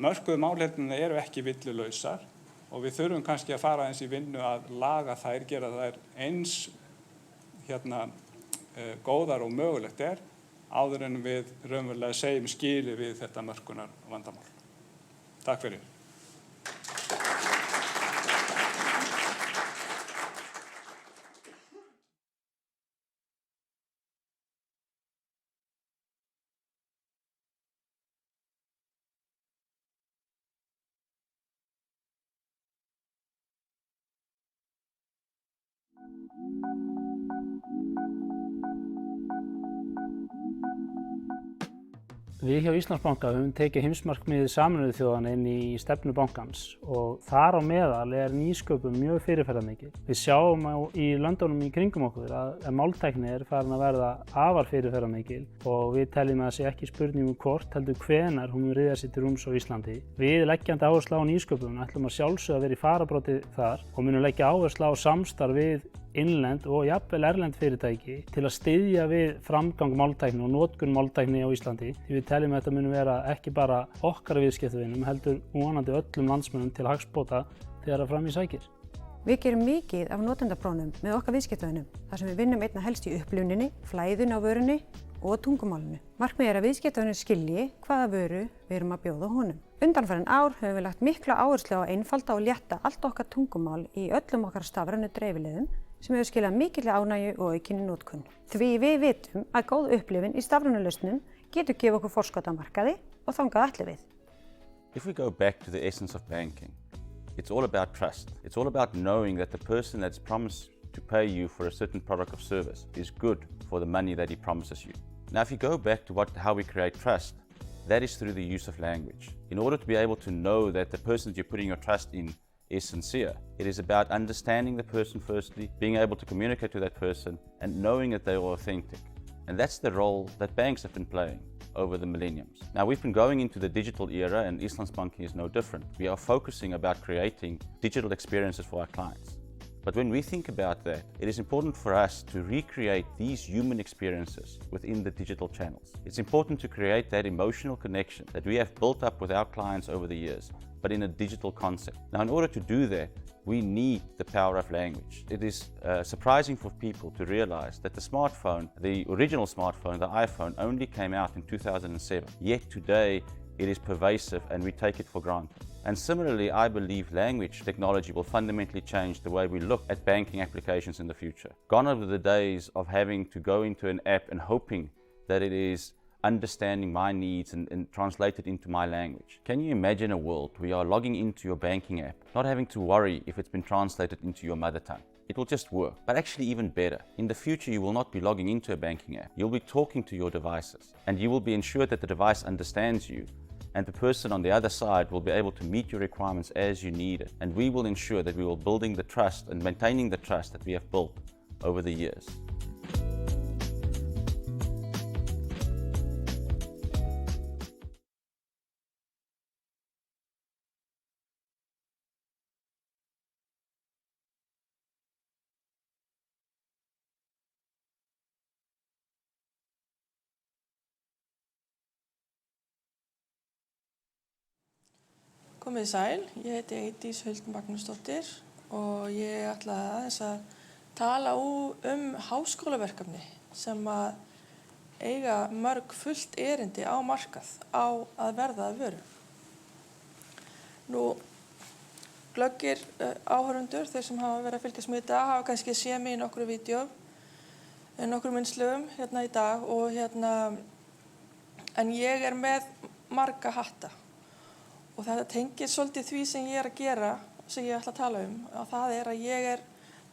mörkuðu málefnina eru ekki villulausar og við þurfum kannski að fara eins í vinnu að laga þær, gera þær eins góðar og mögulegt er áður en við raunverulega segjum skili við þetta mörkunar vandamál. Takk fyrir. Við hjá Íslandsbanka höfum tekið heimsmarkmiðið Sameinuðu þjóðanna inn í stefnu bankans og þar á meðal nýsköpun mjög fyrirferðarmikil. Við sjáum í löndunum í kringum okkur að máltækni farin að verða afar fyrirferðarmikil og við teljum að það sé ekki spurning hvort heldur hvenær hún mun ryðja sig til rúms á Íslandi. Við leggjandi áherslu á nýsköpun ætlum að sjálfsögðu að vera í fararbroddi þar og munum leggja áherslu á samstarf við innlend og jafnvel erlend fyrirtæki til að styðja við framgang máltækni og notkun máltækni á Íslandi. Við teljum að þetta muni vera ekki bara okkar viðskiptavinum heldur vonandi öllum landsmönnum til hagsbóta þegar að fram í sækir. Við gerum mikið af notendaprófum með okkar viðskiptavinum þar sem við vinnum einna helst í upplifuninni, flæðun á vörunni og tungumálinu. Markmiðið að viðskiptavinur skilji hvaða vöru við erum að bjóða honum. Undanfarin ár höfum við lagt mikla áherslu á að einfalda og létta allt okkar tungumál í öllum okkar stafrænu dreifileiðum sem hefur skilað mikilli ánægju og aukinni notkun. Því við vitum að góð upplifun í stafrænu lausnum getur gefið okkur forskot á markaði og þangað ætlum við. If we go back to the essence of banking, it's all about trust. It's all about knowing that the person that's promised to pay you for a certain product or service is good for the money that he promises you. Now, if you go back to how we create trust, that is through the use of language. In order to be able to know that the person you're putting your trust in is sincere, it is about understanding the person firstly, being able to communicate to that person, and knowing that they are authentic. And that's the role that banks have been playing over the millenniums. Now, we've been going into the digital era, and Íslandsbanki is no different. We are focusing about creating digital experiences for our clients. But when we think about that, it is important for us to recreate these human experiences within the digital channels. It's important to create that emotional connection that we have built up with our clients over the years, but in a digital concept. Now, in order to do that, we need the power of language. It is surprising for people to realize that the smartphone, the original smartphone, the iPhone, only came out in 2007. Yet today, it is pervasive and we take it for granted. And similarly, I believe language technology will fundamentally change the way we look at banking applications in the future. Gone are the days of having to go into an app and hoping that it is understanding my needs and translate it into my language. Can you imagine a world where you are logging into your banking app, not having to worry if it's been translated into your mother tongue? It will just work. But actually even better, in the future you will not be logging into a banking app. You'll be talking to your devices and you will be ensured that the device understands you and the person on the other side will be able to meet your requirements as you need it. And we will ensure that we will building the trust and maintaining the trust that we have built over the years. Komið sæl, ég heiti Eydís Huld Magnúsdóttir og ég ætlaði aðeins að tala háskólaverkefni sem að eiga mörg fullt erindi á markað á að verða að vöru. Nú, glöggir áhorfendur, þeir sem hafa verið að fylgjast með þetta, hafa kannski séð mig í nokkru vídeó, nokkrum innslögum hérna í dag og en ég með marga hatta. Og þetta tengir svolítið því sem ég að gera, sem ég ætla að tala og það að ég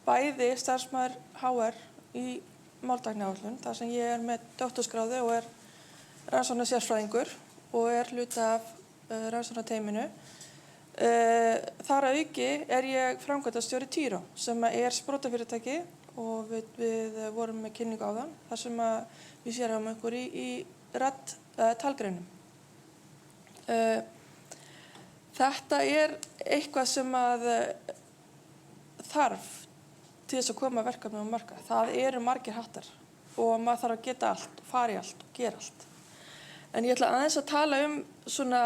bæði starfsmaður HR í máltækniáætlun, þar sem ég með doktorsgráðu og rannsóknarsérfræðingur og hluti af rannsóknarteyminu. Þar að auki ég framkvæmdastjóri Týró, sem sprotafyrirtæki og við vorum með kynningu á það, þar sem við sérum okkur í talgreinum. Þetta eitthvað sem þarf til þess að koma verkefnum á markað. Það eru margir hattar og maður þarf að geta allt, fara í allt og gera allt. En ég ætla aðeins að tala svona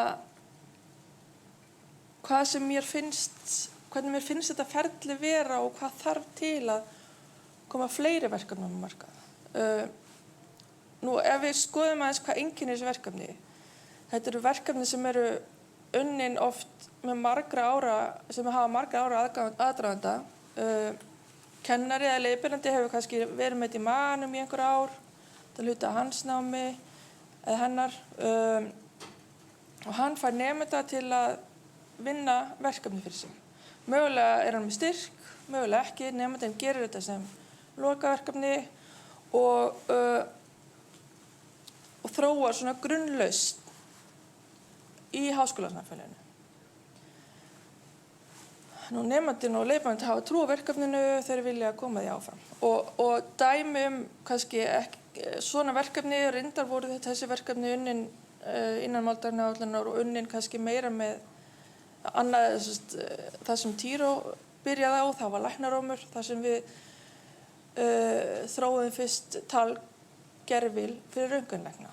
hvað sem hvernig mér finnst þetta ferli vera og hvað þarf til að koma fleiri verkefnum á markað. Nú, ef við skoðum aðeins hvað einkennir þessi verkefni, þetta eru verkefni sem eru unnin oft með sem hafa margra ára aðdraganda. Kennari eða leiðbeinandi hefur kannski verið með þetta í manum í einhver ár, til hluta hans námi eða hennar. Og hann fær nemenda til að vinna verkefni fyrir sig. Mögulega hann með styrk, mögulega ekki. Nemandinn gerir þetta sem lokaverkefni og þróa svona grunnlausn í háskólasamfélaginu. Nú nemandinn og leiðbeinandi hafa trú á verkefninu, þeir vilja koma því áfram. Og dæmi kannski svona verkefni, reyndar voru þessi verkefni unnin innan máltækniáætlunar og unnin kannski meira með annað, það sem Týró byrjaði á, það var læknarómur, þar sem við þróuðum fyrst talgervil fyrir röntgenlækna.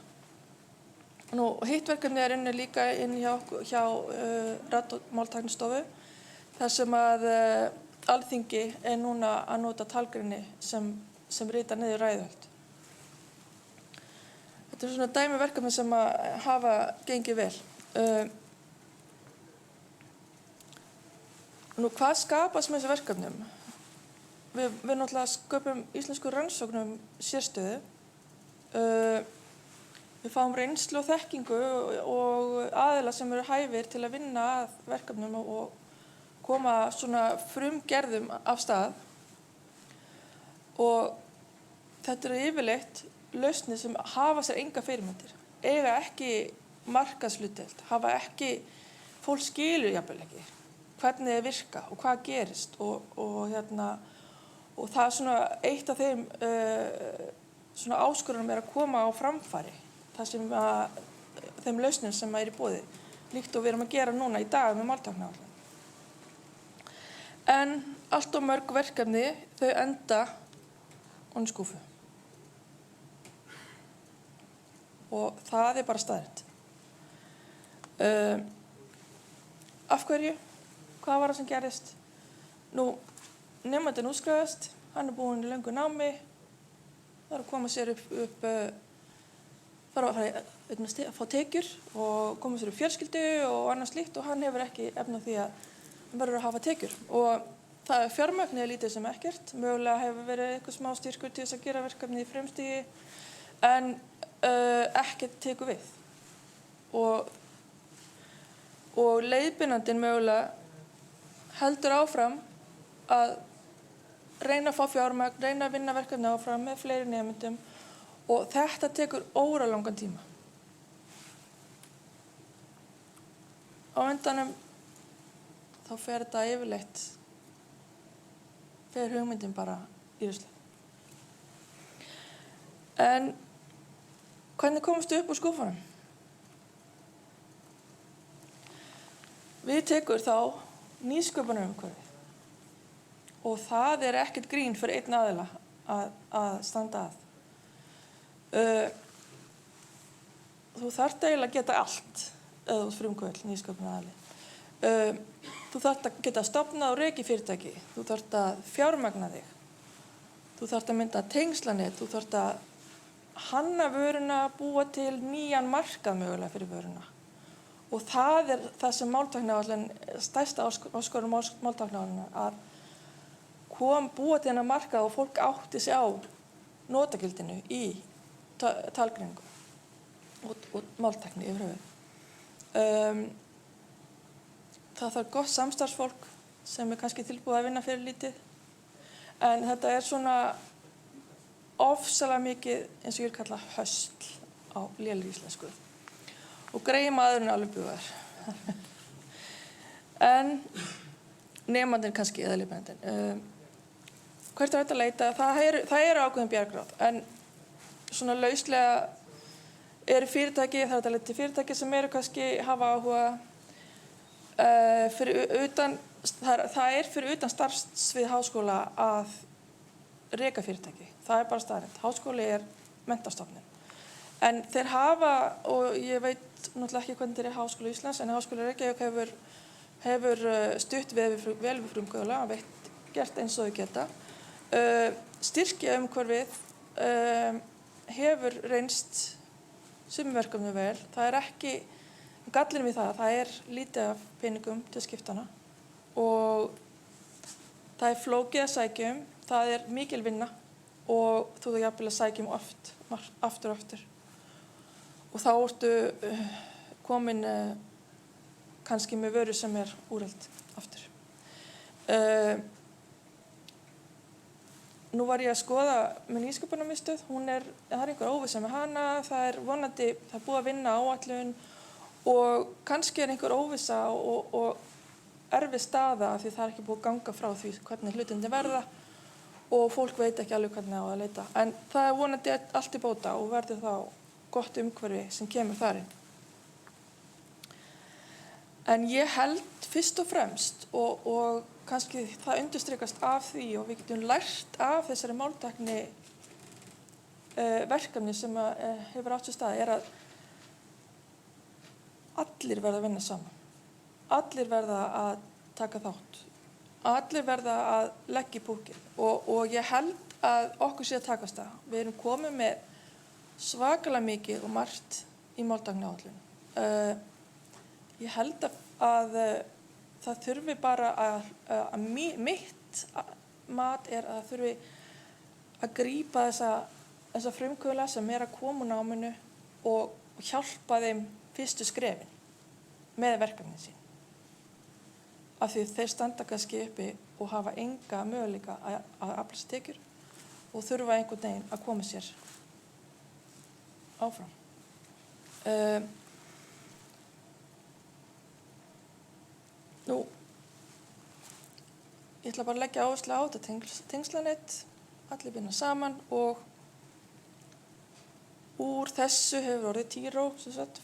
Nú, hitt verkefni unnið líka inn hjá Rad- og máltæknistofu, þar sem að Alþingi núna að nota talgreini sem rita niður ræðuhöld. Þetta svona dæmi verkefni sem að hafa gengið vel. Nú, hvað skapast með þessi verkefnum? Við náttúrulega sköpum íslensku rannsóknum sérstöðu. Við fáum reynslu og þekkingu og aðila sem eru hæfir til að vinna að verkefnum og koma svona frumgerðum af stað. Og þetta eru yfirleitt lausnir sem hafa sér enga fyrirmyndir, eiga ekki markaðshlutdeild, hafa ekki, fólk skilur jafnvel ekki hvernig þeir virka og hvað gerist og það er svona eitt af þeim svona áskorunum að koma á framfæri, það sem þeim lausnum sem í boði, líkt og við erum að gera núna í dag með máltækniáætlun. En allt of mörg verkefni, þau enda ofan í skúffu. Og það bara staðreynd. Af hverju? Hvað var það sem gerist? Nú, nemandinn útskrifaðist, hann búinn í löngu námi, það að koma sér upp fara að fá tekjur og koma sér upp fjölskyldu og annað slíkt og hann hefur ekki efni á því að hann verður að hafa tekjur. Og það fjármagnið lítið sem ekkert, mögulega hefur verið eitthvað smá styrkur til þess að gera verkefni í fremstígi, en ekkert tekur við. Og leiðbeinandinn mögulega heldur áfram að reyna að fá fjármagn, reyna að vinna verkefni áfram með fleiri nemendum og þetta tekur óralangan tíma. Á endanum þá fer þetta yfirleitt, fer hugmyndin bara í rusli. En hvernig komstu upp úr skúfunum? Við tekur þá nýsköpunarumhverfi og það ekkert grín fyrir einn aðila að standa að. Þú þarft eiginlega að geta allt eða þú ert frumkvöld, nýsköpunaraðili. Þú þarft að geta stofnað og rekið fyrirtæki, þú þarft að fjármagna þig, þú þarft að mynda tengslanet, þú þarft að hanna vöruna, búa til nýjan markað mögulega fyrir vöruna. Og það það sem máltækniáætlun, stærsta áskorun máltækniáætlunar, að búa til þennan markað og fólk átti sig á notagildinu í talgreiningu og máltækni yfir höfuð. Það þarf gott samstarfsfólk sem kannski tilbúið að vinna fyrir lítið, en þetta svona ofsalega mikið, eins og ég kalla hösl á lélegri íslensku. Og greiði maðurinn alveg búðar. En nemandinn kannski, eða leiðbeinandinn. Hvert þetta að leita? Það ákveðin bjargráð, en svona lauslega fyrirtæki, það að leita til fyrirtæki sem kannski hafa áhuga fyrir utan, það fyrir utan starfssvið háskóla að reka fyrirtæki. Það bara staðreynd. Háskóli menntastofnun. En þeir hafa, og ég veit náttúrulega ekki hvernig þeir Háskóla Íslands, en Háskóli Reykjavík hefur stutt vel við frumkvöðla, gert eins og þau geta. Styrkjaumhverfið hefur reynst sumum verkefni vel. Það ekki, gallinn við það lítið af peningum til skiptana og það flókið að sækja það mikil vinna og þú jafnvel að sækja aftur og aftur. Og þá ertu komin kannski með vöru sem úrelt aftur. nú var ég að skoða með nýsköpunarmiðstöð, það er einhver óvissa með hana, það er vonandi, það er búið að vinna áætlun og kannski er einhver óvissa og erfið staða af því það er ekki búið að ganga frá því hvernig hlutinni verða og fólk veit ekki alveg hvernig á að leita. En það er vonandi allt í bóta og verður þá gott umhverfi sem kemur þar inn. En ég held fyrst og fremst og kannski það undirstrikast af því og við getum lært af þessari máltækni verkefni sem hefur átt sér stað er að allir verða að vinna saman. Allir verða að taka þátt. Allir verða að leggja í púkið og ég held að okkur sé að takast það. Við erum komið með svakalega mikið og margt í máltækniáætlun. Ég held að það þurfi bara að mitt mat er að það þurfi að grípa þessa frumkvöðla sem er að koma úr náminu og hjálpa þeim fyrstu skrefin með verkefnin sín. Af því þeir standa kannski uppi og hafa enga möguleika að afla sér tekjur og þurfa einhvern veginn að koma sér áfram. Nú, ég ætla bara að leggja áherslu á þetta tengslanett, allir vinna saman og úr þessu hefur orðið Tíró, sem sagt,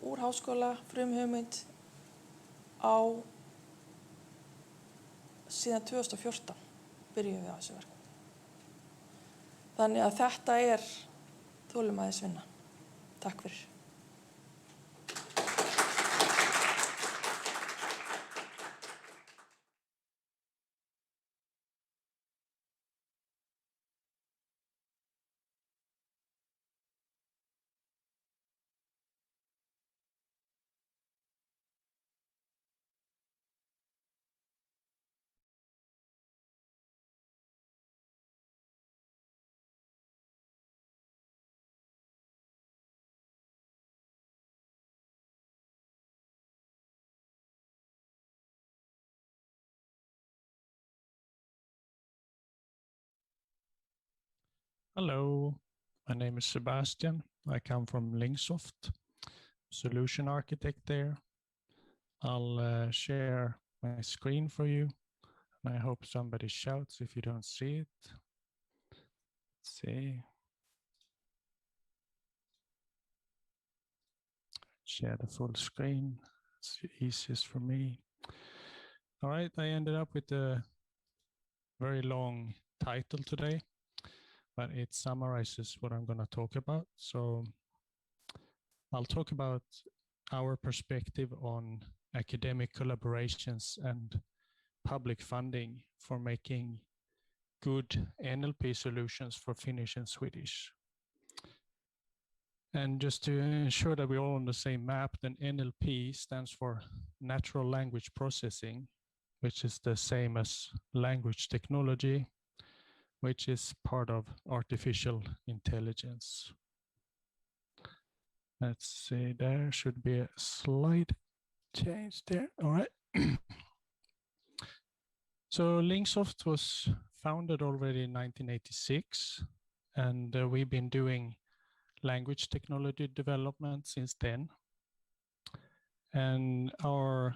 úr háskóla, frumhugmynd á síðan 2014 byrjuðum við á þessu verkefni. Þannig að þetta er þolinmæðisvinna. Takk fyrir. Hello, my name is Sebastian. I come from Linksoft, solution architect there. I'll share my screen for you, and I hope somebody shouts if you don't see it. Let's see. Share the full screen. It's the easiest for me. All right, I ended up with a very long title today, but it summarizes what I'm going to talk about. So I'll talk about our perspective on academic collaborations and public funding for making good NLP solutions for Finnish and Swedish. And just to ensure that we're all on the same map, then NLP stands for Natural Language Processing, which is the same as language technology, which is part of artificial intelligence. Let's see, there should be a slide change there. All right. So Linksoft was founded already in 1986, and we've been doing language technology development since then. And our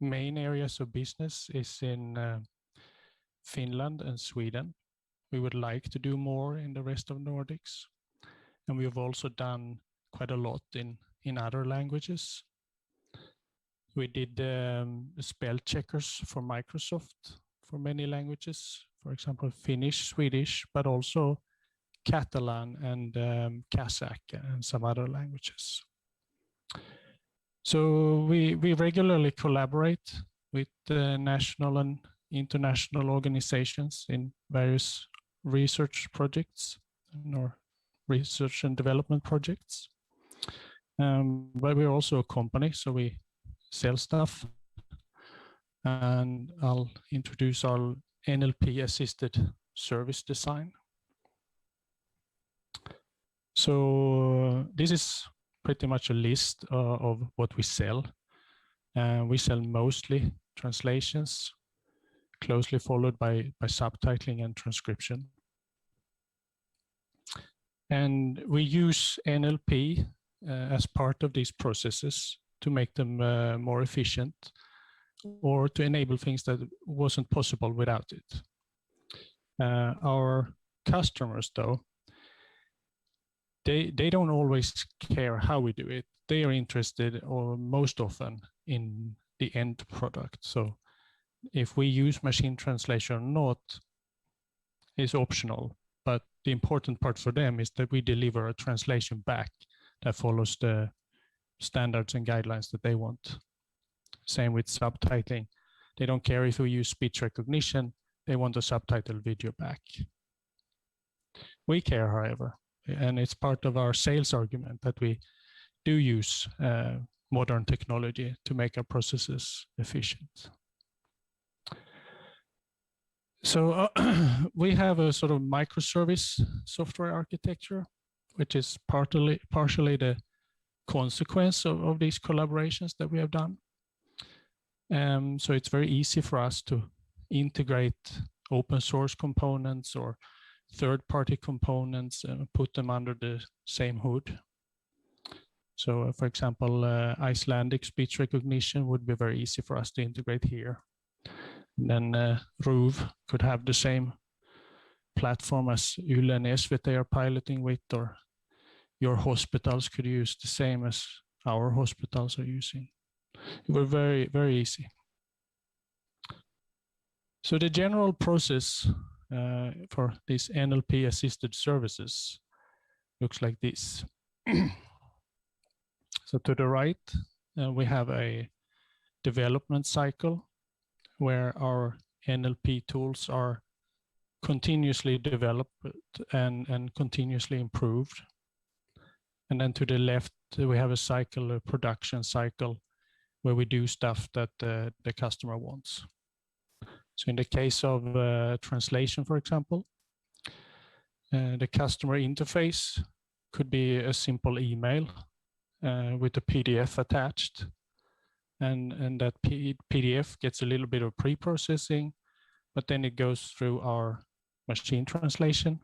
main areas of business is in Finland and Sweden. We would like to do more in the rest of Nordics. And we've also done quite a lot in other languages. We did spell checkers for Microsoft for many languages, for example, Finnish, Swedish, but also Catalan and Kazakh and some other languages. So we regularly collaborate with national and international organizations in various research projects or research and development projects. But we're also a company, so we sell stuff. And I'll introduce our NLP assisted service design. So this is pretty much a list of what we sell. We sell mostly translations, closely followed by subtitling and transcription. And we use NLP as part of these processes to make them more efficient or to enable things that wasn't possible without it. Our customers, though, they don't always care how we do it. They are interested, or most often, in the end product. So if we use machine translation or not is optional, but the important part for them is that we deliver a translation back that follows the standards and guidelines that they want. Same with subtitling. They don't care if we use speech recognition, they want a subtitled video back. We care, however, and it's part of our sales argument that we do use modern technology to make our processes efficient. So we have a sort of microservice software architecture, which is partially the consequence of these collaborations that we have done. So it's very easy for us to integrate open source components or third-party components and put them under the same hood. So for example, Icelandic speech recognition would be very easy for us to integrate here. And then RUV could have the same platform as Yle and SVT are piloting with, or your hospitals could use the same as our hospitals are using. It was very, very easy. So the general process for these NLP assisted services looks like this. So to the right, we have a development cycle where our NLP tools are continuously developed and continuously improved. And then to the left, we have a cycle, a production cycle, where we do stuff that the customer wants. So in the case of translation, for example, the customer interface could be a simple email with a PDF attached. And that PDF gets a little bit of pre-processing, but then it goes through our machine translation.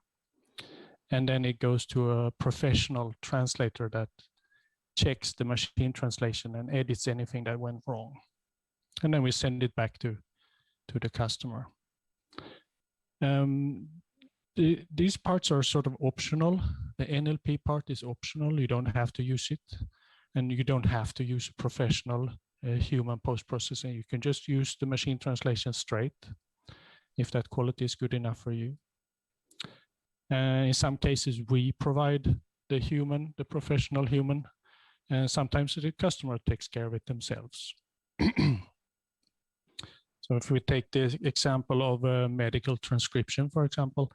And then it goes to a professional translator that checks the machine translation and edits anything that went wrong. And then we send it back to the customer. These parts are sort of optional. The NLP part is optional. You don't have to use it. And you don't have to use a professional human post-processing. You can just use the machine translation straight if that quality is good enough for you. In some cases, we provide the human, the professional human, and sometimes the customer takes care of it themselves. So if we take the example of a medical transcription, for example,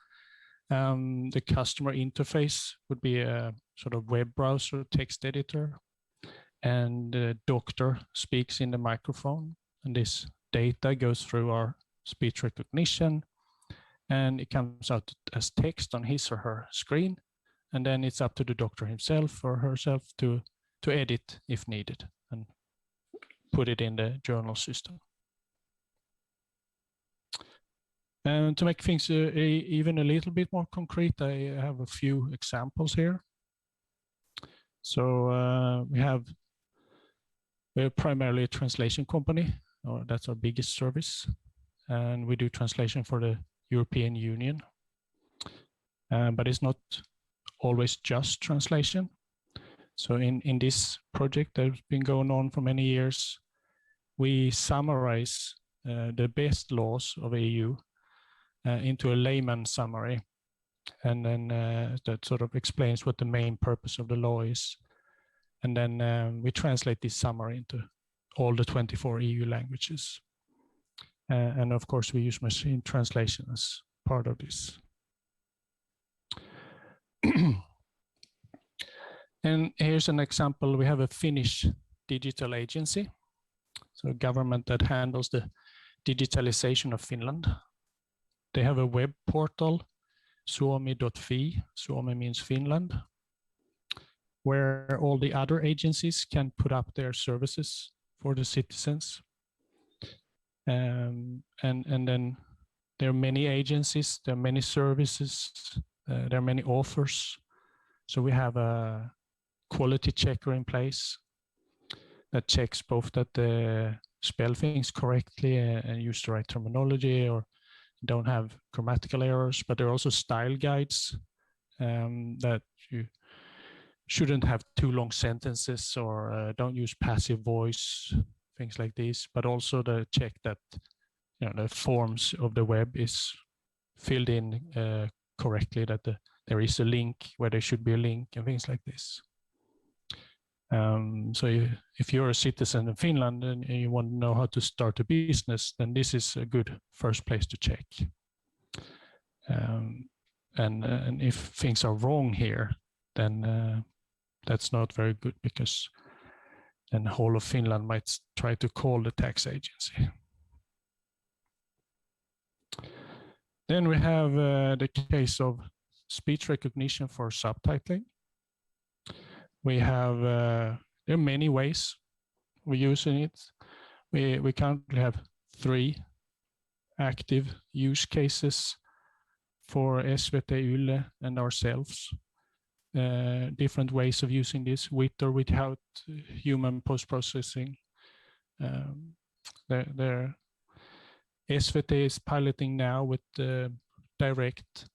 the customer interface would be a sort of web browser text editor, and the doctor speaks in the microphone, and this data goes through our speech recognition, and it comes out as text on his or her screen, and then it's up to the doctor himself or herself to edit if needed and put it in the journal system. And to make things even a little bit more concrete, I have a few examples here. So we're primarily a translation company, or that's our biggest service. And we do translation for the European Union. But it's not always just translation. So in this project that's been going on for many years, we summarize the best laws of EU into a layman summary. And then that sort of explains what the main purpose of the law is. And then we translate this summary into all the 24 EU languages. And of course, we use machine translation as part of this. And here's an example. We have a Finnish digital agency, so a government that handles the digitalization of Finland. They have a web portal, suomi.fi, Suomi means Finland, where all the other agencies can put up their services for the citizens. And then there are many agencies, there are many services, there are many offers So we have a quality checker in place that checks both that they spell things correctly and use the right terminology or don't have grammatical errors, but there are also style guides that you shouldn't have too long sentences or don't use passive voice, things like this, but also the check that the forms of the web is filled in correctly, that there is a link where there should be a link and things like this. So if you're a citizen in Finland and you want to know how to start a business, then this is a good first place to check. And if things are wrong here, then that's not very good, because then the whole of Finland might try to call the tax agency. Then we have the case of speech recognition for subtitling. We have, there are many ways we're using it. We currently have 3 active use cases for SVT, Yle, and ourselves. Different ways of using this, with or without human post-processing. SVT is piloting now with the direct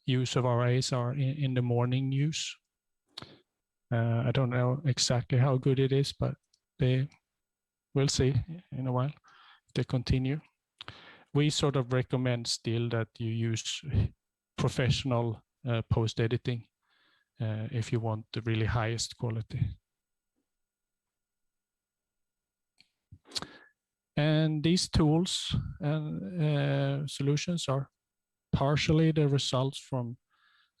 use of our ASR in the morning news. I don't know exactly how good it is, but we'll see in a while if they continue. We sort of recommend still that you use professional post-editing if you want the really highest quality. And these tools and solutions are partially the results from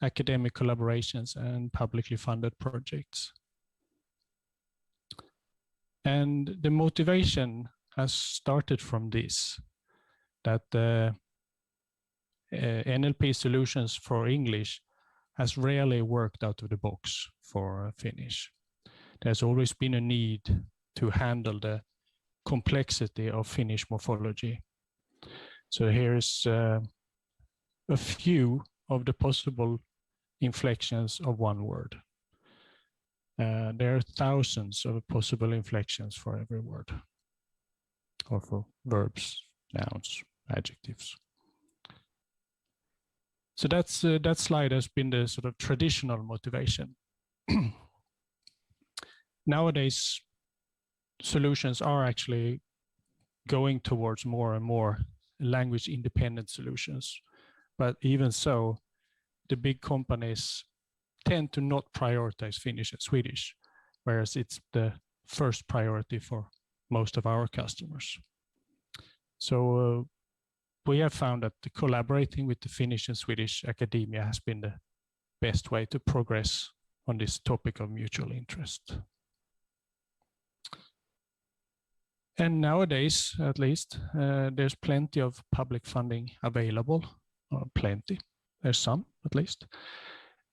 academic collaborations and publicly funded projects. And the motivation has started from this, that NLP solutions for English has rarely worked out of the box for Finnish. There's always been a need to handle the complexity of Finnish morphology. So here's a few of the possible inflections of one word. There are thousands of possible inflections for every word, or for verbs, nouns, adjectives. So that slide has been the sort of traditional motivation. Nowadays, solutions are actually going towards more and more language-independent solutions. But even so, the big companies tend to not prioritize Finnish and Swedish, whereas it's the first priority for most of our customers. So we have found that collaborating with the Finnish and Swedish academia has been the best way to progress on this topic of mutual interest. And nowadays, at least, there's plenty of public funding available, or plenty, there's some at least,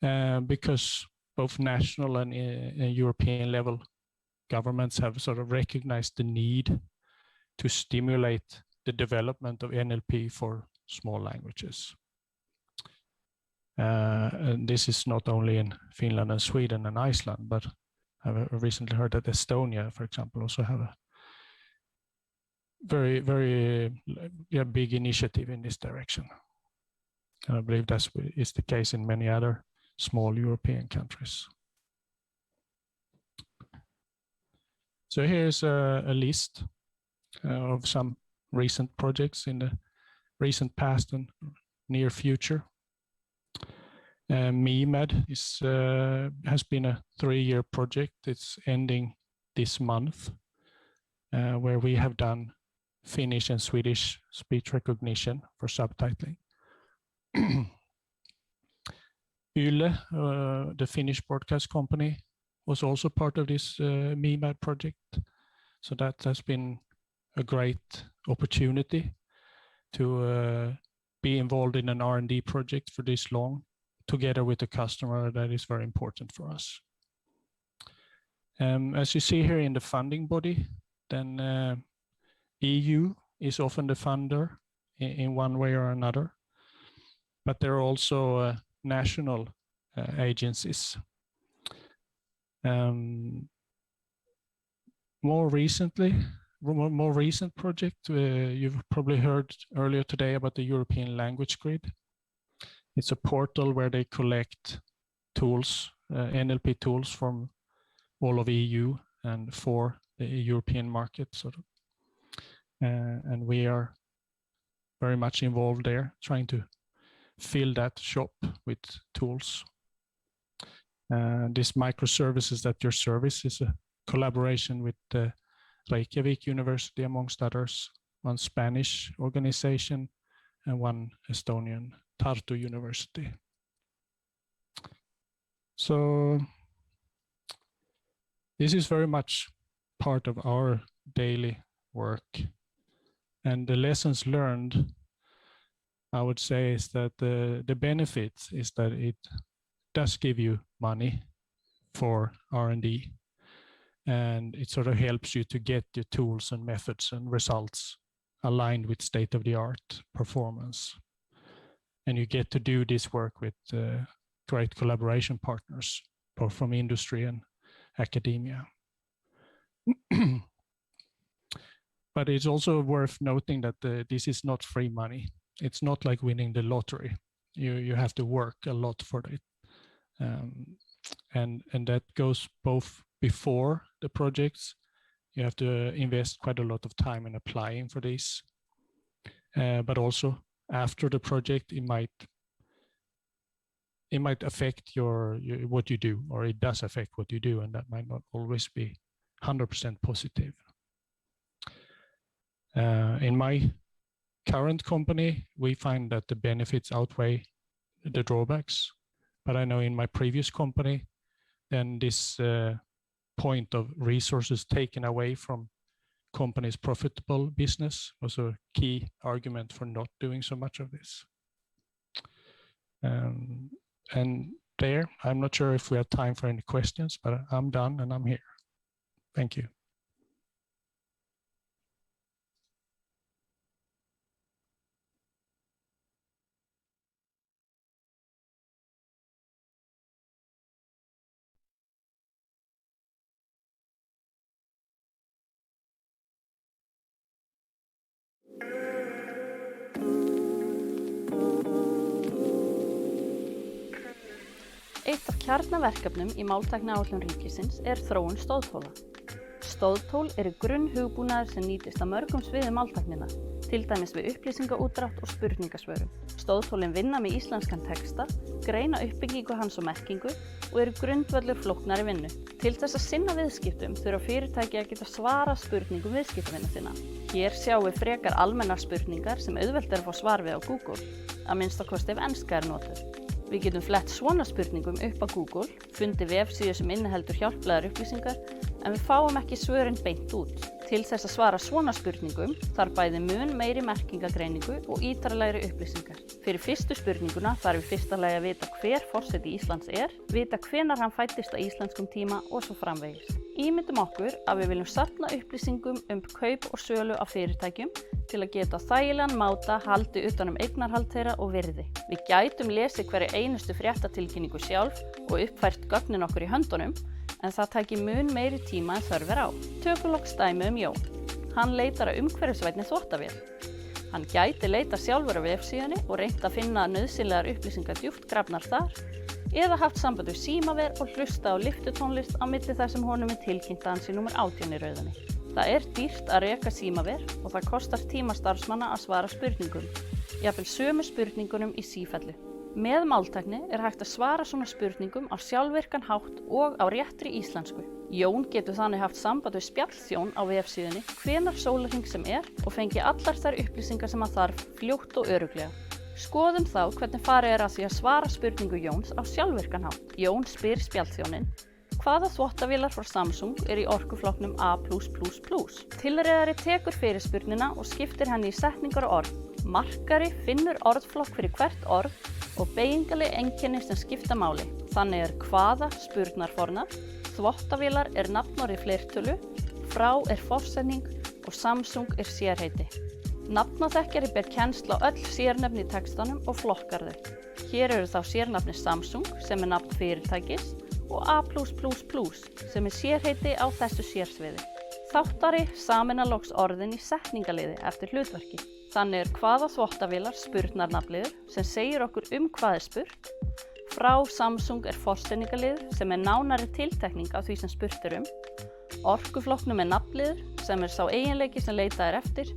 because both national and European level governments have sort of recognized the need to stimulate the development of NLP for small languages. And this is not only in Finland and Sweden and Iceland, but I've recently heard that Estonia, for example, also have a very, very big initiative in this direction. And I believe that is the case in many other small European countries. So here's a list of some recent projects in the recent past and near future. MEMAD has been a 3-year project. It's ending this month, where we have done Finnish and Swedish speech recognition for subtitling. Yle, the Finnish broadcast company, was also part of this MEMAD project. So that has been a great opportunity to be involved in an R&D project for this long, together with a customer that is very important for us. As you see here in the funding body, then EU is often the funder in one way or another, but there are also national agencies. More recent project, you've probably heard earlier today about the European Language Grid. It's a portal where they collect tools, NLP tools from all of EU and for the European market, and we are very much involved there, trying to fill that shop with tools. This microservices at your service is a collaboration with the Reykjavik University, amongst others, one Spanish organization and one Estonian, Tartu University. So this is very much part of our daily work. And the lessons learned, I would say, is that the benefit is that it does give you money for R&D. And it sort of helps you to get your tools and methods and results aligned with state-of-the-art performance. And you get to do this work with great collaboration partners, both from industry and academia. But it's also worth noting that this is not free money. It's not like winning the lottery. You have to work a lot for it. And that goes both before the projects. You have to invest quite a lot of time in applying for this. But also after the project, it might affect what you do, or it does affect what you do, and that might not always be 100% positive. In my current company, we find that the benefits outweigh the drawbacks. But I know in my previous company, then this point of resources taken away from company's profitable business was a key argument for not doing so much of this. And there, I'm not sure if we have time for any questions, but I'm done and I'm here. Thank you. Eitt af kjarnaverkefnum í máltækniáætlun ríkisins er þróun stóðtóla. Stóðtól eru grunnhugbúnaður sem nýtist að mörgum sviðum máltækninnar, til dæmis við upplýsingaútdrátt og spurningasvörum. Stóðtólin vinna með íslenskan texta, greina uppbyggingu hans og merkingu og eru grundvöllur flóknari vinnu. Til þess að sinna viðskiptum þurfa fyrirtæki að geta svarað spurningum viðskiptavina sinna. Hér sjáum við frekar almennar spurningar sem auðvelt er að fá svar við á Google, að minnsta kosti ef enska er notuð. Við getum flett svona spurningum upp á Google, fundið vefsíðu sem inniheldur hjálplegar upplýsingar, en við fáum ekki svörin beint út. Til þess að svara svona spurningum þarf bæði mun meiri merkingagreiningu og ítarlegri upplýsingar. Fyrir fyrstu spurninguna þarf í fyrsta lagi að vita hver forseti Íslands er, vita hvenær hann fæddist á íslenskum tíma og svo framvegis. Ímyndum okkur að við viljum safna upplýsingum kaup og sölu á fyrirtækjum til að geta þægilegan máta haldið utan eignarhald þeirra og virði. Við gætum lesið hverja einustu fréttatilkynningu sjálf og uppfært gögnin okkur í höndunum, en það tæki mun meiri tíma en þörf er á. Tökum loks dæmi Jón. Hann leitar að umhverfisvænni þvottavél. Hann gæti leita sjálfur á vefsíðunni og reynt að finna nauðsynlegar upplýsingar djúpt grafnar þar, eða haft samband við símaver og hlusta á lyftutónlist á milli þar sem honum er tilkynnt að hann sé númer 18 í rauðinni. Það er dýrt að reka símaver og það kostar tíma starfsmanna að svara spurningum, jafnvel sömu spurningunum í sífellu. Með máltækni er hægt að svara svona spurningum á sjálfvirkan hátt og á réttri íslensku. Jón getur þannig haft samband við spjallþjón á vefsíðunni hvenær sólarhring sem er og fengi allar þær upplýsingar sem hann þarf fljótt og örugglega. Skoðum þá hvernig farið er að því að svara spurningu Jóns á sjálfvirkan hátt. Jón spyr spjallþjónin: hvaða þvottavélar frá Samsung er í orkuflokknum A+++? Tilreiðari tekur fyrirspurnina og skiptir henni í setningar og orð. Markari finnur orðflokk fyrir hvert orð og beygingaleg einkenni sem skipta máli. Þannig er hvaða spurnarfornafn, þvottavélar er nafnorðið fleirtölu, frá er forsetning og Samsung er sérheiti. Nafnaþekkjari ber kennsl á öll sérnöfn í textanum og flokkar þau. Hér eru þá sérnafni Samsung sem er nafn fyrirtækis og A+++ sem sérheiti á þessu sérsviði. Þáttari sameinar loks orðin í setningaliði eftir hlutverki. Þannig hvaða þvottavélar spurnarnafnliður sem segir okkur hvað spurt. Frá Samsung forsetningaliður sem nánari tiltekning á því sem spurt Orkuflokknum nafnliður sem sá eiginleiki sem leitað eftir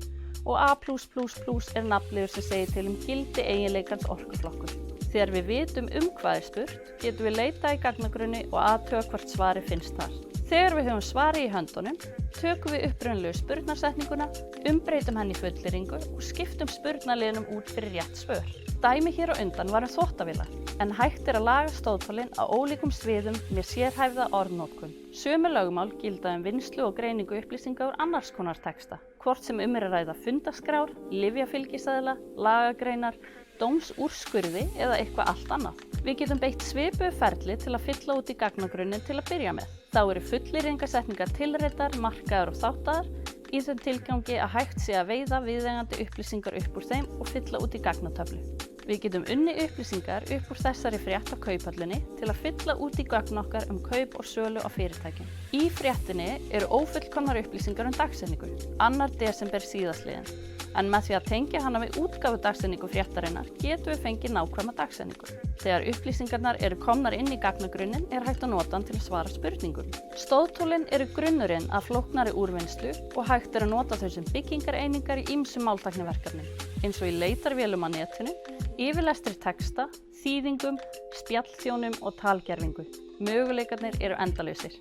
og A++ nafnliður sem segir til gildi eiginleikans orkuflokkur. Þegar við vitum hvað spurt, getum við leitað í gagnagrunni og athuga hvort svari finnst þar. Þegar við höfum svari í höndunum, tökum við upprunalegu spurnarsetninguna, umbreytum henni í fullyrðingu og skiptum spurnarliðnum út fyrir rétt svör. Dæmi hér á undan var þvottavélar, en hægt að laga stóðtólin á ólíkum sviðum með sérhæfða orðnotkun. Sömu lögmál gilda vinnslu og greiningu upplýsinga úr annars konar texta, hvort sem að ræða fundaskrár, lyfjafylgiseðla, lagagreinar, dómsúrskurði eða eitthvað allt annað. Við getum beitt svipuðu ferli til að fylla út í gagnagrunnin til að byrja með. Þá eru fullyrðingasetningar tilreiddar, markaðar og þáttaðar í þeim tilgangi að hægt sé að veiða viðeigandi upplýsingar upp úr þeim og fylla út í gagnatöflu. Við getum unnið upplýsingar upp úr þessari frétt á kauphöllinni til að fylla út í gögn okkar kaup og sölu á fyrirtækjum. Í fréttinni eru ófullkomnar upplýsingar dagsetningu, 2. desember síðastliðinn. En með því að tengja hana við útgáfu dagsetningu fréttarinnar getum við fengið nákvæma dagsetningu. Þegar upplýsingarnar eru komnar inn í gagnagrunnin hægt að nota hann til að svara spurningum. Stóðtólin eru grunnurinn að flóknari úrvinnslu og hægt að nota þau sem byggingareiningar í ýmsum máltækniverkefnum, eins og í leitarvélum á netinu, yfirlestri texta, þýðingum, spjallþjónum og talgervingu. Möguleikarnir eru endalausir.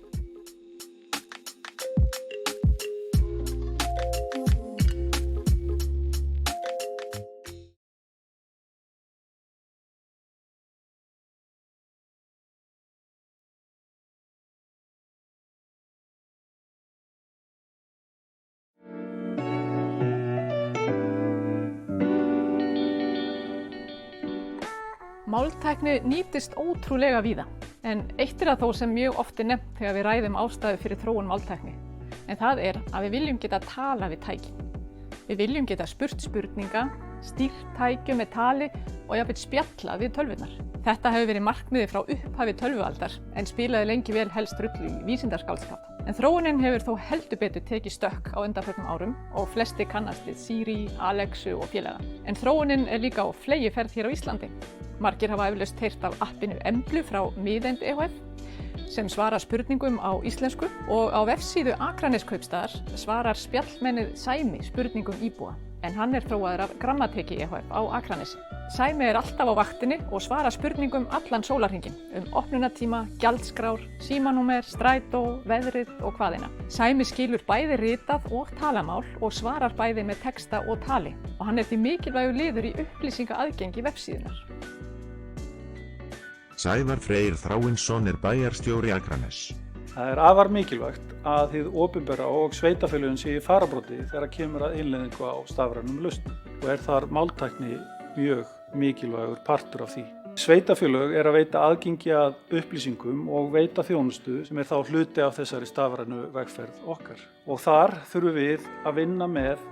Máltækni nýtist ótrúlega víða, en eitt það þó sem mjög oft nefnt þegar við ræðum ástæðu fyrir þróun máltækni. En það að við viljum geta tala við tæki. Við viljum geta spurt spurninga, stýrt tækjum með tali og jafnvel spjallað við tölvurnar. Þetta hefur verið markmiði frá upphafi tölvualdar, en spilaði lengi vel helst rullu í vísindaskáldskap. En þróunin hefur þó heldur betur tekið stökk á undanförnum árum og flesti kannast við Siri, Alexu og félaga. En þróunin líka á fleygiferð hér á Íslandi. Margir hafa eflaust heyrt af appinu Emblu frá Miðeind ehf. Sem svarar spurningum á íslensku og á vefsíðu Akraneskaupstaðar svarar spjallmennið Sæmi spurningum íbúa. En hann þróaður af Grammateki ehf. Á Akranesi. Sæmi alltaf á vaktinni og svarar spurningum allan sólarhringinn opnunartíma, gjaldskrár, símanúmer, strætó, veðrið og hvaðeina. Sæmi skilur bæði ritað og talamál og svarar bæði með texta og tali. Og hann því mikilvægur liður í upplýsingaaðgengi vefsíðunnar. Sævar Freyr Þráinsson bæjarstjóri Akranes. Það afar mikilvægt að hið opinbera og sveitarfélögin sé í fararbroddi þegar kemur að innleiðingu á stafrænum lausnum og þar máltækni mjög mikilvægur partur af því. Sveitarfélög að veita aðgengi að upplýsingum og veita þjónustu sem þá hluti af þessari stafrænu vegferð okkar. Og þar þurfum við að vinna með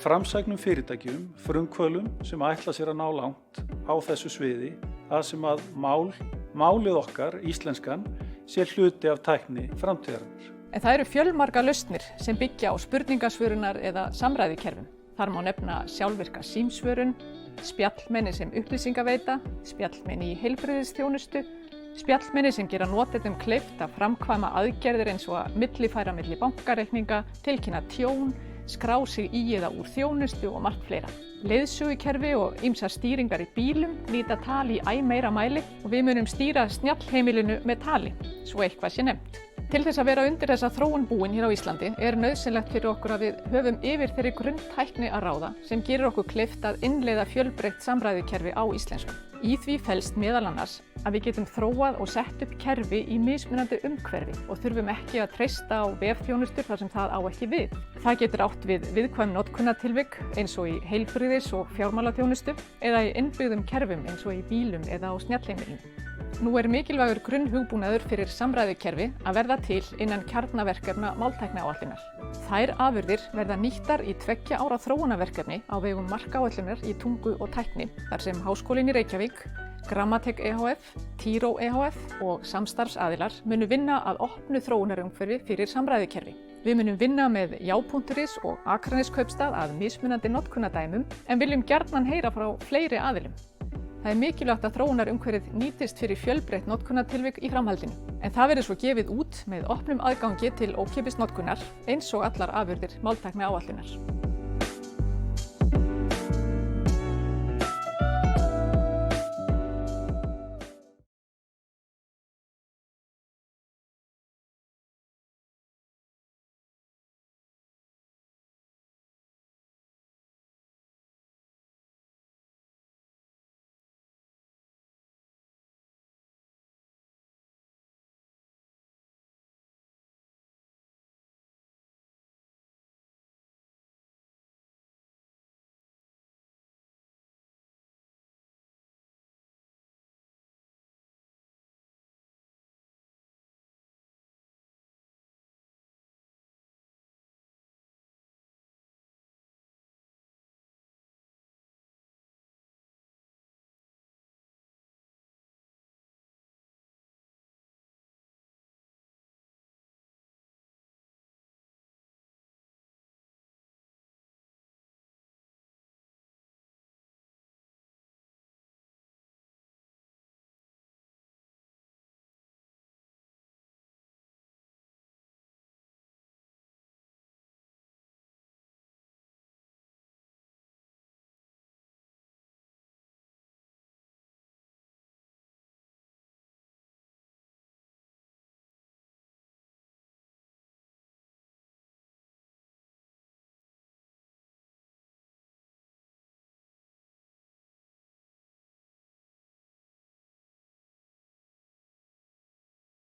framsæknum fyrirtækjum, frumkvöðlum sem ætla sér að ná langt á þessu sviði, þar sem að málið okkar, íslenskan, sé hluti af tækni framtíðarinnar. En það eru fjölmargar lausnir sem byggja á spurningasvörunar eða samræðukerfum. Þar má nefna sjálfvirka símsvörun, spjallmenni sem upplýsingaveita, spjallmenni í heilbrigðisþjónustu, spjallmenni sem gera notendum kleift að framkvæma aðgerðir eins og að millifæra milli bankareikninga, tilkynna tjón, skrá sig í eða úr þjónustu og margt fleira. Leiðsögukerfi og ýmsar stýringar í bílum nýta tali í æ meira mæli og við munum stýra snjallheimilinu með tali, svo eitthvað sé nefnt. Til þess að vera undir þessa þróun búin hér á Íslandi nauðsynlegt fyrir okkur að við höfum yfir þeirri grunntækni að ráða sem gerir okkur kleift að innleiða fjölbreytt samræðukerfi á íslensku. Í því felst meðal annars að við getum þróað og sett upp kerfi í mismunandi umhverfi og þurfum ekki að treysta á vefþjónustur þar sem það á ekki við. Það getur átt við viðkvæm notkunartilvik eins og í heilbrigðis- og fjármálaþjónustu eða í innbyggðum kerfum eins og í bílum eða á snjallheimilinu. Nú mikilvægur grunnhugbúnaður fyrir samræðukerfi að verða til innan kjarnaverkefna máltækniáætlunar. Þær afurðir verða nýttar í 2 ára þróunarverkefni á vegum markáætlunar í tungu og tækni, þar sem Háskólinn í Reykjavík, Grammatek EHF, Tiro EHF og samstarfsaðilar munu vinna að opnu þróunarumhverfi fyrir samræðukerfi. Við munum vinna með já.is og Akraneskaupstað að mismunandi notkunardæmum en viljum gjarnan heyra frá fleiri aðilum. Það er mikilvægt að þróunarumhverfið nýtist fyrir fjölbreytt notkunartilvik í framhaldinu. En það verður svo gefið út með opnum aðgangi til ókeypis notkunar eins og allar afurðir máltækniáætlunar.